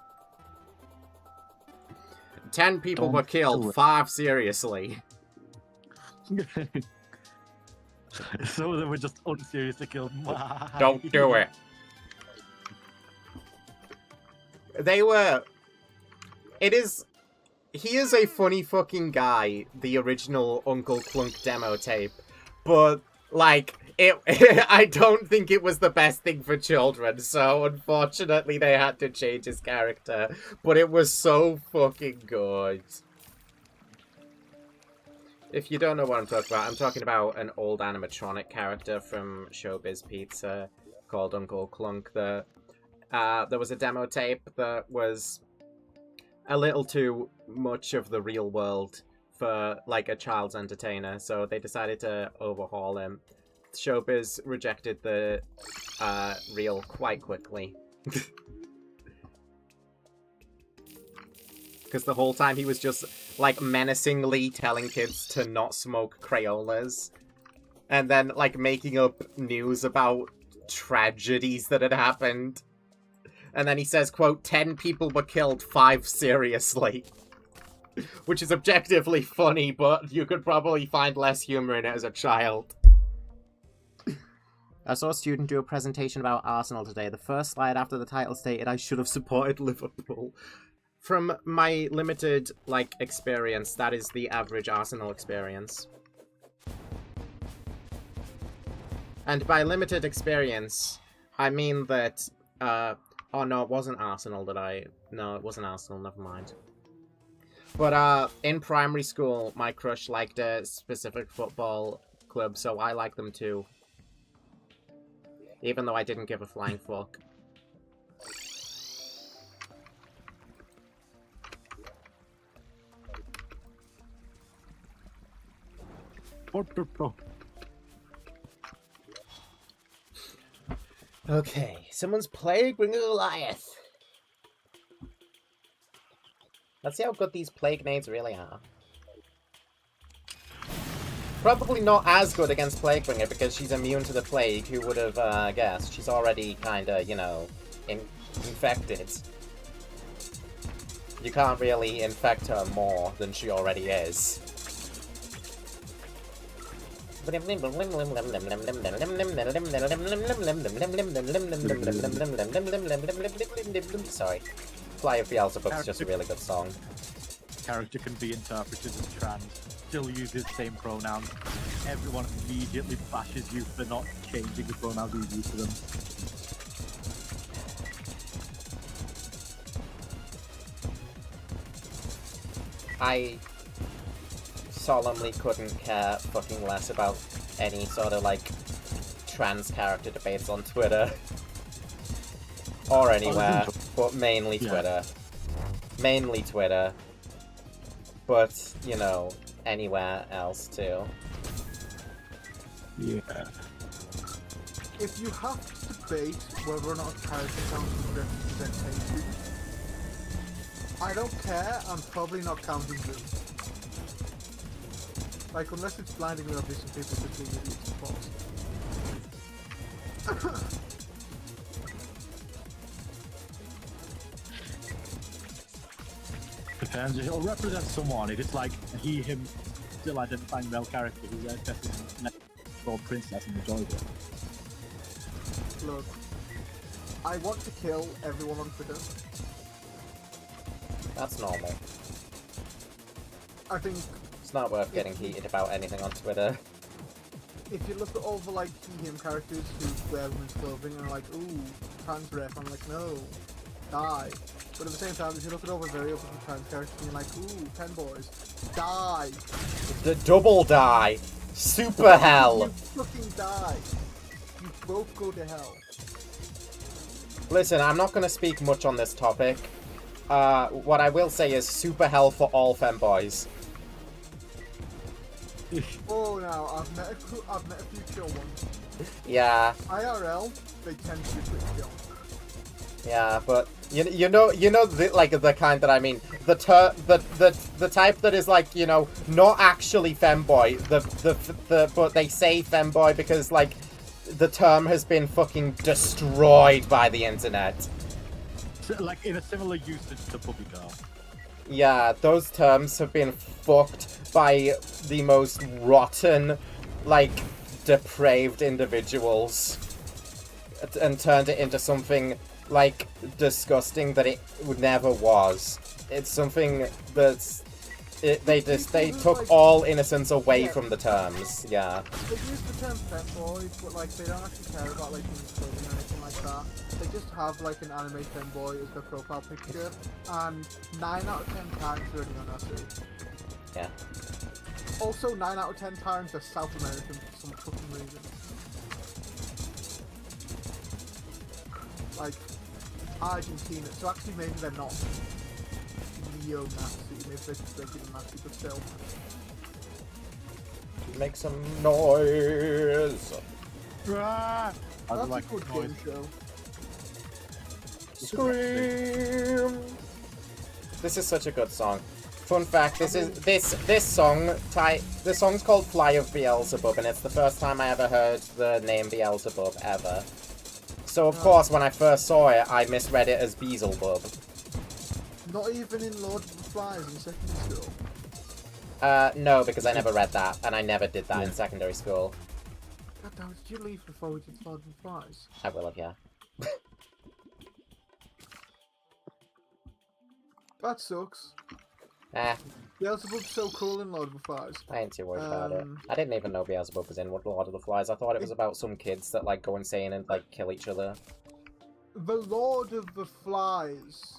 10 people were killed, 5 seriously. Some of them were just unseriously killed. Don't do it. He is a funny fucking guy, the original Uncle Clunk demo tape, but, like, I don't think it was the best thing for children, so unfortunately they had to change his character, but it was so fucking good. If you don't know what I'm talking about an old animatronic character from Showbiz Pizza called Uncle Clunk. There was a demo tape that was a little too much of the real world for, like, a child's entertainer, so they decided to overhaul him. Showbiz rejected the reel quite quickly. Because the whole time he was just, like, menacingly telling kids to not smoke Crayolas. And then, like, making up news about tragedies that had happened. And then he says, quote, 10 people were killed, 5 seriously. Which is objectively funny, but you could probably find less humor in it as a child. I saw a student do a presentation about Arsenal today. The first slide after the title stated I should have supported Liverpool. From my limited, like, experience, that is the average Arsenal experience. And by limited experience, I mean that, oh no, it wasn't Arsenal no, it wasn't Arsenal, never mind. But, in primary school, my crush liked a specific football club, so I like them too. Even though I didn't give a flying fuck. Okay, someone's Plaguebringer Goliath. Let's see how good these plague nades really are. Probably not as good against Plaguebringer because she's immune to the plague. Who would have guessed? She's already kind of, you know, infected. You can't really infect her more than she already is. Sorry. Fly of Beelzebub's just a really good song. Character can be interpreted as trans, still uses same pronouns. Everyone immediately bashes you for not changing the pronouns you use to them. I solemnly couldn't care fucking less about any sort of, like, trans character debates on Twitter. Or anywhere, but mainly Twitter. Mainly Twitter. But, you know, anywhere else too. Yeah. If you have to debate whether or not a character counts as representation, I don't care, I'm probably not counting them. Like, unless it's blindingly obvious and people just being idiots, of course. Depends. It'll represent someone. If it's like he, him, still identifying male character who's a princess and enjoys it. Look, I want to kill everyone on Twitter. That's normal. I think It's not worth getting heated about anything on Twitter. if you look at all the like he, him characters who wear women's clothing and are like, ooh, trans ref, I'm like, no, die. But at the same time, if you look at all the very open trans characters and you're like, ooh, 10 boys, die. The double die! Super hell! You fucking die. You both go to hell. Listen, I'm not going to speak much on this topic. What I will say is super hell for all femboys. Oh, now I've met a few chill ones. Yeah, IRL, they tend to be pretty chill. yeah, but you know the kind that I mean, the type that is like, you know, not actually femboy, but they say femboy because like the term has been fucking destroyed by the internet. Like in a similar usage to puppy girl. Yeah, those terms have been fucked by the most rotten, like, depraved individuals and turned it into something, like, disgusting that it never was. It's something that's... They took all innocence away from the terms, yeah. They use the term femboy, but like they don't actually care about like women's clothing or anything like that. They just have like an anime femboy as their profile picture, and 9 out of 10 times they're already on our stage. Yeah. Also, 9 out of 10 times they're South American for some fucking reason. Like Argentina, so actually maybe they're not neo-Nazi, maybe they're just regular Nazi, but still. Make some noise! That's That's like a good noise. game show. Scream! This is such a good song. Fun fact, this song's called Fly of Beelzebub, and it's the first time I ever heard the name Beelzebub ever. So of course, when I first saw it, I misread it as Beelzebub. Not even in Lord of the Flies in secondary school. No, because I never read that, and I never did that in secondary school. God damn, did you leave before we did Lord of the Flies? I will have, yeah. That sucks. Eh, Beelzebub's so cool in Lord of the Flies. I ain't too worried about it. Um, I didn't even know Beelzebub was in Lord of the Flies. I thought it was about some kids that, like, go insane and, like, kill each other. The Lord of the Flies.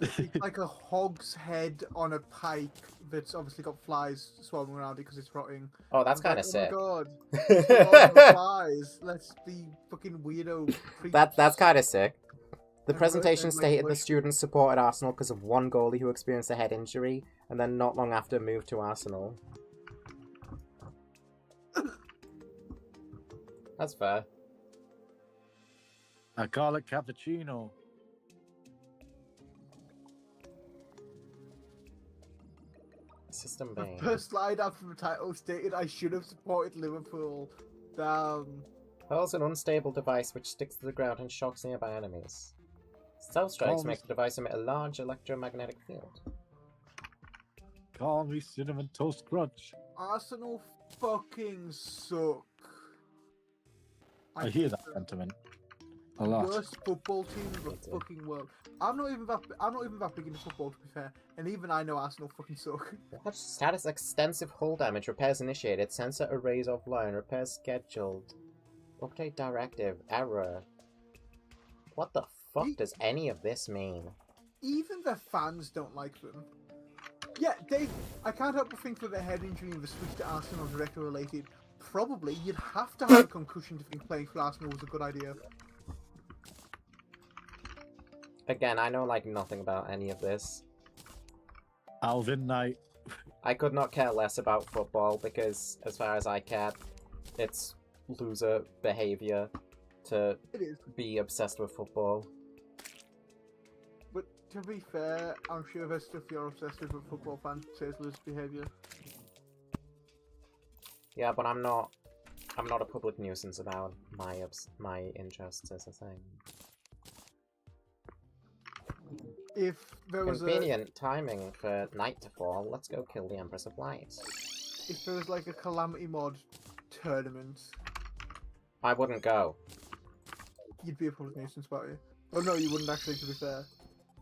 It's like a hog's head on a pike that's obviously got flies swarming around it because it's rotting. Oh, that's I'm kind of like, sick. Oh my god. It's the Lord of the Flies. Let's be fucking weirdo creatures. That's kind of sick. The And presentation like, stated the like- students supported Arsenal because of one goalie who experienced a head injury, and then not long after moved to Arsenal. That's fair. I call it cappuccino. System The Bane. first slide after the title stated I should have supported Liverpool. Damn. Hurls an unstable device which sticks to the ground and shocks nearby enemies. Stealth strikes Call me- make the device emit a large electromagnetic field. Call me Cinnamon Toast Crunch. Arsenal fucking suck. I hear hate that them. sentiment a lot. Worst football team in the fucking world. I'm not even that big into football, to be fair, and even I know Arsenal fucking suck. What? Status extensive hull damage. Repairs initiated. Sensor arrays offline. Repairs scheduled. Update directive. Error. What the fuck does any of this mean? Even the fans don't like them. Yeah, I can't help but think that the head injury and the switch to Arsenal are directly related. Probably, you'd have to have a concussion to think playing for Arsenal was a good idea. Again, I know like nothing about any of this. Alvin Knight. I could not care less about football because, as far as I care, it's loser behavior to It is. be obsessed with football. But to be fair, I'm sure there's stuff you're obsessed with football fans says loose behaviour. Yeah, but I'm not a public nuisance about my interests as a thing. If there was Convenient timing for night to fall. Let's go kill the Empress of Light. if there was like a Calamity mod tournament, I wouldn't go. you'd be a public nuisance about it. Oh no, you wouldn't actually, to be fair.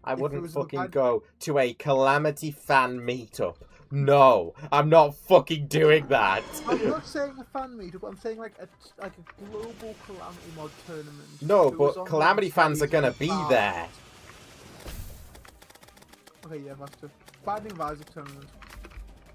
I If it wouldn't was fucking the go to a Calamity fan meetup. No, I'm not fucking doing that. I'm not saying a fan meetup, I'm saying like a global Calamity mod tournament. No, It was but on Calamity the fans are stage gonna of be bars. there. Okay, yeah, that's true. Binding of Isaac tournament.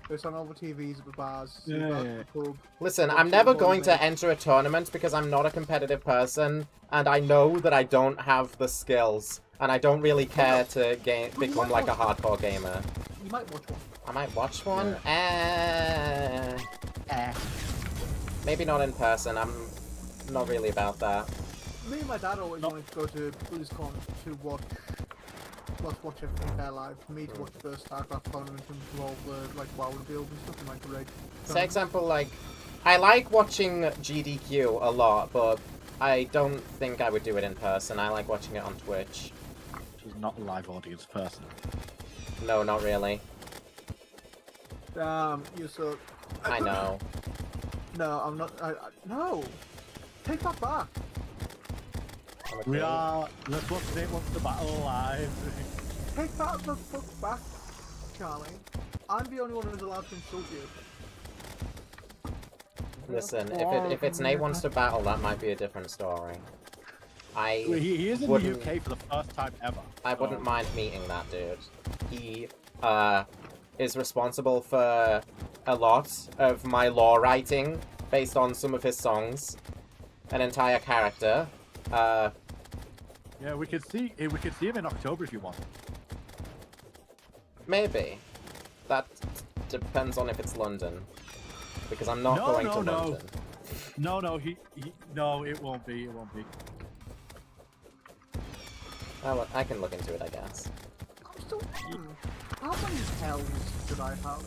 It's on all the TVs at the bars. Yeah, at yeah. the pub. Listen, Or I'm to never avoid going to it. enter a tournament because I'm not a competitive person, and I know that I don't have the skills, and I don't really care to become like a hardcore gamer. You might watch one. I might watch one. Maybe not in person. I'm not really about that. Me and my dad always wanted to go to BlizzCon to watch everything there live. For me to watch the first StarCraft tournament and do all the like WoW reveals and stuff in like the raid. Say example, like, I like watching GDQ a lot, but I don't think I would do it in person. I like watching it on Twitch. She's not a live audience person. No, not really. Damn, you suck. I know. No, I'm not. No! Take that back! I'm a We kid. are. Let's watch Nate wants the battle alive. Take that the fuck back, Charlie. I'm the only one who's allowed to insult you. Listen, if it's Nate wants to battle, that might be a different story. He is in the wouldn't- UK for the first time ever. I wouldn't so- mind meeting that dude. He is responsible for a lot of my lore writing based on some of his songs, an entire character. Yeah, we could see him in October if you want. Maybe. That depends on if it's London, because I'm not going to London. No, no, it won't be. It won't be. Well, I can look into it, I guess. I'm still. How many hells did I have?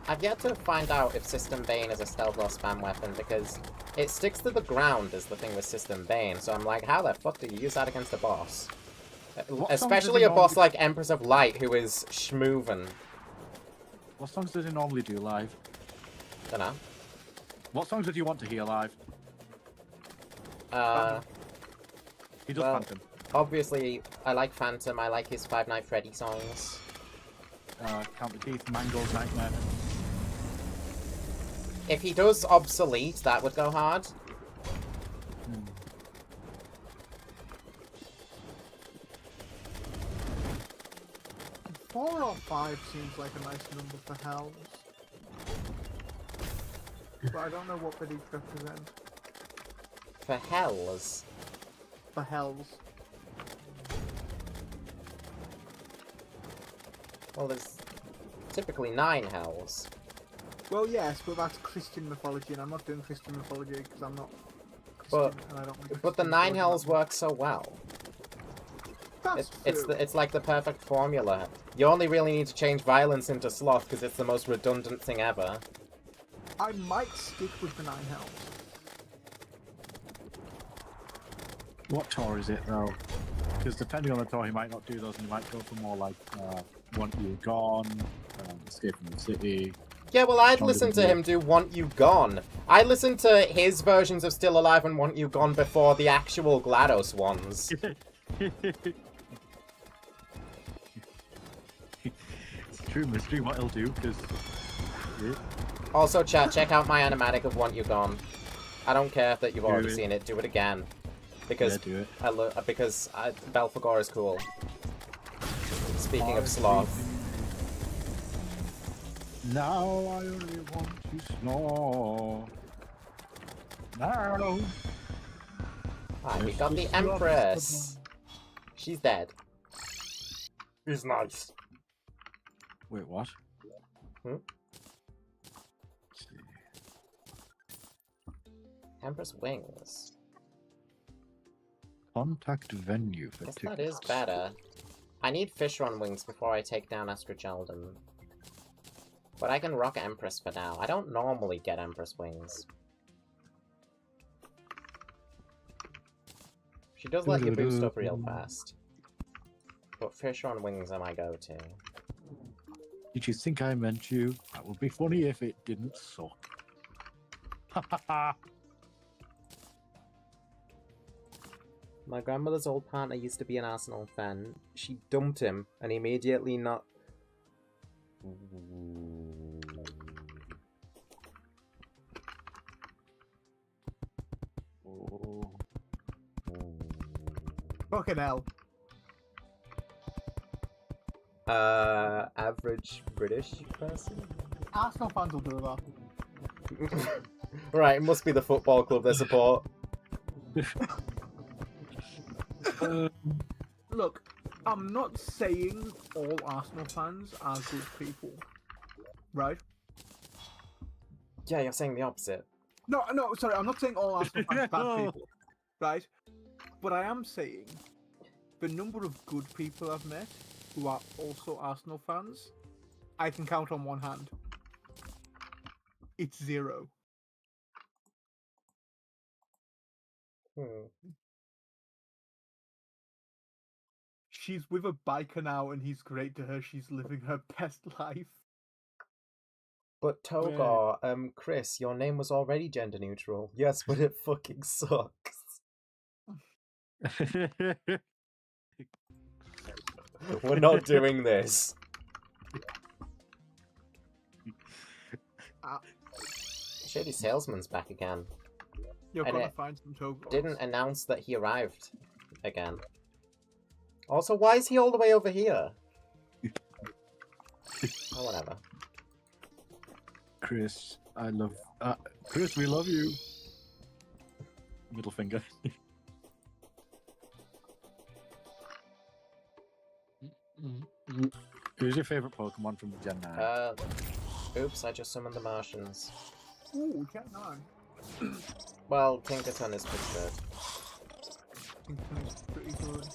I've yet to find out if System Bane is a stealth or spam weapon, because it sticks to the ground is the thing with System Bane, so I'm like, how the fuck do you use that against a boss? What Especially songs a does he boss normally- like Empress of Light, who is schmoovin'. What songs does he normally do live? Dunno. What songs did you want to hear live? He does well- Phantom. Obviously, I like Phantom, I like his Five Nights at Freddy songs. Count the Teeth, Mango's Nightmare. If he does Obsolete, that would go hard. 4 or 5 seems like a nice number for hells. But I don't know what they each represent. For Hells. For hells. Well, there's typically 9 Hells. Well, yes, but that's Christian mythology, and I'm not doing Christian mythology because I'm not But- Christian, and I don't like But the Christian 9 mythology. Hells work so well. That's It's like the perfect formula. You only really need to change violence into sloth because it's the most redundant thing ever. I might stick with the 9 health. What tour is it though? Because depending on the tour, he might not do those, and he might go for more like Want You Gone, Escape from the City. Yeah, well, I'd listen to him do Want You Gone. I listened to his versions of Still Alive and Want You Gone before the actual GLaDOS ones. It's a true mystery what he'll do, because... Also, chat, check out my animatic of Want You Gone. I don't care that you've already seen it. Do it again. Because do it. because Belphegor is cool. Speaking of sloth. Now I only want to snore. Now. Ah, we got the Empress. She's dead. He's nice. Wait, what? Hmm? Empress Wings. Contact venue for Guess tickets. that is better. I need Fishron Wings before I take down Astragelden. But I can rock Empress for now. I don't normally get Empress Wings. She does let you boost up real fast. But Fishron Wings are my go-to. Did you think I meant you? That would be funny if it didn't suck. Ha ha ha! My grandmother's old partner used to be an Arsenal fan. She dumped him and immediately not... Fucking hell. Average British person? Arsenal fans will do that. Right, it must be the football club they support. Look, I'm not saying all Arsenal fans are good people, right? Yeah, you're saying the opposite. No, sorry, I'm not saying all Arsenal fans are bad people, right? But I am saying the number of good people I've met who are also Arsenal fans, I can count on one hand. It's 0. She's with a biker now and he's great to her. She's living her best life. But Togar, Chris, your name was already gender neutral. Yes, but it fucking sucks. We're not doing this. Shady Salesman's back again. You're And gonna it find some Togars. Didn't announce that he arrived again. Also, why is he all the way over here? Oh, whatever. Chris, I love... Chris, we love you! Middle finger. Who's your favourite Pokemon from Gen 9? Oops, I just summoned the Martians. Ooh, Gen 9. Well, Tinkerton is pretty good. Tinkerton is pretty good.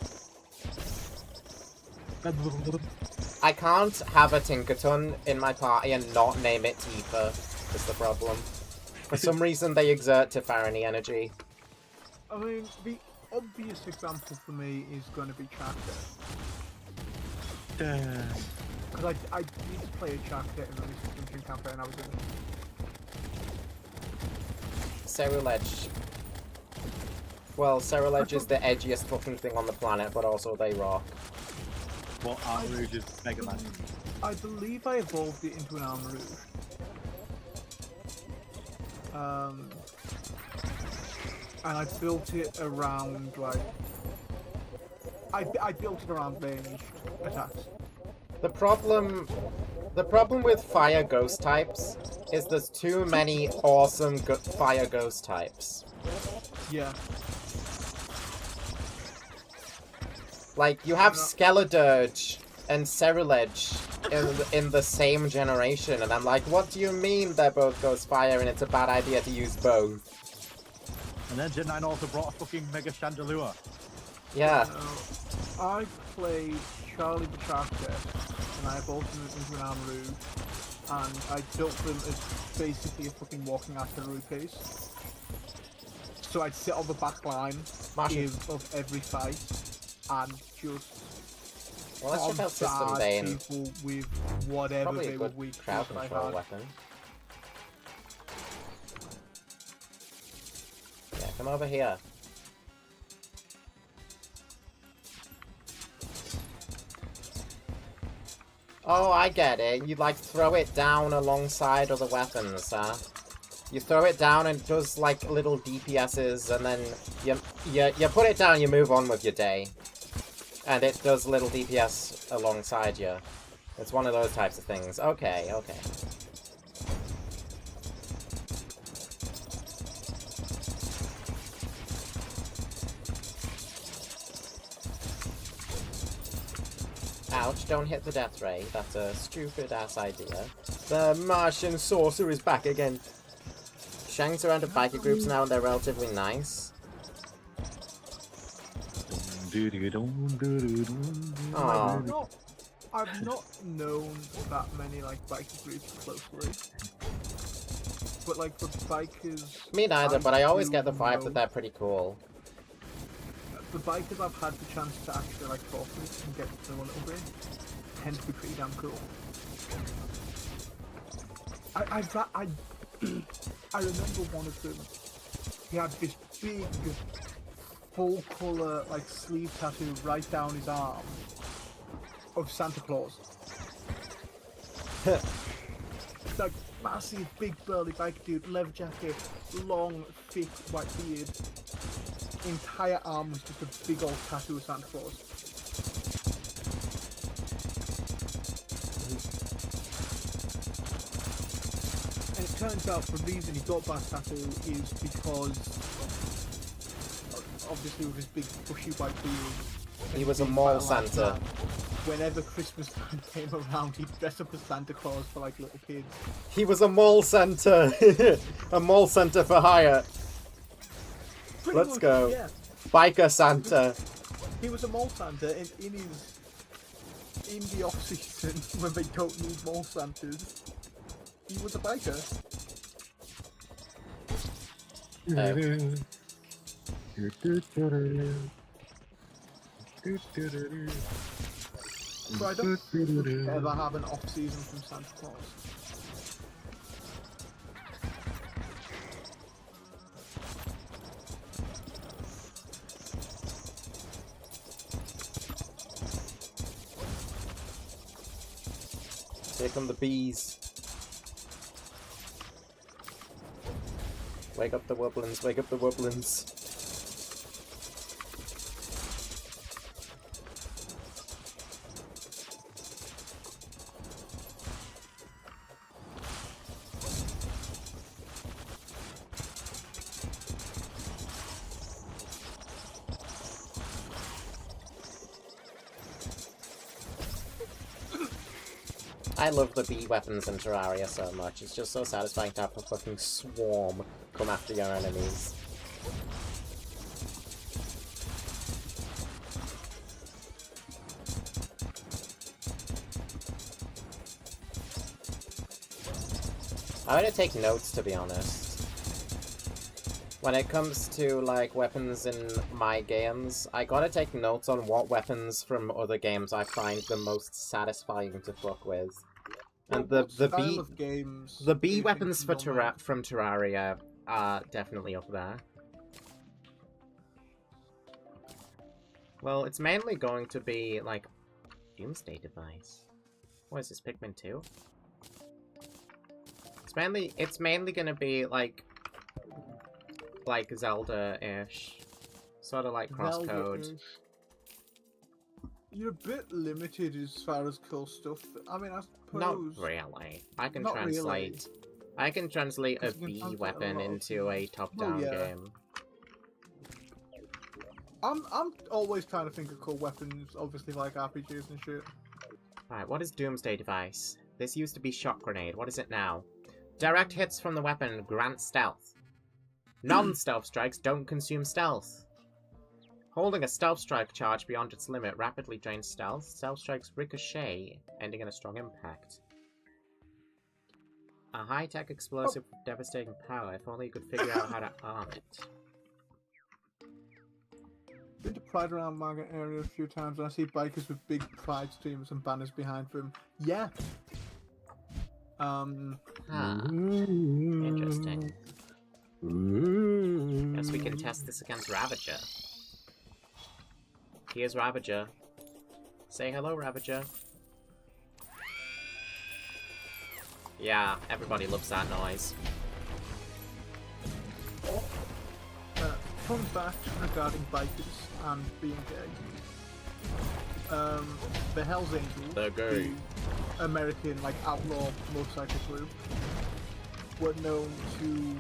I can't have a Tinkerton in my party and not name it Tifa, is the problem. For some reason, they exert Tifarani energy. I mean, the obvious example for me is going to be Chakra. Because I did play a Chakra in the recent campaign I was in. Ceruledge. Well, Ceruledge is the edgiest fucking thing on the planet, but also they rock. What Armarouge is Mega Man? I believe I evolved it into an Armarouge. And I built it around, like... I built it around ranged attacks. The problem with fire ghost types is there's too many awesome fire ghost types. Yeah. Like, you have Skeledirge and Ceruledge in the same generation, and I'm like, what do you mean they're both ghost fire and it's a bad idea to use both? And then Gen 9 also brought a fucking Mega Chandelure. Yeah. I played Charlie the Tractor, and I evolved him into an Amaru, and I built them as basically a fucking walking artillery piece. So I'd sit on the back line of every fight, and just Well, let's check out System bombard Bane. people with whatever Probably a they were good weak to crowd that I control had. weapon. Yeah, come over here. Oh, I get it. You like throw it down alongside other weapons, huh? You throw it down and it does like little DPSs, and then you put it down, you move on with your day. And it does little DPS alongside you. It's one of those types of things. Okay, okay. Ouch, don't hit the death ray. That's a stupid-ass idea. The Martian Sorcerer is back again. Shang's around at biker groups now, and they're relatively nice. Aww. I've not known that many like biker groups closely. But like the bikers... Me neither, but I always get the vibe know- that they're pretty cool. The bikers I've had the chance to actually like talk with and get to know a little bit tend to be pretty damn cool. I remember one of them. He had this big, full colour like sleeve tattoo right down his arm of Santa Claus. Like massive, big, burly bike dude, leather jacket, long, thick white beard. Entire arm was just a big old tattoo of Santa Claus. And it turns out the reason he got that tattoo is because, obviously with his big bushy white beard, He was a being mall quite large Santa. man, whenever Christmas time came around, he'd dress up as Santa Claus for like little kids. He was a mall center. A mall center for hire. Pretty Let's much, go. Yeah. Biker Santa. He was a mall Santa in the off season when they don't need mall Santas. He was a biker. So I don't think we'll ever have an off season from Santa Claus. Here come the bees. Wake up the woodlands, wake up the woodlands. I love the bee weapons in Terraria so much. It's just so satisfying to have a fucking swarm come after your enemies. I'm gonna take notes, to be honest. When it comes to, like, weapons in my games, I gotta take notes on what weapons from other games I find the most satisfying to fuck with. And the bee weapons for from Terraria are definitely up there. Well, it's mainly going to be, like, Doomsday Device. What is this, Pikmin 2? It's mainly gonna be, like Zelda-ish. Sort of like crosscode. Zelda-ish. You're a bit limited as far as cool stuff. I mean, I suppose... Not really. I can Not translate... really. I can translate a 'Cause you can bee translate a weapon lot of into a things. top-down yeah. game. I'm always trying to think of cool weapons, obviously like RPGs and shit. Alright, what is Doomsday Device? This used to be Shock Grenade. What is it now? Direct hits from the weapon grant stealth. Non-stealth strikes don't consume stealth. Holding a stealth strike charge beyond its limit rapidly drains stealth. Stealth strikes ricochet, ending in a strong impact. A high-tech explosive with devastating power. If only you could figure out how to arm it. Been to Pride around Market area a few times and I see bikers with big Pride streamers and banners behind them. Yeah. Interesting. Guess we can test this against Ravager. Here's Ravager. Say hello, Ravager. Yeah, everybody loves that noise. Fun fact regarding bikers and being gay. The Hells Angels, They're gay. The American outlaw motorcycle group, were known to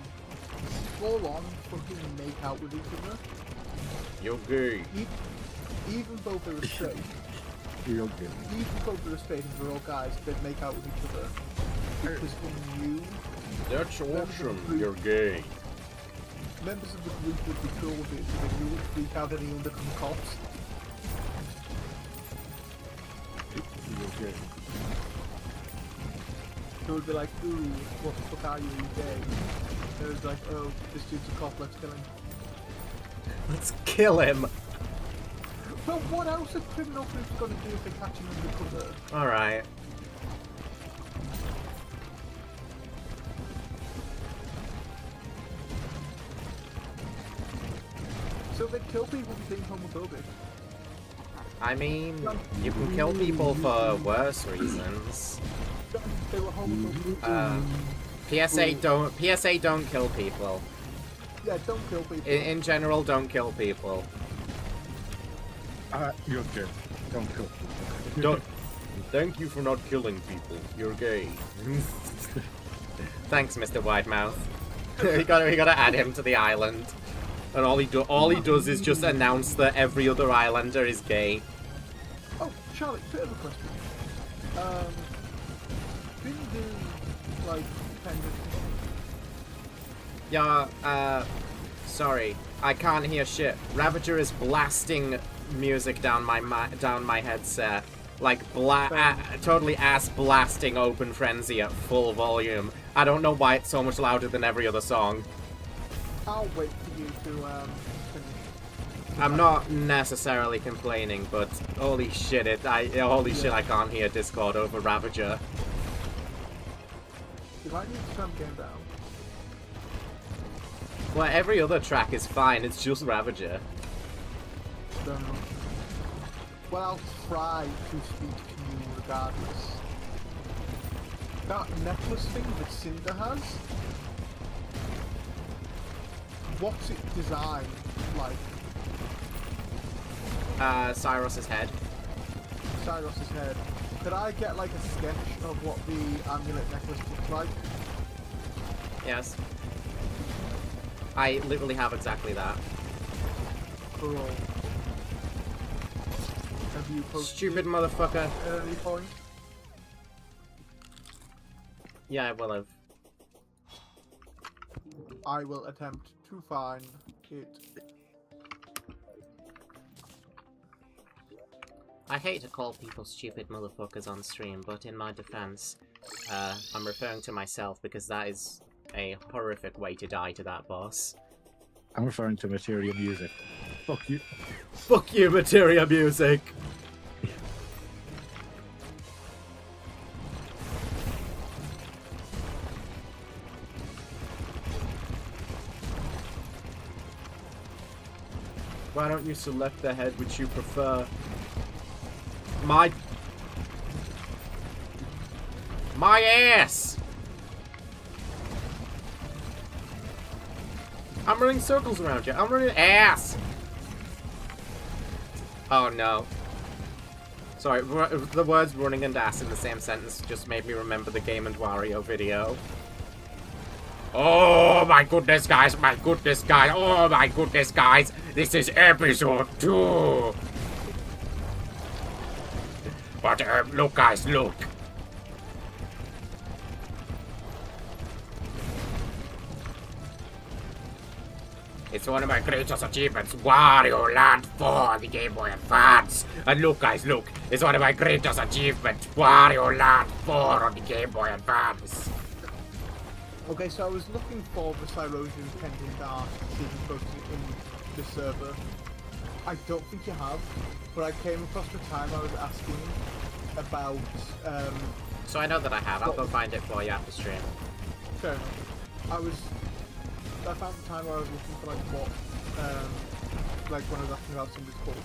full on fucking make out with each other. You're gay. Even though they were straight. You're good. Even though they were straight and they're all guys, they'd make out with each other. Because they knew That's awesome. You're gay. members of the group would be cool with it, so they knew it would freak out any undercover cops. You're good. They would be like, ooh, what the fuck are you, you gay? They was like, oh, this dude's a cop, let's kill him. Let's kill him. Well, what else are criminal groups gonna do if they catch him undercover? Alright. So they kill people for being homophobic. I mean, you can kill people for worse reasons. They were homophobic. PSA don't kill people. Yeah, don't kill people. In general, don't kill people. You're good. Don't kill people. Don't. Thank you for not killing people. You're gay. Thanks, Mr. Widemouth. we gotta add him to the island. And all he does is just announce that every other islander is gay. Oh, Charlie, bit of a question. Didn't you do, Penguin? Yeah, sorry. I can't hear shit. Ravager is blasting music down my headset. Totally ass blasting Open Frenzy at full volume. I don't know why it's so much louder than every other song. I'll wait for you to, finish. I'm not necessarily complaining, but holy shit, shit, I can't hear Discord over Ravager. You might need to turn the game down. Well, every other track is fine, it's just Ravager. Don't know. Well, I'll try to speak to you regardless. That necklace thing that Cinder has, what's it designed like? Cyrus's head. Cyrus's head. Could I get a sketch of what the amulet necklace looks like? Yes. I literally have exactly that. Cool. Have you posted Stupid motherfucker. at any point? Yeah, I will have. I will attempt to find it. I hate to call people stupid motherfuckers on stream, but in my defense, I'm referring to myself because that is a horrific way to die to that boss. I'm referring to Materia Music. Fuck you. Fuck you, Materia Music! Why don't you select the head which you prefer? My ass! I'm running circles around you. I'm running ass! Oh no. Sorry, the words running and ass in the same sentence just made me remember the Game & Wario video. Oh my goodness, guys! My goodness, guys! Oh my goodness, guys! This is episode 2! But, look, guys, look! It's one of my greatest achievements. Wario Land 4 on the Game Boy Advance. And look, guys, look. It's one of my greatest achievements. Wario Land 4 on the Game Boy Advance. Okay, so I was looking for the Cyrosian Pendant Art to be posted in the server. I don't think you have, but I came across the time I was asking about. So I know that I have. I'll go find it for you after stream. Fair enough. I found the time where I was looking for like what, like when I was asking about somebody's called.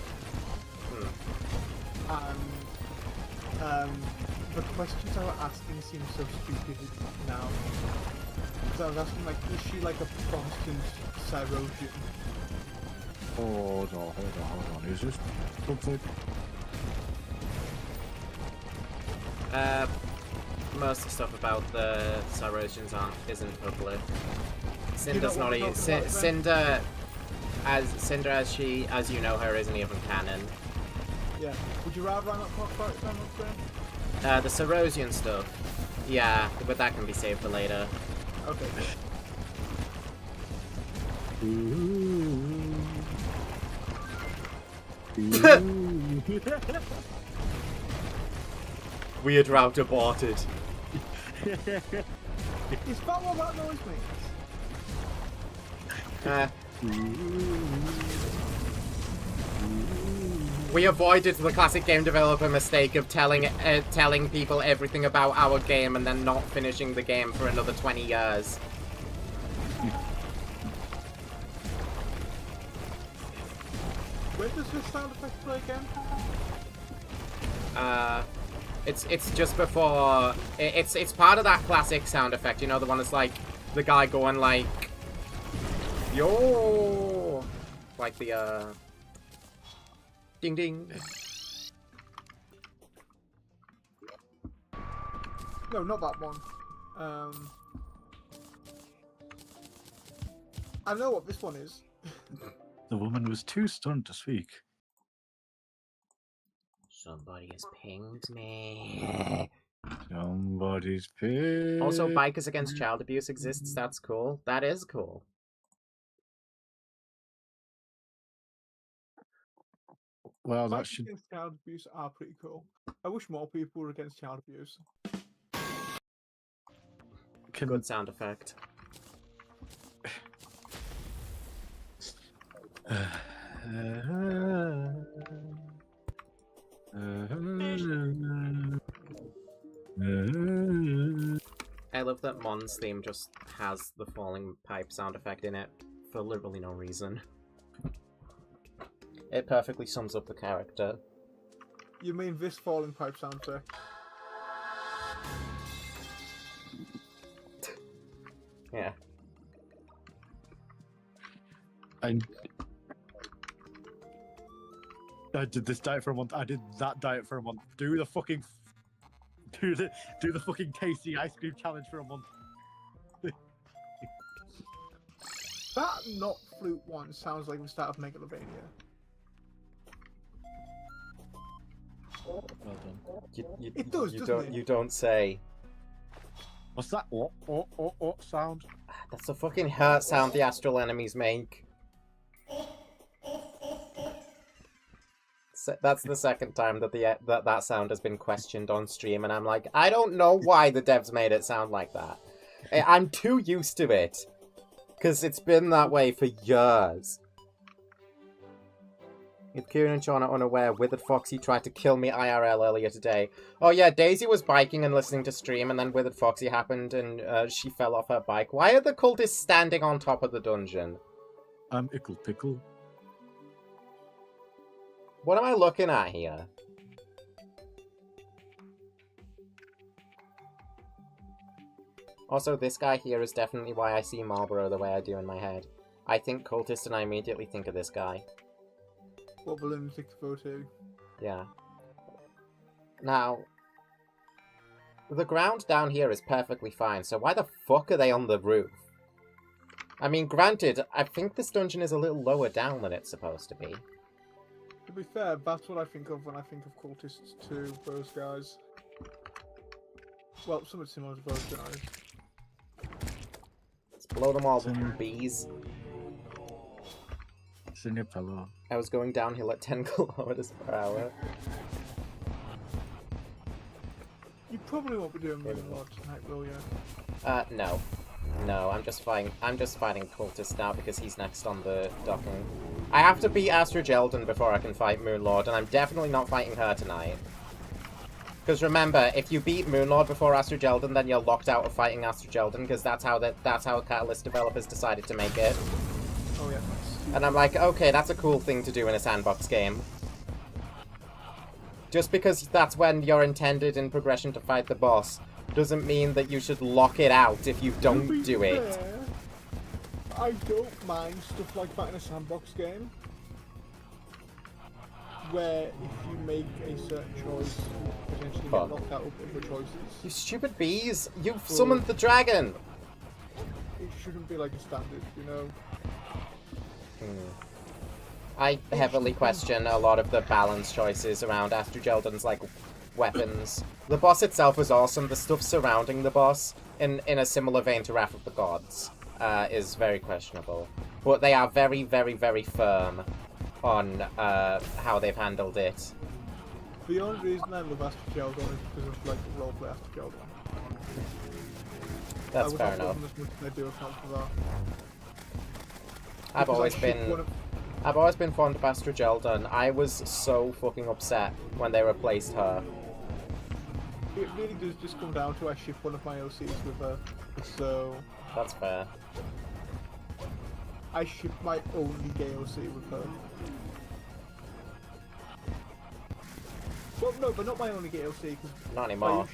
And the questions I was asking seem so stupid now. So I was asking like, is she like a Protestant Cyrosian? Hold on. Is this something? Most of the stuff about the Cyrosians isn't public. Cinder's not even Cinder, as you know her, isn't even canon. Yeah. Would you rather I not talk about it then, The Cyrosian stuff, yeah, but that can be saved for later. Okay. Weird route aborted. Is that what that noise means? We avoided the classic game developer mistake of telling people everything about our game and then not finishing the game for another 20 years. When does this sound effect play again? It's just before. It's part of that classic sound effect. You know, the one that's like the guy going like, yo, like the ding ding. No, not that one. I know what this one is. The woman was too stunned to speak. Somebody has pinged me. Somebody's pissed. Also, Bikers Against Child Abuse exists. That's cool. That is cool. Well, that Fights should. against child abuse are pretty cool. I wish more people were against child abuse. Good sound effect. I love that Mon's theme just has the falling pipe sound effect in it for literally no reason. It perfectly sums up the character. You mean this falling pipe sound effect? Yeah. I did this diet for a month. I did that diet for a month. Do the fucking tasty ice cream challenge for a month. That not flute one sounds like the start of Megalovania. Well done. It does, doesn't it? You don't say. What's that? Sound? That's the fucking hurt sound the astral enemies make. That's the second time that that sound has been questioned on stream, and I'm like, I don't know why the devs made it sound like that. I'm too used to it, because it's been that way for years. If Kieran and Sean are unaware, Withered Foxy tried to kill me IRL earlier today. Oh yeah, Daisy was biking and listening to stream, and then Withered Foxy happened, and she fell off her bike. Why are the cultists standing on top of the dungeon? Ickle Pickle. What am I looking at here? Also, this guy here is definitely why I see Marlboro the way I do in my head. I think cultist and I immediately think of this guy. What the lunatic photo? Yeah. Now, the ground down here is perfectly fine, so why the fuck are they on the roof? I mean, granted, I think this dungeon is a little lower down than it's supposed to be. To be fair, that's what I think of when I think of cultists too, those guys. Well, something similar to those guys. Let's blow them all, bees. Rest in your pillow. I was going downhill at 10 kilometers per hour. You probably won't be doing Moonlord tonight, will you? No. No, I'm just fighting Cultist now because he's next on the docking. I have to beat Aspiratii before I can fight Moonlord, and I'm definitely not fighting her tonight. Because remember, if you beat Moonlord before Aspiratii, then you're locked out of fighting Aspiratii, because that's how Catalyst developers decided to make it. Oh yeah. And I'm like, okay, that's a cool thing to do in a sandbox game. Just because that's when you're intended in progression to fight the boss, doesn't mean that you should lock it out if you don't do it. Fair, I don't mind stuff like that in a sandbox game, where if you make a certain choice, you potentially get locked out of other choices. You stupid bees! You've summoned the dragon! It shouldn't be like a standard, you know? I heavily question a lot of the balance choices around Aspiratii like weapons. The boss itself was awesome. The stuff surrounding the boss, in a similar vein to Wrath of the Gods, is very questionable. But they are very, very, very firm on how they've handled it. The only reason I love Aspiratii is because of like roleplay Aspiratii. That's fair enough. I would not as much as I do account for that. I've always been fond of Aspiratii, and I was so fucking upset when they replaced her. It really does just come down to I ship one of my OCs with her, so... That's fair. I ship my only gay OC with her. Well, no, but not my only gay OC, because... Not anymore.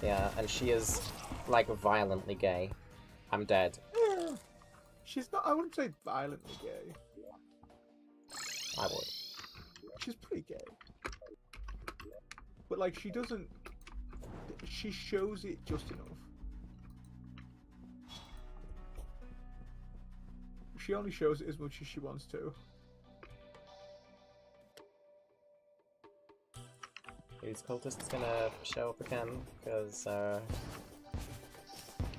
Yeah, and she is, like, violently gay. I'm dead. She's not, I wouldn't say violently gay. I would. She's pretty gay. But, like, she doesn't... She shows it just enough. She only shows it as much as she wants to. These cultists gonna show up again, because,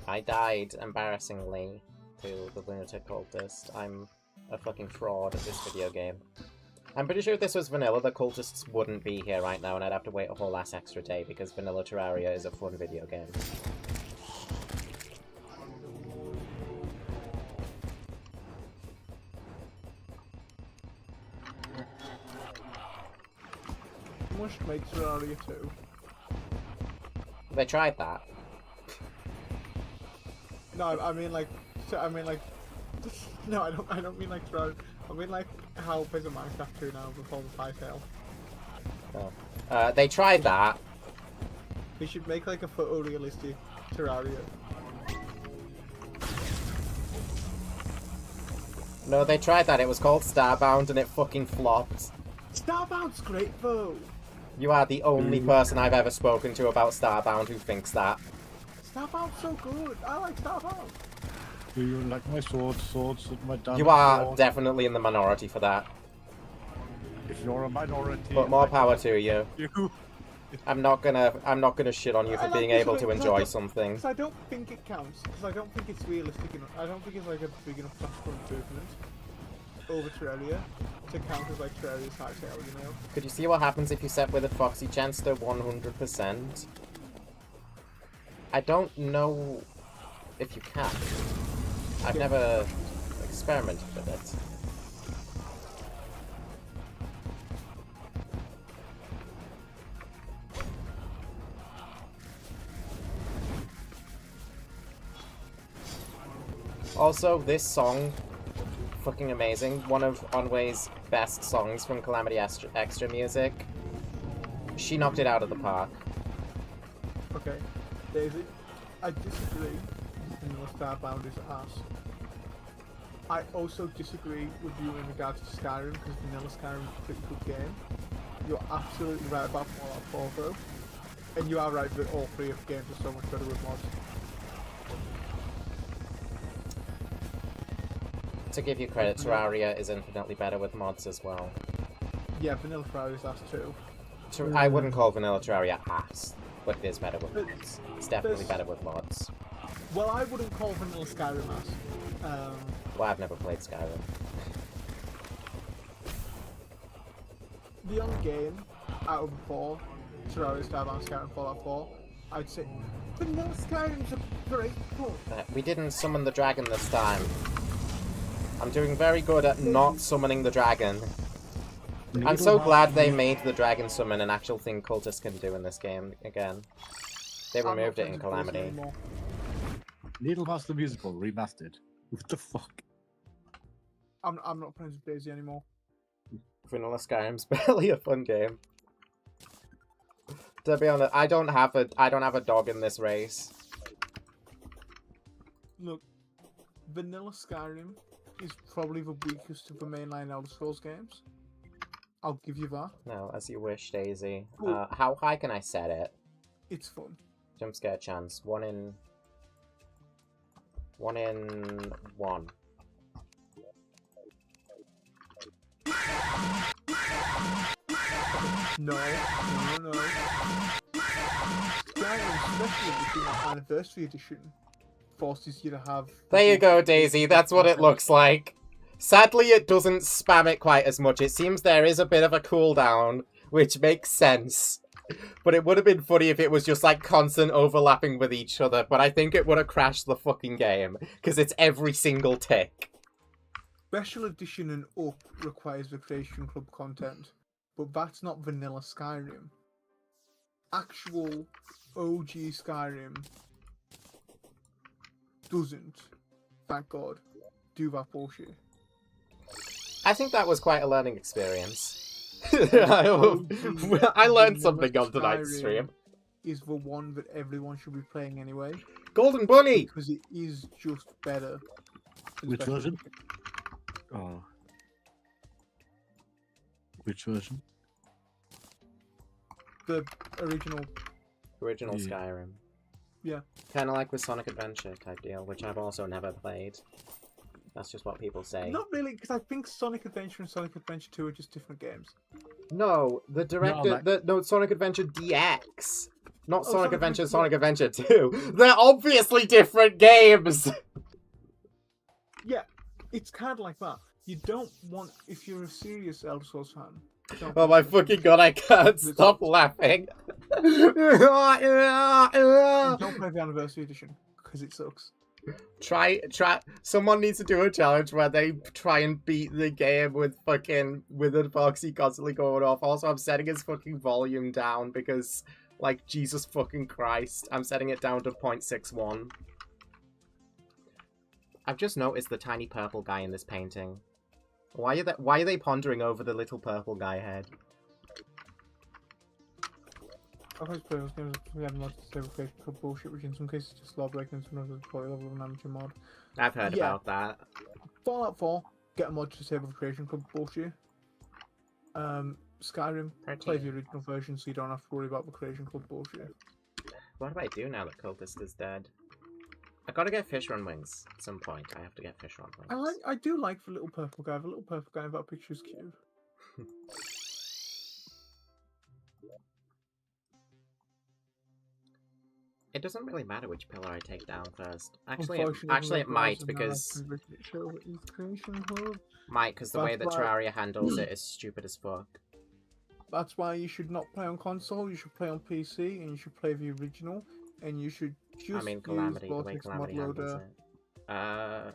I died embarrassingly to the lunatic cultist. I'm a fucking fraud at this video game. I'm pretty sure if this was vanilla, the cultists wouldn't be here right now, and I'd have to wait a whole ass extra day, because vanilla Terraria is a fun video game. Must make Terraria 2. They tried that. No, I mean like, no, I don't mean like Terraria. I mean like how there's a Minecraft 2 now before the Firetail. Oh. They tried that. We should make like a photorealistic Terraria. No, they tried that. It was called Starbound, and it fucking flopped. Starbound's great though. You are the only person I've ever spoken to about Starbound who thinks that. Starbound's so good. I like Starbound. Do you like my sword? Swords with my dad. You are definitely in the minority for that. If you're a minority, But more power to you. you. I'm not gonna shit on you for being able to enjoy something. Because I don't think it counts. Because I don't think it's realistic enough. I don't think it's like a big enough practical improvement over Terraria to count as like Terraria's Hightail, you know? Could you see what happens if you set with a Foxy chance to 100%? I don't know if you can. I've never experimented with it. Also, this song, fucking amazing. One of Onway's best songs from Calamity Extra Music. She knocked it out of the park. Okay, Daisy, I disagree. Vanilla Starbound is ass. I also disagree with you in regards to Skyrim, because Vanilla Skyrim is a pretty good game. You're absolutely right about Fallout 4 though. And you are right that all three of the games are so much better with mods. To give you credit, Terraria is infinitely better with mods as well. Yeah, Vanilla Terraria is ass too. I wouldn't call Vanilla Terraria ass, but it is better with mods. It's definitely better with mods. Well, I wouldn't call Vanilla Skyrim ass. Well, I've never played Skyrim. the on game out of the 4, Terraria, Starbound, Skyrim, and Fallout 4, I'd say Vanilla Skyrim's a great port. We didn't summon the dragon this time. I'm doing very good at not summoning the dragon. I'm so glad they made the dragon summon an actual thing cultists can do in this game again. They removed it in Calamity. Needlemouse the Musical remastered. What the fuck? I'm not friends with Daisy anymore. Vanilla Skyrim's barely a fun game. To be honest, I don't have a dog in this race. Look, Vanilla Skyrim is probably the weakest of the mainline Elder Scrolls games. I'll give you that. No, as you wish, Daisy. Cool. How high can I set it? It's fun. Jump scare chance. 1 in 1. No. Skyrim, especially if it's an anniversary edition, forces you to have... There you go, Daisy. That's what it looks like. Sadly, it doesn't spam it quite as much. It seems there is a bit of a cooldown, which makes sense. But it would have been funny if it was just like constant overlapping with each other. But I think it would have crashed the fucking game because it's every single tick. Special Edition and up requires the Creation Club content, but that's not vanilla Skyrim. Actual OG Skyrim doesn't, thank God, do that bullshit. I think that was quite a learning experience. I learned something on tonight's stream. Is the one that everyone should be playing anyway. Golden Bunny! Because it is just better. Which version? Oh. Which version? The original. Original Yeah. Skyrim. Yeah. Kind of like with Sonic Adventure type deal, which I've also never played. That's just what people say. Not really, because I think Sonic Adventure and Sonic Adventure 2 are just different games. No, the director... No, Sonic Adventure DX. Not Oh, Sonic Adventure, yeah. Sonic Adventure 2. They're obviously different games! Yeah, it's kind of like that. You don't want, if you're a serious Elder Scrolls fan... don't Oh my play fucking god, I can't stop laughing. Don't play the Anniversary Edition, because it sucks. Try. Someone needs to do a challenge where they try and beat the game with a Foxy constantly going off. Also, I'm setting his fucking volume down because, like, Jesus fucking Christ, I'm setting it down to 0.61. I've just noticed the tiny purple guy in this painting. Why are they pondering over the little purple guy head? I've always played those games we had mods to save Creation Club bullshit, which in some cases is just law breaking, and sometimes it's probably level of an amateur mod. I've heard Yeah. about that. Fallout 4, get a mod to save Creation Club bullshit. Skyrim, play the original version so you don't have to worry about the Creation Club bullshit. What do I do now that Cultist is dead? I gotta get fish run wings at some point. I have to get fish run wings. I do like the little purple guy. The little purple guy in that picture is cute. It doesn't really matter which pillar I take down first. Actually, Unfortunately, it might because the way that That's why- Terraria handles it is stupid as fuck. That's why you should not play on console. You should play on PC, and you should play the original. And you should just I mean, use Calamity, the way Vortex Calamity handles Modloader it.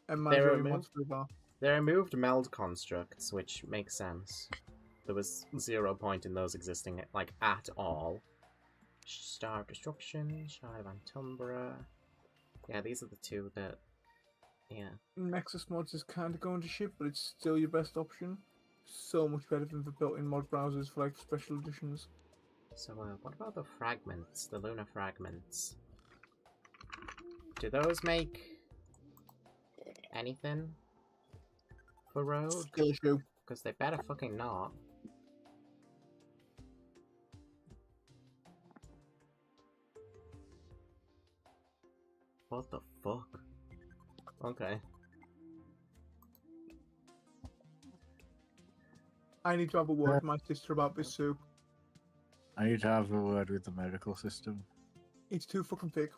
and They Majority removed- Monster Bar. They removed meld constructs, which makes sense. There was 0 point in those existing, like, at all. Star of Destruction, Shard of Antumbra. Yeah, these are the two that... Yeah. Nexus mods is kind of going to shit, but it's still your best option. So much better than the built-in mod browsers for like special editions. So, what about the fragments? The lunar fragments? Do those make anything for road? Skill issue. Because they better fucking not. What the fuck? Okay. I need to have a word with my sister about this soup. I need to have a word with the medical system. It's too fucking thick.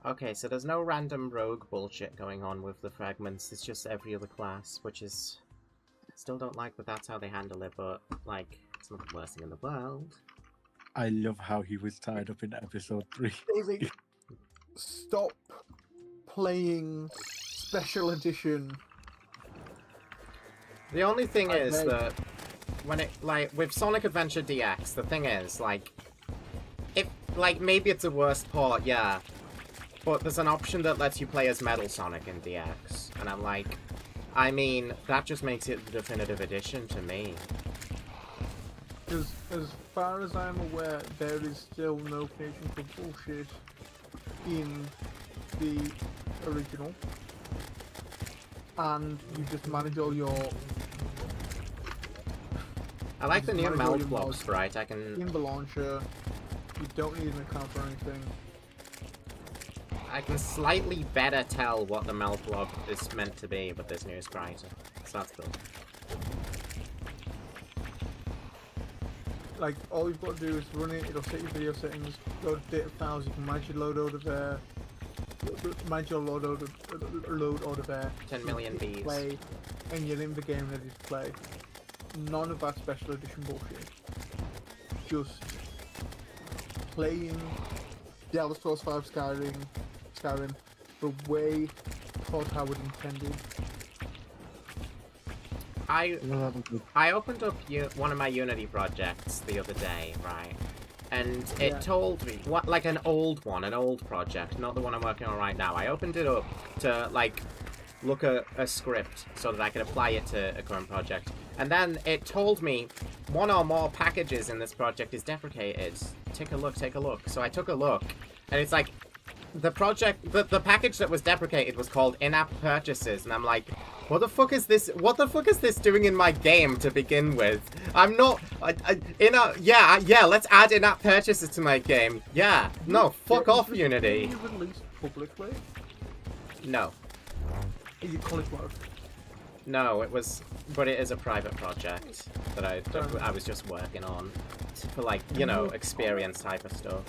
Okay, so there's no random rogue bullshit going on with the fragments. It's just every other class, which is... Still don't like that that's how they handle it, but, like, it's not the worst thing in the world. I love how he was tied up in episode 3. Daisy, stop playing Special Edition. The only thing is Okay. that when it, like, with Sonic Adventure DX, the thing is, like, if, like, maybe it's a worse port, yeah, but there's an option that lets you play as Metal Sonic in DX, and I'm like, I mean, that just makes it the definitive edition to me. Because as far as I'm aware, there is still no connection for bullshit in the original. And you just manage all your... I like the new Manage all your Melt Blob mods sprite, I can... in the launcher. You don't need an account or anything. I can slightly better tell what the Melt Blob is meant to be with this new sprite, so that's cool. Like, all you've got to do is run it, it'll set your video settings, load data files, you can manage your load order there. Manage your load order there. 10 million Hit bees. play, and you're in the game ready to play. None of that special edition bullshit. Just playing the Elder Scrolls 5 Skyrim the way Todd Howard intended. I opened up one of my Unity projects the other day, right? And it told me, what, like an old project, not the one I'm working on right now. I opened it up to, like, look at a script so that I could apply it to a current project. And then it told me one or more packages in this project is deprecated. Take a look. So I took a look, and it's like, the package that was deprecated was called in-app purchases, and I'm like, what the fuck is this doing in my game to begin with? I'm not, yeah, let's add in-app purchases to my game. Yeah, no, fuck off, Unity. Did you release publicly? No. Is it college mode? No, but it is a private project that I was just working on for, like, you know, experience type of stuff.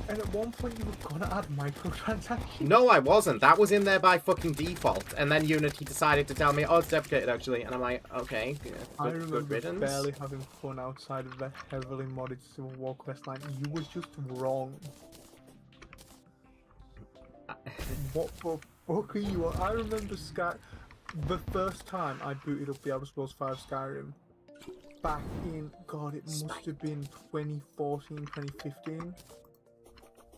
And at one point you were gonna add microtransactions? No, I wasn't. That was in there by fucking default. And then Unity decided to tell me, oh, it's deprecated, actually. And I'm like, okay, I good remember riddance. barely having fun outside of the heavily modded Civil War quest line. You were just wrong. What the fuck are you on? I remember the first time I booted up the Elder Scrolls 5 Skyrim back in, God, it must have been 2014, 2015.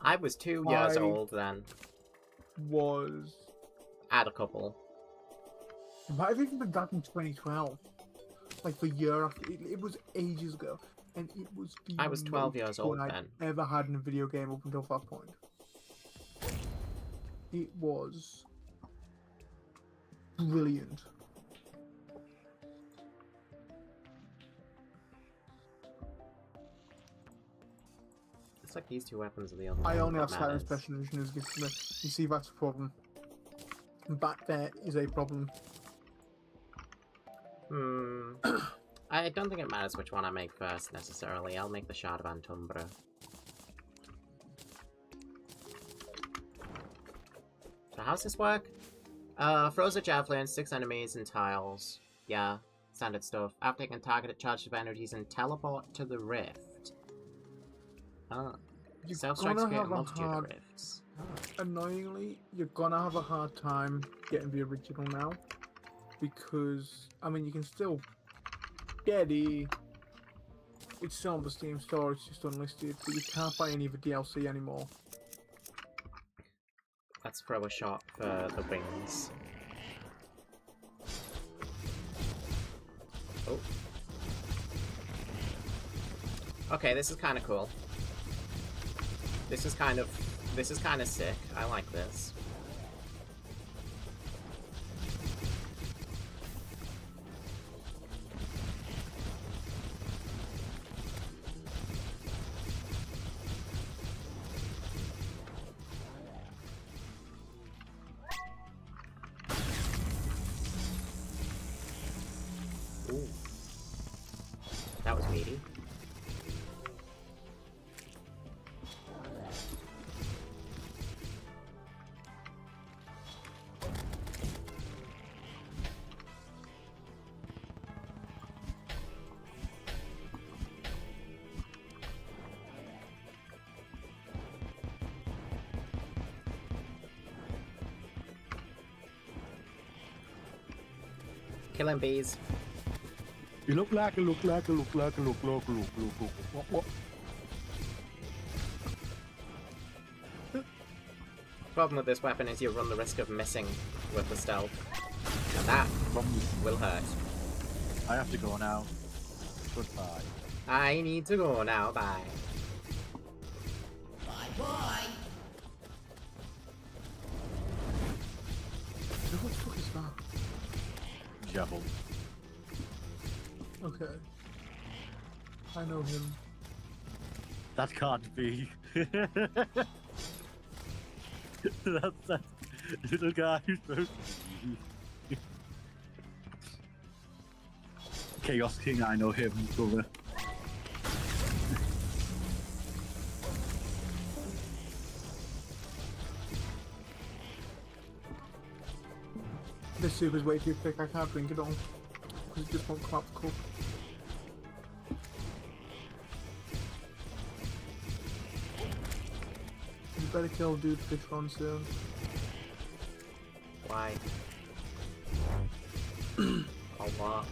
I was 2 years old then. Add a couple. It might have even been back in 2012. Like the year after. It was ages ago. And it was the I was 12 years most old fun then. I'd ever had in a video game up until that point. It was brilliant. It's like these two weapons are the only I one only that have Skyrim matters. Special Edition as gifts to me. You see, that's a problem. Back there is a problem. I don't think it matters which one I make first, necessarily. I'll make the Shard of Antumbra. So how's this work? Throws a javelin, 6 enemies and tiles. Yeah, standard stuff. After taking targeted charge of energies and teleport to the rift. Oh. Self-strikes create a multitude of rifts. Annoyingly, you're gonna have a hard time getting the original now. Because, I mean, you can still get it. It's still on the Steam store, it's just unlisted, but you can't buy any of the DLC anymore. Let's throw a shot for the wings. Oh. Okay, this is kind of cool. This is kind of sick. I like this. Ooh. That was meaty. Killing bees. You look like, you look like, you look like, you look like, you look like. What? Problem with this weapon is you run the risk of missing with the stealth. And that will hurt. I have to go now. Goodbye. I need to go now, bye. What the fuck is that? Jabble. Okay. I know him. That can't be. That's that little guy who's supposed to be. Chaos King, I know him, brother. This soup is way too thick, I can't drink it all. Because it just won't come out the cup. You better kill dude fish on soon. Why? Oh, what?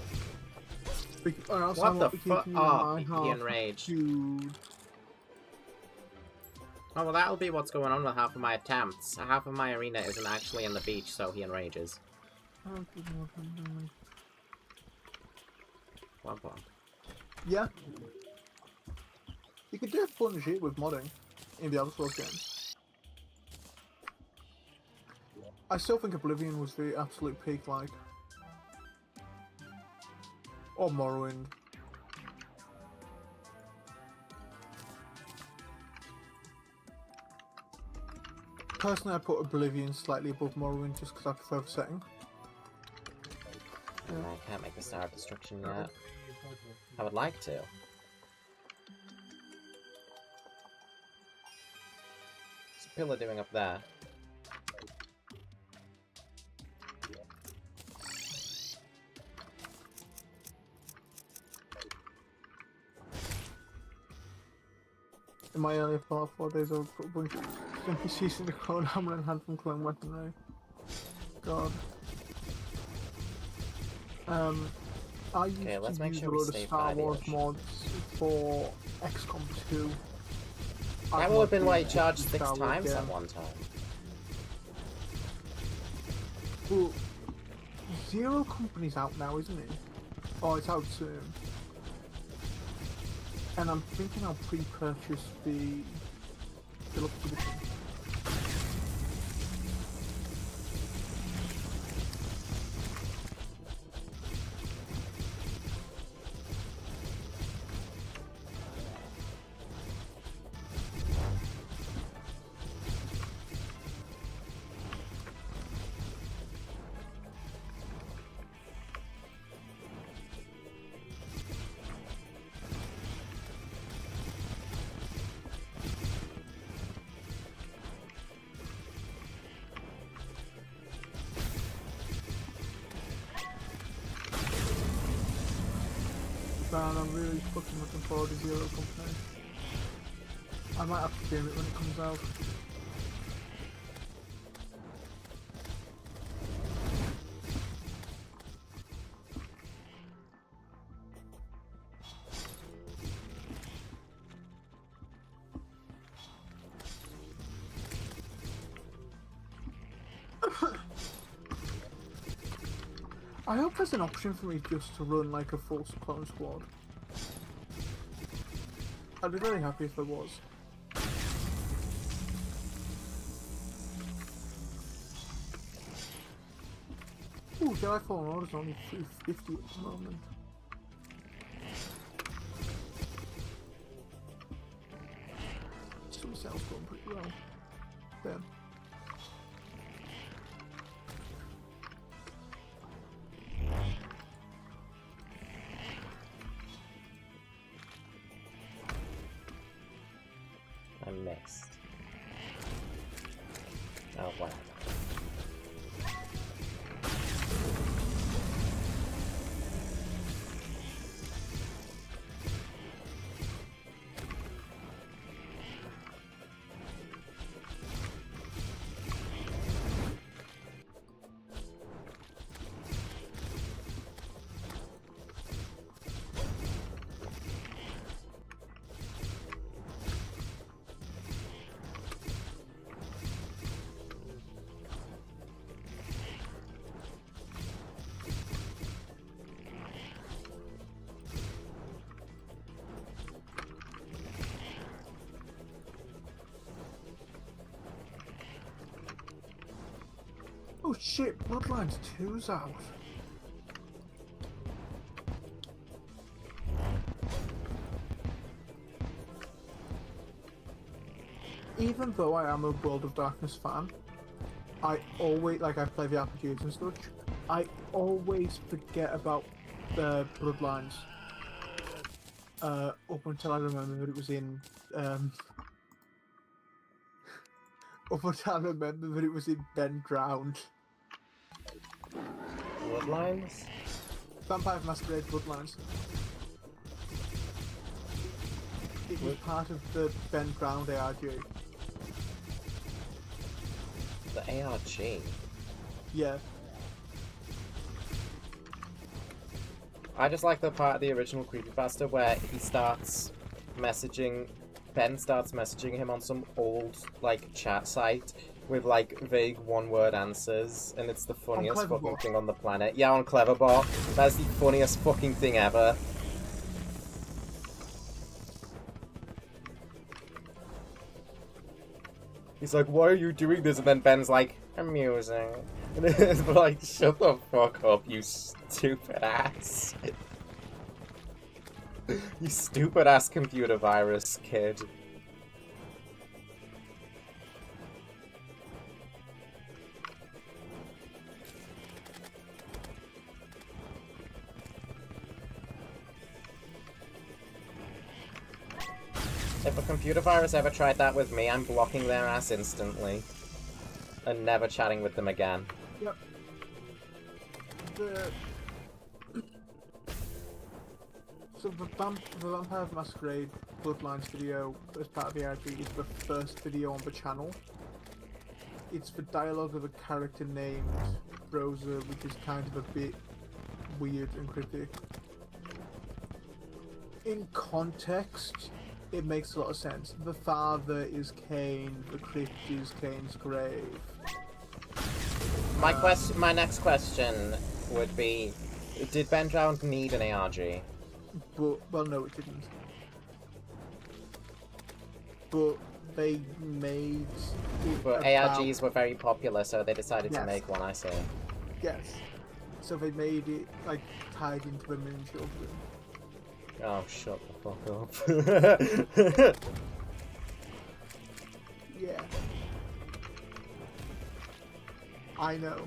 Or else I What the won't be fuck? keeping you Oh, in he my half, enraged. dude. Oh, well, that'll be what's going on with half of my attempts. Half of my arena isn't actually in the beach, so he enrages. What? Yeah. You could do a fun shit with modding in the Elder Scrolls game. I still think Oblivion was the absolute peak, like. Or Morrowind. Personally, I put Oblivion slightly above Morrowind just because I prefer the setting. I can't make the Star of Destruction yet. I would like to. What's a pillar doing up there? In my earlier Fallout 4 days, I would put a bunch of NPCs in the clone hammer and hand them clone weaponry. God. I used Okay, let's to make use sure a we load of stay Star by the Wars ocean. mods for XCOM 2. That will have been why it charged Star 6 Wars times game. at one time. Well, Zero Company's out now, isn't it? Oh, it's out soon. And I'm thinking I'll pre-purchase the deluxe edition. Man, I'm really fucking looking forward to Zero Company. I might have to game it when it comes out. I hope there's an option for me just to run like a full clone squad. I'd be very happy if there was. Ooh, Jedi Fallen Order's only 350 at the moment. Some sales going pretty well. Then. I missed. Oh, wow. Oh shit, Bloodlines 2's out. Even though I am a World of Darkness fan, I always, like, I play the RPGs and such, I always forget about the Bloodlines. Up until I remember that it was in, up until I remember that it was in Ben Drowned. Bloodlines? Vampire Masquerade Bloodlines. It was part of the Ben Drowned ARG. The ARG? Yeah. I just like the part of the original creepypasta where he starts messaging, Ben starts messaging him on some old, like, chat site with, like, vague one-word answers, and it's the funniest fucking Cleverbot. thing on the planet. Yeah, on Cleverbot. That's the funniest fucking thing ever. He's like, why are you doing this? And then Ben's like, amusing. And it's like, shut the fuck up, you stupid ass. You stupid ass computer virus kid. If a computer virus ever tried that with me, I'm blocking their ass instantly. And never chatting with them again. Yep. So the Vampire Masquerade Bloodlines video as part of the RG is the first video on the channel. It's the dialogue of a character named Rosa, which is kind of a bit weird and cryptic. In context, it makes a lot of sense. The father is Cain, the crypt is Cain's grave. My next question would be, did Ben Drowned need an ARG? But, well, no, it didn't. But they made it But about... ARGs were very popular, so they decided to Yes. make one, I see. Yes. So they made it, like, tied into the Moon Children. Oh, shut the fuck up. Yeah. I know.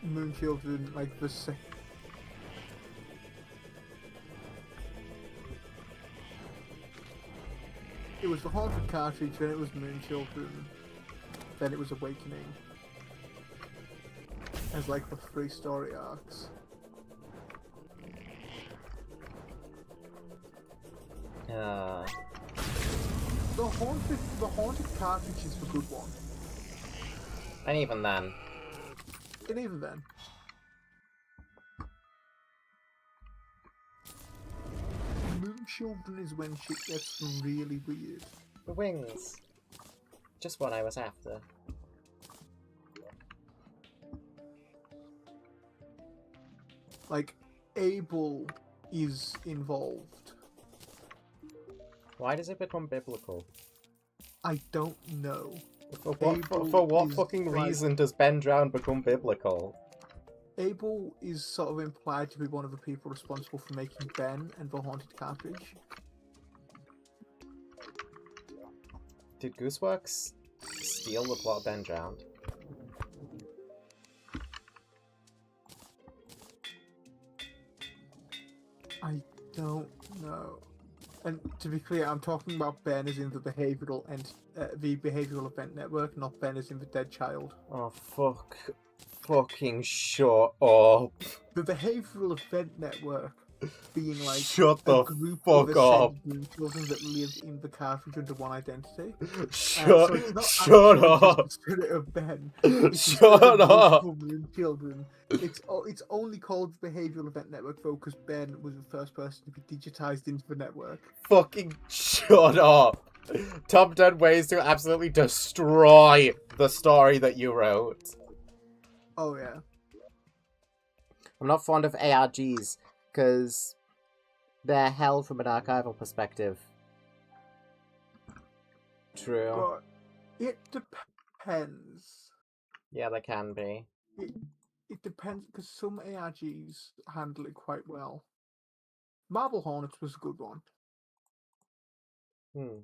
Moon Children, like, the It was the Haunted Cartridge, then it was Moon Children, then it was Awakening. As, like, the 3 story arcs. The Haunted Cartridge is the good one. And even then. And even then. Moon Children is when shit gets really weird. The wings. Just what I was after. Like, Abel is involved. Why does it become biblical? I don't know. For what, Abel for what is, fucking like- reason does Ben Drowned become biblical? Abel is sort of implied to be one of the people responsible for making Ben and the Haunted Cartridge. Did Gooseworks steal the plot of Ben Drowned? I don't know. And to be clear, I'm talking about Ben as in the behavioral event network, not Ben as in the dead child. Oh, fuck. Fucking shut up. The behavioral event network being like Shut a the group fuck of up. ascended children that live in the cartridge under one identity. Shut, So it's not shut actually just up. the spirit of Ben. It's the Shut spirit of up. multiple moon children. It's only called the behavioral event network though because Ben was the first person to be digitized into the network. Fucking shut up. Top 10 ways to absolutely destroy the story that you wrote. Oh yeah. I'm not fond of ARGs, because they're hell from an archival perspective. True. But it depends. Yeah, there can be. It depends, because some ARGs handle it quite well. Marble Hornets was a good one. Hmm.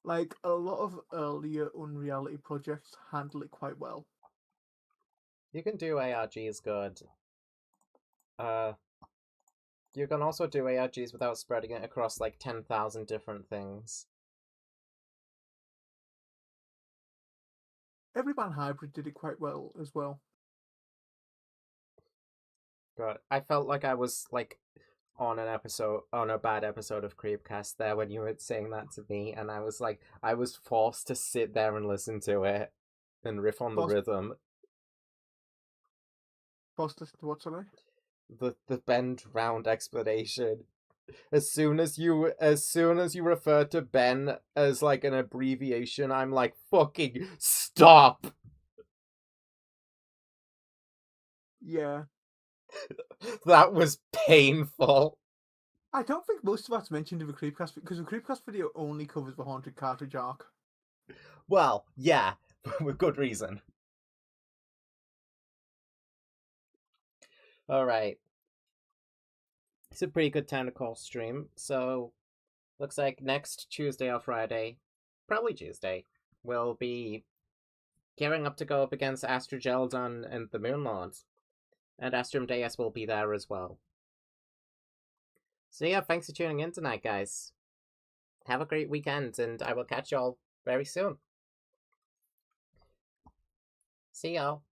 Like, a lot of earlier Unreality projects handle it quite well. You can do ARGs good. You can also do ARGs without spreading it across like 10,000 different things. Everyman Hybrid did it quite well as well. God, I felt like I was like on a bad episode of Creepcast there when you were saying that to me, and I was like, I was forced to sit there and listen to it and riff on the Forced- rhythm. First listen to what, sorry? The bend round explanation. As soon as you refer to Ben as like an abbreviation, I'm like, fucking stop. Yeah. That was painful. I don't think most of that's mentioned in the Creepcast, because the Creepcast video only covers the Haunted Cartridge arc. Well, yeah, with good reason. Alright. It's a pretty good time to call stream, so looks like next Tuesday or Friday, probably Tuesday, we'll be gearing up to go up against Astrogeldon and the Moonlords. And Astrum Deus will be there as well. So yeah, thanks for tuning in tonight, guys. Have a great weekend, and I will catch y'all very soon. See y'all.